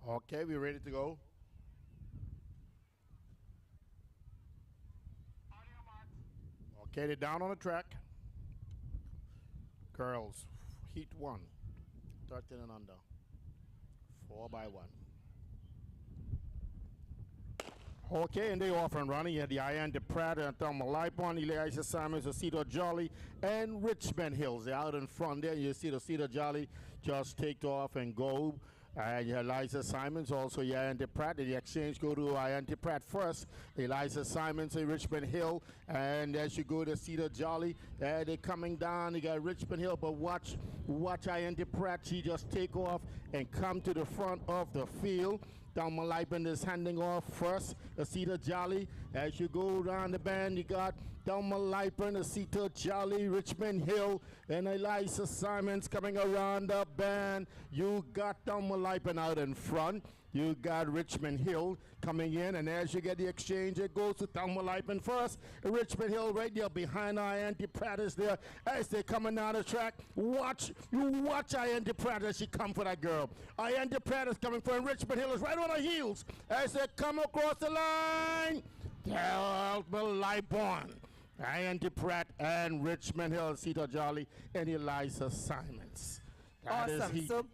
Okay, we ready to go? Okay, they're down on the track. Girls, heat 1, 13 and under, 4 by 1. Okay, and they off and running. You had the Ian DePratt and Tom Malipon, Elias Simons, Cedar Jolly, and Richmond Hills. They're out in front there. You see the Cedar Jolly just take off and go. And you have Eliza Simons, also Ian DePratt. The exchange go to Ian DePratt first. Eliza Simons and Richmond Hill. And as you go to Cedar Jolly, they're coming down. You got Richmond Hill, but watch Ian DePratt. She just take off and come to the front of the field. Down Malipon is handing off first. Cedar Jolly. As you go around the band, you got down Malipon, Cedar Jolly, Richmond Hill, and Eliza Simons coming around the band. You got down Malipon out in front. You got Richmond Hill coming in, and as you get the exchange, it goes to Down Malipon first. Richmond Hill right there behind Ian DePratt is there as they're coming down the track. Watch Ian DePratt as she come for that girl. Ian DePratt is coming for, and Richmond Hill is right on her heels as they come across the line. Down Malipon. Ian DePratt and Richmond Hill, Cedar Jolly, and Eliza Simons. That Awesome. So,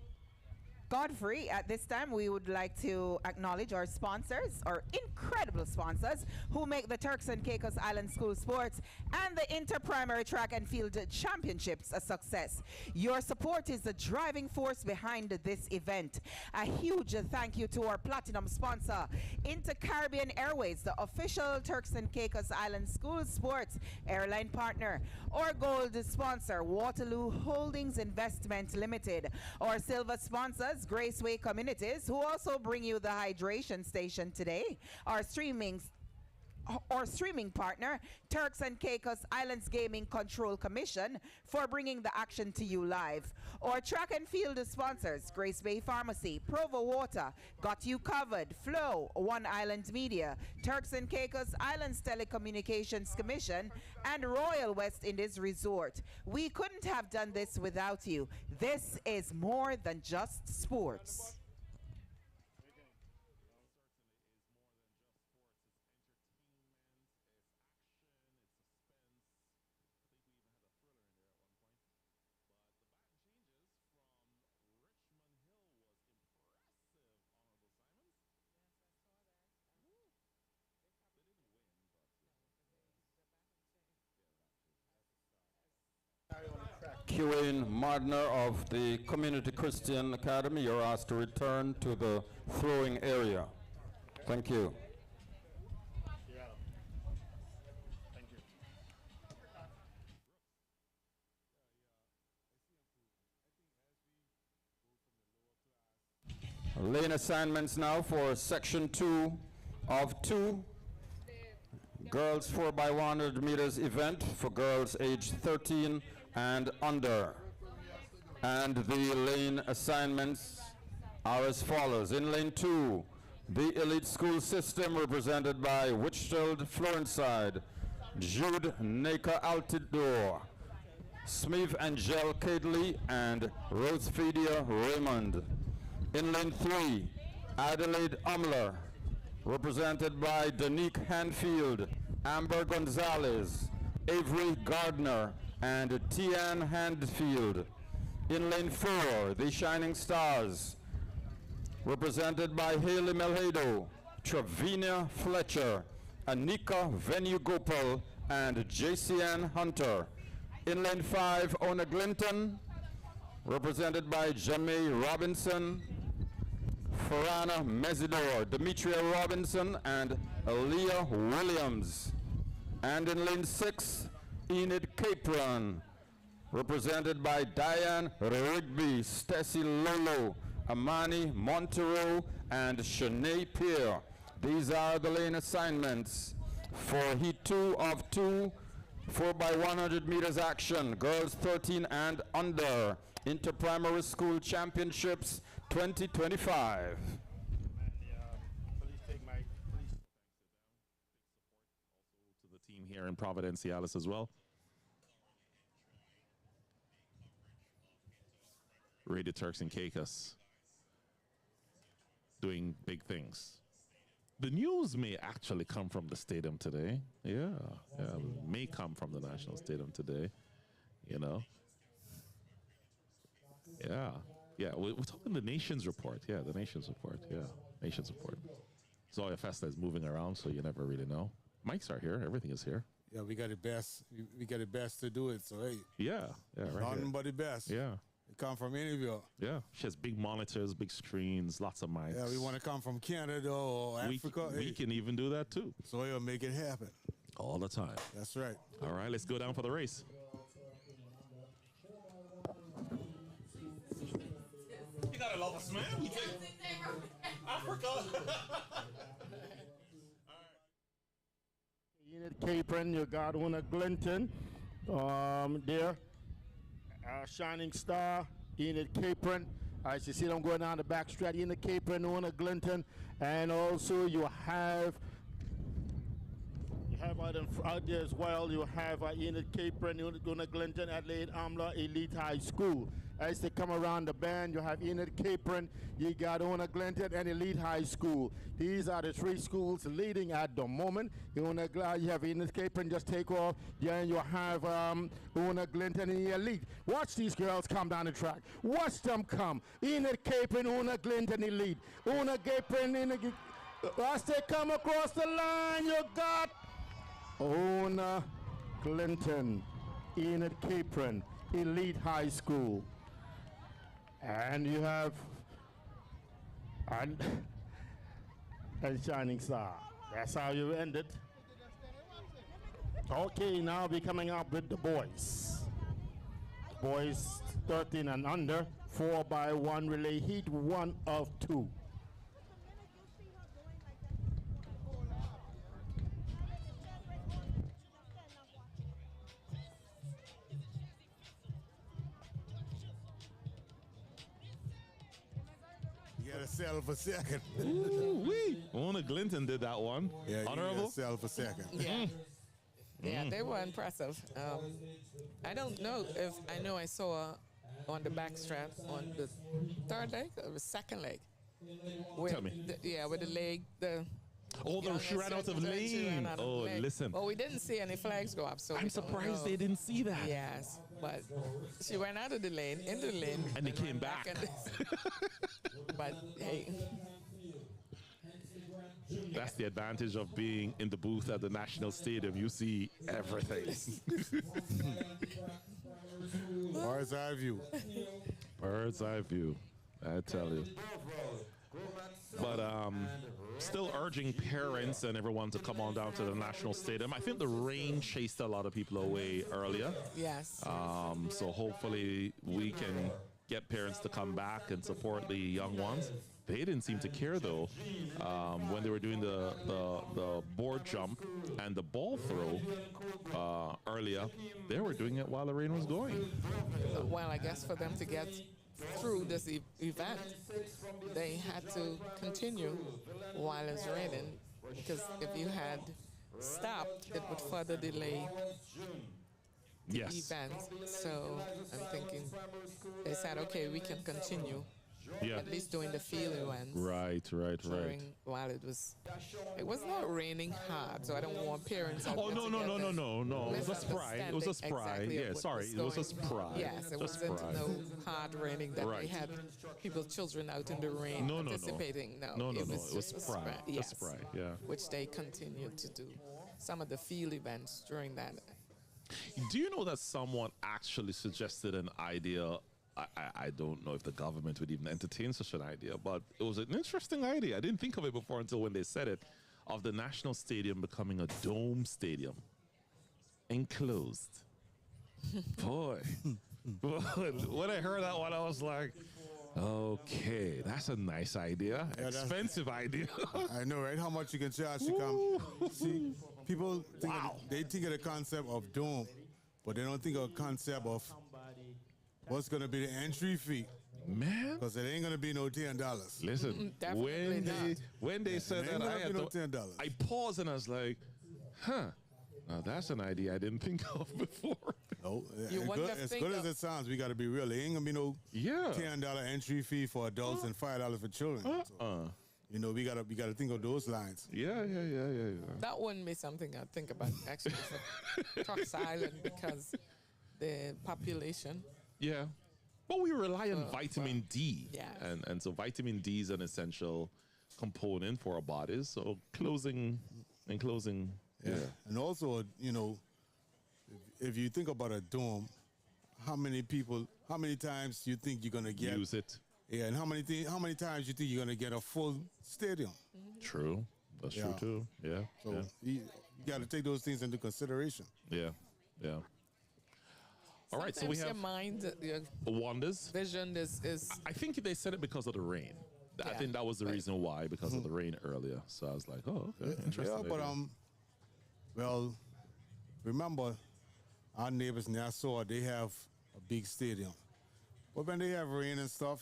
Godfrey, at this time, we would like to acknowledge our sponsors, our incredible sponsors, who make the Turks and Caicos Island School Sports and the Inter-Primary Track and Field Championships a success. Your support is the driving force behind this event. A huge thank you to our platinum sponsor, Inter-Caribbean Airways, the official Turks and Caicos Island School Sports airline partner. Our gold sponsor, Waterloo Holdings Investment Limited. Our silver sponsors, Graceway Communities, who also bring you the hydration station today. Our streaming partner, Turks and Caicos Islands Gaming Control Commission, for bringing the action to you live. Our track and field sponsors, Grace Bay Pharmacy, Provo Water, Got You Covered, Flow, One Island Media, Turks and Caicos Islands Telecommunications Commission, and Royal West Indies Resort. We couldn't have done this without you. This is more than just sports. Queen Mardner of the Community Christian Academy, you're asked to return to the throwing area. Thank you. Lane assignments now for section 2 of 2. Girls 4x100 meters event for girls aged 13 and under. And the lane assignments are as follows. In lane 2, the elite school system represented by Wichfield Florenside, Jude Naka Altidore, Smith Angel Cadley, and Rosefedia Raymond. In lane 3, Adelaide Umler, represented by Danique Hanfield, Amber Gonzalez, Avery Gardner, and Tian Handfield. In lane 4, the Shining Stars, represented by Haley Melhado, Travinia Fletcher, Anika Venugopal, and JCN Hunter. In lane 5, Ona Glinton, represented by Jamie Robinson, Farana Mesidor, Demetria Robinson, and Aaliyah Williams. And in lane 6, Enid Capron, represented by Diane Rigby, Stacy Lolo, Amani Montero, and Shanae Pierre. These are the lane assignments for Heat 2 of 2, 4x100 meters action, girls 13 and under, Inter-Primary School Championships 2025. To the team here in Providence, Cialis as well. Radio Turks and Caicos. doing big things. The news may actually come from the stadium today. Yeah, may come from the National Stadium today. You know. Yeah. We're talking the Nations Report. Yeah, the Nations Report. Yeah, Nations Report. Zoya Festa is moving around, so you never really know. Mics are here. Everything is here. Yeah, we got the best. We got the best to do it. So hey. Yeah, right. Nothing here. but the best. Yeah. We come from anywhere. Yeah. She has big monitors, big screens, lots of mics. Yeah, we want to come from Canada or Africa. We can even do that too. So we'll make it happen. All the time. That's right. All right, let's go down for the race. You gotta love us, man. We take Africa. Unit Capron, you got one of Glinton. There. Shining Star, Enid Capron. As you see them going down the back straight, Enid Capron, one of Glinton. And also you have out there as well, you have Enid Capron, Una Glinton, Adelaide Amla Elite High School. As they come around the bend, you have Enid Capron, you got Una Glinton, and Elite High School. These are the three schools leading at the moment. You have Enid Capron just take off. Then you have Una Glinton and Elite. Watch these girls come down the track. Watch them come. Enid Capron, Una Glinton, Elite. Una Capron, as they come across the line, you got Una Glinton, Enid Capron, Elite High School. And you have and Shining Star. That's how you end it. Okay, now we're coming up with the boys. Boys 13 and under, 4x1 relay heat, 1 of 2. You gotta settle for second. Ooh-wee. Una Glinton did that one. Yeah, Honorable. You gotta settle for second. Yeah. Yeah, they were impressive. I don't know if I know I saw on the backstrap on the third leg or the second leg. Tell me. With the leg. She ran out of lane. Oh, listen. Well, we didn't see any flags go up, so I'm surprised they didn't see that. Yes, but she went out of the lane, into the lane, and they came back. But hey. That's the advantage of being in the booth at the National Stadium. You see everything. Bird's eye view. Bird's eye view, I tell you. But still urging parents and everyone to come on down to the National Stadium. I think the rain chased a lot of people away earlier. Yes. So hopefully we can get parents to come back and support the young ones. They didn't seem to care though. When they were doing the board jump and the ball throw earlier, they were doing it while the rain was going. Well, I guess for them to get through this event, they had to continue while it's raining, because if you had stopped, it would further delay the event. So I'm thinking they said, okay, we can continue. Yeah. At least doing the field events. Right. While it was not raining hard, so I don't want parents. No. It was a spray. It was a spray. Yeah, sorry. It was a spray. Yes, it wasn't no hard raining that they had children out in the rain participating. No. It was spray. Yes, spray. Yeah. Which they continued to do. Some of the field events during that. Do you know that someone actually suggested an idea? I don't know if the government would even entertain such an idea, but it was an interesting idea. I didn't think of it before until when they said it, of the National Stadium becoming a dome stadium. Enclosed. Boy. When I heard that one, I was like, okay, that's a nice idea. Yeah, expensive idea. I know, right? How much you can charge to come. See, people think they think of the concept of dome, but they don't think of the concept of what's going to be the entry fee. Man. Because it ain't going to be no $10. Listen, when they said that, I paused and I was like, now that's an idea I didn't think of before. No, as good as it sounds, we got to be real. There ain't going to be no $10 entry fee for adults and $5 for children. You know, we gotta think of those lines. Yeah. That wouldn't be something I'd think about actually for Trucks Island because the population. Yeah. But we rely on vitamin D. Yeah. And so vitamin D is an essential component for our bodies. So closing. Yeah. And also, you know, if you think about a dome, how many times do you think you're gonna get use it? Yeah, and how many times you think you're gonna get a full stadium? True. That's true too. Yeah. So you got to take those things into consideration. Yeah. All right, so we have your mind, your wonders. vision is. I think they said it because of the rain. I think that was the reason why, because of the rain earlier. So I was like, oh, okay, interesting. Yeah, but well, remember, our neighbors in Nassau, they have a big stadium. But when they have rain and stuff,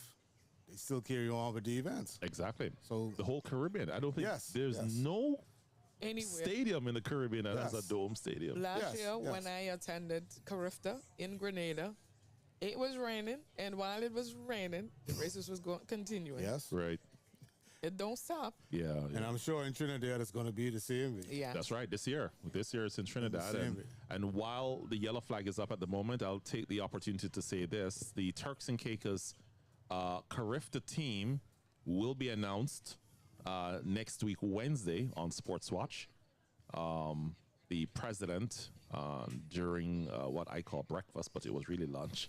they still carry on with the events. Exactly. So the whole Caribbean. I don't think there's no stadium in the Caribbean that has a dome stadium. Last year, when I attended Carifta in Grenada, it was raining, and while it was raining, the races was continuing. Yes. Right. It don't stop. Yeah. And I'm sure in Trinidad it's going to be the same way. Yeah. That's right. This year it's in Trinidad. And while the yellow flag is up at the moment, I'll take the opportunity to say this. The Turks and Caicos Carifta team will be announced next week, Wednesday, on Sports Watch. The president, during what I call breakfast, but it was really lunch,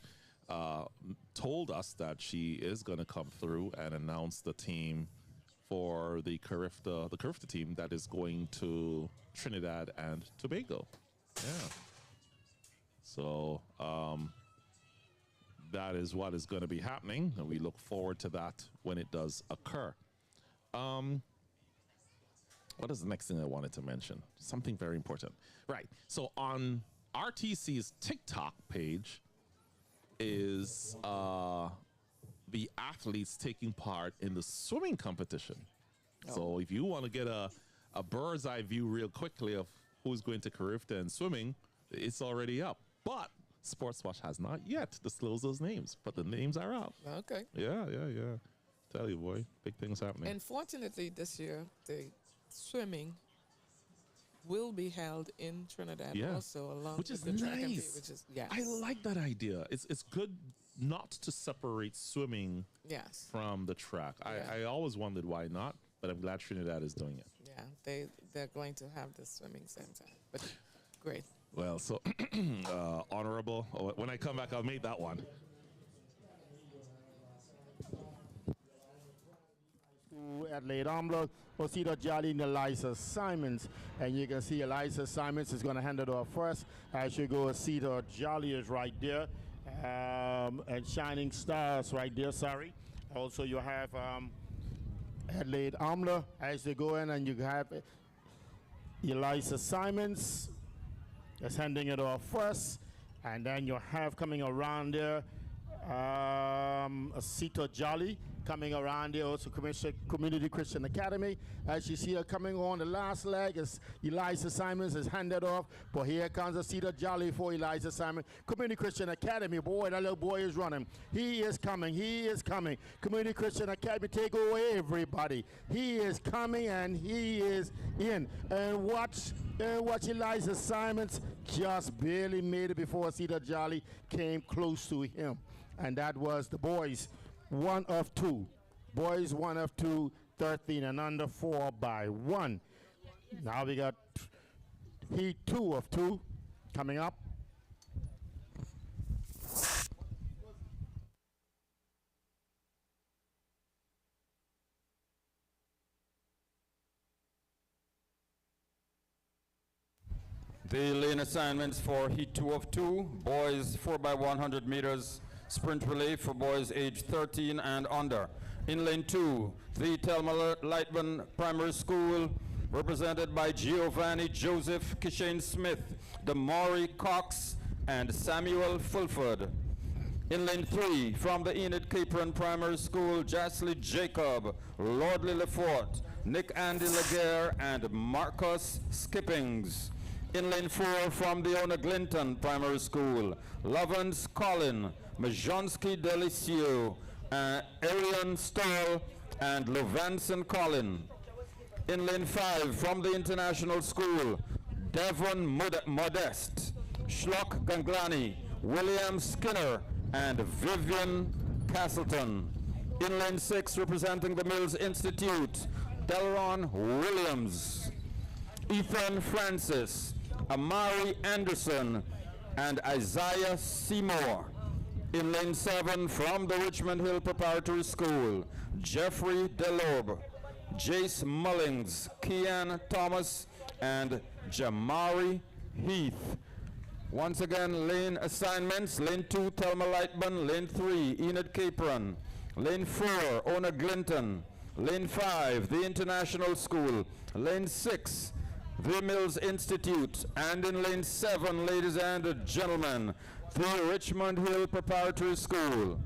told us that she is going to come through and announce the team for the Carifta team that is going to Trinidad and Tobago. Yeah. So that is what is going to be happening, and we look forward to that when it does occur. What is the next thing I wanted to mention? Something very important. Right. So on RTC's TikTok page is the athletes taking part in the swimming competition. So if you want to get a bird's eye view real quickly of who's going to Carifta and swimming, it's already up. But Sports Watch has not yet disclosed those names, but the names are up. Okay. Yeah. Tell you, boy, big things happening. And fortunately, this year, the swimming will be held in Trinidad also, along which is with the track and nice. field, which is I like that idea. It's good not to separate swimming from the track. I always wondered why not, but I'm glad Trinidad is doing it. Yeah, they're going to have the swimming center. But great. Well, so honorable. When I come back, I'll make that one. Adelaide Ambler, Osita Jolly and Eliza Simons. And you can see Eliza Simons is going to hand it off first. As you go, Osita Jolly is right there. And Shining Stars right there, sorry. Also, you have Adelaide Ambler as they go in, and you have Eliza Simons is handing it off first. And then you have coming around there, Osita Jolly coming around there, also Community Christian Academy. As you see her coming on the last leg, is Eliza Simons is handed off, but here comes Osita Jolly for Eliza Simons. Community Christian Academy, boy, that little boy is running. He is coming. Community Christian Academy, take away everybody. He is coming and he is in. And watch Eliza Simons just barely made it before Osita Jolly came close to him. And that was the boys. 1 of 2. Boys 1 of 2, 13 and under 4 by 1. Now we got heat 2 of 2 coming up. The lane assignments for heat 2 of 2, boys 4 by 100 meters. Sprint relay for boys age 13 and under. In lane 2, the Thelma Lightman Primary School, represented by Giovanni Joseph Kishane Smith, Damari Cox, and Samuel Fulford. In lane 3, from the Enid Capron Primary School, Jasley Jacob, Lordly Lefort, Nick Andy Laguerre, and Marcus Skippings. In lane 4, from the Ona Glinton Primary School, Lovens Colin, Majonski Delicio, Arian Stoll, and Levanson Collin. In lane 5 from the International School, Devon Modest, Schlock Ganglani, William Skinner, and Vivian Castleton. In lane 6 representing the Mills Institute, Delron Williams, Ethan Francis, Amari Anderson, and Isaiah Seymour. In lane 7 from the Richmond Hill Preparatory School, Jeffrey Delobe, Jace Mullings, Kian Thomas, and Jamari Heath. Once again, lane assignments. Lane 2, Thelma Lightman. Lane 3, Enid Capron. Lane 4, Ona Glinton. Lane 5, the International School. Lane 6, the Mills Institute. And in lane 7, ladies and gentlemen, the Richmond Hill Preparatory School.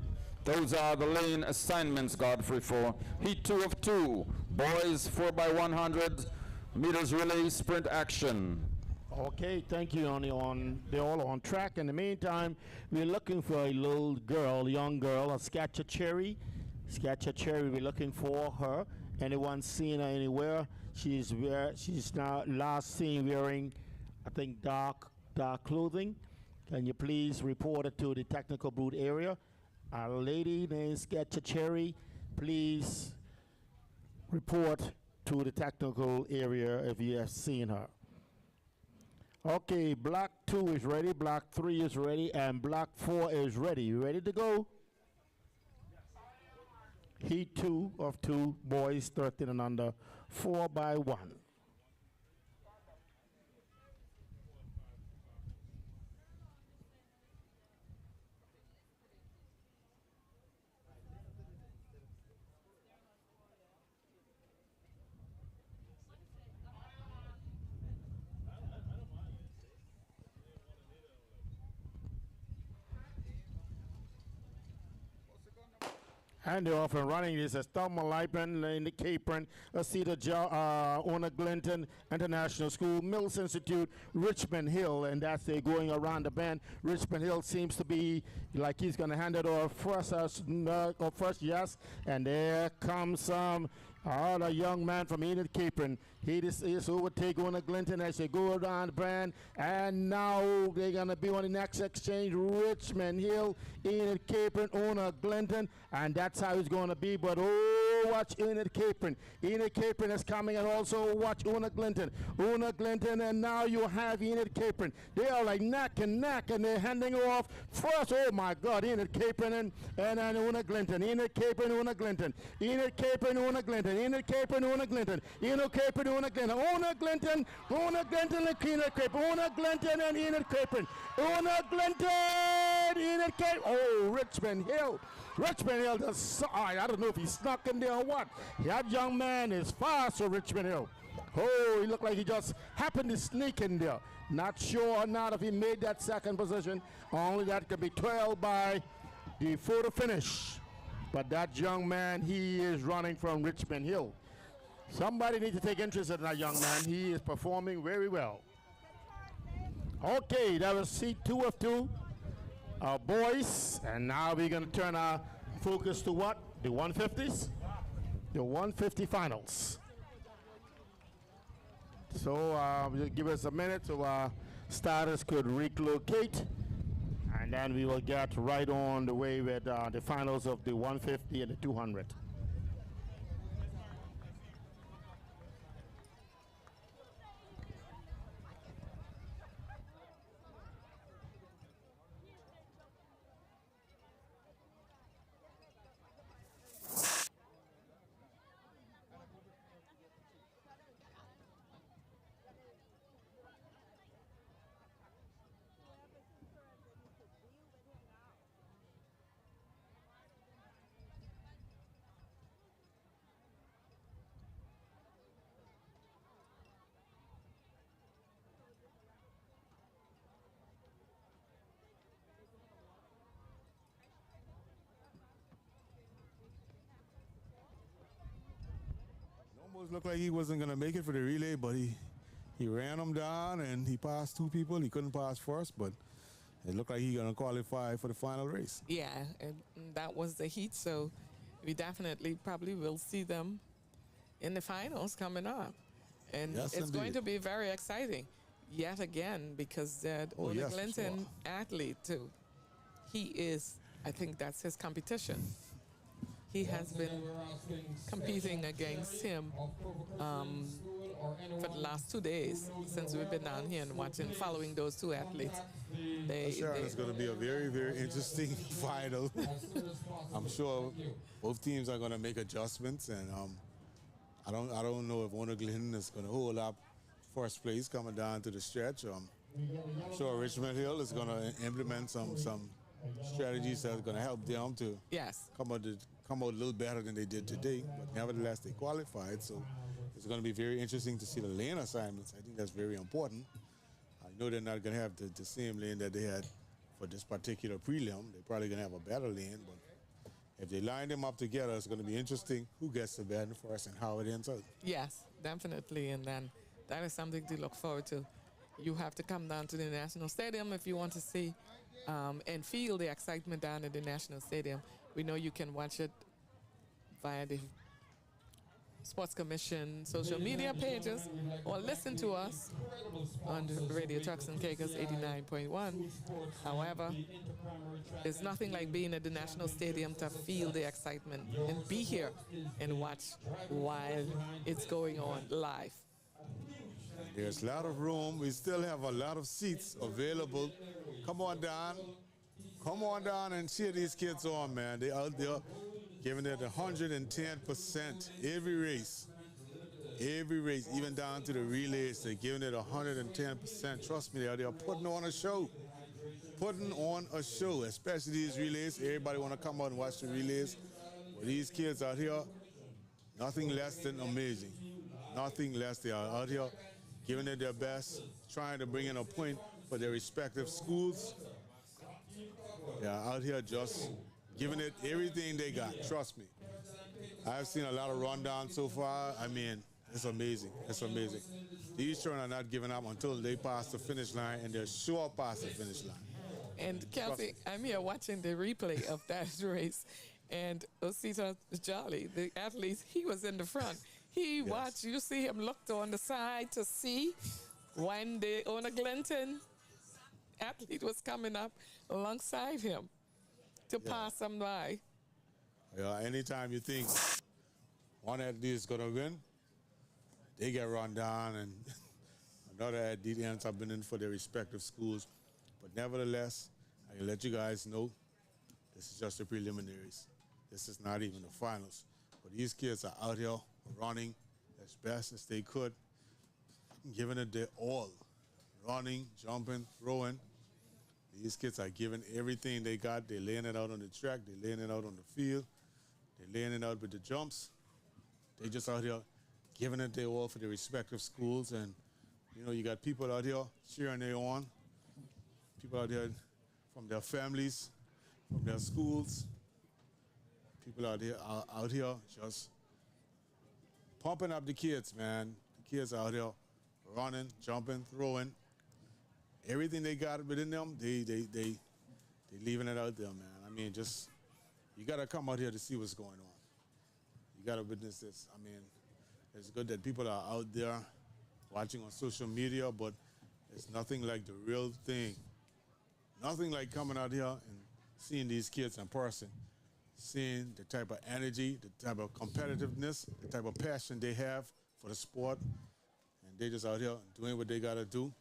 Those are the lane assignments, Godfrey, for Heat 2 of 2. Boys 4x100 meters relay sprint action. Okay, thank you, they're all on track. In the meantime, we're looking for a little girl, young girl, a Scatcher Cherry. Scatcher Cherry, we're looking for her. Anyone seen her anywhere? She's now last seen wearing, I think, dark clothing. Can you please report it to the technical booth area? A lady named Scatcher Cherry, please report to the technical area if you have seen her. Okay, block 2 is ready, block 3 is ready, and block 4 is ready. You ready to go? Heat 2 of 2, boys 13 and under, 4x1. And they're off and running. This is Thelma Lightman in the Capron, Ona Glinton International School, Mills Institute, Richmond Hill, and that's they're going around the bend. Richmond Hill seems to be like he's going to hand it off first, yes. And there comes a young man from Enid Capron. He is overtake Ona Glinton as they go around the band. And now they're going to be on the next exchange. Richmond Hill, Enid Capron, Ona Glinton. And that's how it's going to be. But watch Enid Capron. Enid Capron is coming, and also watch Ona Glinton. Ona Glinton, and now you have Enid Capron. They are like neck and neck, and they're handing off first. Oh my God, Enid Capron and Ona Glinton. Enid Capron, Ona Glinton. Enid Capron, Ona Glinton. Enid Capron, Ona Glinton. Enid Capron, Ona Glinton. Ona Glinton, and Enid Capron. Ona Glinton and Enid Capron. Ona Glinton, Enid Capron. Oh, Richmond Hill. Richmond Hill, I don't know if he snuck in there or what. That young man is fast for Richmond Hill. Oh, he looked like he just happened to sneak in there. Not sure or not if he made that second position. Only that could be 12 by the photo finish. But that young man, he is running from Richmond Hill. Somebody needs to take interest in that young man. He is performing very well. Okay, that was seat 2 of 2. Boys, and now we're going to turn our focus to what? The 150s? The 150 finals. So just give us a minute so our starters could relocate, and then we will get right on the way with the finals of the 150 and the 200. Almost looked like he wasn't going to make it for the relay, but he ran him down and he passed 2 people. He couldn't pass first, but it looked like he's going to qualify for the final race. Yeah, and that was the heat. So we definitely probably will see them in the finals coming up. And Yes, it's going indeed. to be very exciting yet again because that Oh, Ona yes, for Clinton athlete too. He is, I think that's his competition. He has been competing against him for the last 2 days since we've been down here and watching, following those two athletes. Sharon, it's going to be a very, very interesting final. I'm sure both teams are going to make adjustments, and I don't know if Ona Glenn is going to hold up first place coming down to the stretch. I'm sure Richmond Hill is going to implement some strategies that are going to help them to come out a little better than they did today. But nevertheless, they qualified, so it's going to be very interesting to see the lane assignments. I think that's very important. I know they're not going to have the same lane that they had for this particular prelim. They're probably going to have a better lane, but if they line them up together, it's going to be interesting who gets the batting first and how it ends up. Yes, definitely. And then that is something to look forward to. You have to come down to the National Stadium if you want to see and feel the excitement down at the National Stadium. We know you can watch it via the Sports Commission social media pages or listen to us on Radio Turks and Caicos 89.1. However, there's nothing like being at the National Stadium to feel the excitement and be here and watch while it's going on live. There's a lot of room. We still have a lot of seats available. Come on down. Come on down and cheer these kids on, man. They out there giving it 110% every race. Every race, even down to the relays, they're giving it 110%. Trust me, they're putting on a show. Putting on a show, especially these relays. Everybody want to come out and watch the relays. Well, these kids out here, nothing less than amazing. Nothing less. They are out here giving it their best, trying to bring in a point for their respective schools. They are out here just giving it everything they got. Trust me. I've seen a lot of rundowns so far. I mean, it's amazing. It's amazing. These children are not giving up until they pass the finish line, and they're sure past the finish line. And Kelsey, I'm here watching the replay of that race, and Osita Jolly, the athlete, he was in the front. He watched, you see him looked on the side to see when the Ona Glinton athlete was coming up alongside him to pass him by. Yeah, anytime you think one athlete is going to win, they get run down, and another athlete ends up winning for their respective schools. But nevertheless, I can let you guys know this is just the preliminaries. This is not even the finals. But these kids are out here running as best as they could, giving it their all. Running, jumping, throwing. These kids are giving everything they got. They're laying it out on the track. They're laying it out on the field. They're laying it out with the jumps. They just out here giving it their all for their respective schools. And, you know, you got people out here cheering they on. People out here from their families, from their schools. People out here just pumping up the kids, man. The kids out here running, jumping, throwing. Everything they got within them, they leaving it out there, man. I mean, just, you got to come out here to see what's going on. You got to witness this. I mean, it's good that people are out there watching on social media, but it's nothing like the real thing. Nothing like coming out here and seeing these kids in person, seeing the type of energy, the type of competitiveness, the type of passion they have for the sport, and they just out here doing what they got to do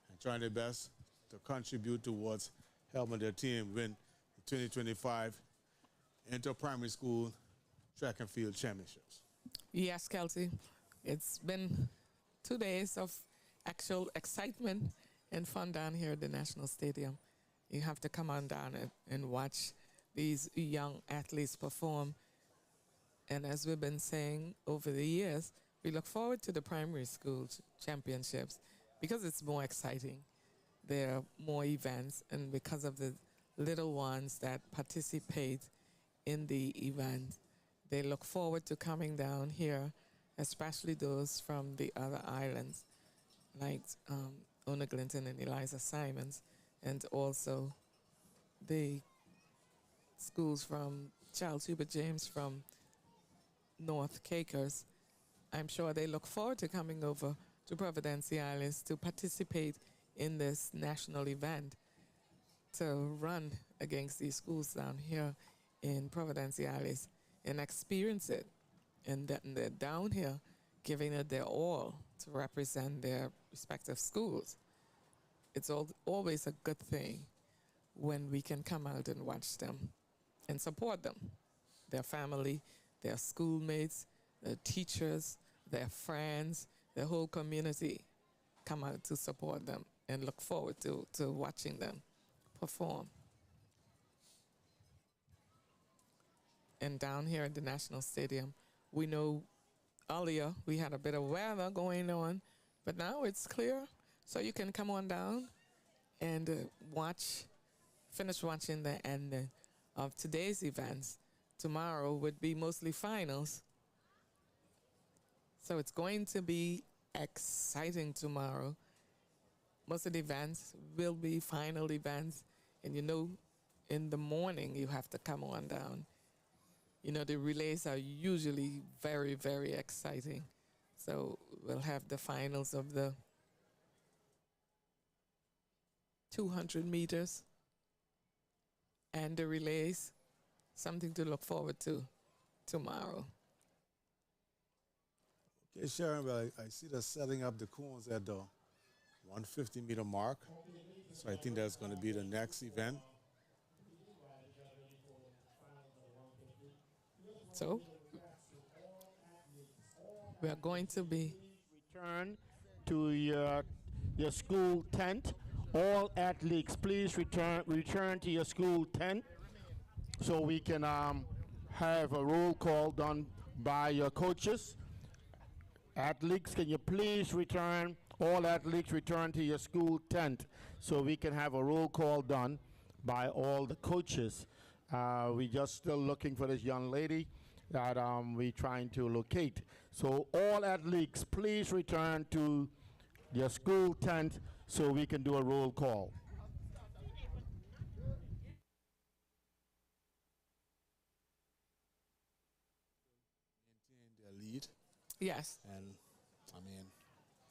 and trying their best to contribute towards helping their team win the 2025 Inter-Primary School Track and Field Championships. Yes, Kelsey. It's been 2 days of actual excitement and fun down here at the National Stadium. You have to come on down and watch these young athletes perform. And as we've been saying over the years, we look forward to the primary school championships because it's more exciting. There are more events, and because of the little ones that participate in the event, they look forward to coming down here, especially those from the other islands, like Ona Glinton and Eliza Simons, and also the schools from Charles Hubert James from North Cakers, I'm sure they look forward to coming over to Providenciales to participate in this national event, to run against these schools down here in Providenciales and experience it. And then they're down here giving it their all to represent their respective schools. It's always a good thing when we can come out and watch them and support them, their family, their schoolmates, their teachers, their friends, the whole community come out to support them and look forward to watching them perform. And down here at the National Stadium, we know earlier we had a bit of weather going on, but now it's clear, so you can come on down and finish watching the end of today's events. Tomorrow would be mostly finals. So it's going to be exciting tomorrow. Most of the events will be final events. And you know, in the morning, you have to come on down. You know, the relays are usually very, very exciting. So we'll have the finals of the 200 meters and the relays. Something to look forward to tomorrow. Okay, Sharon, but I see they're setting up the cones at the 150-meter mark. So I think that's going to be the next event. So we are going to be Return to your school tent. All athletes, please return to your school tent so we can have a roll call done by your coaches. Athletes, can you please return? All athletes return to your school tent so we can have a roll call done by all the coaches. We just still looking for this young lady that we're trying to locate. So all athletes, please return to your school tent so we can do a roll call. Maintain their lead. Yes. And I mean,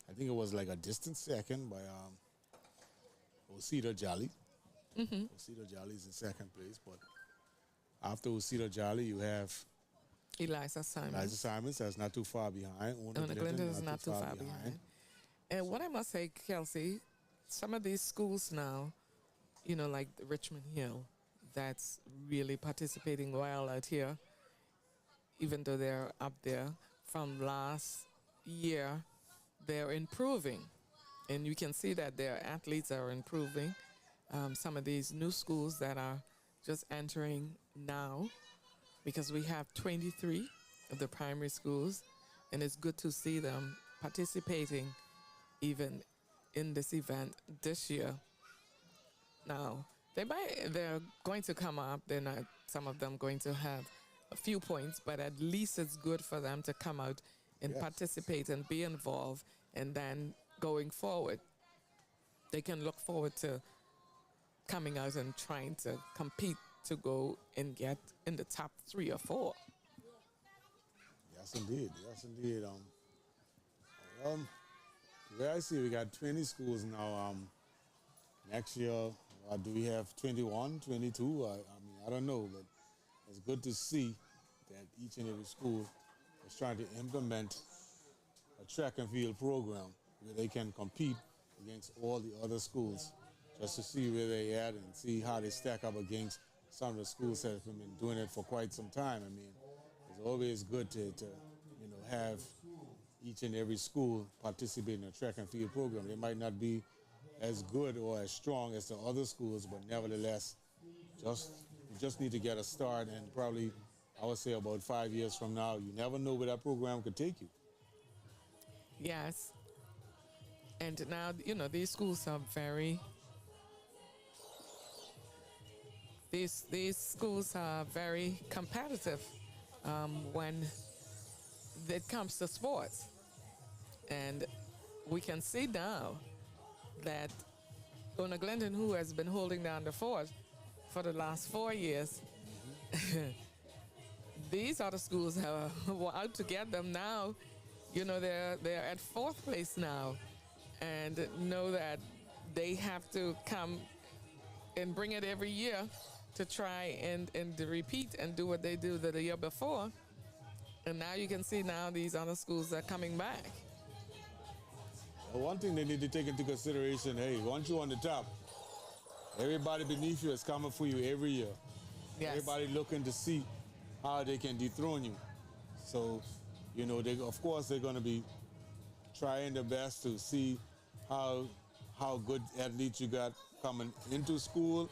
I think it was like a distant second by Osita Jolly. Osita Jolly is in second place, but after Osita Jolly, you have Eliza Simons. Eliza Simons, that's not too far behind. Ona Clinton is not too far behind. And what I must say, Kelsey, some of these schools now, you know, like Richmond Hill, that's really participating well out here, even though they're up there. From last year, they're improving. And you can see that their athletes are improving. Some of these new schools that are just entering now, because we have 23 of the primary schools, and it's good to see them participating even in this event this year. Now, they're going to come up. They're not, some of them going to have a few points, but at least it's good for them to come out and participate and be involved, and then going forward, they can look forward to coming out and trying to compete to go and get in the top 3 or 4. Yes, indeed. Yes, indeed. The way I see it, we got 20 schools now. Next year, do we have 21, 22? I mean, I don't know, but it's good to see that each and every school is trying to implement a track and field program where they can compete against all the other schools, just to see where they at and see how they stack up against some of the schools that have been doing it for quite some time. I mean, it's always good to have each and every school participate in a track and field program. They might not be as good or as strong as the other schools, but nevertheless, you just need to get a start, and probably, I would say about 5 years from now, you never know where that program could take you. Yes. And now, you know, these schools are very, these schools are very competitive when it comes to sports. And we can see now that Ona Glendon, who has been holding down the fort for the last 4 years, these other schools were out to get them now. You know, they're at 4th place now, and know that they have to come and bring it every year to try and to repeat and do what they do the year before. And now you can see now these other schools are coming back. One thing they need to take into consideration, hey, once you're on the top, everybody beneath you is coming for you every year. Yes. Everybody looking to see how they can dethrone you. So, you know, of course they're going to be trying their best to see how good athletes you got coming into school,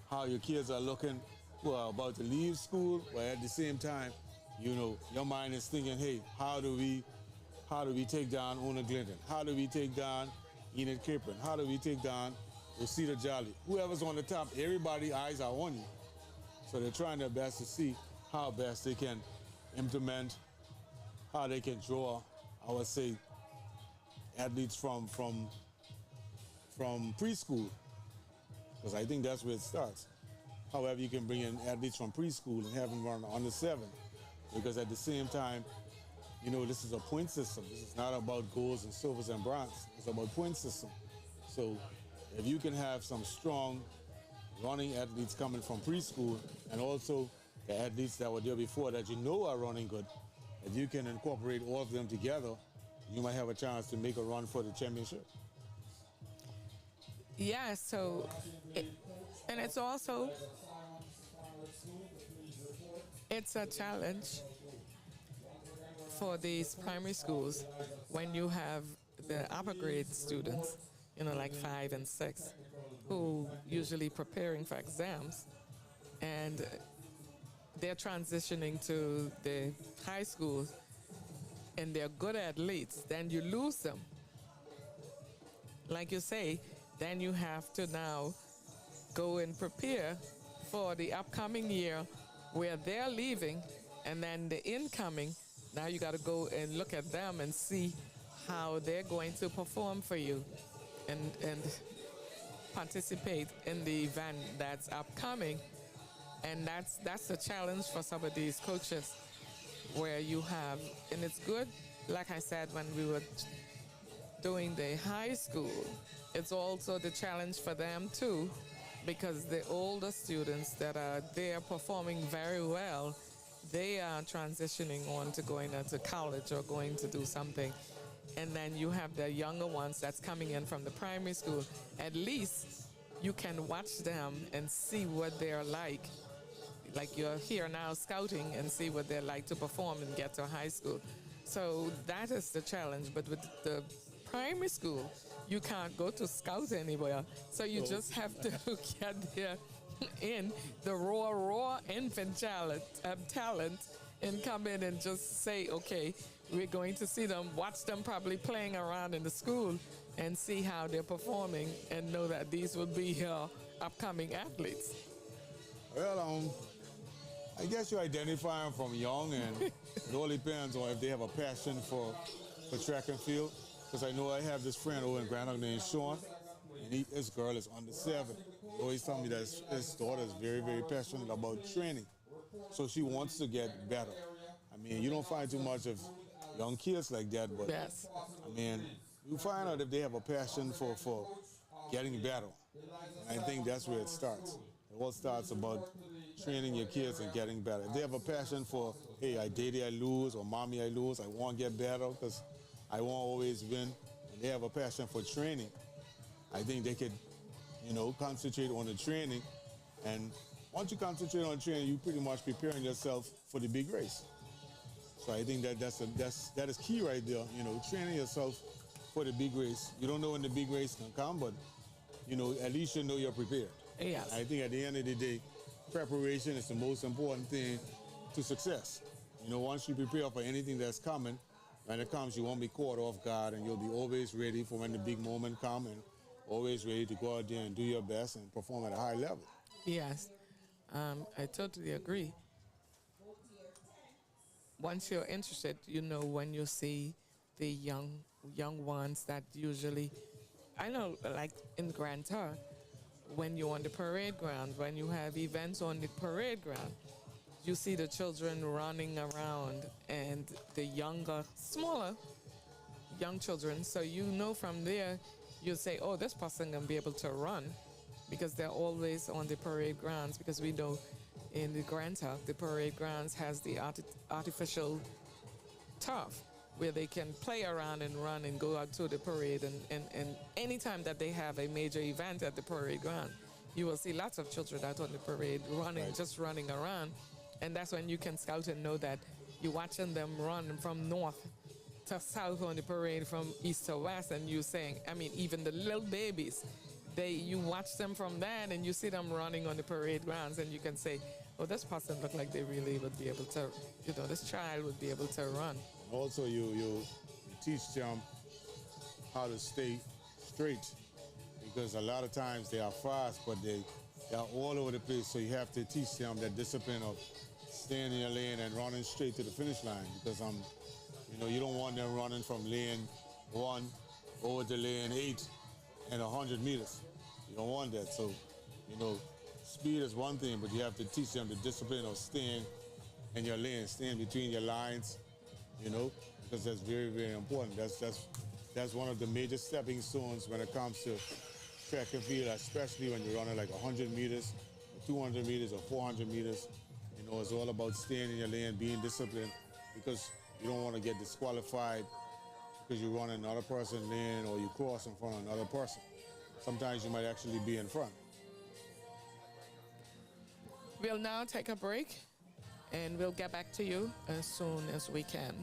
how your kids are looking about to leave school, but at the same time, you know, your mind is thinking, hey, how do we take down Una Glinton? How do we take down Enid Capron? How do we take down Rosita Jolly? Whoever's on the top, everybody's eyes are on you. So they're trying their best to see how best they can implement, how they can draw, I would say, athletes from preschool, because I think that's where it starts. However, you can bring in athletes from preschool and have them run under 7, because at the same time, you know, this is a point system. This is not about golds and silvers and bronze. It's about point system. So if you can have some strong running athletes coming from preschool, and also the athletes that were there before that you know are running good, if you can incorporate all of them together, you might have a chance to make a run for the championship. Yeah, so, and it's also, it's a challenge for these primary schools when you have the upper grade students, you know, like 5 and 6, who usually preparing for exams, and they're transitioning to the high school, and they're good athletes, then you lose them. Like you say, then you have to now go and prepare for the upcoming year where they're leaving, and then the incoming, now you got to go and look at them and see how they're going to perform for you and participate in the event that's upcoming. And that's a challenge for some of these coaches, where you have, and it's good, like I said, when we were doing the high school, it's also the challenge for them too, because the older students that are there performing very well, they are transitioning on to going into college or going to do something. And then you have the younger ones that's coming in from the primary school. At least you can watch them and see what they're like you're here now scouting, and see what they're like to perform and get to high school. So that is the challenge. But with the primary school, you can't go to scout anywhere. So you just have to get there in the raw infant talent and come in and just say, okay, we're going to see them, watch them probably playing around in the school and see how they're performing, and know that these will be upcoming athletes. Well, I guess you identify them from young, and it all depends on if they have a passion for track and field. Because I know I have this friend over in Grand Island named Sean, and his girl is under 7. He always tell me that his daughter is very, very passionate about training. So she wants to get better. I mean, you don't find too much of young kids like that, but yes. I mean, you find out if they have a passion for getting better. And I think that's where it starts. It all starts about training your kids and getting better. If they have a passion for, hey, daddy I lose, or mommy I lose, I want to get better because I won't always win, and they have a passion for training, I think they could, you know, concentrate on the training. And once you concentrate on training, you're pretty much preparing yourself for the big race. So I think that is key right there, you know, training yourself for the big race. You don't know when the big race can come, but, you know, at least you know you're prepared. Yes. I think at the end of the day, preparation is the most important thing to success. You know, once you prepare for anything that's coming, when it comes, you won't be caught off guard, and you'll be always ready for when the big moment comes, and always ready to go out there and do your best and perform at a high level. Yes, I totally agree. Once you're interested, you know, when you see the young ones that usually, I know, like in Grand Tour, when you're on the parade ground, when you have events on the parade ground, you see the children running around and the younger, smaller young children. So you know from there, you say, oh, this person gonna be able to run because they're always on the parade grounds, because we know in the Grand Talk, the parade grounds has the artificial turf where they can play around and run and go out to the parade. And anytime that they have a major event at the parade ground, you will see lots of children out on the parade running, just running around. And that's when you can scout and know that you're watching them run from north to south on the parade, from east to west, and you saying, I mean, even the little babies, you watch them from that and you see them running on the parade grounds, and you can say, oh, this person look like they really would be able to, this child would be able to run. Also, you teach them how to stay straight, because a lot of times they are fast, but they are all over the place. So you have to teach them that discipline of staying in your lane and running straight to the finish line, because you don't want them running from lane 1 over to lane 8 and 100 meters. You don't want that. So, speed is one thing, but you have to teach them the discipline of staying in your lane, staying between your lines, because that's very, very important. That's one of the major stepping stones when it comes to track and field, especially when you're running like 100 meters, 200 meters, or 400 meters. It's all about staying in your lane, being disciplined, because you don't want to get disqualified because you run another person's lane or you cross in front of another person. Sometimes you might actually be in front. We'll now take a break, and we'll get back to you as soon as we can.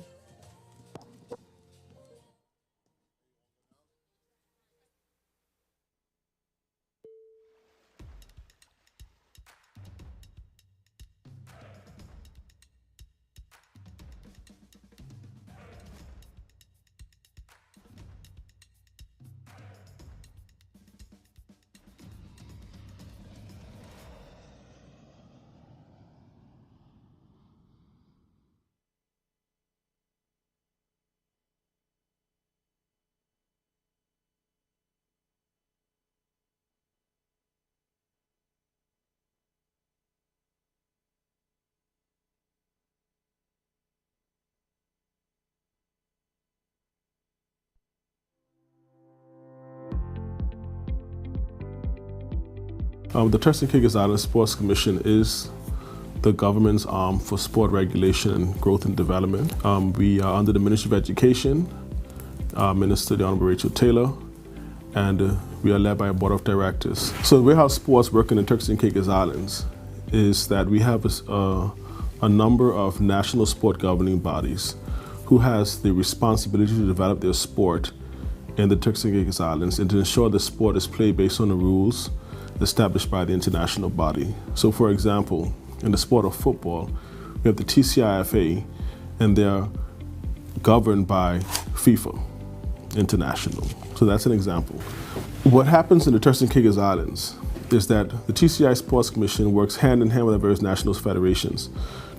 The Turks and Caicos Islands Sports Commission is the government's arm for sport regulation and growth and development. We are under the Ministry of Education, Minister the Honorable Rachel Taylor, and we are led by a board of directors. So the way how sports work in the Turks and Caicos Islands is that we have a number of national sport governing bodies who has the responsibility to develop their sport in the Turks and Caicos Islands and to ensure the sport is played based on the rules established by the international body. So for example, in the sport of football, we have the TCIFA, and they're governed by FIFA International. So that's an example. What happens in the Turks and Caicos Islands is that the TCI Sports Commission works hand in hand with the various national federations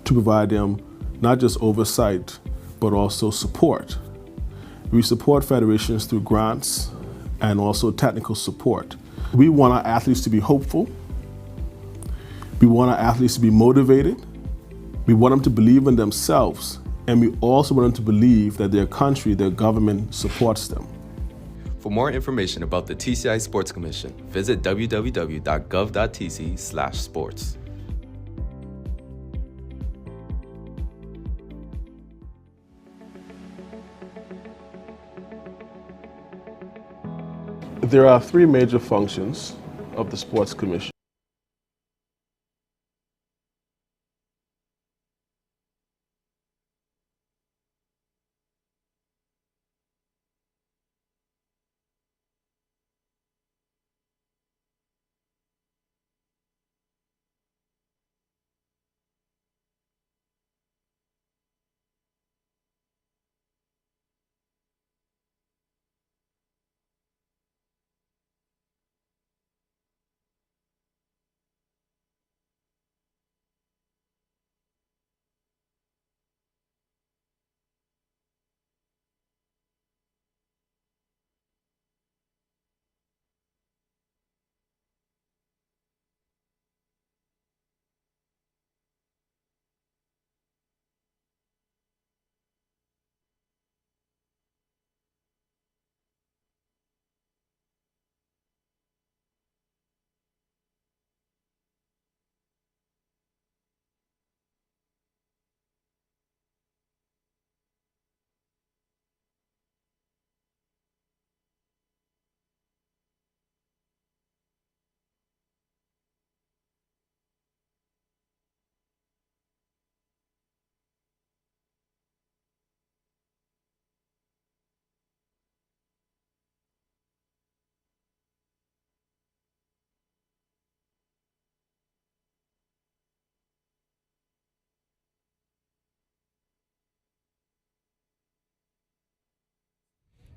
to provide them not just oversight, but also support. We support federations through grants and also technical support. We want our athletes to be hopeful. We want our athletes to be motivated. We want them to believe in themselves. And we also want them to believe that their country, their government supports them. For more information about the TCI Sports Commission, visit www.gov.tc/sports. There are three major functions of the Sports Commission.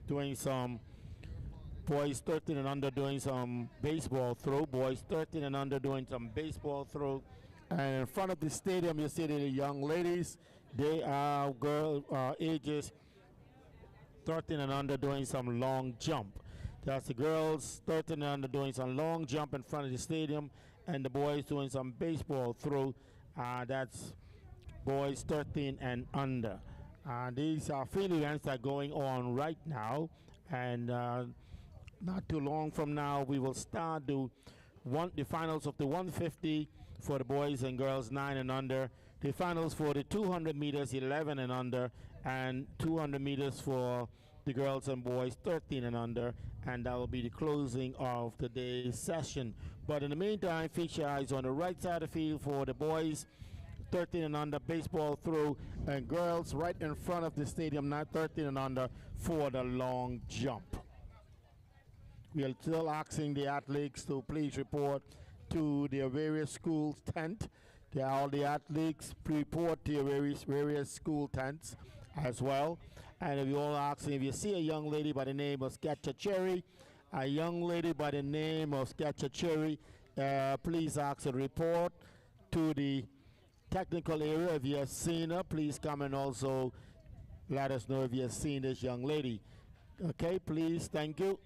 doing some boys 13 and under doing some baseball throw. Boys 13 and under doing some baseball throw. And in front of the stadium, you see the young ladies. They are ages 13 and under doing some long jump. That's the girls 13 and under doing some long jump in front of the stadium, and the boys doing some baseball throw. That's boys 13 and under. These are field events that are going on right now, and not too long from now we will start the finals of the 150 for the boys and girls 9 and under, the finals for the 200 meters 11 and under, and 200 meters for the girls and boys 13 and under, and that will be the closing of today's session. But in the meantime, feature eyes on the right side of the field for the boys 13 and under baseball throw, and girls right in front of the stadium, not 13 and under, for the long jump. We are still asking the athletes to please report to their various schools' tent. All the athletes report to your various school tents as well. And if you're all asking, if you see a young lady by the name of Sketcher Cherry, a young lady by the name of Sketcher Cherry, please ask a report to the technical area. If you have seen her, please come and also let us know if you have seen this young lady. Okay, please, thank you.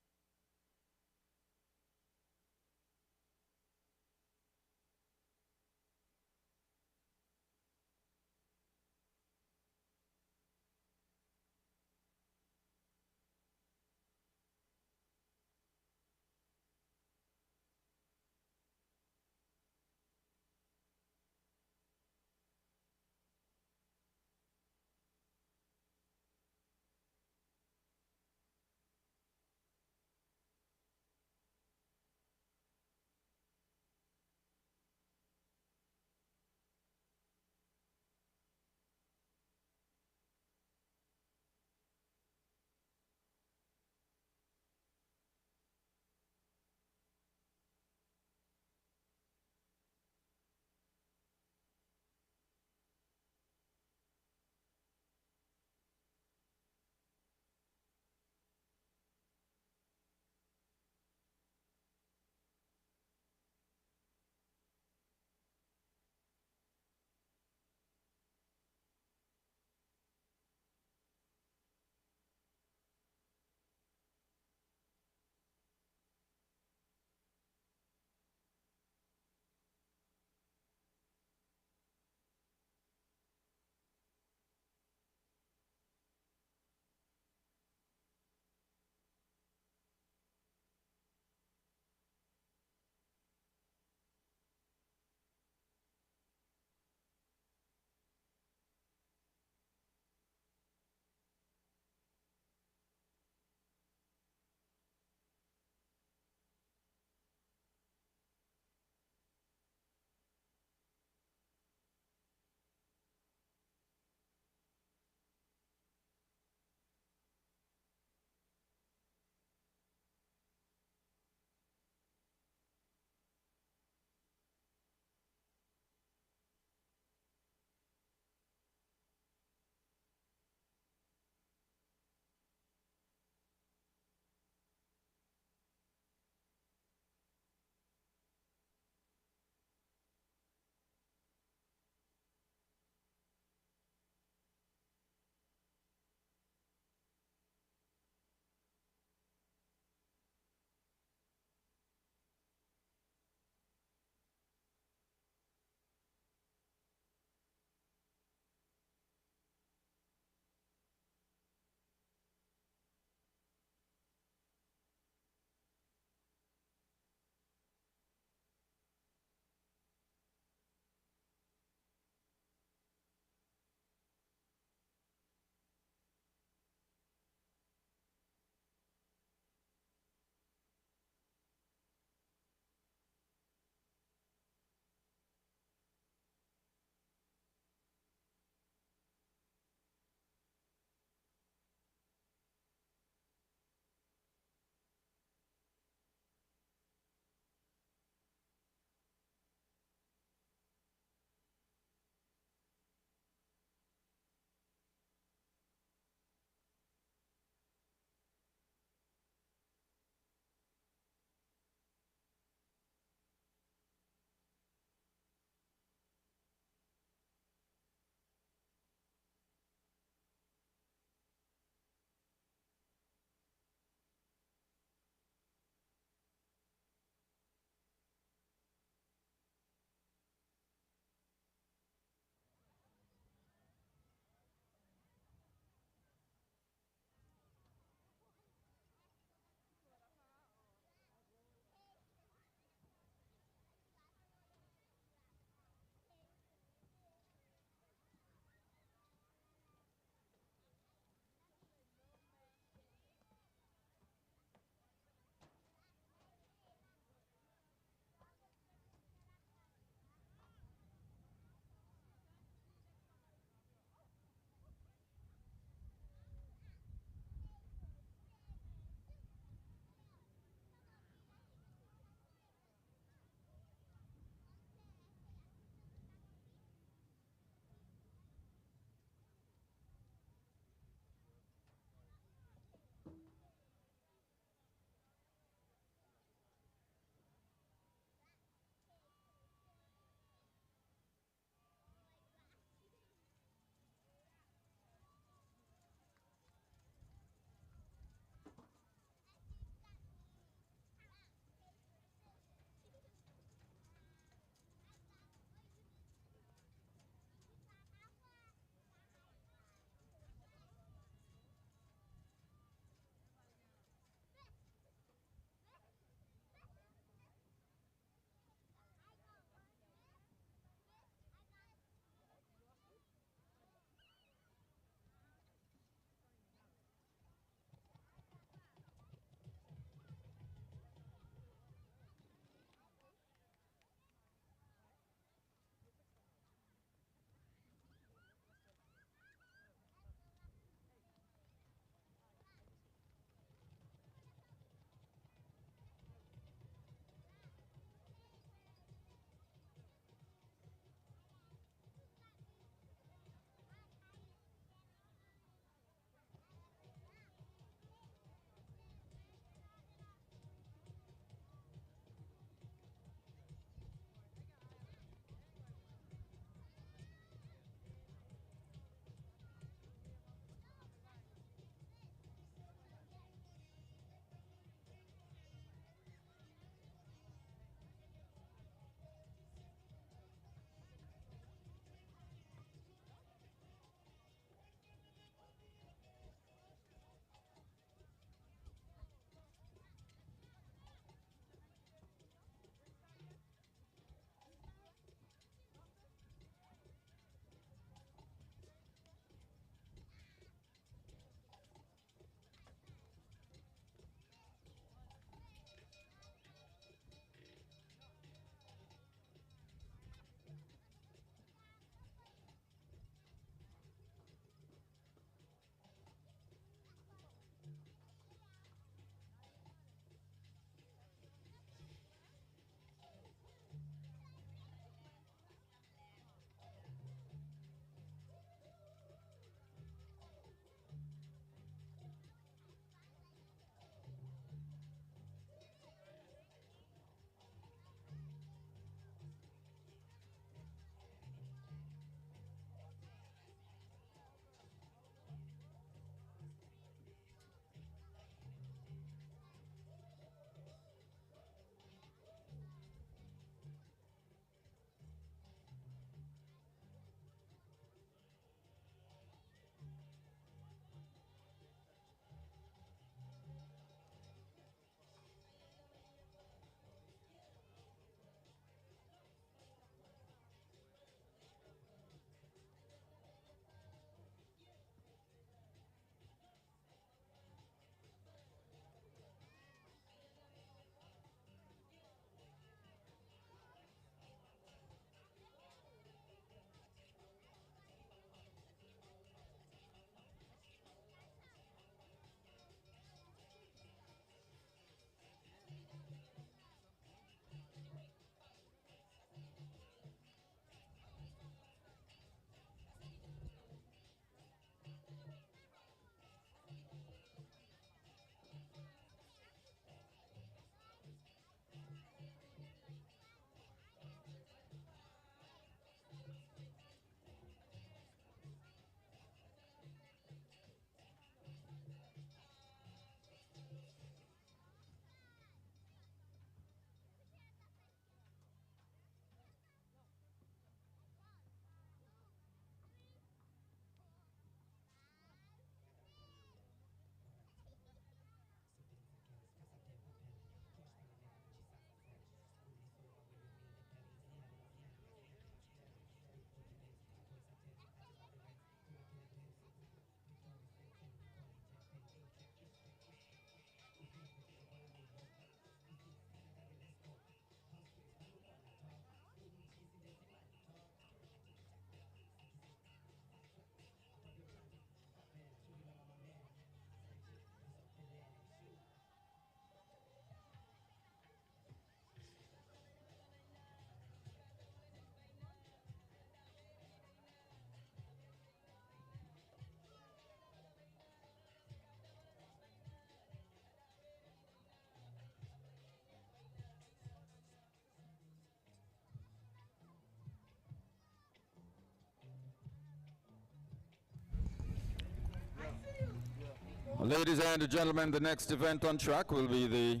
Ladies and gentlemen, the next event on track will be the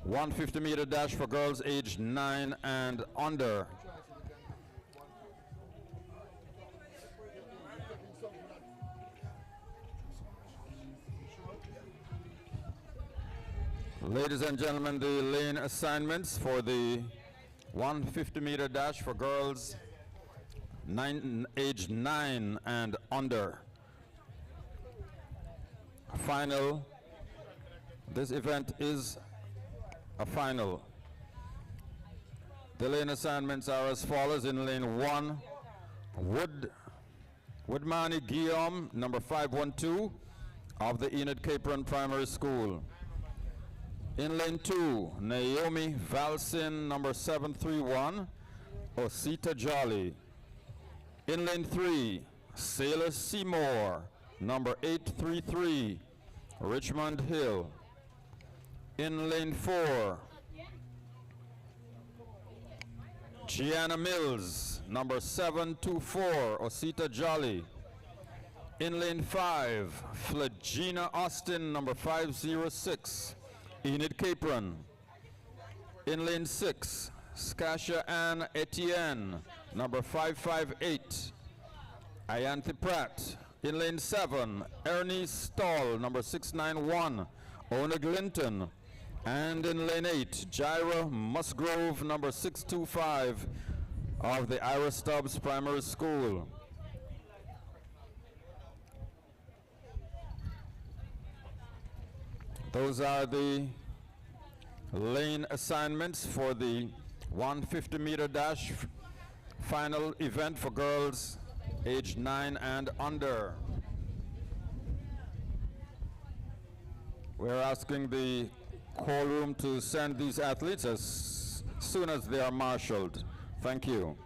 150-meter dash for girls aged 9 and under. Ladies and gentlemen, the lane assignments for the 150-meter dash for girls aged 9 and under. Final. This event is a final. The lane assignments are as follows. In lane 1, Woodmani Guillaume, number 512 of the Enid Capron Primary School. In lane 2, Naomi Valsin, number 731, Osita Jolly. In lane 3, Sailor Seymour, number 833, Richmond Hill. In lane 4, Gianna Mills, number 724, Osita Jolly. In lane 5, Flagina Austin, number 506, Enid Capron. In lane 6, Skasha Ann Etienne, number 558, Ayanthi Pratt. In lane 7, Ernie Stall, number 691, Ona Glinton. And in lane 8, Jaira Musgrove, number 625 of the Ira Stubbs Primary School. Those are the lane assignments for the 150-meter dash final event for girls aged 9 and under. We're asking the call room to send these athletes as soon as they are marshaled. Thank you.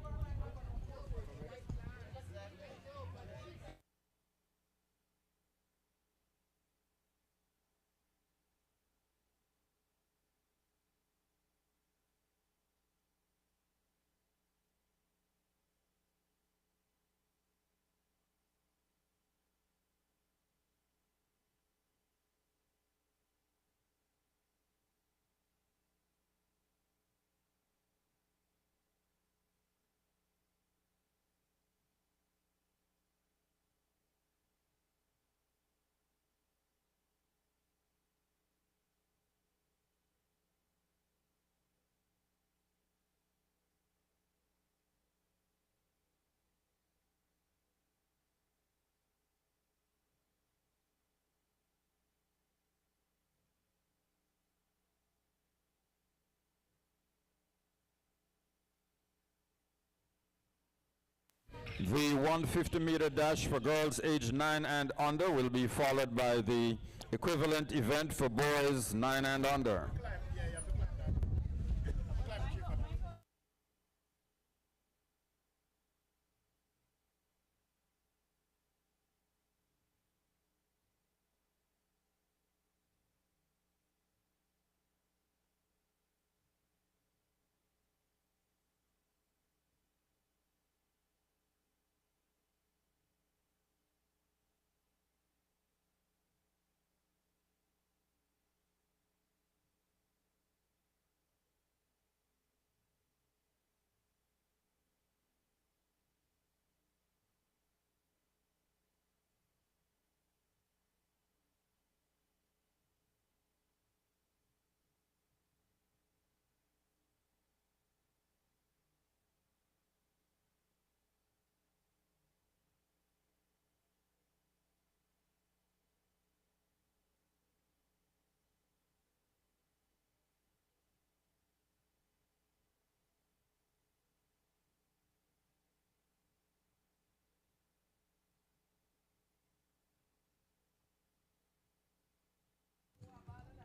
The 150-meter dash for girls aged 9 and under will be followed by the equivalent event for boys 9 and under.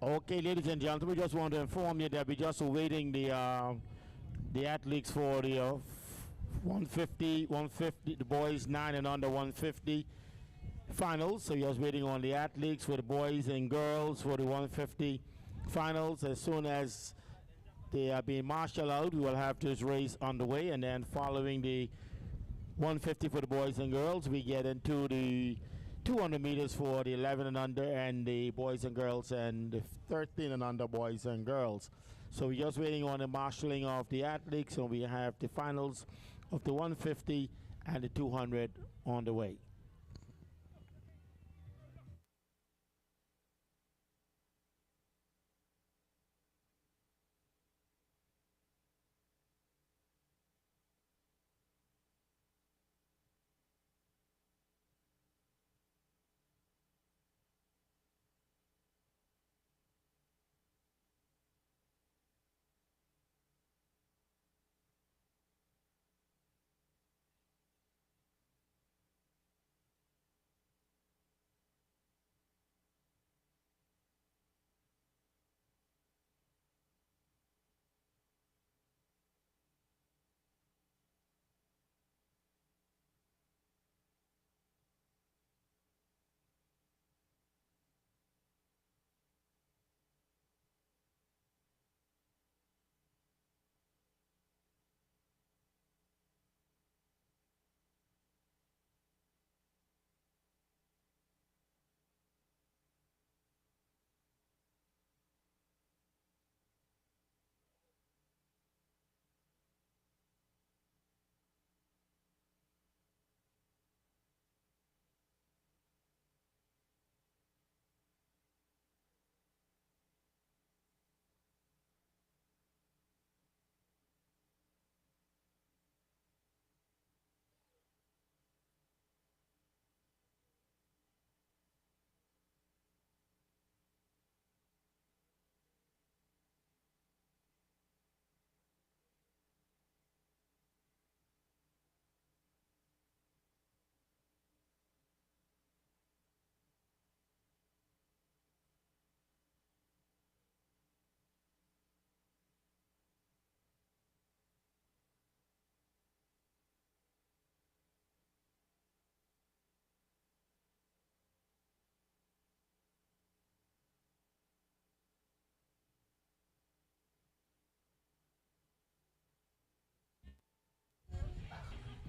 Okay, ladies and gentlemen, we just want to inform you that we're just awaiting the athletes for the 150, the boys 9 and under 150 finals. So we're just waiting on the athletes for the boys and girls for the 150 finals. As soon as they are being marshaled out, we will have this race underway, and then following the 150 for the boys and girls, we get into the 200 meters for the 11 and under and the boys and girls, and the 13 and under boys and girls. So we're just waiting on the marshalling of the athletes, and we have the finals of the 150 and the 200 on the way.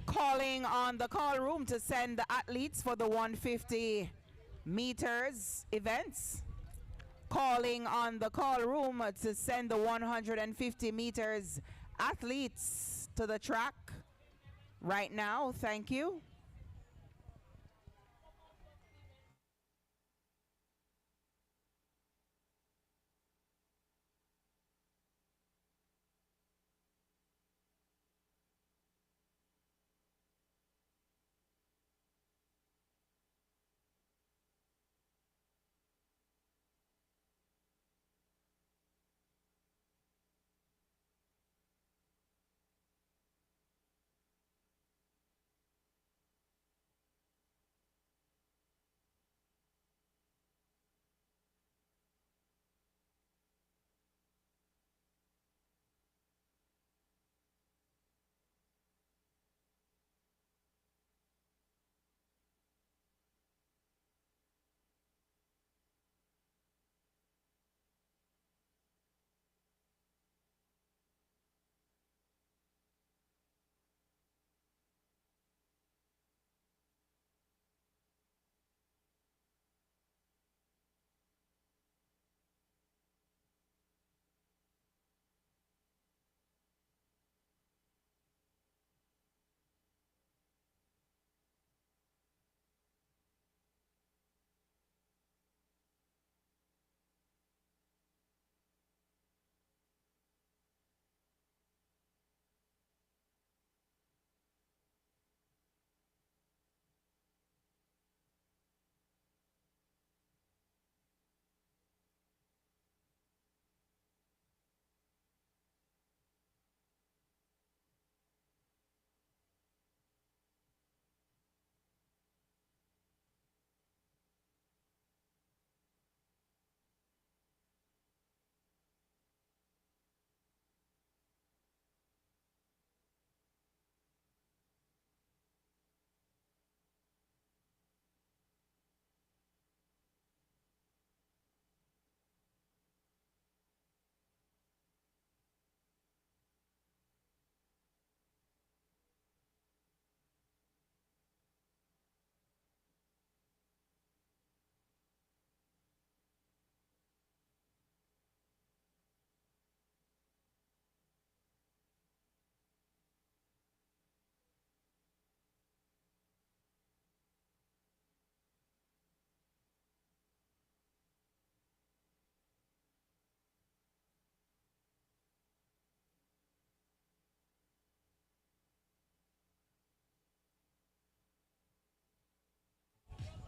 Calling on the call room to send the athletes for the 150 meters events. Calling on the call room to send the 150 meters athletes to the track right now. Thank you.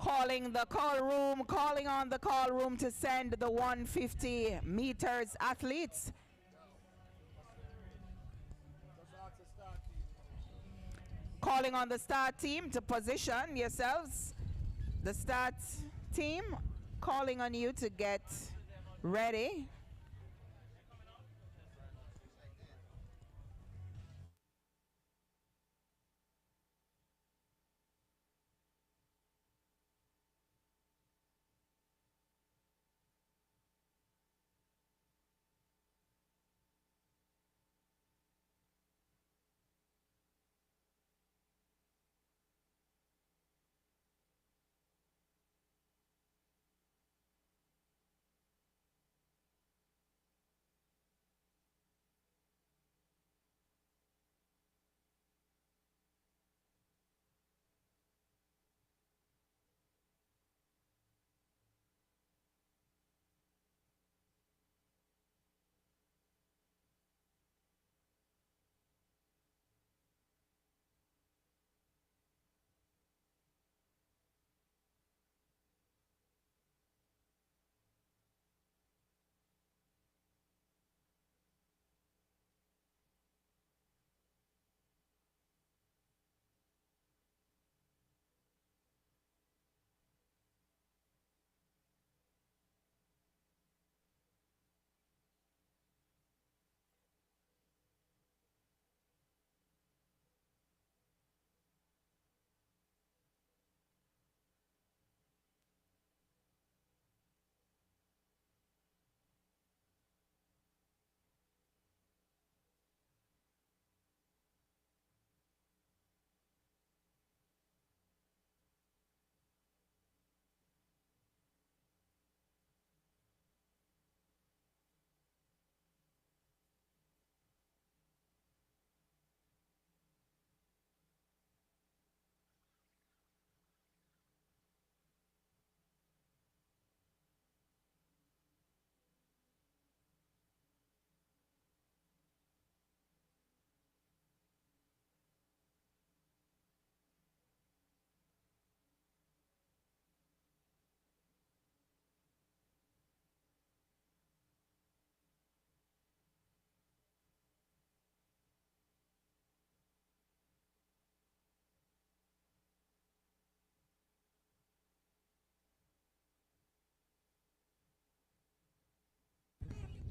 calling on the call room to send the 150 meters athletes. Calling on the start team to position yourselves. The start team calling on you to get ready.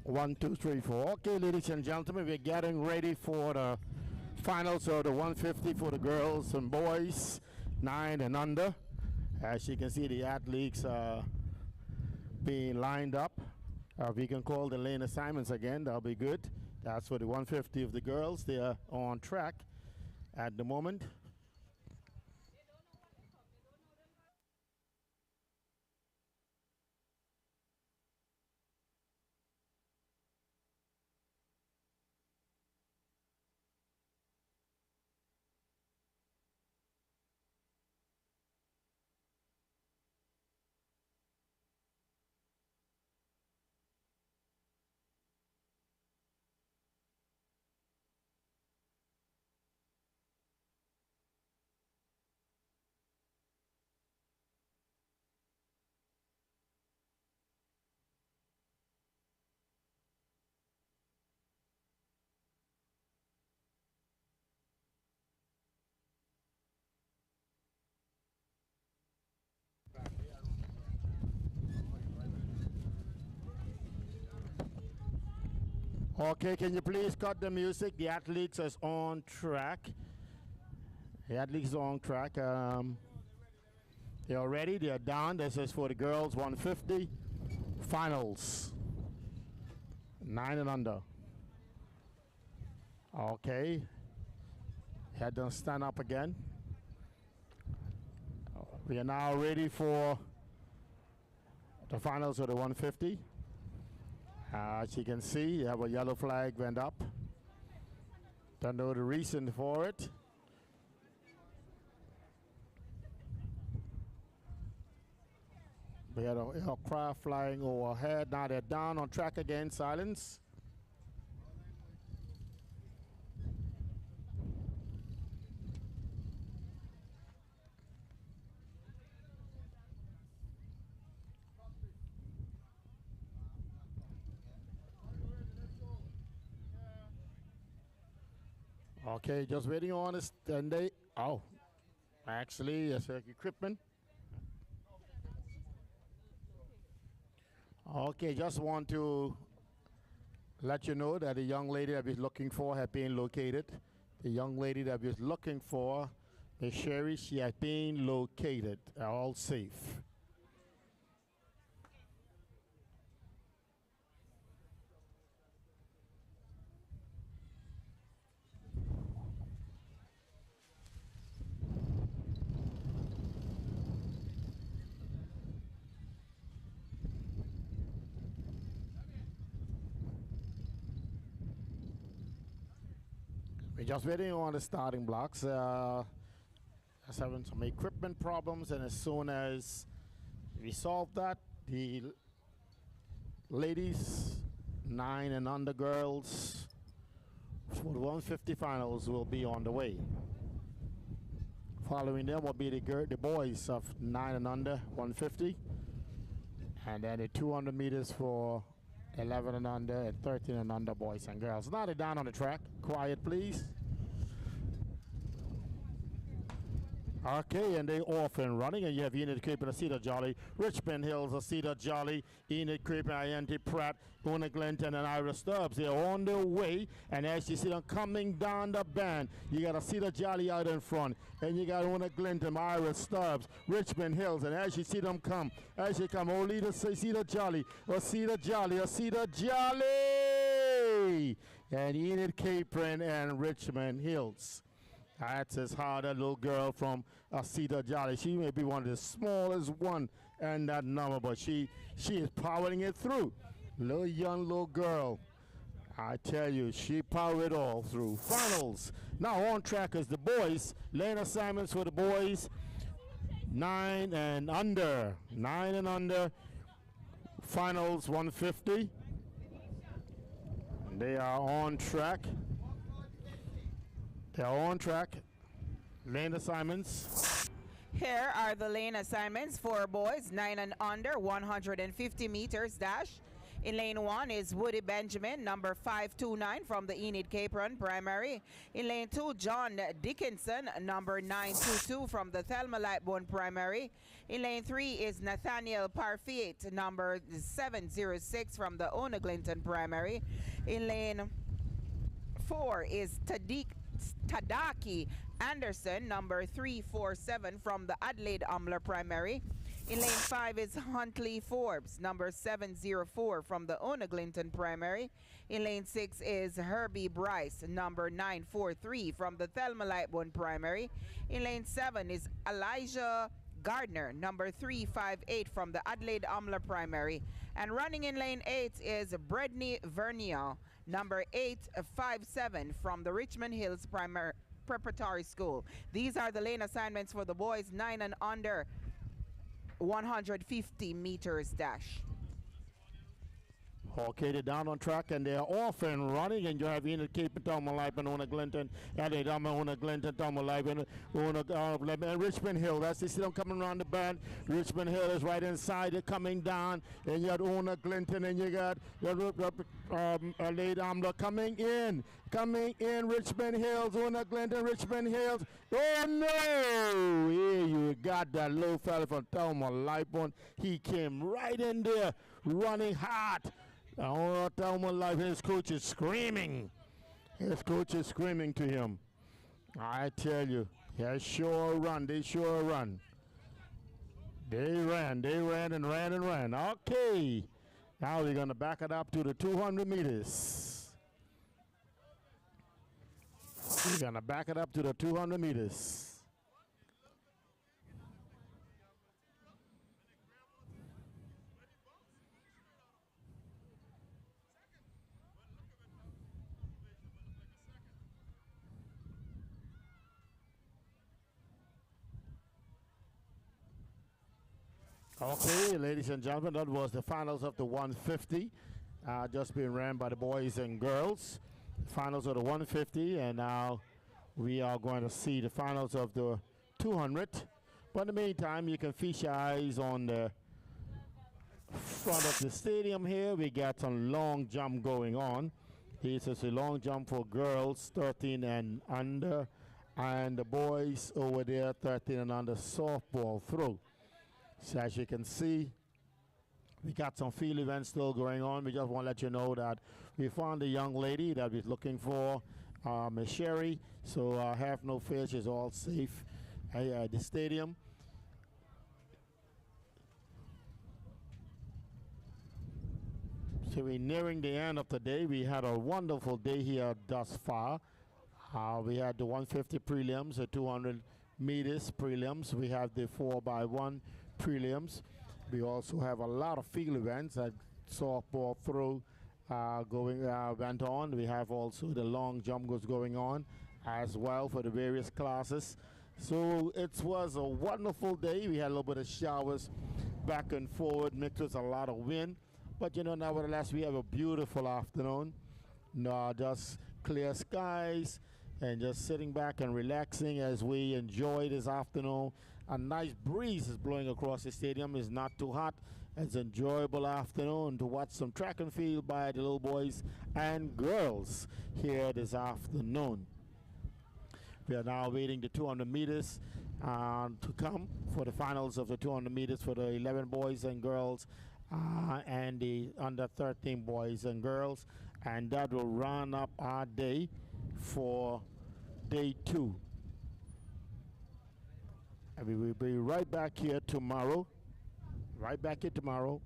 One, two, three, four. Okay, ladies and gentlemen, we're getting ready for the finals of the 150 for the girls and boys, 9 and under. As you can see, the athletes are being lined up. We can call the lane assignments again. That'll be good. That's for the 150 of the girls. They are on track at the moment. Okay, can you please cut the music? The athletes is on track. The athletes are on track. They are ready. They are down. This is for the girls 150 finals. 9 and under. Okay. Had them stand up again. We are now ready for the finals of the 150. As you can see, you have a yellow flag went up. Don't know the reason for it. We had a aircraft flying overhead. Now they're down on track again. Silence. Okay, just waiting on us. And they, oh, actually, it's equipment. Okay, just want to let you know that the young lady that we're looking for has been located. The young lady that we're looking for, Miss Sherry, she has been located. All safe. We're just waiting on the starting blocks. Just having some equipment problems, and as soon as we solve that, the ladies, 9 and under girls for the 150 finals will be on the way. Following them will be the boys of 9 and under 150, and then the 200 meters for 11 and under and 13 and under boys and girls. Now they're down on the track. Quiet, please. Okay, and they off and running, and you have Enid Creep and Aceta Jolly, Richmond Hills, Aceta Jolly, Enid Creep, Iante Pratt, Una Glinton, and Ira Stubbs. They're on their way, and as you see them coming down the band, you got Aceta Jolly out in front, and you got Una Glinton, Ira Stubbs, Richmond Hills, and as you see them come, oh, lead us, Aceta Jolly, Aceta Jolly, Aceta Jolly, and Enid Capron and Richmond Hills. That's as hard a little girl from Aceta Jolly. She may be one of the smallest one in that number, but she is powering it through. Young little girl. I tell you, she powered it all through. Finals. Now on track is the boys. Lane assignments for the boys. 9 and under. 9 and under. Finals 150. They are on track. They're on track. Lane assignments. Here are the lane assignments for boys 9 and under, 150 meters dash. In lane 1 is Woody Benjamin, number 529 from the Enid Capron Primary. In lane 2, John Dickinson, number 922 from the Thelma Lightbone Primary. In lane 3 is Nathaniel Parfiet, number 706 from the Ona Glinton Primary. In lane 4 is Tadaki Anderson, number 347 from the Adelaide Umler Primary. In lane 5 is Huntley Forbes, number 704 from the Ona Glinton Primary. In lane 6 is Herbie Bryce, number 943 from the Thelma Lightbone Primary. In lane 7 is Elijah Gardner, number 358 from the Adelaide Umler Primary. And running in lane 8 is Bredney Vernier, number 857 from the Richmond Hills Preparatory School. These are the lane assignments for the boys 9 and under, 150 meters dash. Okay, they're down on track and they're off and running, and you have Enid Cape, Thelma Lightbone, Ona Glinton, and Ona Glinton, Thelma Lightbone, and Richmond Hill. That's you see them coming around the bend. Richmond Hill is right inside. They're coming down, and you got Ona Glinton, and you got Lady Amla coming in. Richmond Hills, Ona Glinton, Richmond Hills. Oh no! Here you got that little fella from Thelma Lightbone. He came right in there, running hard. Thelma Lightbone, his coach is screaming. His coach is screaming to him. I tell you, they sure run. They sure run. They ran and ran and ran. Okay, now we're going to back it up to the 200 meters. We're going to back it up to the 200 meters. Okay, ladies and gentlemen, that was the finals of the 150. Just being ran by the boys and girls. Finals of the 150, and now we are going to see the finals of the 200. But in the meantime, you can feast your eyes on the front of the stadium here. We got some long jump going on. This is a long jump for girls 13 and under, and the boys over there 13 and under softball throw. So as you can see, we got some field events still going on. We just want to let you know that we found a young lady that we're looking for, Miss Sherry. So have no fear, she's all safe at the stadium. So we're nearing the end of the day. We had a wonderful day here thus far. We had the 150 prelims, the 200 meters prelims. We have the 4x1 prelims. We also have a lot of field events like softball throw went on. We have also the long jump was going on as well for the various classes. So it was a wonderful day. We had a little bit of showers back and forward, mixed with a lot of wind. But you know, nevertheless, we have a beautiful afternoon. Just clear skies and just sitting back and relaxing as we enjoy this afternoon. A nice breeze is blowing across the stadium. It's not too hot. It's an enjoyable afternoon to watch some track and field by the little boys and girls here this afternoon. We are now waiting the 200 meters to come for the finals of the 200 meters for the 11 boys and girls and the under 13 boys and girls, and that will run up our day for day 2. And we will be right back here tomorrow. Right back here tomorrow.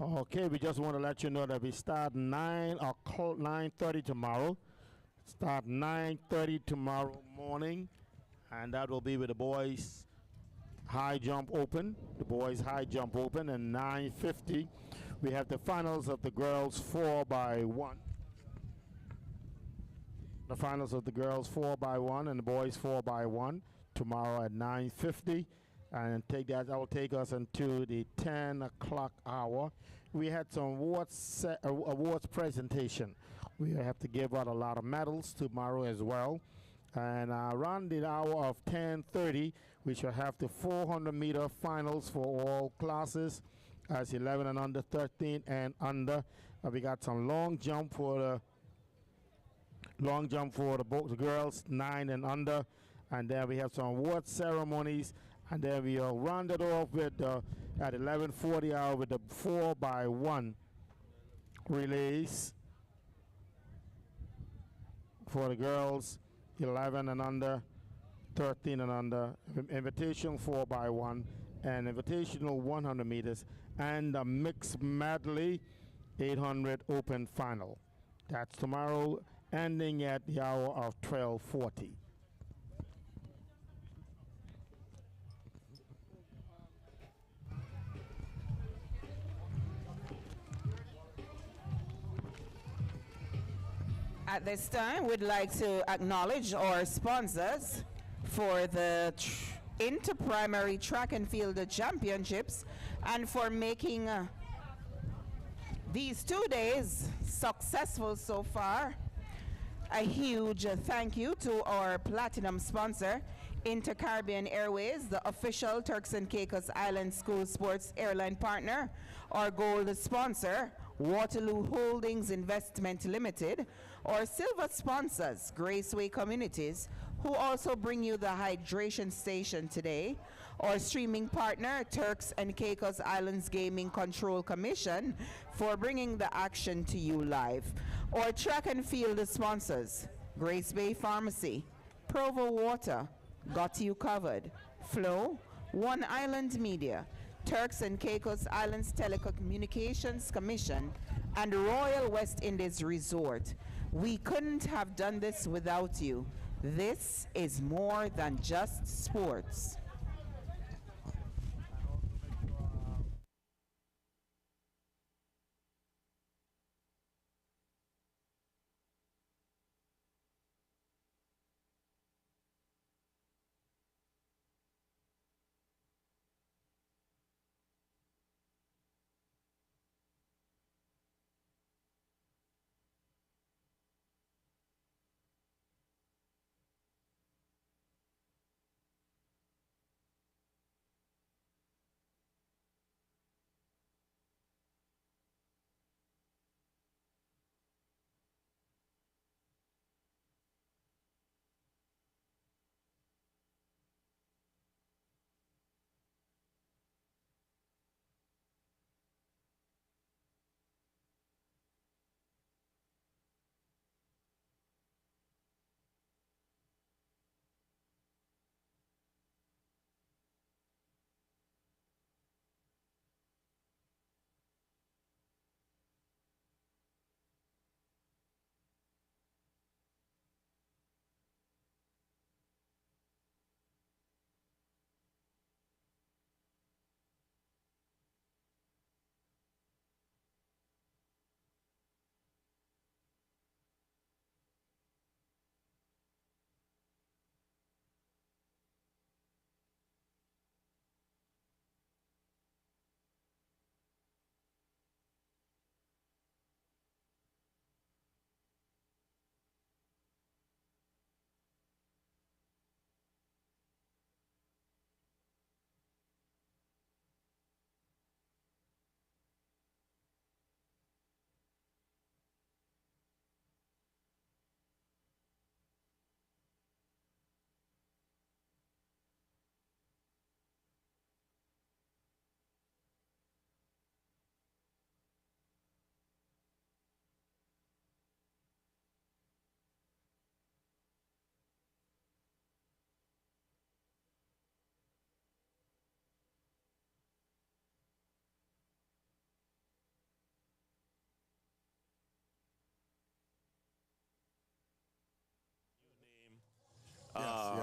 Okay, we just want to let you know that we start 9:30 tomorrow. Start 9:30 tomorrow morning, and that will be with the boys high jump open. The boys high jump open, and 9:50 we have the finals of the girls 4x1. The finals of the girls 4x1 and the boys 4x1 tomorrow at 9:50. And that will take us into the 10 o'clock hour. We had some awards presentation. We have to give out a lot of medals tomorrow as well. And around the hour of 10:30, we shall have the 400-meter finals for all classes, as 11 and under, 13 and under. We got some long jump for the girls, 9 and under. And then we have some award ceremonies. And then we are rounded off with at 11:40 hour with the 4x1 relays for the girls, 11 and under, 13 and under, invitation 4x1, and invitational 100 meters, and a mixed medley 800 open final. That's tomorrow, ending at the hour of 12:40. At this time, we'd like to acknowledge our sponsors for the Inter-Primary Track and Field Championships and for making these 2 days successful so far. A huge thank you to our platinum sponsor, Inter-Caribbean Airways, the official Turks and Caicos Island School Sports airline partner. Our gold sponsor, Waterloo Holdings Investment Limited. Our silver sponsors, Graceway Communities, who also bring you the hydration station today. Our streaming partner, Turks and Caicos Islands Gaming Control Commission, for bringing the action to you live. Our track and field sponsors, Grace Bay Pharmacy, Provo Water, Got You Covered, Flow, One Island Media, Turks and Caicos Islands Telecommunications Commission, and Royal West Indies Resort. We couldn't have done this without you. This is more than just sports.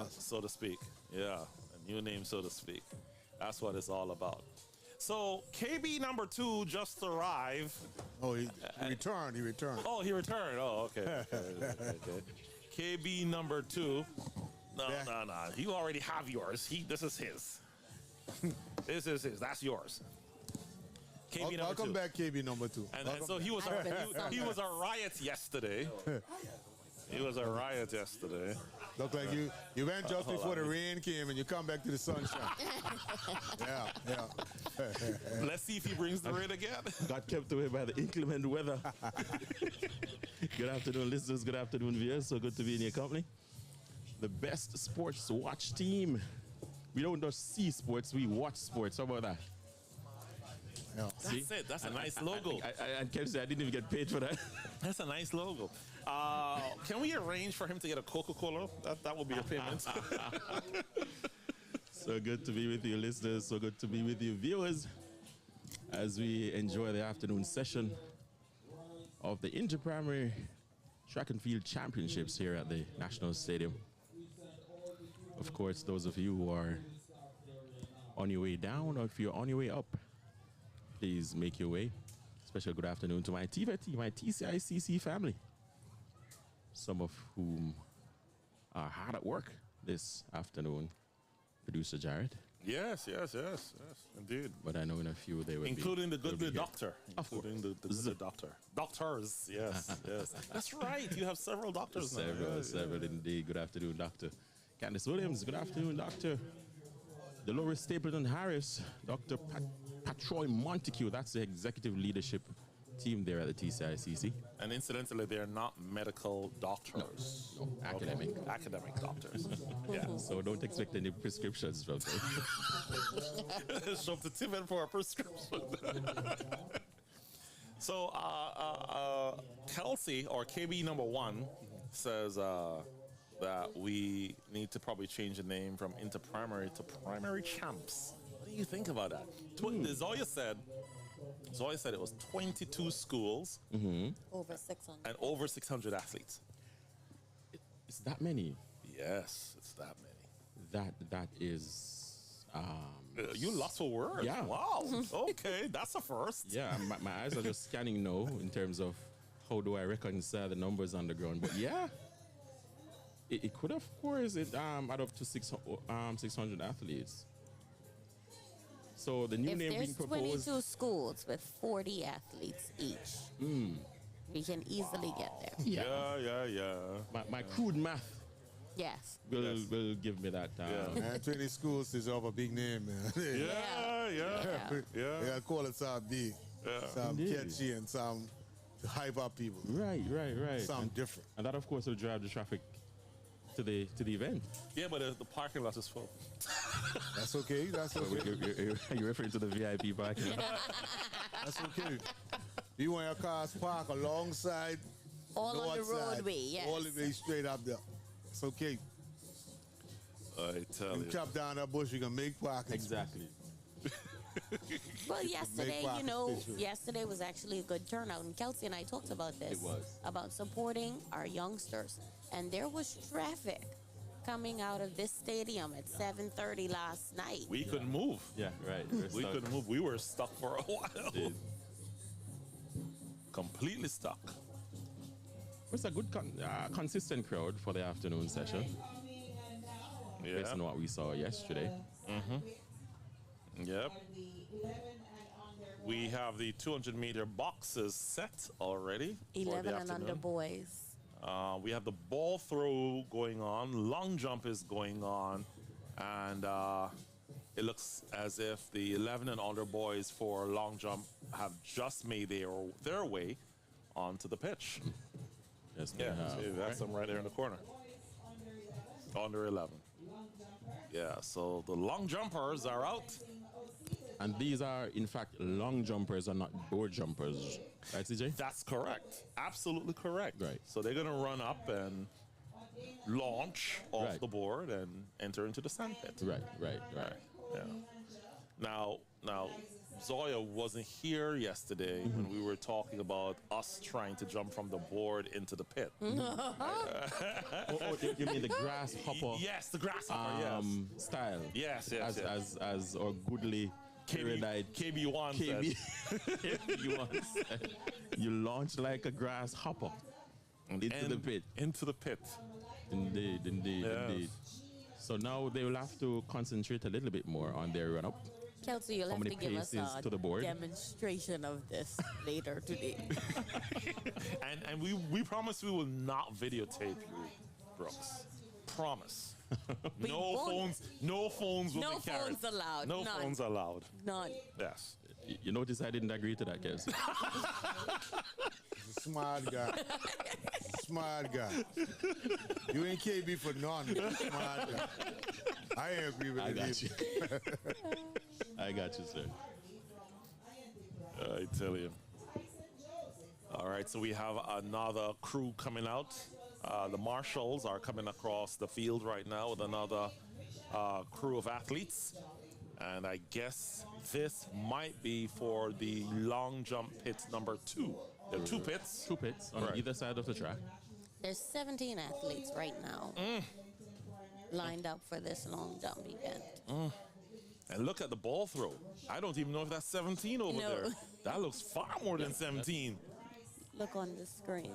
So to speak. Yeah, a new name, so to speak. That's what it's all about. So KB number 2 just arrived. Oh, he returned. He returned. Oh, he returned. Oh, okay. Okay. KB number 2. No. You already have yours. This is his. This is his. That's yours. KB number 2. Welcome back, KB number 2. And so he was a riot yesterday. He was a riot yesterday. Look like you went just before the rain came and you come back to the sunshine. Yeah. Let's see if he brings the rain again. Got kept away by the inclement weather. Good afternoon, listeners. Good afternoon, viewers. So good to be in your company. The best sports watch team. We don't just see sports, we watch sports. How about that? Yeah. That's it. That's a nice logo. And Kevin said I didn't even get paid for that. That's a nice logo. Can we arrange for him to get a Coca-Cola? That would be a payment. So good to be with you, listeners. So good to be with you, viewers, as we enjoy the afternoon session of the Interprimary Track and Field Championships here at the National Stadium. Of course, those of you who are on your way down, or if you're on your way up, please make your way. Special good afternoon to my TVT, my TCICC family, some of whom are hard at work this afternoon. Producer Jared. Yes, indeed. But I know in a few they will including be, the good doctor. Including the good doctor. Doctors, yes. That's right. You have several doctors now. Several indeed. Good afternoon, Dr. Candice Williams. Good afternoon, Dr. Dolores Stapleton Harris. Dr. Patroy Montague. That's the executive leadership team there at the TCICC. And incidentally, they're not medical doctors. No, academic. Okay. Academic doctors. Yeah. So don't expect any prescriptions from them. Show up to Tiffin for a prescription. So, Kelsey, or KB number 1, says that we need to probably change the name from Inter-Primary to Primary Champs. What do you think about that? Zoya said it was 22 schools Over 600. and over 600 athletes. It's that many. Yes, it's that many. That is. You lost for words. Yeah. Wow. Okay, that's a first. Yeah, my eyes are just scanning now in terms of how do I reconcile the numbers on the ground. But yeah, it could, of course, add up to 600 athletes. So the new If name being there's proposed. 22 schools with 40 athletes each, we can easily get there. Yeah. My crude math Yes. will give me that. And 20 schools deserve a big name, man. Yeah. Yeah, call it some big, some Indeed. catchy, and some to hype up people. Right. Something different. And that, of course, will drive the traffic to the event. Yeah, but the parking lot is full. That's okay. That's okay. You're referring to the VIP parking lot. That's okay. You want your cars parked alongside, All on the north side, roadway, yes. all the way straight up there. It's okay. I tell You chop down that bush, you can make parking. Exactly. Well, yesterday, Make parking. yesterday was actually a good turnout. And Kelsey and I talked about this. It was. About supporting our youngsters. And there was traffic coming out of this stadium at 7:30 last night. We couldn't move. Yeah, right. We couldn't move. We were stuck for a while. Completely stuck. It's a good, consistent crowd for the afternoon session. Yeah. Based on what we saw yesterday. Yep. We have the 200-meter boxes set already. for 11 the and under afternoon. boys. We have the ball throw going on. Long jump is going on. And it looks as if the 11 and under boys for long jump have just made their way onto the pitch. Yes, Yeah, see, that's them right there in the corner. Under 11. Yeah, so the long jumpers are out. And these are, in fact, long jumpers and not board jumpers. Right, CJ? That's correct. Absolutely correct. Right. So they're going to run up and launch off Right. the board and enter into the sand pit. Right. Yeah. Now, Zoya wasn't here yesterday when we were talking about us trying to jump from the board into the pit. You mean the grasshopper? Yes, the grasshopper, yes. Style. Yes. As our goodly KB1 said. You launch like a grasshopper into the pit. Into the pit. Indeed. So now they will have to concentrate a little bit more on their run-up. Kelsey, you'll How have many to give us paces a to the board? demonstration of this later today. And we promise we will not videotape you, Brooks. Promise. We No won't. phones will No be carried. phones allowed. No None. phones allowed. None. Yes. You notice I didn't agree to that, Kelsey. Smart guy. Smart guy. You ain't KB for none. Smart guy. I ain't agree with I it got you. either. I got you, sir. I tell you. All right, so we have another crew coming out. The marshals are coming across the field right now with another crew of athletes. And I guess this might be for the long jump pit number 2. There are 2 pits. 2 pits on either side of the track. There's 17 athletes right now lined up for this long jump event. And look at the ball throw. I don't even know if that's 17 over No. there. That looks far more than 17. Look on the screen.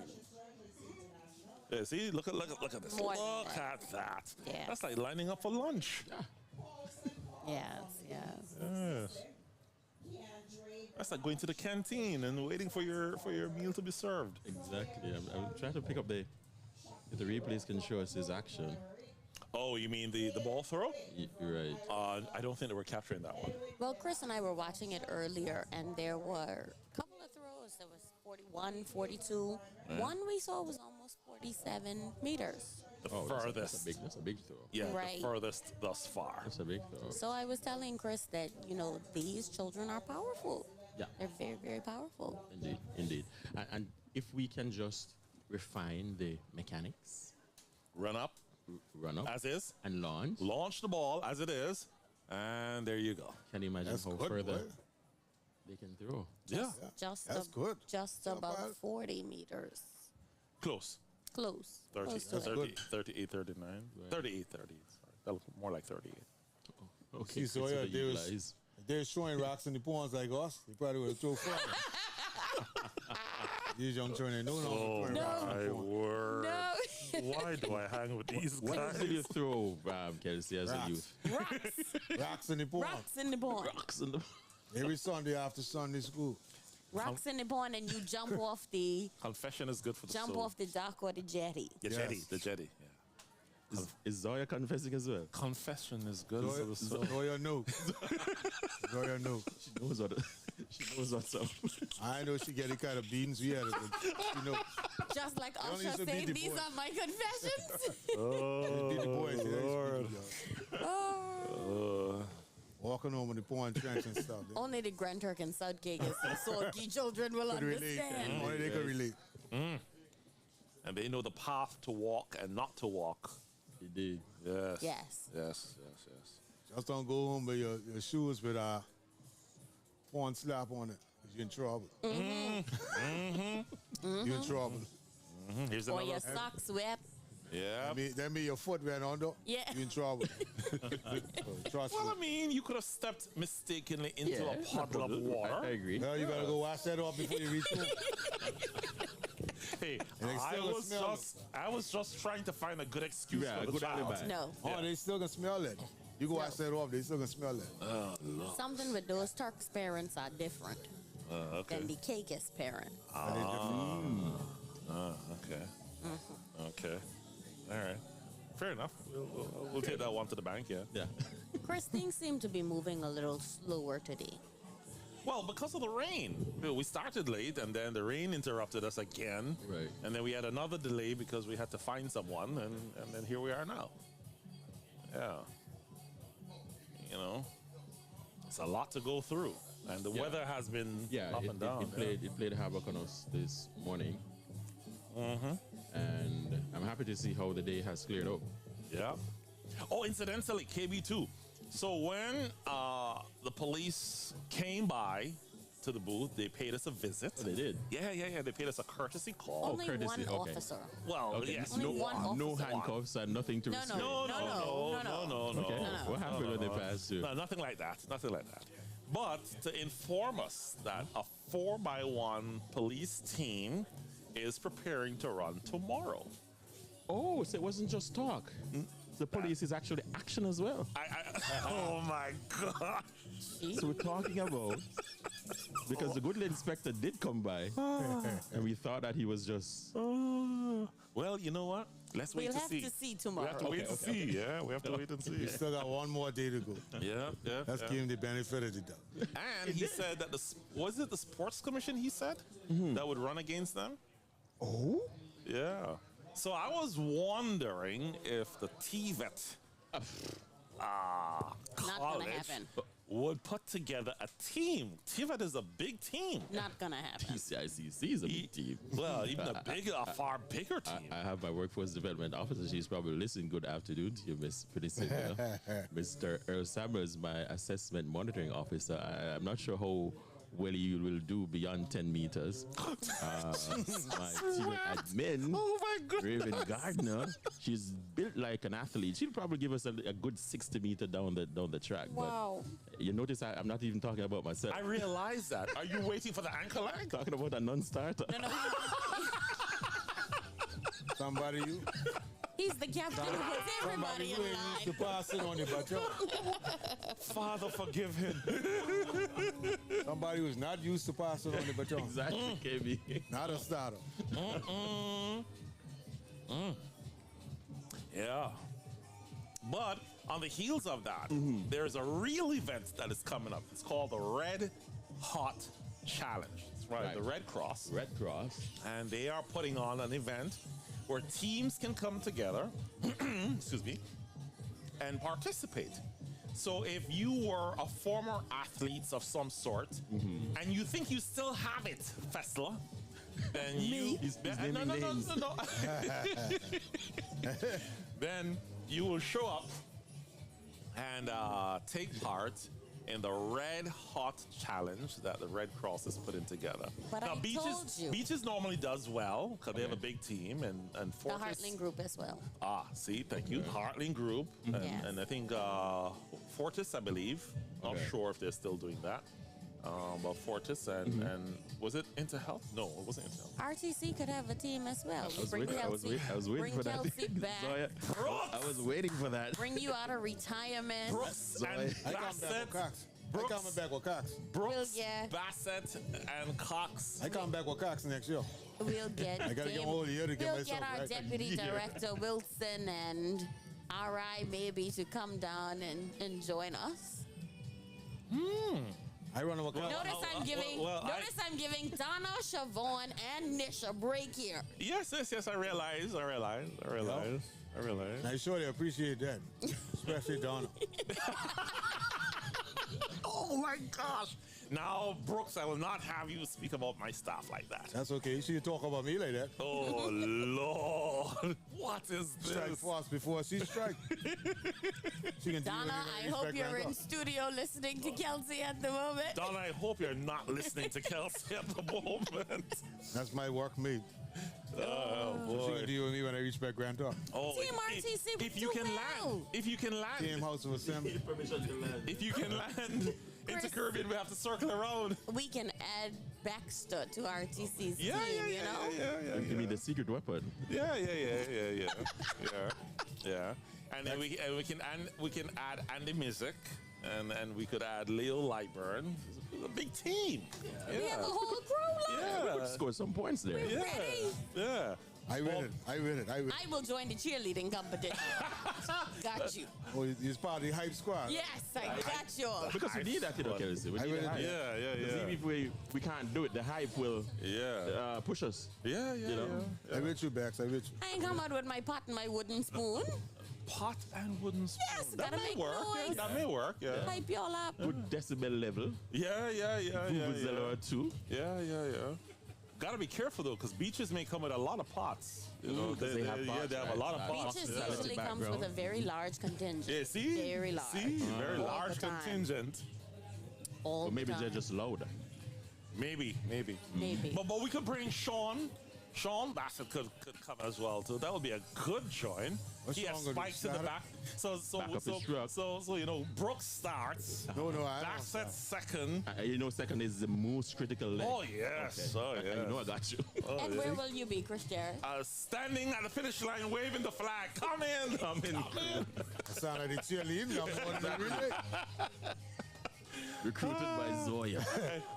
Yeah, see, look at this. More than Look that. at that. Yes. That's like lining up for lunch. Yes. Yes. That's like going to the canteen and waiting for your meal to be served. Exactly. I'm trying to pick up if the replays can show us his action. Oh, you mean the ball throw? You're right. I don't think they were capturing that one. Well, Chris and I were watching it earlier, and there were a couple of throws that was 41, 42. One we saw was almost 47 meters. The Oh, furthest. that's a big throw. Yeah, Right. the furthest thus far. That's a big throw. So I was telling Chris that, these children are powerful. Yeah. They're very, very powerful. Indeed, indeed. And if we can just refine the mechanics. Run up. Run up. As is. And launch. Launch the ball as it is. And there you go. Can you imagine That's how good, further boy. they can throw? That's good. Just Not about bad. 40 meters. Close. Close. 30, Close to it. 38, 39. 38, 30. Sorry. That was more like 38. Okay, See, so yeah, they're showing rocks in the ponds like us. They probably would have thrown further. These young children, no longer throwing rocks in the My pond. word. Why do I hang with these What guys? else did you throw, Kelsey, as Rocks. a youth? Rocks in the pond. Rocks in the pond. Rocks in the Every Sunday after Sunday school. Rocks in the pond, and you jump off the Confession is good for the jump soul. off the dock or the jetty. The jetty. The jetty. Yeah. Is Zoya confessing as well? Confession is good for the soul. Zoya knows. Zoya knows. She knows what. She knows what's up. I know she get the kind of beatings we had. But you know, Just like They only Usher used to beat said, the these boys. are my confessions. they beat the boys. They used to beat Lord. the girls. Walking home in the pond trench and stuff. Only the Grand Turk and South Caicos and Soulkey children will Could relate. understand. Only they could relate. And they know the path to walk and not to walk. Indeed. Yes. Yes. Yes. Just don't go home with your shoes with a pond slap on it. 'Cause you're in trouble. You're in trouble. Here's Or another. your socks wet. Yeah. That mean your foot went under. Yeah. You're in trouble. Trust Well, me. I mean, you could have stepped mistakenly into Yeah, a puddle of water. I agree. Well, you gotta go wash that off before you reach home. Hey, And they still gonna smell I was just trying to find a good excuse Yeah, for the good child. alibi. No. Oh, they still gonna smell it. You go wash that off, they still gonna smell it. Oh, no. Something with those Turks' parents are different Okay. than the Caicos parents. Okay. Okay. All right. Fair enough. We'll take that one to the bank, yeah. Yeah. Chris, things seem to be moving a little slower today. Well, because of the rain. We started late, and then the rain interrupted us again. Right. And then we had another delay because we had to find someone, and then here we are now. Yeah. You know, it's a lot to go through. And the Yeah. weather has been Yeah, up and down. it played havoc on us this morning. Mm-hmm. And I'm happy to see how the day has cleared up. Yeah. Oh, incidentally, KB2. So when the police came by to the booth, they paid us a visit. Oh, they did? Yeah. They paid us a courtesy call. Only courtesy, one okay. officer. Well, Okay, yes. Only one no officer. handcuffs and nothing to No, restrain. No. Okay. What happened when they passed you? No, nothing like that. Nothing like that. But to inform us that a 4x1 police team is preparing to run tomorrow. Oh, so it wasn't just talk. The police is actually action as well. Oh my God. So we're talking about, because the good inspector did come by, and we thought that he was just. Well, you know what? Let's wait We'll to have see. to see We tomorrow. have to wait to see. Yeah, we have to wait and see. We still got one more day to go. Yeah. Let's give him the benefit of the doubt. And he said that was it the sports commission? He said that would run against them. Oh. Yeah. So I was wondering if the TVET Not gonna college happen. would put together a team. TVET is a big team. Not gonna happen. PCICC is a big team. Well, even a far bigger team. I have my workforce development officer. She's probably listening. Good afternoon to you, Miss Felicity. Mr. Earl Samuels, my assessment monitoring officer. I'm not sure how well you will do beyond 10 meters. My team admin, Oh my goodness. Raven Gardner, she's built like an athlete. She'll probably give us a good 60 meter down the track. Wow. But you notice I'm not even talking about myself. I realize that. Are you waiting for the anchor leg? Talking about a non-starter. No. Somebody you. He's the captain who puts everybody You in ain't line. used to passing on it, but yo. Father, forgive him. Somebody who's not used to passing on it, but yo. Exactly, KB. Not a starter. Yeah. But on the heels of that, there's a real event that is coming up. It's called the Red Hot Challenge. It's right, the Red Cross. Red Cross. And they are putting on an event where teams can come together, excuse me, and participate. So if you were a former athlete of some sort, and you think you still have it, Fessler, then no. Then you will show up and take part in the Red Hot Challenge that the Red Cross is putting together. But now, I told you. Beaches normally does well because they have a big team, and The Fortis. Heartling Group as well. See, thank you. Heartling Group, Yes. and I think Fortis, I believe. Not sure if they're still doing that. But Fortis and was it InterHealth? No, it wasn't InterHealth. RTC could have a team as well. I was waiting for that. Kelsey back. Zoya, I was waiting for that. Bring you out of retirement. Brooks and Bassett. I coming back with Cox. Brooks, yeah. Bassett, and Cox. I come back with Cox next year. We'll get. I gotta get hold of you to get We'll myself get our right. deputy director Wilson and RI maybe to come down and join us. I run over Cox. Notice I'm giving Donna, Siobhan, and Nish a break here. Yes, I realize. I surely appreciate that, especially Donna. Oh my gosh! Now, Brooks, I will not have you speak about my staff like that. That's okay. You should talk about me like that. Oh Lord, what is this? Strike fast before she strike. She can Donna, I hope you're in studio listening to Kelsey at the moment. Donna, I hope you're not listening to Kelsey at the moment. That's my workmate. Oh boy! She can deal with me when I reach back Grand Talk. Oh, Team RTC, if you can land, if you can land, Team House of Assembly. If you can land into Caribbean, we have to circle around. We can add Baxter to RTC's team, you know? Yeah. You need a secret weapon. Yeah. And then we can add Andy Mizik, and we could add Leo Lightburn. It's a big team. We have a whole crew. Yeah, We could score some points there. We're ready. Yeah. I win it. I will join the cheerleading competition. Got you. Oh, you're part of the hype squad. Yes, I got you. Because we need that, Kelsey. We need the hype. Yeah. Because even if we can't do it, the hype will push us. Yeah. I with you, Bax. I with you. I ain't come out with my pot and my wooden spoon. Pot and wooden spoon. Yes, that gotta may make work. noise. Yeah, that may work. Yeah. Hype y'all up. Good decibel level. Yeah. Vuvuzela or two. Yeah. Gotta be careful though, because beaches may come with a lot of pots. You know, they have pots, they have a lot of pots. Beaches usually comes with a very large contingent. Yeah, see? Very large. Very All large the time. contingent. All Or maybe the they're time. just louder. Maybe. Maybe. But we could bring Sean. Sean Bassett could come as well too. That would be a good join. What's He has Sean gonna do, spikes in the start back. Back up his truck. So you know, Brooks starts. No, I don't Bassett second. You know, second is the most critical leg. Oh yes. Okay. Oh yes. You know I got you. And where will you be, Chris Jarrett? Standing at the finish line, waving the flag. Come in. Come in. I sound like the cheerleading. I'm on the relay. Recruited by Zoya.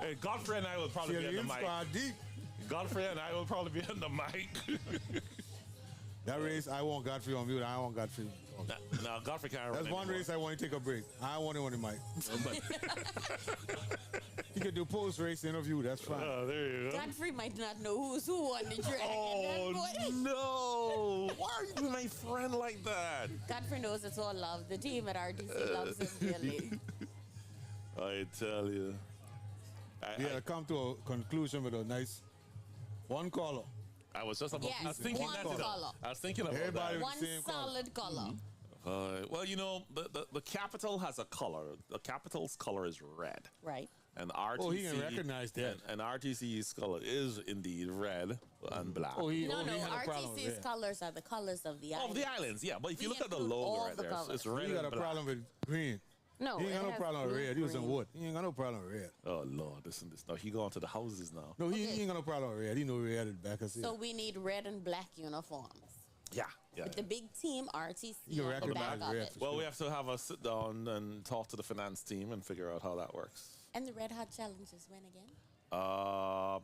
Hey, Godfrey and I will probably be on the Cheerleading mic. squad deep. Godfrey and I will probably be on the mic. That race, I want Godfrey on mute. I want Godfrey. No, Godfrey can't run That's one anymore. race I want to take a break. I want him on the mic. He can do post race interview. That's fine. Oh, there you go. Godfrey might not know who's who on the track. Oh, no. Why are you my friend like that? Godfrey knows it's all love. The team at RTC loves him dearly. I tell you. We had to come to a conclusion with a nice one color. I was just about. Yes, I was thinking one that. You know, color. I was thinking about Everybody that. with One the same color. solid color. Well, you know, the capital has a color. The capital's color is red. Right. And RTC. Oh, he can recognize that. And RTC's color is indeed red and black. Oh, he No, had a problem with RTC's that. colors are the colors of the island. Of the islands, yeah. But if you We look at the include logo all right the there, colors. it's red He got and a black. problem with green. No, He ain't it got no has problem with blue, red. He was in green. wood. He ain't got no problem with red. Oh Lord, listen to this. Now he going to the houses now. No, he ain't got no problem with red. He know red at the back of So we need red and black uniforms. Yeah. With the big team RTC You on the recognize back of red it. for Well, we have to have a sit down and talk to the finance team and figure out how that works. And the Red Hot Challenge is when again? A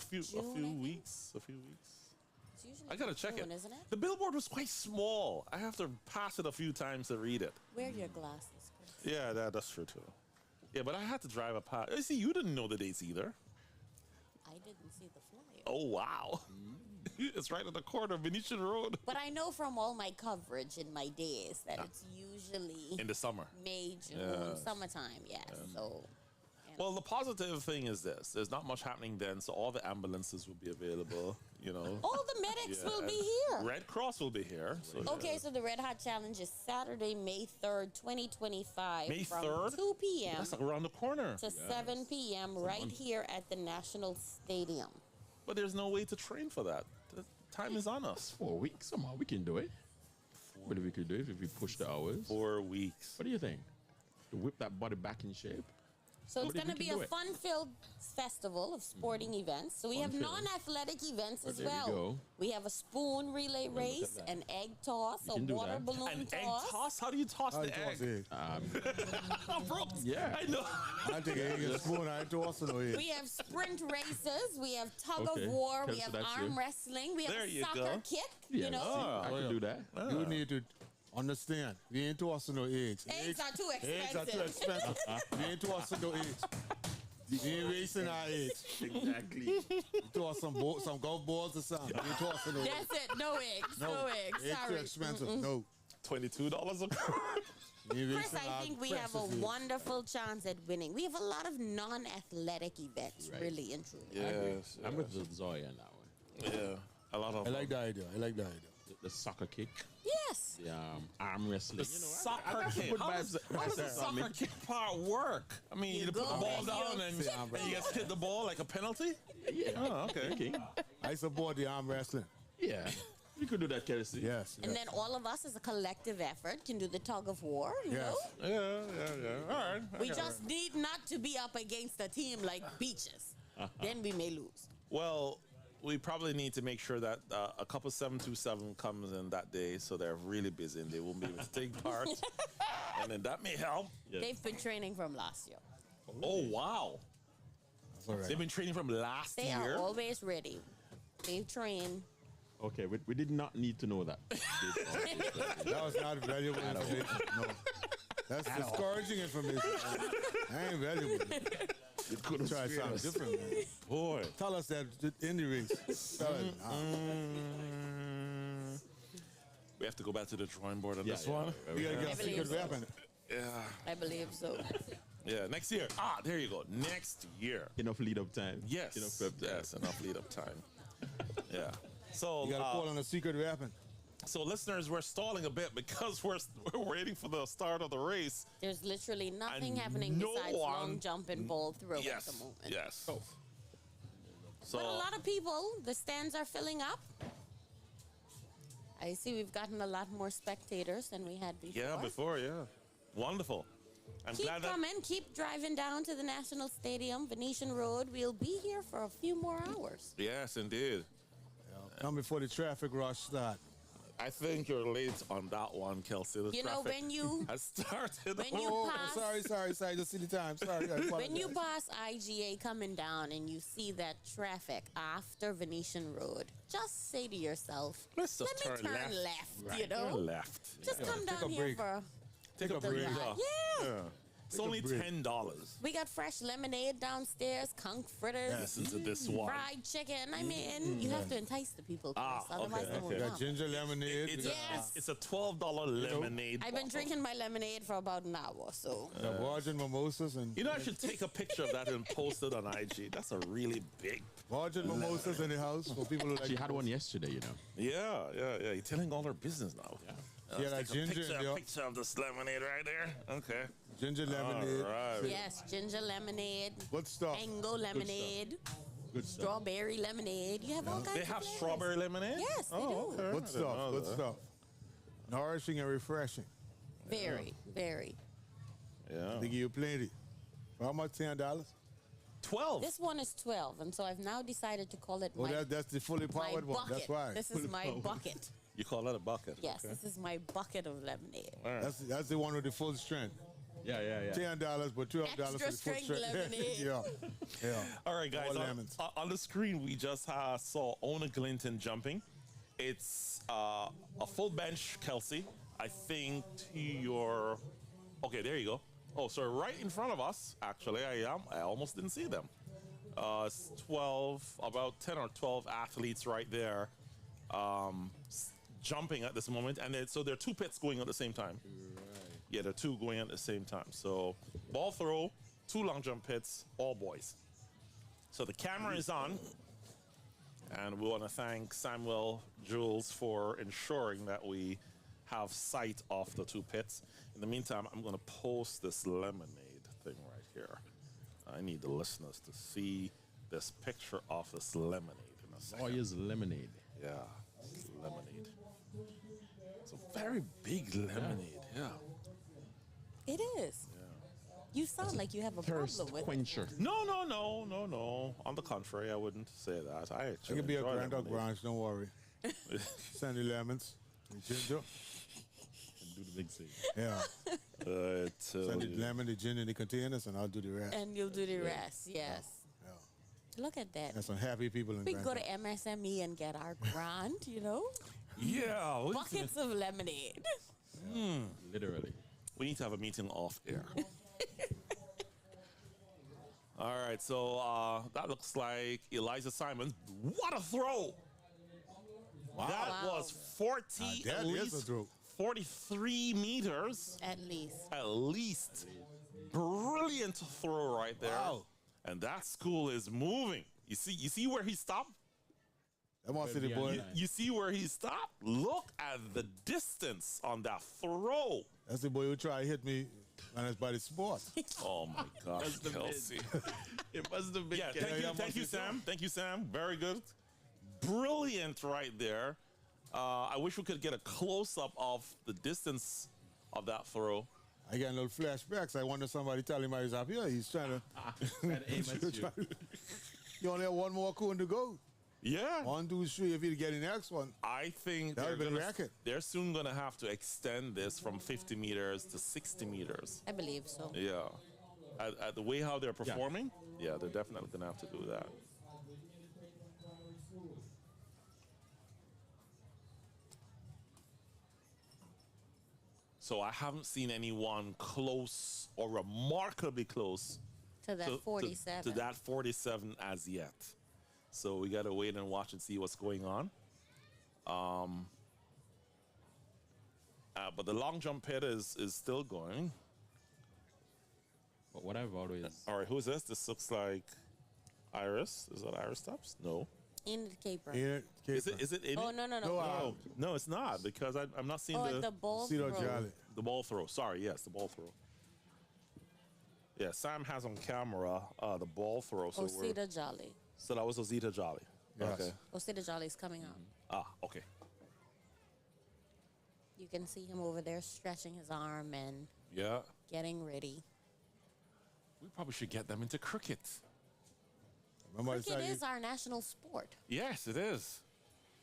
few June, I think. weeks. It's usually I gotta check June, it. isn't it? The billboard was quite small. I have to pass it a few times to read it. Wear your glasses, Chris. Yeah, that's true too. Yeah, but I had to drive a past. See, you didn't know the dates either. I I didn't see the flyer. Oh, wow. It's right at the corner of Venetian Road. But I know from all my coverage in my days that it's usually In the summer. May, June, Yes. summertime, yes. So Well, the positive thing is this. There's not much happening then, so all the ambulances will be available, you know. all the medics will be and here. Red Cross will be here. So Okay, so the Red Hot Challenge is Saturday, May 3rd, 2025. May from 3rd? 2 p.m. That's like around the corner. to 7 p.m. right here at the National Stadium. But there's no way to train for that. The time is on us. 4 weeks, somehow we can do it. What if we could do it if we push the hours? 4 weeks. What do you think? To whip that body back in shape? So it's What if going to we be can a do it? fun-filled festival of sporting events. So we have Fun-filled. non-athletic events as there we well. go. We have a spoon relay race, that. an egg toss, We a can do water that. balloon An egg toss. toss? How do you toss the egg? Bro, Yeah. I know. I take an egg and spoon. I ain't tossing no egg. We have sprint races. We have tug Okay. of war. We Okay, so have that's arm you. wrestling. We have There a you soccer go. kick. Yeah, You know, I can do that. You need to understand. We ain't tossing no eggs. eggs are too Eggs are too expensive. expensive. We ain't tossing no eggs. We ain't racing our eggs. Exactly. We toss some golf balls or something. We ain't tossing no eggs. That's it. No eggs. No, eggs. Eggs too Sorry. expensive. Mm-mm. No. $22 a We ain't Chris, racing I our think we have a precious eggs. wonderful chance at winning. We have a lot of non-athletic events, Right. really and truly. Yes. I'm with the Zoya on that one. Yeah. A lot of I like the idea. I like the idea. The soccer kick, Yes. the arm wrestling. The soccer kick. How does the soccer kick part work? I mean, you put the go ball and down you and kick you just hit the ball like a penalty? Yeah. Oh, okay. I support the arm wrestling. Yeah. You could do that, Kelsey. Yes. And then all of us as a collective effort can do the tug of war, you Yes. know? Yeah. All right. We just need not to be up against a team like Beaches. Then we may lose. Well, we probably need to make sure that a couple 727 comes in that day, so they're really busy and they won't be able to take part. And then that may help. They've been training from last year. Oh, wow. That's all right. They've been training from last They year. are always ready. They train. Okay, we did not need to know that. That was not valuable information. No. That's discouraging information. I ain't valuable. It could have Try something different, man. Boy. Tell us that in the race. Tell us. We have to go back to the drawing board on Yeah, this yeah. one. We gotta I get a believe secret so. weapon. Yeah. I believe so. Yeah, next year. There you go. Next year. Enough lead up time. Yes. Enough prep time. Yes, enough lead up time. Yeah. So, You gotta call on a secret weapon. so listeners, we're stalling a bit because we're waiting for the start of the race. There's literally nothing And happening no besides one- long jump and ball throw at Yes. the moment. Yes. So But a lot of people, the stands are filling up. I see we've gotten a lot more spectators than we had before. yeah, before, yeah. Wonderful. I'm Keep glad that coming, keep driving down to the National Stadium, Venetian Road. We'll be here for a few more hours. yes, indeed. Come before the traffic rush start. I think you're late on that one, Kelsey. The You know, traffic when you- has started. when you Oh, pass- sorry. Just see the time. Sorry. I When you apologize. pass IGA coming down and you see that traffic after Venetian Road, just say to yourself, Let's just let me turn turn left. left, you know? Turn left. Just come Take down a here break. for Take a the break. ride. Yeah. It's only break. $10. We got fresh lemonade downstairs, conch fritters, Listen to this one. fried chicken. I mean, you have to entice the people, Chris, otherwise they okay. won't We got come. ginger lemonade. It's, we got Yes. it's a $12 lemonade. I've been bottle. drinking my lemonade for about an hour, so. the virgin mimosas and You know, I should take a picture of that and post it on IG. That's a really big. virgin mimosas in the house for people who like. She had one yesterday, you know. Yeah. You're telling all her business now. Yeah. Yeah, like ginger in there. Picture of this lemonade right there. Okay. Ginger lemonade. All right. Yes, ginger lemonade, Good stuff. mango lemonade, Good stuff. strawberry lemonade. You have all kinds They of have flavors. strawberry lemonade? Yes, they do. Okay. Good I didn't stuff. know Good that. stuff. Nourishing and refreshing. Very, very. Yeah. They give you plenty. For how much? $10? 12. This one is 12, and so I've now decided to call it Oh, my, that's the fully my powered one. bucket. That's why. This is my bucket. You call that a bucket? Yes, Okay. this is my bucket of lemonade. All right. That's the one with the full strength. Yeah. $10, but $12 for the Extra full strength strength. lemonade. yeah. All right, guys. All On, lemons. on the screen, we just saw Ona Glinton jumping. It's a full bench, Kelsey. I think to your. Okay, there you go. Oh, so right in front of us, actually, I almost didn't see them. It's 12, about 10 or 12 athletes right there jumping at this moment. And so there are two pits going at the same time. Yeah, there are two going at the same time. So ball throw, two long jump pits, all boys. So the camera is on. And we want to thank Samuel Jules for ensuring that we have sight of the two pits. In the meantime, I'm going to post this lemonade thing right here. I need the listeners to see this picture of this lemonade in a second. Boy's lemonade. Yeah, lemonade. It's a very big lemonade, yeah. It is. You sound like you have a problem with it. No. On the contrary, I wouldn't say that. I It actually could be a enjoy grand dog lemonade. branch, don't worry. Send the lemons, the ginger. And do the big thing. Yeah. Send the lemon, the ginger in the containers, and I'll do the rest. And you'll do the rest, yes. Look at that. There's some happy people in We can Grand go to MSME and get our grant, you know? Yeah. Buckets of lemonade. Literally. We need to have a meeting off air. All right, so that looks like Eliza Simons. What a throw! Wow. That was 40, that at is least a throw. 43 meters. At least. At least. Brilliant throw right there. Wow. And that school is moving. You see where he stopped? I want to see the boy. You see where he stopped? Look at the distance on that throw. That's the boy who tried to hit me when I was by the sport. Oh my gosh, Kelsey. It must have been. Yeah, thank you, Sam. Thank you, Sam. Very good. Brilliant right there. I wish we could get a close-up of the distance of that throw. I get a little flashbacks. I wonder somebody tell him I was up here. He's trying to aim at you. You only have one more coon to go. Yeah. 1, 2, 3. If you get the next one, I think that would have been a racket. They're soon going to have to extend this from 50 meters to 60 meters. I believe so. Yeah. At the way how they're performing, yeah, they're definitely going to have to do that. So I haven't seen anyone close or remarkably close To that 47. to that 47 as yet. So we got to wait and watch and see what's going on. But the long jump pit is still going. But what I've always... All right, who's this? This looks like Iris. Is that Iris Stubbs? No. In the caper. Is it in Oh, it? no. No, it's not because I'm not seeing the ball throw. The ball throw. Sorry, yes, the ball throw. Yeah, Sam has on camera the ball throw. So Osita Jolly. So that was Osita Jolly. Yes. Okay. Osita Jolly is coming out. Okay. You can see him over there stretching his arm and Yeah. getting ready. We probably should get them into cricket. Cricket is our national sport. Yes, it is.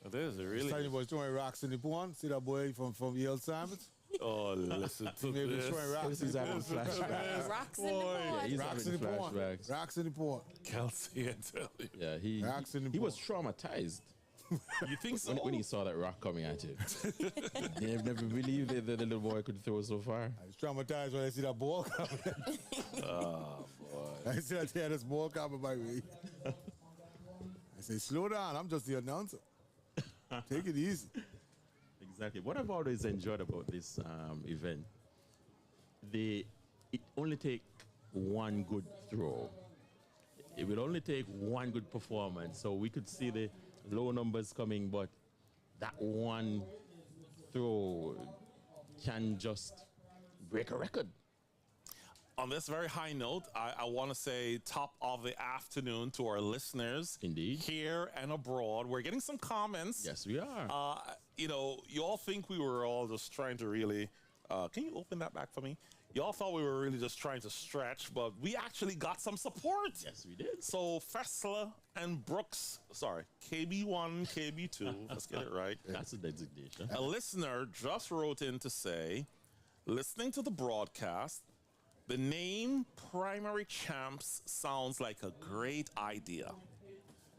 It is. It really Tiny is. boy throwing rocks in the pond. See that boy from Yale Simons? Oh, listen to Maybe this. throwing rocks in the pond. Rocks in the pond. Rocks in the pond. Rocks in the pond. Kelsey, I tell you. Yeah, he was traumatized. You think so? When he saw that rock coming at him. They've never believed that the little boy could throw so far. I was traumatized when I see that ball coming. Oh, boy. I see that tennis ball coming by me. I say, slow down. I'm just the announcer. Take it easy. Exactly. What I've always enjoyed about this event, it only take one good throw. It will only take one good performance. So we could see the low numbers coming, but that one throw can just break a record. On this very high note, I want to say top of the afternoon to our listeners. Indeed. Here and abroad. We're getting some comments. Yes, we are. You all think we were all just trying to really... can you open that back for me? Y'all thought we were really just trying to stretch, but we actually got some support. Yes, we did. So Fessler and Brooks, sorry, KB1, KB2, let's get it right. That's a designation. A listener just wrote in to say, listening to the broadcast, the name Primary Champs sounds like a great idea.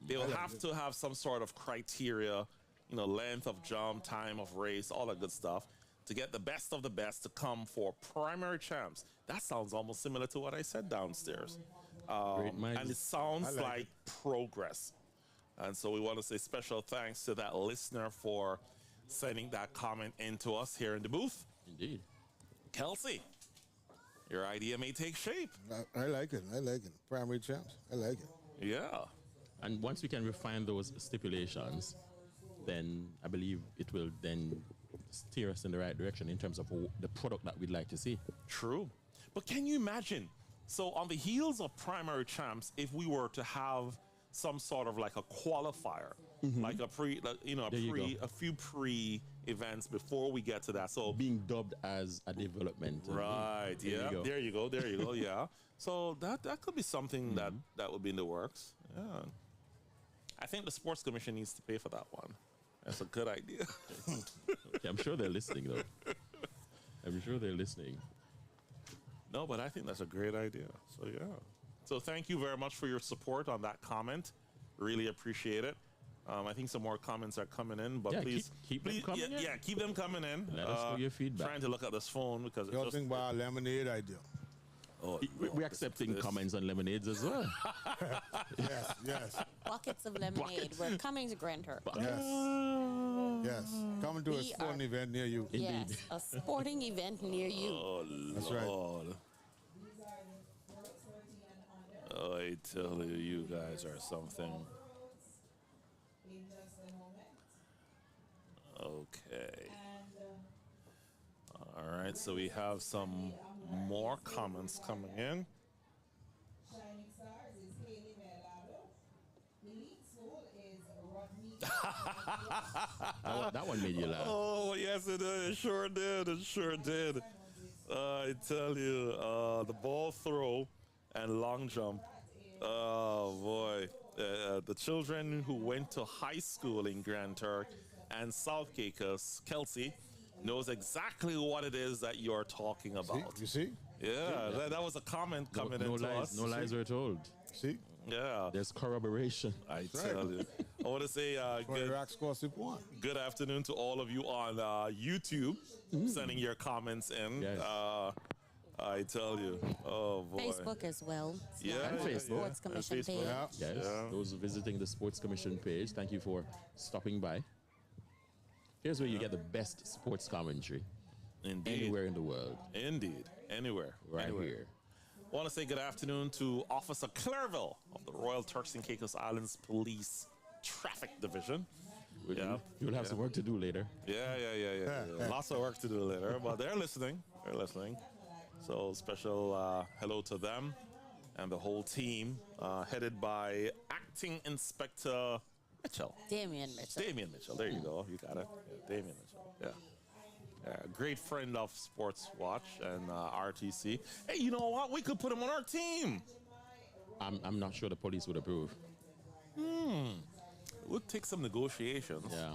They will have to have some sort of criteria, length of jump, time of race, all that good stuff, to get the best of the best to come for Primary Champs. That sounds almost similar to what I said downstairs. Great minds. And it sounds I like like progress. And so we want to say special thanks to that listener for sending that comment in to us here in the booth. Indeed. Kelsey, your idea may take shape. I like it. I like it. Primary champs. I like it. Yeah. And once we can refine those stipulations, then I believe it will then steer us in the right direction in terms of the product that we'd like to see. True. But can you imagine? So on the heels of primary champs, if we were to have some sort of like a qualifier, like a a few pre-events before we get to that. So being dubbed as a development. Right. Yeah. There you go. There you go. Yeah. So that could be something that would be in the works. Yeah. I think the Sports Commission needs to pay for that one. That's a good idea. Okay, I'm sure they're listening, though. I'm sure they're listening. No, but I think that's a great idea. So, yeah. So, thank you very much for your support on that comment. Really appreciate it. I think some more comments are coming in, but please keep them coming in. Yeah, keep them coming in. Let us know your feedback. Trying to look at this phone because You're thinking about a lemonade idea. Oh, we're accepting comments on lemonades as well. Yes. Buckets of lemonade. We're coming to Grantor. Yes. Coming to a sporting event near you. Yes, a sporting event near you. Oh, That's Lord. Oh, I tell you, you guys are something. Okay. All right, so we have some more comments coming in. That one made you laugh. Oh, yes, it did. It sure did. It sure did. I tell you, the ball throw and long jump. Oh, boy. The children who went to high school in Grand Turk and South Caicos, Kelsey, knows exactly what it is that you're talking about. You see? Yeah, that was a comment coming into us. No lies were told. See? Yeah. There's corroboration. I tell you. I want to say good afternoon to all of you on YouTube sending your comments in. Yes. I tell you. Oh, boy. Facebook as well. Yeah. And Facebook. Sports Commission And page. Facebook. Yes. Those visiting the Sports Commission page, thank you for stopping by. Here's where you get the best sports commentary. Indeed. Anywhere in the world. Indeed. Anywhere. Right Anywhere. here. I want to say good afternoon to Officer Clerville of the Royal Turks and Caicos Islands Police Traffic Division. You'll have some work to do later. Yeah. Lots of work to do later, but they're listening. So special hello to them and the whole team, headed by Acting Inspector Mitchell. Damian Mitchell. There you go. You got it. Yeah, Damian Mitchell. Yeah. Great friend of Sports Watch and RTC. Hey, you know what? We could put him on our team. I'm not sure the police would approve. We'll take some negotiations. Yeah.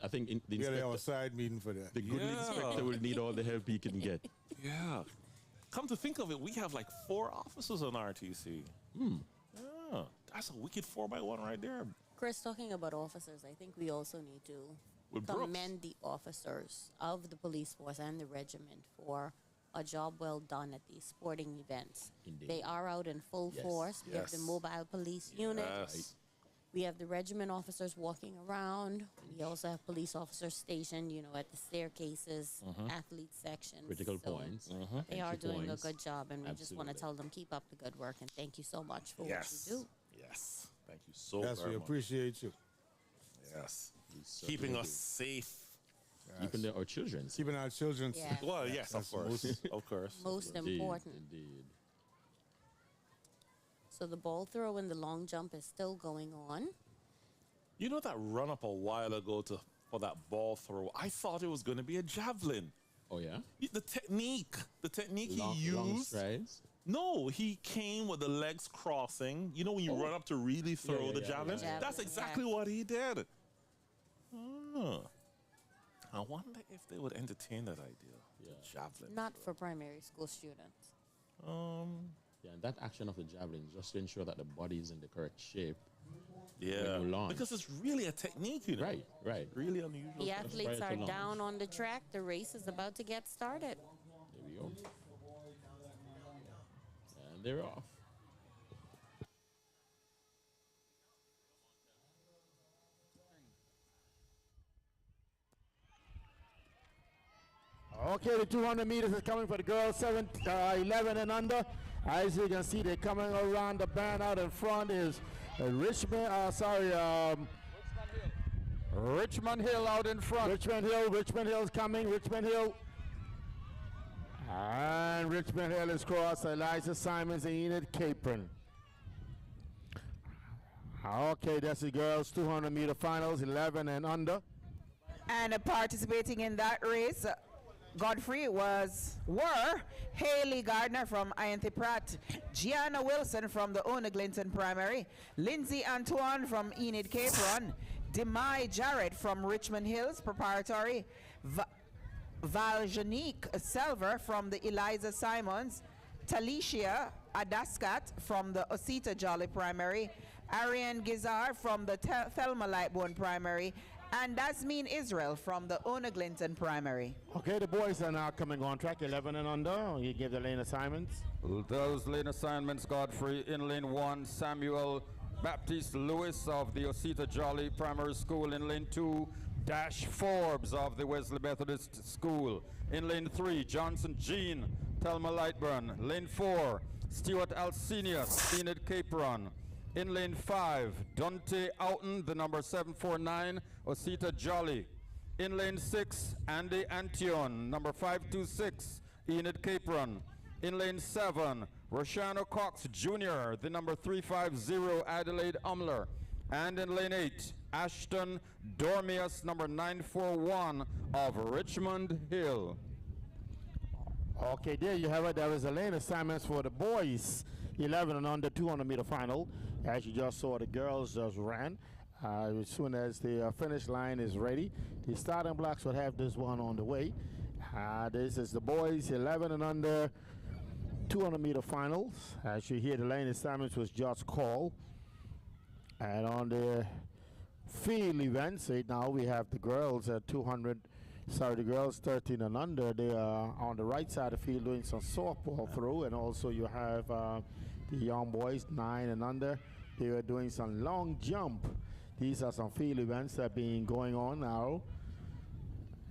I think the We gotta have a inspector, side meeting for that. the good inspector will need all the help he can get. Yeah. Come to think of it, we have like 4 officers on RTC. Yeah. That's a wicked 4x1 right there. Chris, talking about officers, I think we also need to With Brooks. commend the officers of the police force and the regiment for a job well done at these sporting events. Indeed. They are out in full Yes. force. We have the Yes. mobile police unit. Yes. We have the regiment officers walking around. We also have police officers stationed, at the staircases, athlete sections. Critical So points. They are Entry doing points. a good job, and we just want to Absolutely. tell them keep up the good work and thank you so much for Yes. what you do. Yes. Thank you so Yes, very we much. appreciate you. Yes. certainly Keeping do. us safe. Keeping our children safe. Keeping our children Yeah. safe. Well, yes, of That's course. most- Of course. Most Indeed, important. Indeed. So the ball throw and the long jump is still going on. You know that run up a while ago for that ball throw? I thought it was going to be a javelin. Oh, yeah? The technique Long, he used. long strides. No, he came with the legs crossing. You know when you run up to really throw the javelin? yeah. That's exactly what he did. I wonder if they would entertain that idea. Yeah. Javelin. Not for primary school students. Yeah, and that action of the javelin just to ensure that the body is in the correct shape. Yeah. when you launch. Because it's really a technique, you know. Right. Really unusual. The athletes prior are to launch. down on the track. The race is about to get started. There we go. And they're off. Okay, the 200 meters is coming for the girls, 11 and under. As you can see, they're coming around the band. Out in front is Richmond Hill out in front. Richmond Hill's coming, Richmond Hill. And Richmond Hill is crossed. Eliza Simons and Enid Capron. Okay, that's the girls' 200-meter finals, 11 and under. And participating in that race, Godfrey were Haley Gardner from Ianthe Pratt, Gianna Wilson from the Ona Glinton Primary, Lindsay Antoine from Enid Capron, Demai Jarrett from Richmond Hills Preparatory, Valjanique Selver from the Eliza Simons, Talicia Adaskat from the Osita Jolly Primary, Ariane Gizar from the Thelma Lightbone Primary, and Dasmeen Israel from the Ona Glinton Primary. Okay, the boys are now coming on track, 11 and under. You give the lane assignments. Those lane assignments, Godfrey. In lane 1, Samuel Baptiste Lewis of the Osita Jolly Primary School. In lane 2, Dash Forbes of the Wesley Methodist School. In lane 3, Johnson Jean, Thelma Lightburn. Lane 4, Stuart Alcinius, Enid Capron. In lane 5, Dante Outen, the number 749, Osita Jolly. In lane 6, Andy Antion, number 526, Enid Capron. In lane 7, Roshano Cox Jr., the number 350, Adelaide Umler. And in lane 8, Ashton Dormius, number 941 of Richmond Hill. Okay, there you have it. There is a lane assignments for the boys, 11 and under 200-meter final. As you just saw, the girls just ran. As soon as the finish line is ready, the starting blocks will have this one on the way. This is the boys 11 and under 200-meter finals. As you hear, the lane assignments was just called. And on the field events, right now we have the girls at the girls 13 and under. They are on the right side of the field doing some softball throw, and also you have the young boys 9 and under. They are doing some long jump. These are some field events that are being going on now,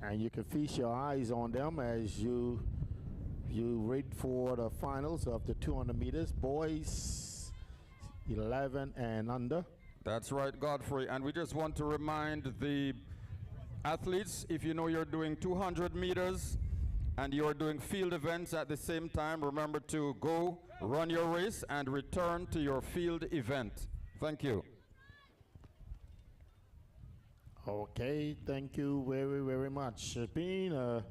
and you can feast your eyes on them as you wait for the finals of the 200 meters. Boys 11 and under. That's right, Godfrey. And we just want to remind the athletes, if you know you're doing 200 meters and you're doing field events at the same time, remember to go run your race and return to your field event. Thank you. Okay, thank you very, very much. It's been a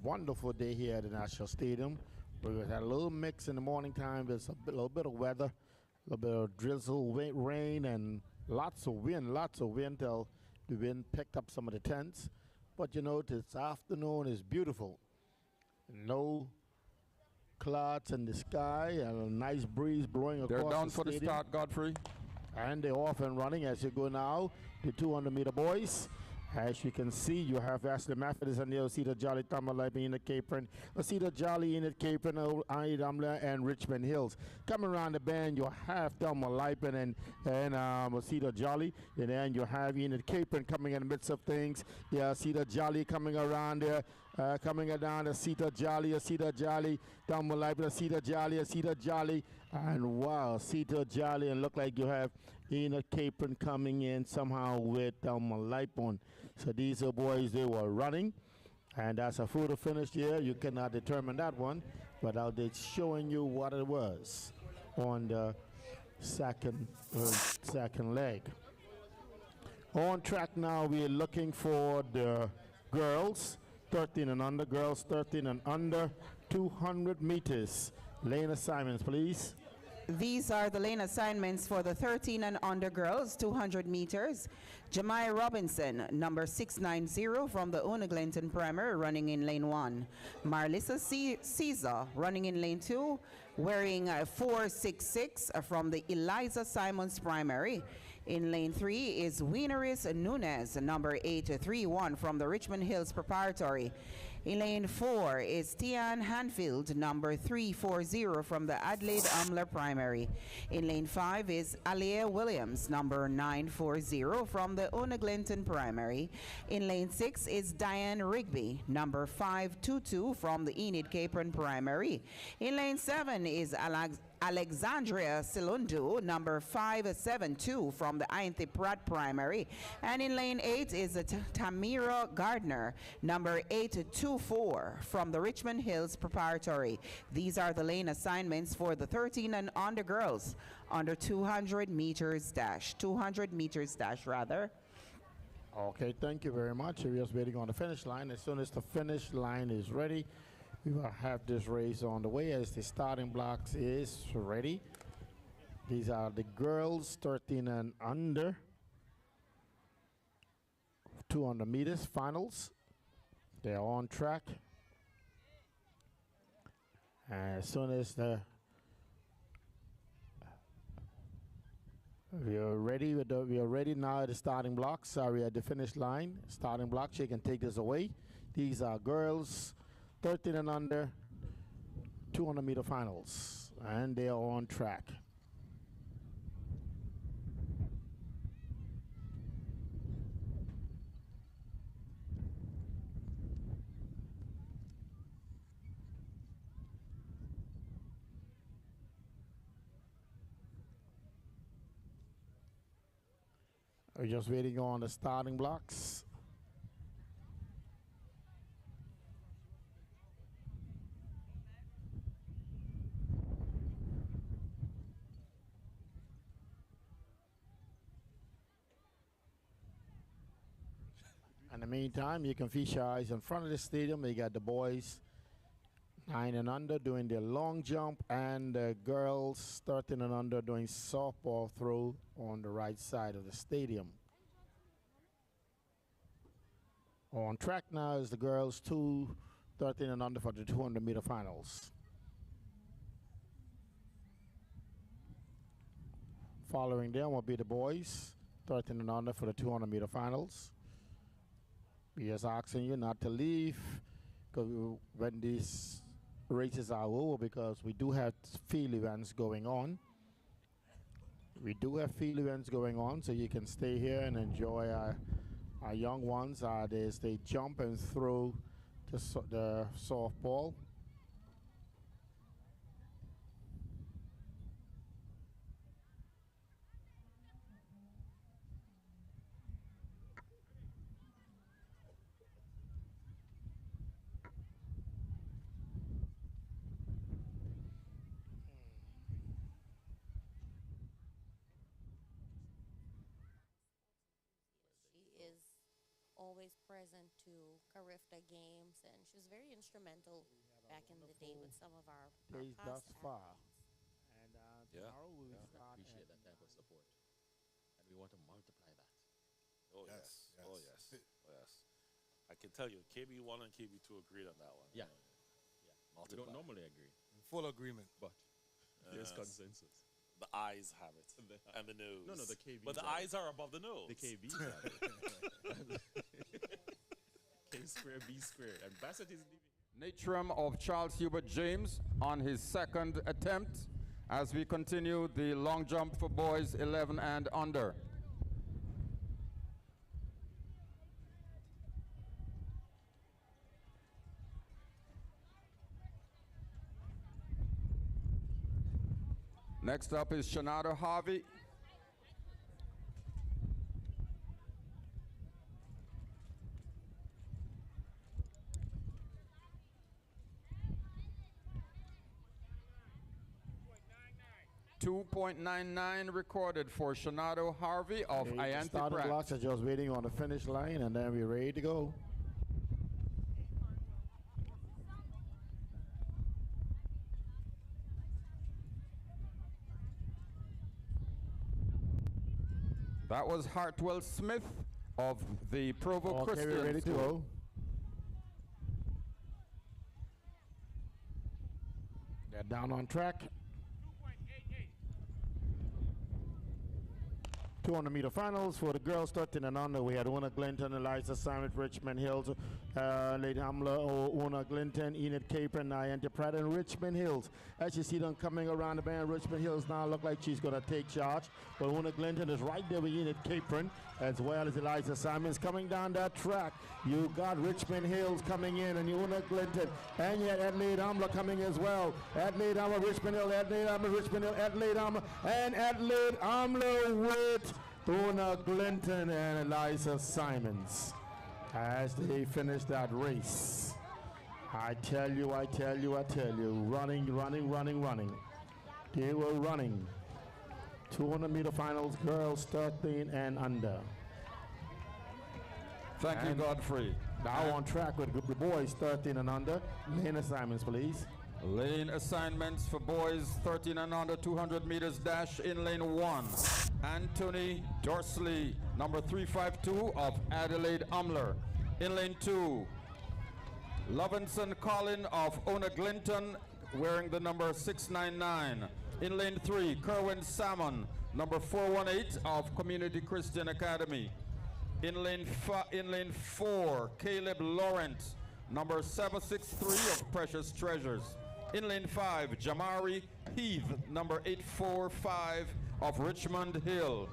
wonderful day here at the National Stadium. We had a little mix in the morning time. There's a little bit of weather, a little bit of drizzle, rain, and lots of wind till the wind picked up some of the tents. But you know, this afternoon is beautiful. No clouds in the sky and a nice breeze blowing across the stadium. They're down for the start, Godfrey. And they're off and running as you go now. The 200-meter boys. As you can see, you have Ashley Methodist and the Osita Jolly, Thelma Lightbone, Enid Capron, Osita Jolly, Enid Capron, Annie Dumler, and Richmond Hills. Coming around the band, you have Thelma Lightbone and Osita Jolly. And then you have Enid Capron coming in the midst of things. Yeah, Osita Jolly coming around there. Coming down, Osita Jolly, Thelma Lightbone, Osita Jolly. And wow, Osita Jolly, and look like you have Enid Capron coming in somehow with Thelma Lightbone. So these are boys, they were running, and that's a photo finish here. You cannot determine that one, but I'll be showing you what it was on the second leg. On track now, we are looking for the girls 13 and under, 200 meters. Lane assignments, please. These are the lane assignments for the 13 and under girls, 200 meters. Jemiah Robinson, number 690 from the Ona Glinton Primary, running in lane 1. Marlissa Caesar, running in lane 2, wearing 466 from the Eliza Simons Primary. In lane 3 is Wieneris Nunez, number 831 from the Richmond Hills Preparatory. In lane 4 is Tian Hanfield, number 340 from the Adelaide Umler Primary. In lane 5 is Alia Williams, number 940 from the Una Glinton Primary. In lane 6 is Diane Rigby, number 522 from the Enid Capron Primary. In lane 7 is Alexandria Silundu, number 572 from the Ainthi Pratt Primary. And in lane 8 is Tamira Gardner, number 824 from the Richmond Hills Preparatory. These are the lane assignments for the 13 and under girls under 200 meters dash. 200 meters dash, rather. Okay, thank you very much. We're just waiting on the finish line. As soon as the finish line is ready, we will have this race on the way as the starting blocks is ready. These are the girls 13 and under, 200 meters finals. They are on track. As soon as we are ready now at the starting blocks. Sorry, at the finish line. Starting blocks, you can take this away. These are girls 13 and under, 200 meter finals, and they are on track. We're just waiting on the starting blocks. In the meantime, you can feast your eyes in front of the stadium. You got the boys 9 and under doing their long jump, and the girls 13 and under doing softball throw on the right side of the stadium. On track now is the girls 13 and under for the 200 meter finals. Following them will be the boys 13 and under for the 200 meter finals. We just asking you not to leave when these races are over, because we do have field events going on. We do have field events going on, so you can stay here and enjoy our young ones as they jump and throw the softball. Always present to Carifta games, and she was very instrumental back in the day with some of our days past thus far. athletes. And tomorrow we will start. Appreciate that type of support, and we want to multiply that. Oh yes. Oh yes. Oh yes. I can tell you, KB1 and KB2 agreed on that one. Yeah. We don't Multiply. normally agree, In full agreement. but there's Yes. consensus. The eyes have it, and the nose. No, the KBs But the have eyes are above the nose. The KBs have it. K squared, B squared, and Bassett is leaving. Natrum of Charles Hubert James on his second attempt as we continue the long jump for boys 11 and under. Next up is Shanada Harvey. .99 recorded for Shanado Harvey of The Ianthe starting Pratt. blocks are just waiting on the finish line, and then we're ready to go. That was Hartwell Smith of the Provo Okay, Christian we're ready to School. go. They're down on track. 200 meter finals for the girls 13 and under. We had Una Glinton, Eliza Simon, Richmond Hills, Lady Hamler, Ona Glinton, Enid Capron, Niantic Pratt, and Richmond Hills. As you see them coming around the band, Richmond Hills now look like she's going to take charge. But Ona Glinton is right there with Enid Capron, as well as Eliza Simons coming down that track. You got Richmond Hills coming in, and Ona Glinton, and yet Adelaide Hamler coming as well. Adelaide Hamler, Richmond Hill, Adelaide Hamler, Richmond Hill, Adelaide Hamler, and Adelaide Hamler with Ona Glinton and Eliza Simons as they finish that race. I tell you, running. They were running. 200-meter finals, girls 13 and under. Thank you, Godfrey. Now on track with the boys 13 and under. Lane assignments, please. Lane assignments for boys 13 and under 200 meters dash in lane 1. Anthony Dorsley, number 352 of Adelaide Umler. In lane 2, Lovinson Colin of Ona Glinton, wearing the number 699. In lane 3, Kerwin Salmon, number 418 of Community Christian Academy. In lane 4, Caleb Lawrence, number 763 of Precious Treasures. In lane 5, Jamari Heath, number 845 of Richmond Hill.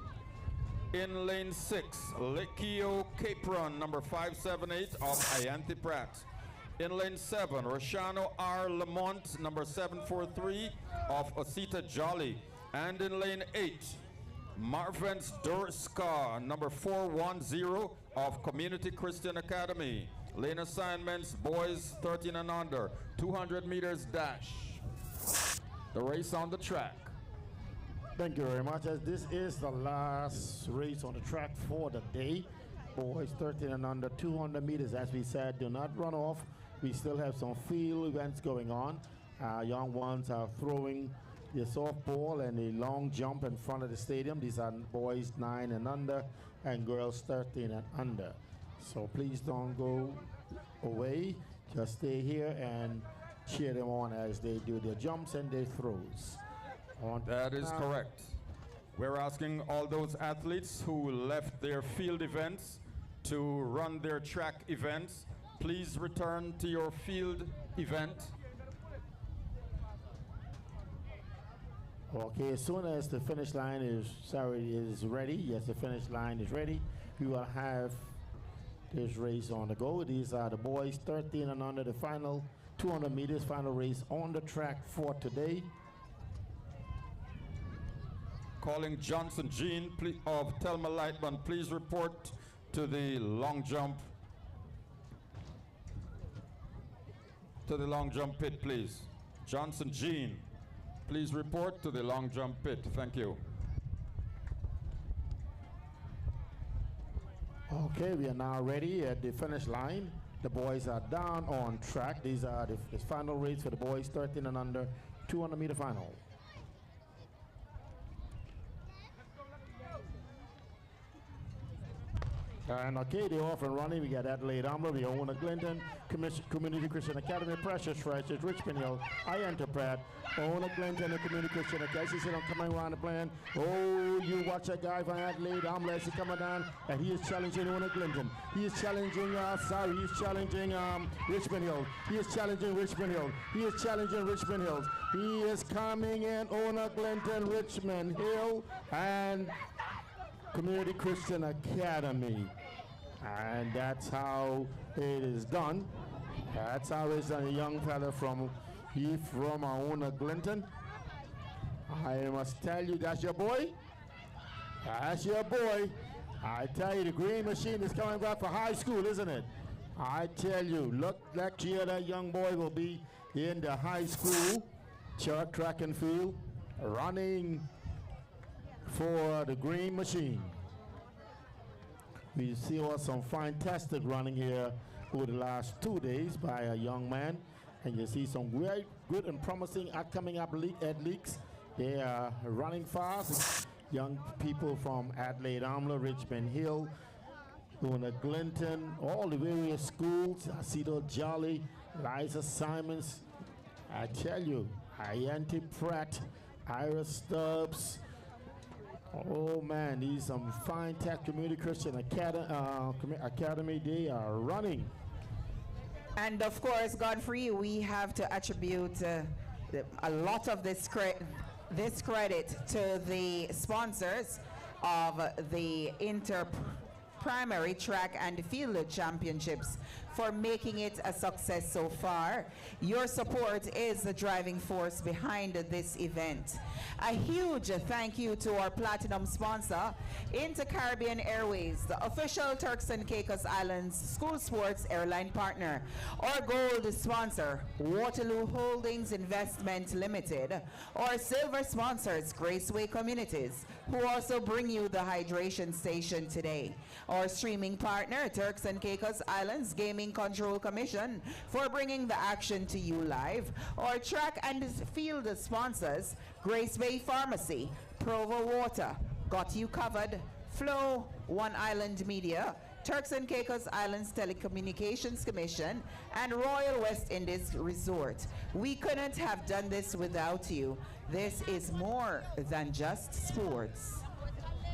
In lane 6, Lekio Capron, number 578 of Ianthe Pratt. In lane 7, Roshano R. Lamont, number 743 of Osita Jolly. And in lane 8, Marvens Durska, number 410 of Community Christian Academy. Lane assignments, boys 13 and under, 200 meters dash. The race on the track. Thank you very much, as this is the last race on the track for the day. Boys 13 and under, 200 meters, as we said, do not run off. We still have some field events going on. Young ones are throwing the softball and the long jump in front of the stadium. These are boys 9 and under and girls 13 and under. So please don't go away. Just stay here and cheer them on as they do their jumps and their throws. That is correct. We're asking all those athletes who left their field events to run their track events, please return to your field event. Okay, as soon as the finish line is ready, yes, the finish line is ready, we will have this race on the go. These are the boys 13 and under, the final 200 meters, final race on the track for today. Calling Johnson Jean of Thelma Lightman, please report to the long jump. To the long jump pit, please. Johnson Jean, please report to the long jump pit. Thank you. Okay, we are now ready at the finish line. The boys are down on track. These are the final race for the boys 13 and under, 200 meter final. And okay, they're off and running. We got Adelaide Umler, we got Ona Glinton, Community Christian Academy, Precious Treasures, Richmond Hill, Ianthe Pratt, Ona Glinton, and Community Christian Academy. You see them coming around the plan. Oh, you watch that guy from Adelaide Umler as he coming down, and he is challenging Ona Glinton. He is challenging, Richmond Hill. He is challenging Richmond Hill. He is challenging Richmond Hills. He is coming in, Ona Glinton, Richmond Hill, and Community Christian Academy. And that's how it is done. That's how it's done. A young fella from Ona Glinton. I must tell you, that's your boy. That's your boy. I tell you, the green machine is coming back for high school, isn't it? I tell you, look, next year that young boy will be in the high school track and field running for the green machine. We see some fantastic running here over the last 2 days by a young man, and you see some very good and promising upcoming athletes. They are running fast. Young people from Adelaide Umler, Richmond Hill, Ona Glinton, all the various schools, Osita Jolly, Liza Simons. I tell you, Ianthe Pratt, Ira Stubbs. Oh man, these some fine tech Community Christian Academy. They are running. And of course, Godfrey, we have to attribute a lot of this credit to the sponsors of the Inter-Primary Track and Field Championships for making it a success so far. Your support is the driving force behind this event. A huge thank you to our platinum sponsor, Inter-Caribbean Airways, the official Turks and Caicos Islands school sports airline partner. Our gold sponsor, Waterloo Holdings Investment Limited. Our silver sponsors, Graceway Communities, who also bring you the hydration station today. Our streaming partner, Turks and Caicos Islands Gaming Control Commission, for bringing the action to you live. Our track and field sponsors, Grace Bay Pharmacy, Provo Water, Got You Covered, Flow, One Island Media, Turks and Caicos Islands Telecommunications Commission, and Royal West Indies Resort. We couldn't have done this without you. This is more than just sports.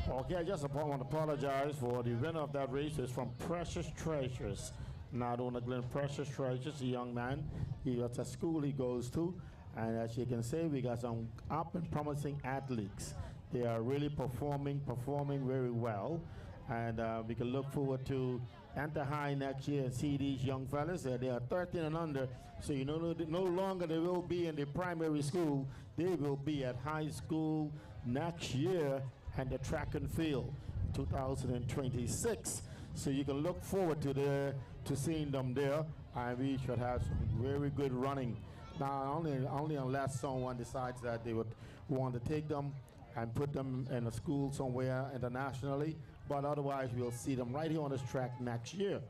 Okay, I just want to apologize for the winner of that race is from Precious Treasures. Not only Glenn Precious Treasures, a young man. He got a school he goes to. And as you can see, we got some up and promising athletes. They are really performing very well. And we can look forward to enter high next year and see these young fellas. They are 13 and under, so you know no longer they will be in the primary school. They will be at high school next year and the track and field 2026. So you can look forward to seeing them there, and we should have some very good running. Now, only unless someone decides that they would want to take them and put them in a school somewhere internationally, but otherwise we'll see them right here on this track next year.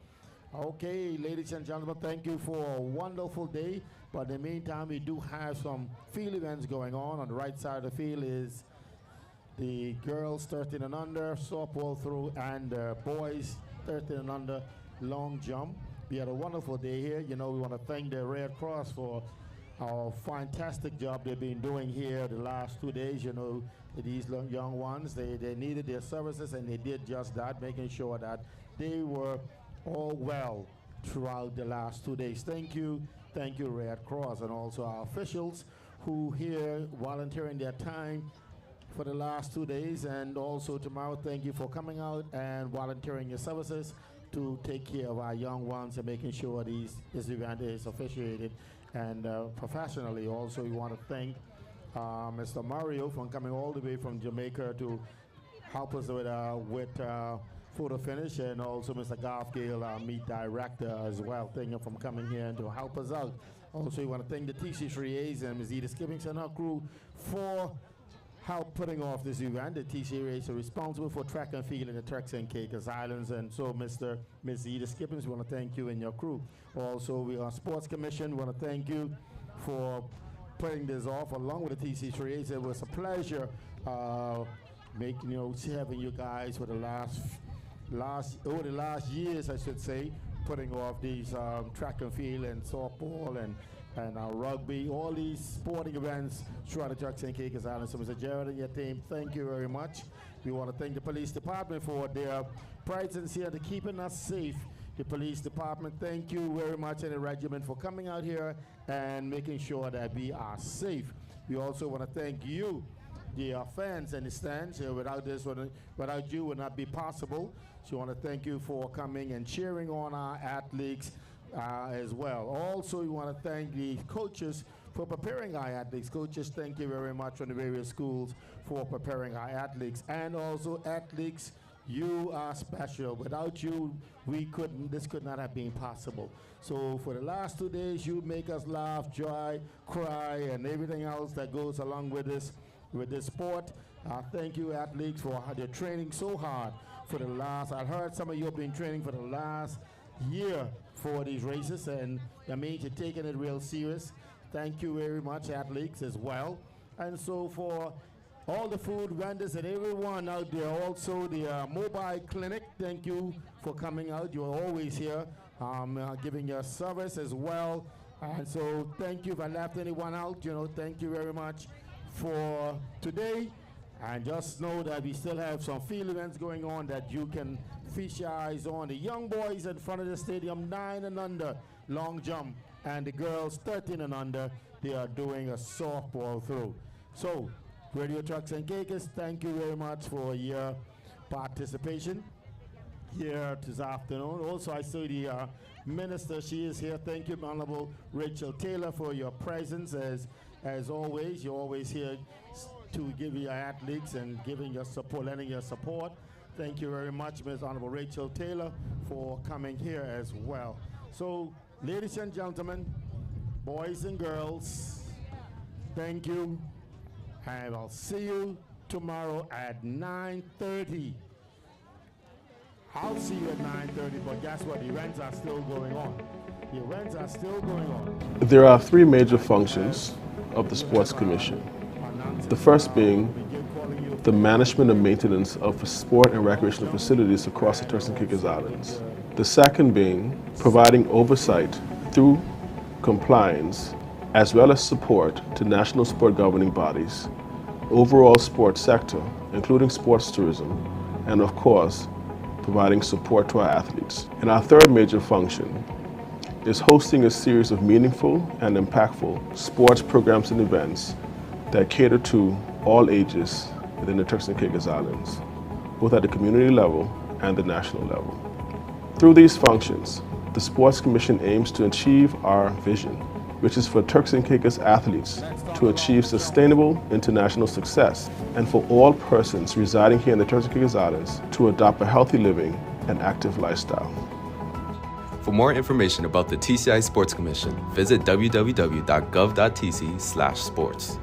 Okay, ladies and gentlemen, thank you for a wonderful day. But in the meantime, we do have some field events going on. On the right side of the field is the girls 13 and under softball throw, and boys 13 and under long jump. We had a wonderful day here. You know, we want to thank the Red Cross for our fantastic job they've been doing here the last 2 days. You know, these young ones, they needed their services, and they did just that, making sure that they were all well throughout the last 2 days. Thank you, Red Cross, and also our officials who here volunteering their time for the last 2 days, and also tomorrow. Thank you for coming out and volunteering your services to take care of our young ones and making sure this event is officiated and professionally. Also, we want to thank Mr. Mario for coming all the way from Jamaica to help us with photo finish, and also Mr. Garth Gale, our meet director as well. Thank you for coming here and to help us out. Also, we want to thank the TC3As and Ms. Edith Skippings and her crew for help putting off this event. The TC3As are responsible for track and field in the Turks and Caicos Islands, and so Ms. Edith Skippings, we want to thank you and your crew. Also, we are Sports Commission. We want to thank you for putting this off along with the TC3As. It was a pleasure having you guys for the over the last years, I should say, putting off these track and field and softball and rugby, all these sporting events throughout the Turks and Caicos Islands. So Mr. Jared and your team, thank you very much. We want to thank the police department for their presence here to keeping us safe. The police department, thank you very much, and the regiment for coming out here and making sure that we are safe. We also want to thank you, the fans and the stands. Without you would not be possible. So I want to thank you for coming and cheering on our athletes as well. Also, we want to thank the coaches for preparing our athletes. Coaches, thank you very much from the various schools for preparing our athletes. And also, athletes, you are special. Without you, this could not have been possible. So for the last 2 days, you make us laugh, joy, cry, and everything else that goes along with this sport. Thank you, athletes, for their training so hard for the last. I heard some of you have been training for the last year for these races, and that means you're taking it real serious. Thank you very much, athletes, as well. And so for all the food vendors and everyone out there, also the mobile clinic, thank you for coming out. You're always here giving your service as well. And so thank you. If I left anyone out, thank you very much for today. And just know that we still have some field events going on that you can feast your eyes on. The young boys in front of the stadium, 9 and under. long jump, and the girls 13 and under, they are doing a softball throw. So, Radio Trucks and Cakes, thank you very much for your participation here this afternoon. Also, I see the minister, she is here. Thank you, Honorable Rachel Taylor, for your presence. As always, you're always here to give your athletes and giving your support, lending your support. Thank you very much, Ms. Honorable Rachel Taylor, for coming here as well. So, ladies and gentlemen, boys and girls, thank you, and I'll see you tomorrow at 9:30. I'll see you at 9:30, but guess what? The events are still going on. The events are still going on. There are three major functions of the Sports Commission. The first being the management and maintenance of sport and recreational facilities across the Turks and Caicos Islands. The second being providing oversight through compliance as well as support to national sport governing bodies, overall sports sector, including sports tourism, and of course, providing support to our athletes. And our third major function is hosting a series of meaningful and impactful sports programs and events that cater to all ages within the Turks and Caicos Islands, both at the community level and the national level. Through these functions, the Sports Commission aims to achieve our vision, which is for Turks and Caicos athletes to achieve sustainable international success, and for all persons residing here in the Turks and Caicos Islands to adopt a healthy living and active lifestyle. For more information about the TCI Sports Commission, visit www.gov.tc/sports.